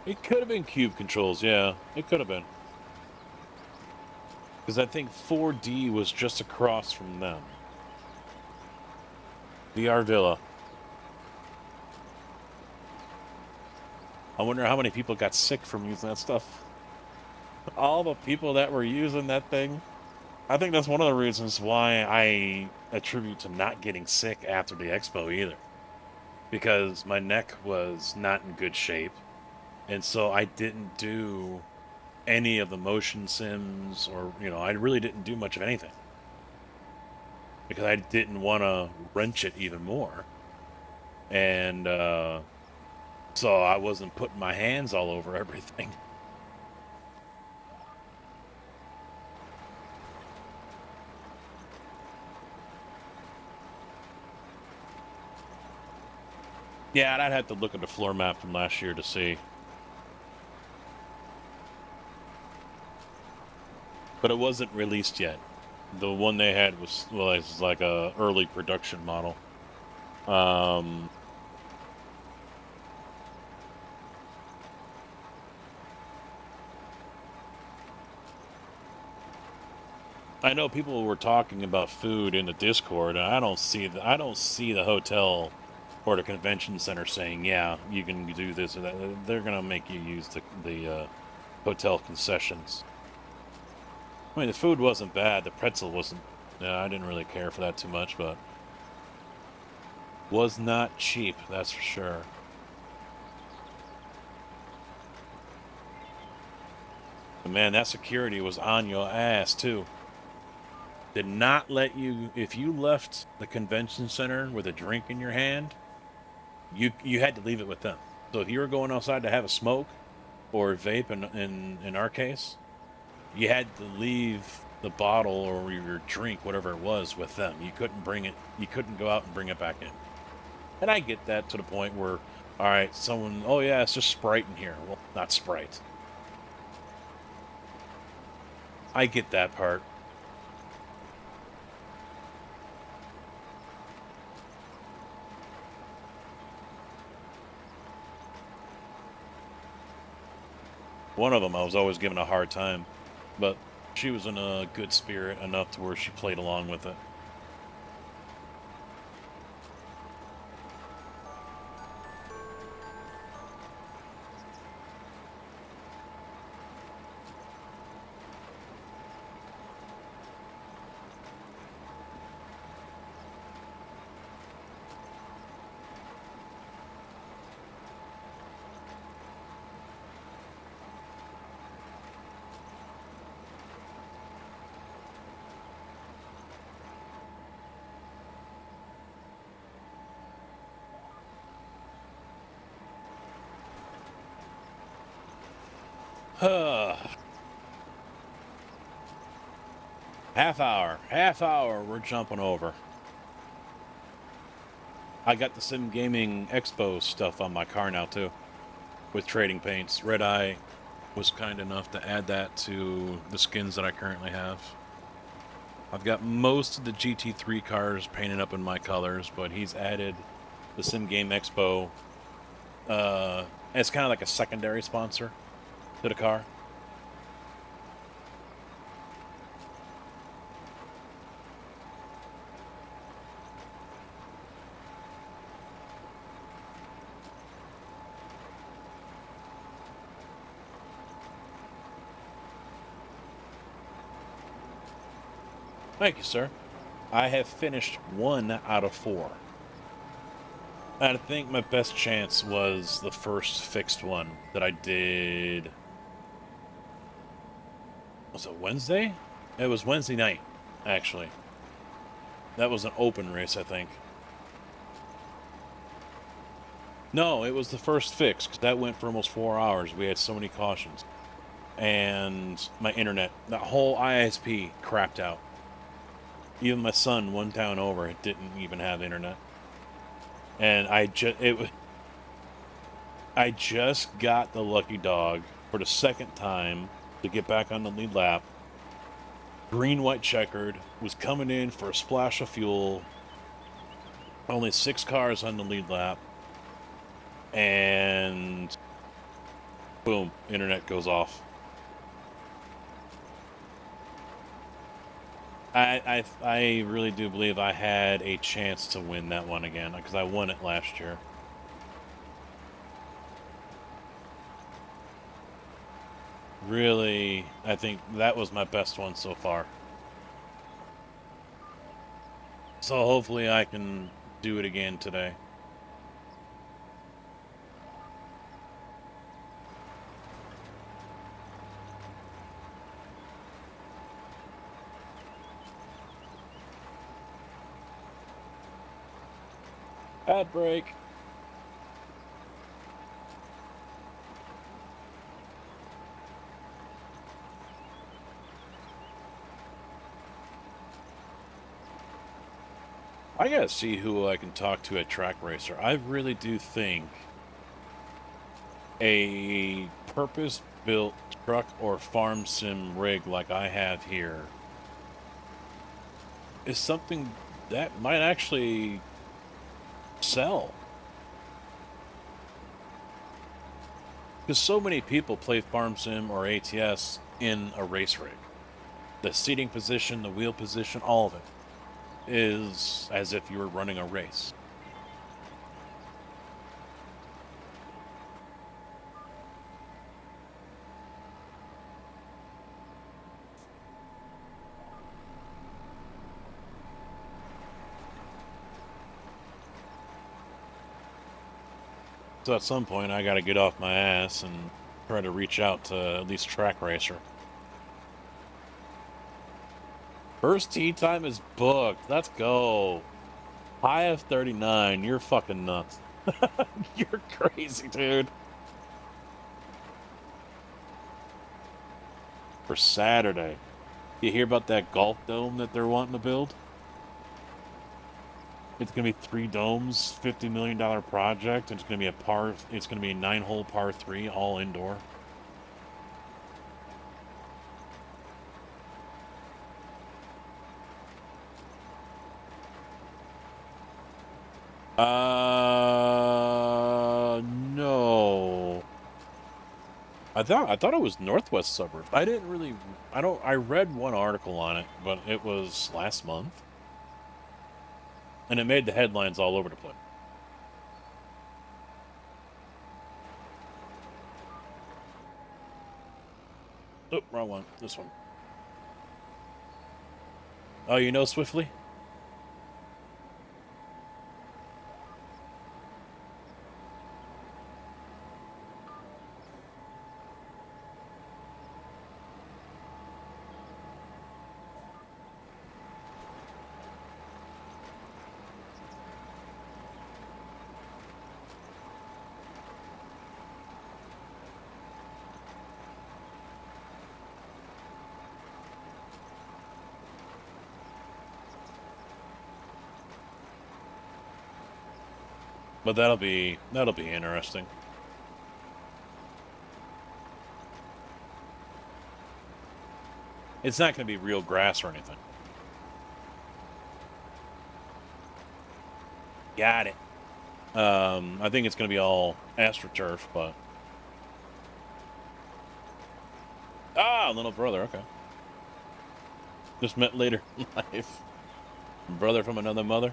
It could have been Cube controls, yeah. It could have been. Because I think 4D was just across from them. VR Villa. I wonder how many people got sick from using that stuff. All the people that were using that thing. I think that's one of the reasons why I attribute to not getting sick after the expo either. Because my neck was not in good shape. And so I didn't do any of the motion sims, or, I really didn't do much of anything. Because I didn't want to wrench it even more. And so I wasn't putting my hands all over everything. Yeah, and I'd have to look at the floor map from last year to see. But it wasn't released yet. The one they had was like a early production model. I know people were talking about food in the Discord, and I don't see the hotel or the convention center saying, yeah, you can do this or that. They're gonna make you use the hotel concessions. I mean, the food wasn't bad. The pretzel wasn't. I didn't really care for that too much, but was not cheap. That's for sure. But man, that security was on your ass too. Did not let you, if you left the convention center with a drink in your hand, you had to leave it with them. So if you were going outside to have a smoke or vape, in our case, you had to leave the bottle or your drink, whatever it was, with them. You couldn't bring it. You couldn't go out and bring it back in. And I get that to the point where, all right, oh yeah, it's just Sprite in here. Well, not Sprite. I get that part. One of them I was always giving a hard time, but she was in a good spirit enough to where she played along with it. Half hour, we're jumping over. I got the Sim Gaming Expo stuff on my car now, too. With trading paints. Red Eye was kind enough to add that to the skins that I currently have. I've got most of the GT3 cars painted up in my colors, but he's added the Sim Game Expo as kind of like a secondary sponsor to the car. Thank you, sir. I have finished 1 out of 4. I think my best chance was the first fixed one that I did. Was it Wednesday? It was Wednesday night, actually. That was an open race, I think. No, it was the first fix, because that went for almost 4 hours. We had so many cautions. And my internet, that whole ISP crapped out. Even my son, one town over, it didn't even have internet. And I just got the lucky dog for the second time to get back on the lead lap. Green, white, checkered, was coming in for a splash of fuel. Only 6 cars on the lead lap. And boom, internet goes off. I really do believe I had a chance to win that one again, because I won it last year. Really, I think that was my best one so far. So hopefully I can do it again today. Ad break. I gotta see who I can talk to at Track Racer. I really do think a purpose-built truck or farm sim rig like I have here is something that might actually sell. Because so many people play farm sim or ATS in a race rig. The seating position, the wheel position, all of it is as if you were running a race. So at some point, I got to get off my ass and try to reach out to at least Track Racer. First tee time is booked. Let's go. High of 39. You're fucking nuts. You're crazy, dude. For Saturday. You hear about that golf dome that they're wanting to build? It's gonna be 3 domes, $50 million project. It's gonna be a 9-hole par 3, all indoor. No. I thought it was northwest suburbs. I read one article on it, but it was last month. And it made the headlines all over the place. Oh, wrong one. This one. Oh, you know Swiftly? But that'll be interesting. It's not going to be real grass or anything. Got it. I think it's going to be all AstroTurf, but... Ah, little brother, okay. Just met later in life. Brother from another mother.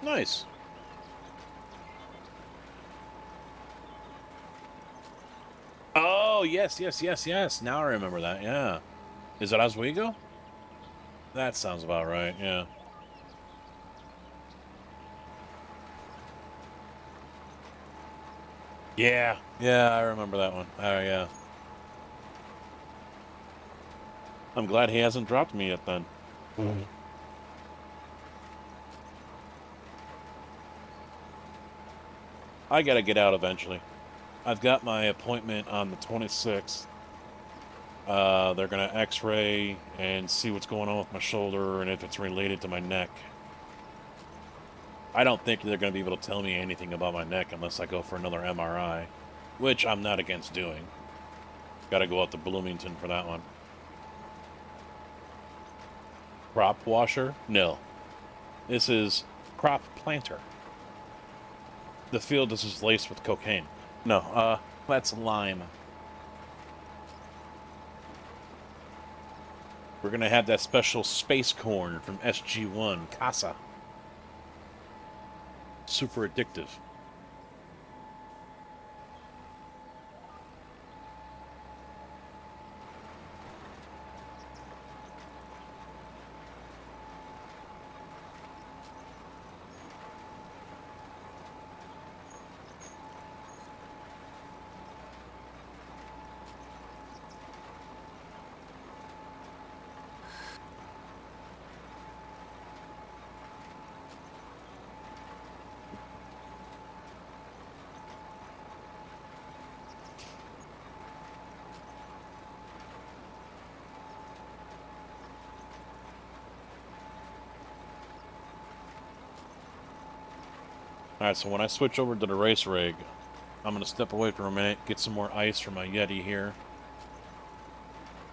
Nice. Oh, yes. Now I remember that, yeah. Is it Oswego? That sounds about right, yeah. Yeah, I remember that one. Oh, yeah. I'm glad he hasn't dropped me yet, then. I gotta get out eventually. I've got my appointment on the 26th. They're gonna x-ray and see what's going on with my shoulder and if it's related to my neck. I don't think they're gonna be able to tell me anything about my neck unless I go for another MRI, which I'm not against doing. Gotta go out to Bloomington for that one. Crop washer? No. This is crop planter. The field is just laced with cocaine. No, that's lime. We're gonna have that special space corn from SG-1, Casa. Super addictive. Alright, so when I switch over to the race rig, I'm going to step away for a minute, get some more ice from my Yeti here,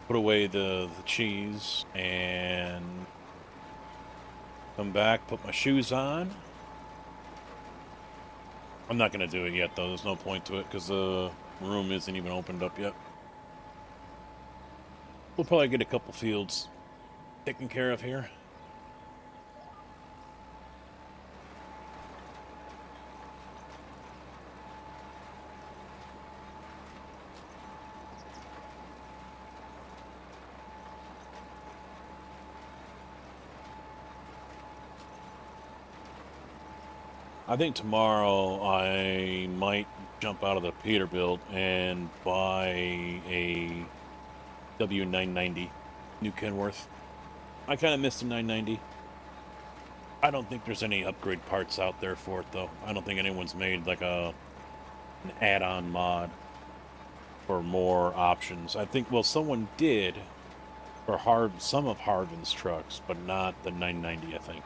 put away the cheese, and come back, put my shoes on. I'm not going to do it yet, though. There's no point to it, because the room isn't even opened up yet. We'll probably get a couple fields taken care of here. I think tomorrow I might jump out of the Peterbilt and buy a W990 New Kenworth. I kind of missed the 990. I don't think there's any upgrade parts out there for it, though. I don't think anyone's made like an add-on mod for more options. I think, well, someone did for some of Harvin's trucks, but not the 990, I think.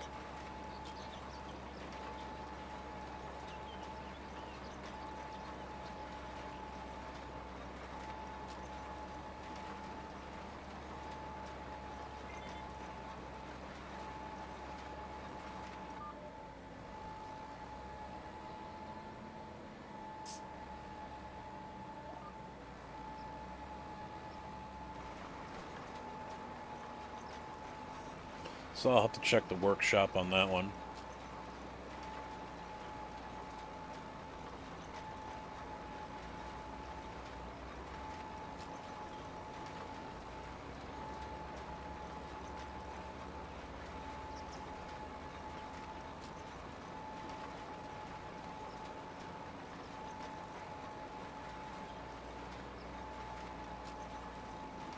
So I'll have to check the workshop on that one.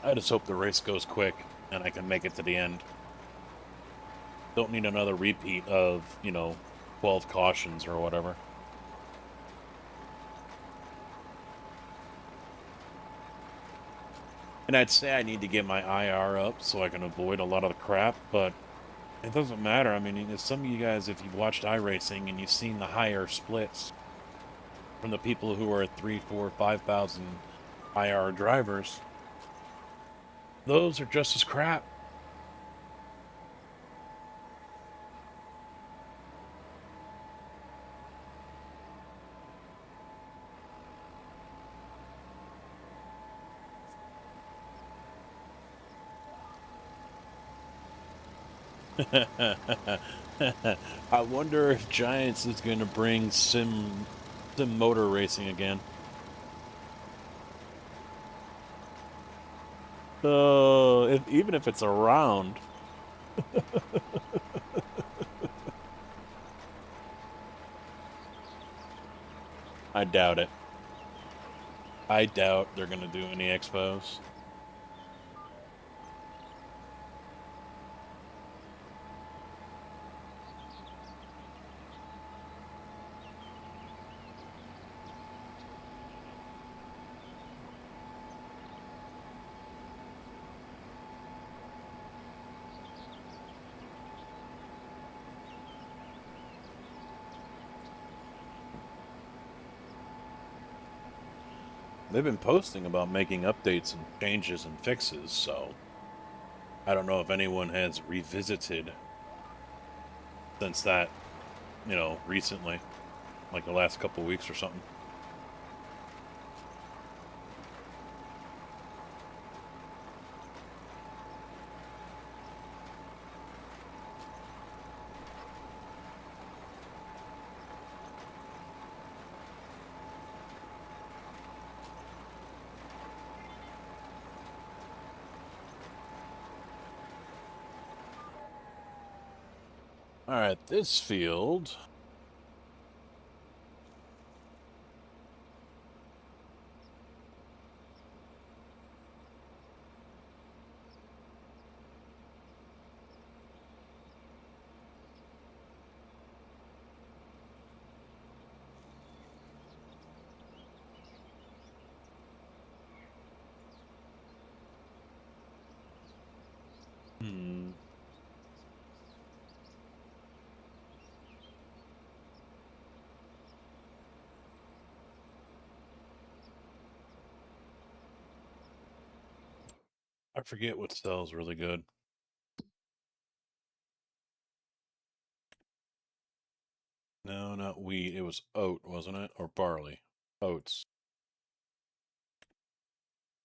I just hope the race goes quick and I can make it to the end. Don't need another repeat of, 12 cautions or whatever. And I'd say I need to get my IR up so I can avoid a lot of the crap, but it doesn't matter. I mean, some of you guys, if you've watched iRacing and you've seen the higher splits from the people who are 3, 4, 5,000 IR drivers, those are just as crap. I wonder if Giants is going to bring sim motor racing again. Even if it's around. I doubt it. I doubt they're going to do any expos. They've been posting about making updates and changes and fixes, so I don't know if anyone has revisited since that, you know, recently, like the last couple weeks or something. All right, this field. I forget what sells really good. No, not wheat. It was oat, wasn't it? Or barley? Oats.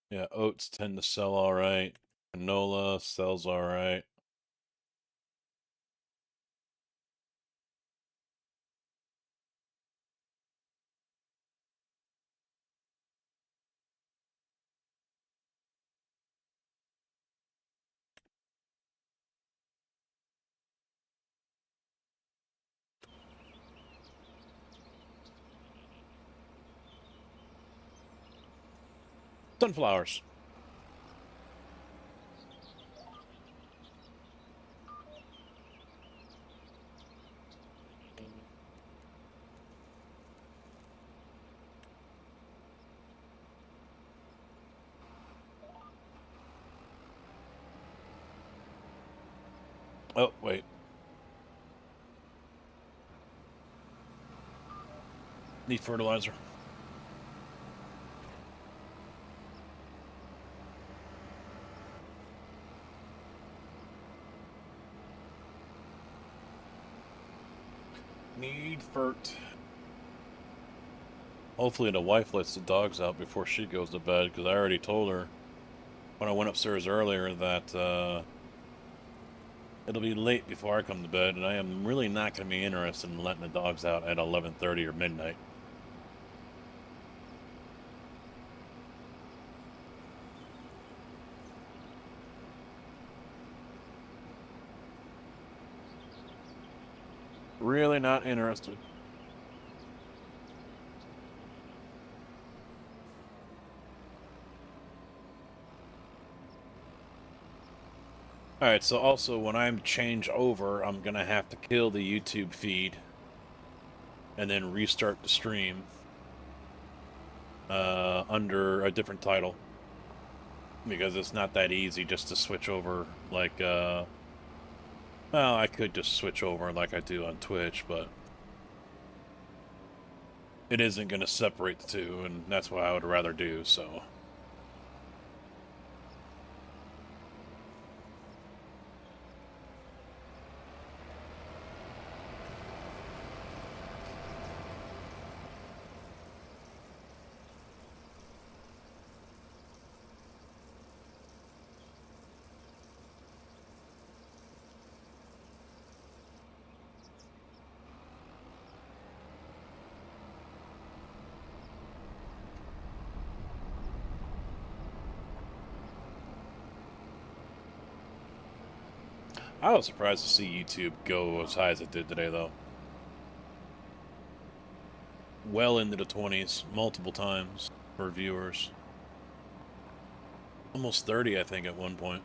Yeah, oats tend to sell all right. Canola sells all right. Sunflowers. Oh, wait. Need fertilizer. Need fert. Hopefully the wife lets the dogs out before she goes to bed, because I already told her when I went upstairs earlier that it'll be late before I come to bed, and I am really not going to be interested in letting the dogs out at 11:30 or midnight. Really not interested. Alright, so also when I change over, I'm going to have to kill the YouTube feed and then restart the stream under a different title. Because it's not that easy just to switch over, like, well, I could just switch over like I do on Twitch, but it isn't going to separate the two, and that's what I would rather do, so. I was surprised to see YouTube go as high as it did today, though. Well into the 20s, multiple times for viewers. Almost 30, I think, at one point.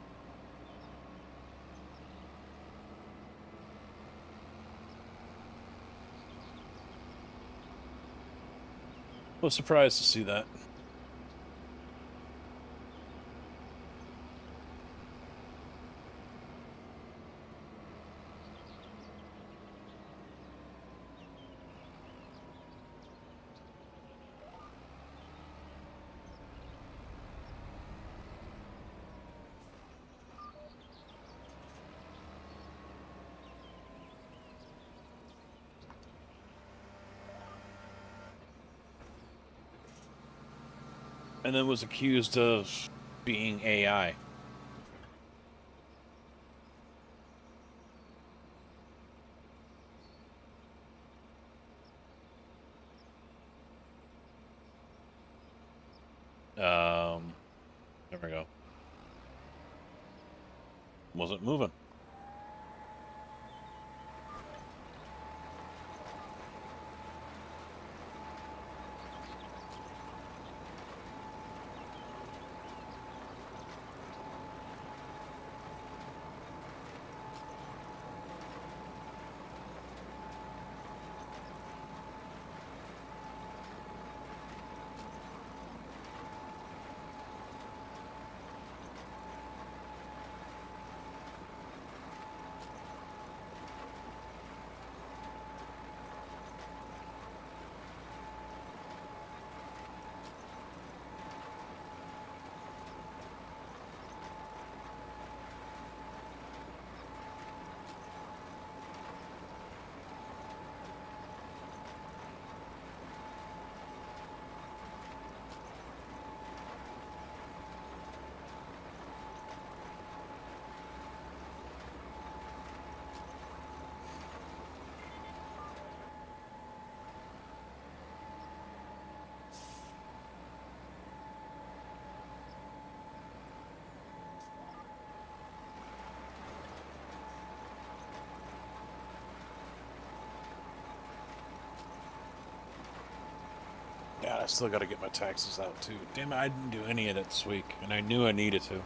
Was surprised to see that. And then was accused of being AI. There we go. Wasn't moving. Yeah, I still got to get my taxes out too. Damn it, I didn't do any of that this week, and I knew I needed to.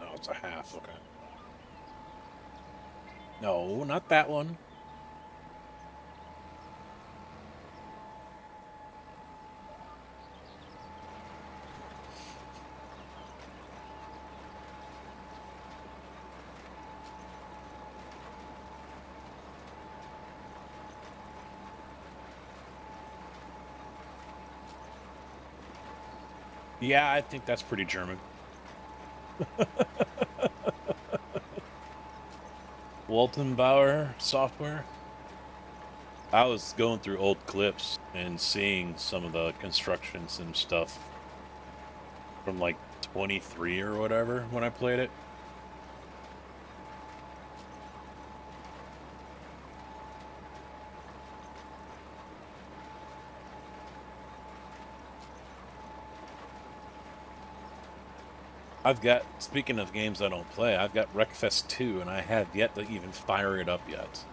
Oh, it's a half, okay. No, not that one. Yeah, I think that's pretty German. Waltenbauer software. I was going through old clips and seeing some of the construction sim stuff from like 23 or whatever when I played it. I've got, speaking of games I don't play, I've got Wreckfest 2 and I have yet to even fire it up yet.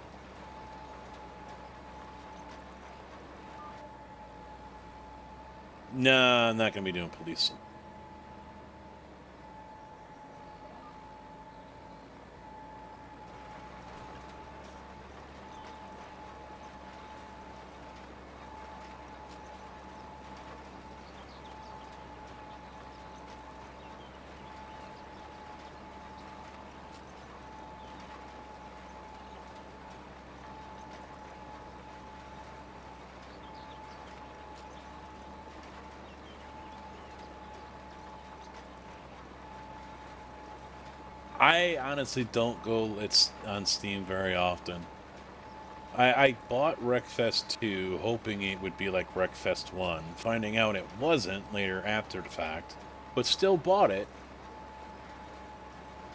Nah, I'm not going to be doing police. I honestly don't go on Steam very often. I bought Wreckfest 2 hoping it would be like Wreckfest 1, finding out it wasn't later after the fact, but still bought it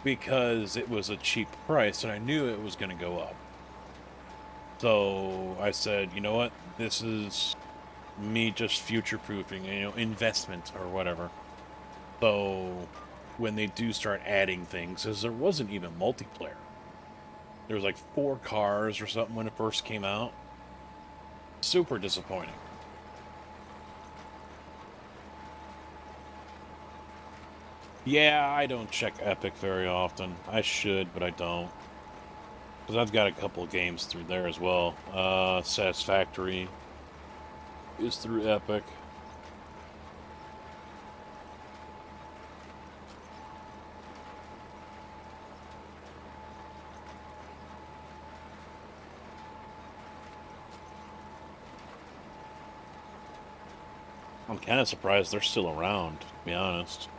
because it was a cheap price and I knew it was going to go up. So I said, you know what, this is me just future-proofing, investment or whatever. So when they do start adding things, because there wasn't even multiplayer. There was like 4 cars or something when it first came out. Super disappointing. Yeah, I don't check Epic very often. I should, but I don't. Because I've got a couple of games through there as well. Satisfactory is through Epic. I'm kind of surprised they're still around, to be honest.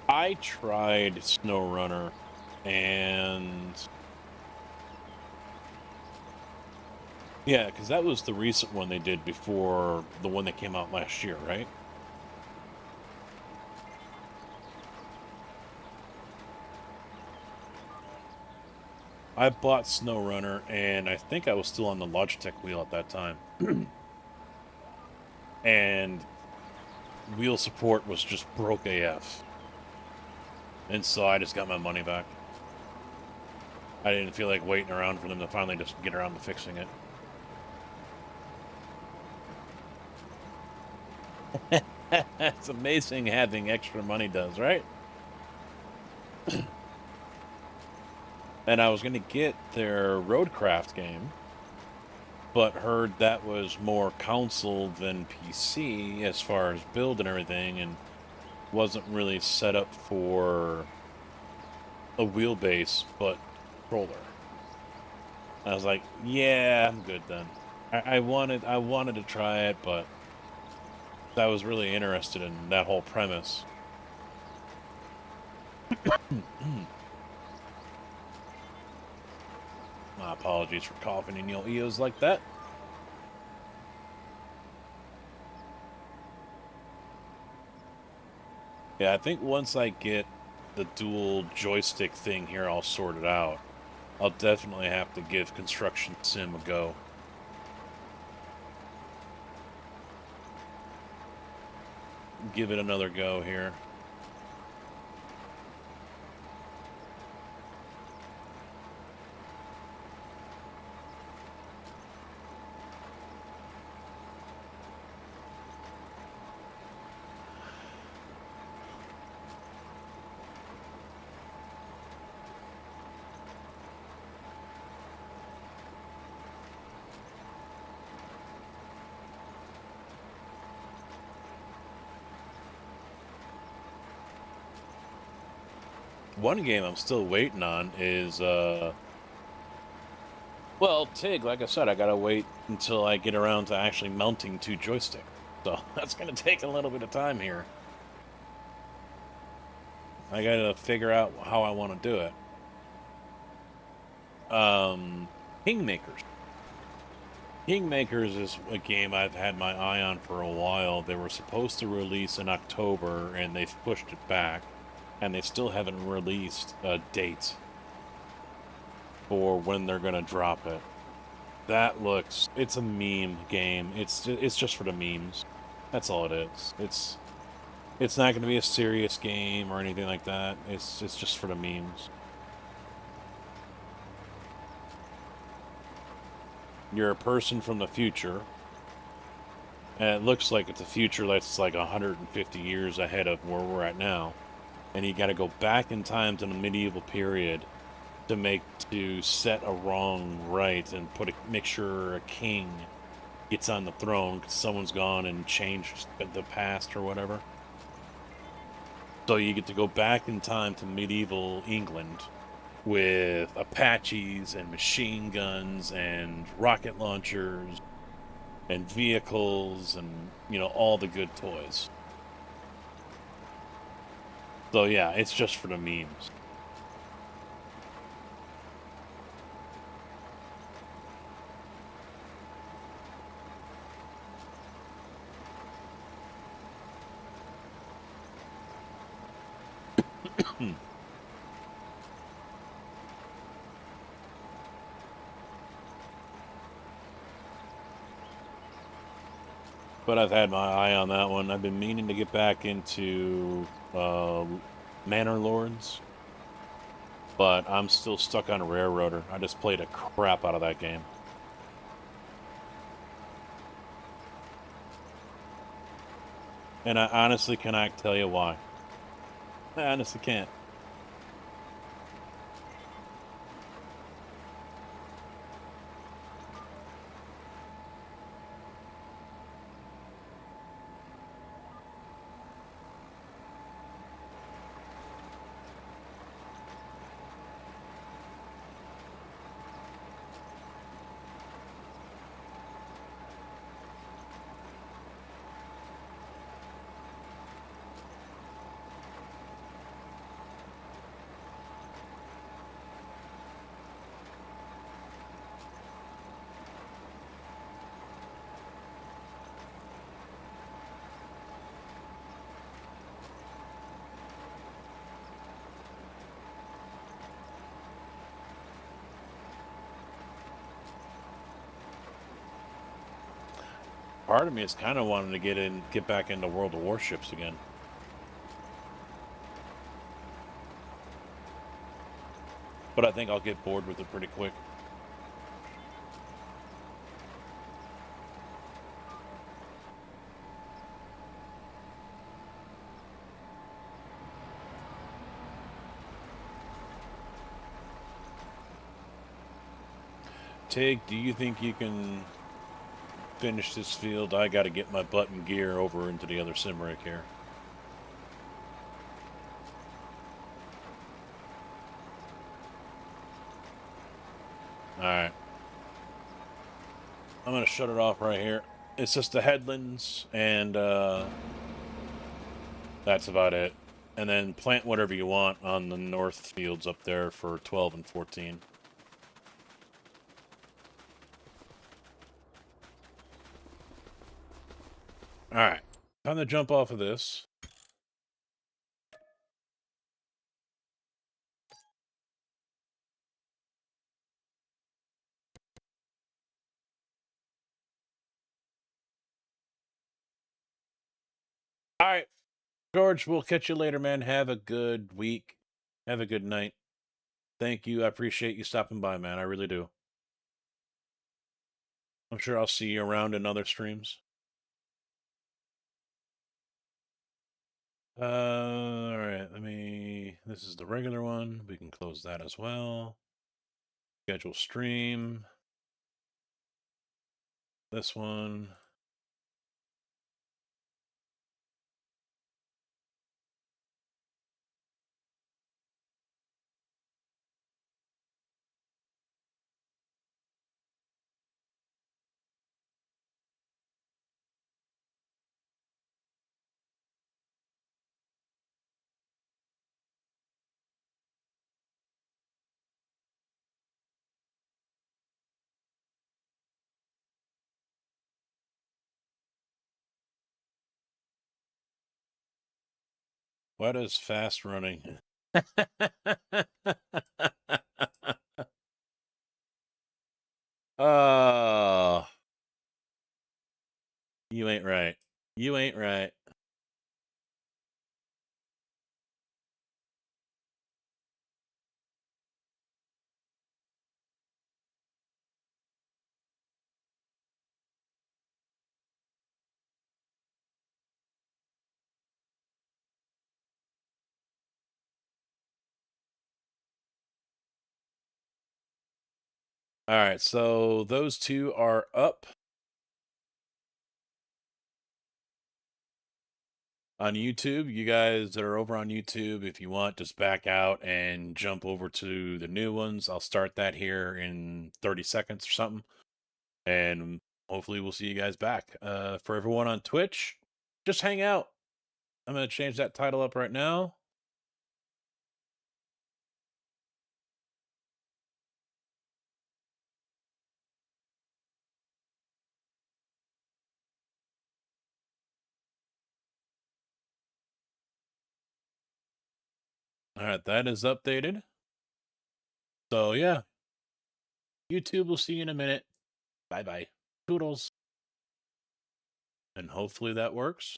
I tried SnowRunner, and yeah, because that was the recent one they did before the one that came out last year, right? I bought SnowRunner, and I think I was still on the Logitech wheel at that time. And wheel support was just broke AF. And so I just got my money back. I didn't feel like waiting around for them to finally just get around to fixing it. It's amazing having extra money does, right? And I was going to get their Roadcraft game, but heard that was more console than PC as far as build and everything, and wasn't really set up for a wheelbase, but controller. I was like, yeah, I'm good then. I wanted to try it, but I was really interested in that whole premise. My apologies for coughing in your ears like that. Yeah, I think once I get the dual joystick thing here all sorted out, I'll definitely have to give Construction Sim a go. Give it another go here. One game I'm still waiting on is, well, TIG, like I said, I gotta wait until I get around to actually mounting 2 joysticks. So that's gonna take a little bit of time here. I gotta figure out how I want to do it. Kingmakers. Kingmakers is a game I've had my eye on for a while. They were supposed to release in October, and they've pushed it back, and they still haven't released a date for when they're gonna drop it. That looks, it's a meme game. It's just for the memes. That's all it is. It's not gonna be a serious game or anything like that. It's just for the memes. You're a person from the future, and it looks like it's a future that's like 150 years ahead of where we're at now. And you got to go back in time to the medieval period to set a wrong right and make sure a king gets on the throne because someone's gone and changed the past or whatever. So you get to go back in time to medieval England with Apaches and machine guns and rocket launchers and vehicles and, all the good toys. So yeah, it's just for the memes. But I've had my eye on that one. I've been meaning to get back into Manor Lords, but I'm still stuck on Railroader. I just played a crap out of that game. And I honestly cannot tell you why. I honestly can't. Part of me is kind of wanting to get back into World of Warships again. But I think I'll get bored with it pretty quick. Tig, do you think you can finish this field? I got to get my butt in gear over into the other sim rig here. Alright. I'm going to shut it off right here. It's just the headlands, and that's about it. And then plant whatever you want on the north fields up there for 12 and 14. Alright. Time to jump off of this. Alright. George, we'll catch you later, man. Have a good week. Have a good night. Thank you. I appreciate you stopping by, man. I really do. I'm sure I'll see you around in other streams. All right. This is the regular one. We can close that as well. Schedule stream. This one. What is fast running? Oh, you ain't right. You ain't right. All right, so those two are up on YouTube. You guys that are over on YouTube, if you want, just back out and jump over to the new ones. I'll start that here in 30 seconds or something. And hopefully we'll see you guys back. For everyone on Twitch, just hang out. I'm going to change that title up right now. All right, that is updated. So, yeah. YouTube, we'll see you in a minute. Bye-bye. Toodles. And hopefully that works.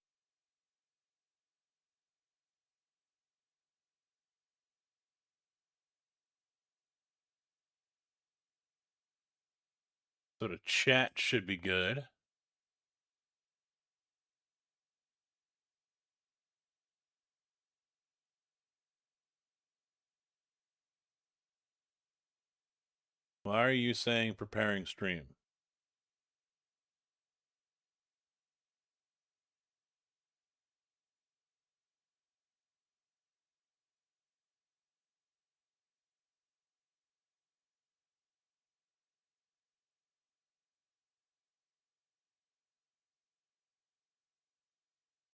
So the chat should be good. Why are you saying preparing stream?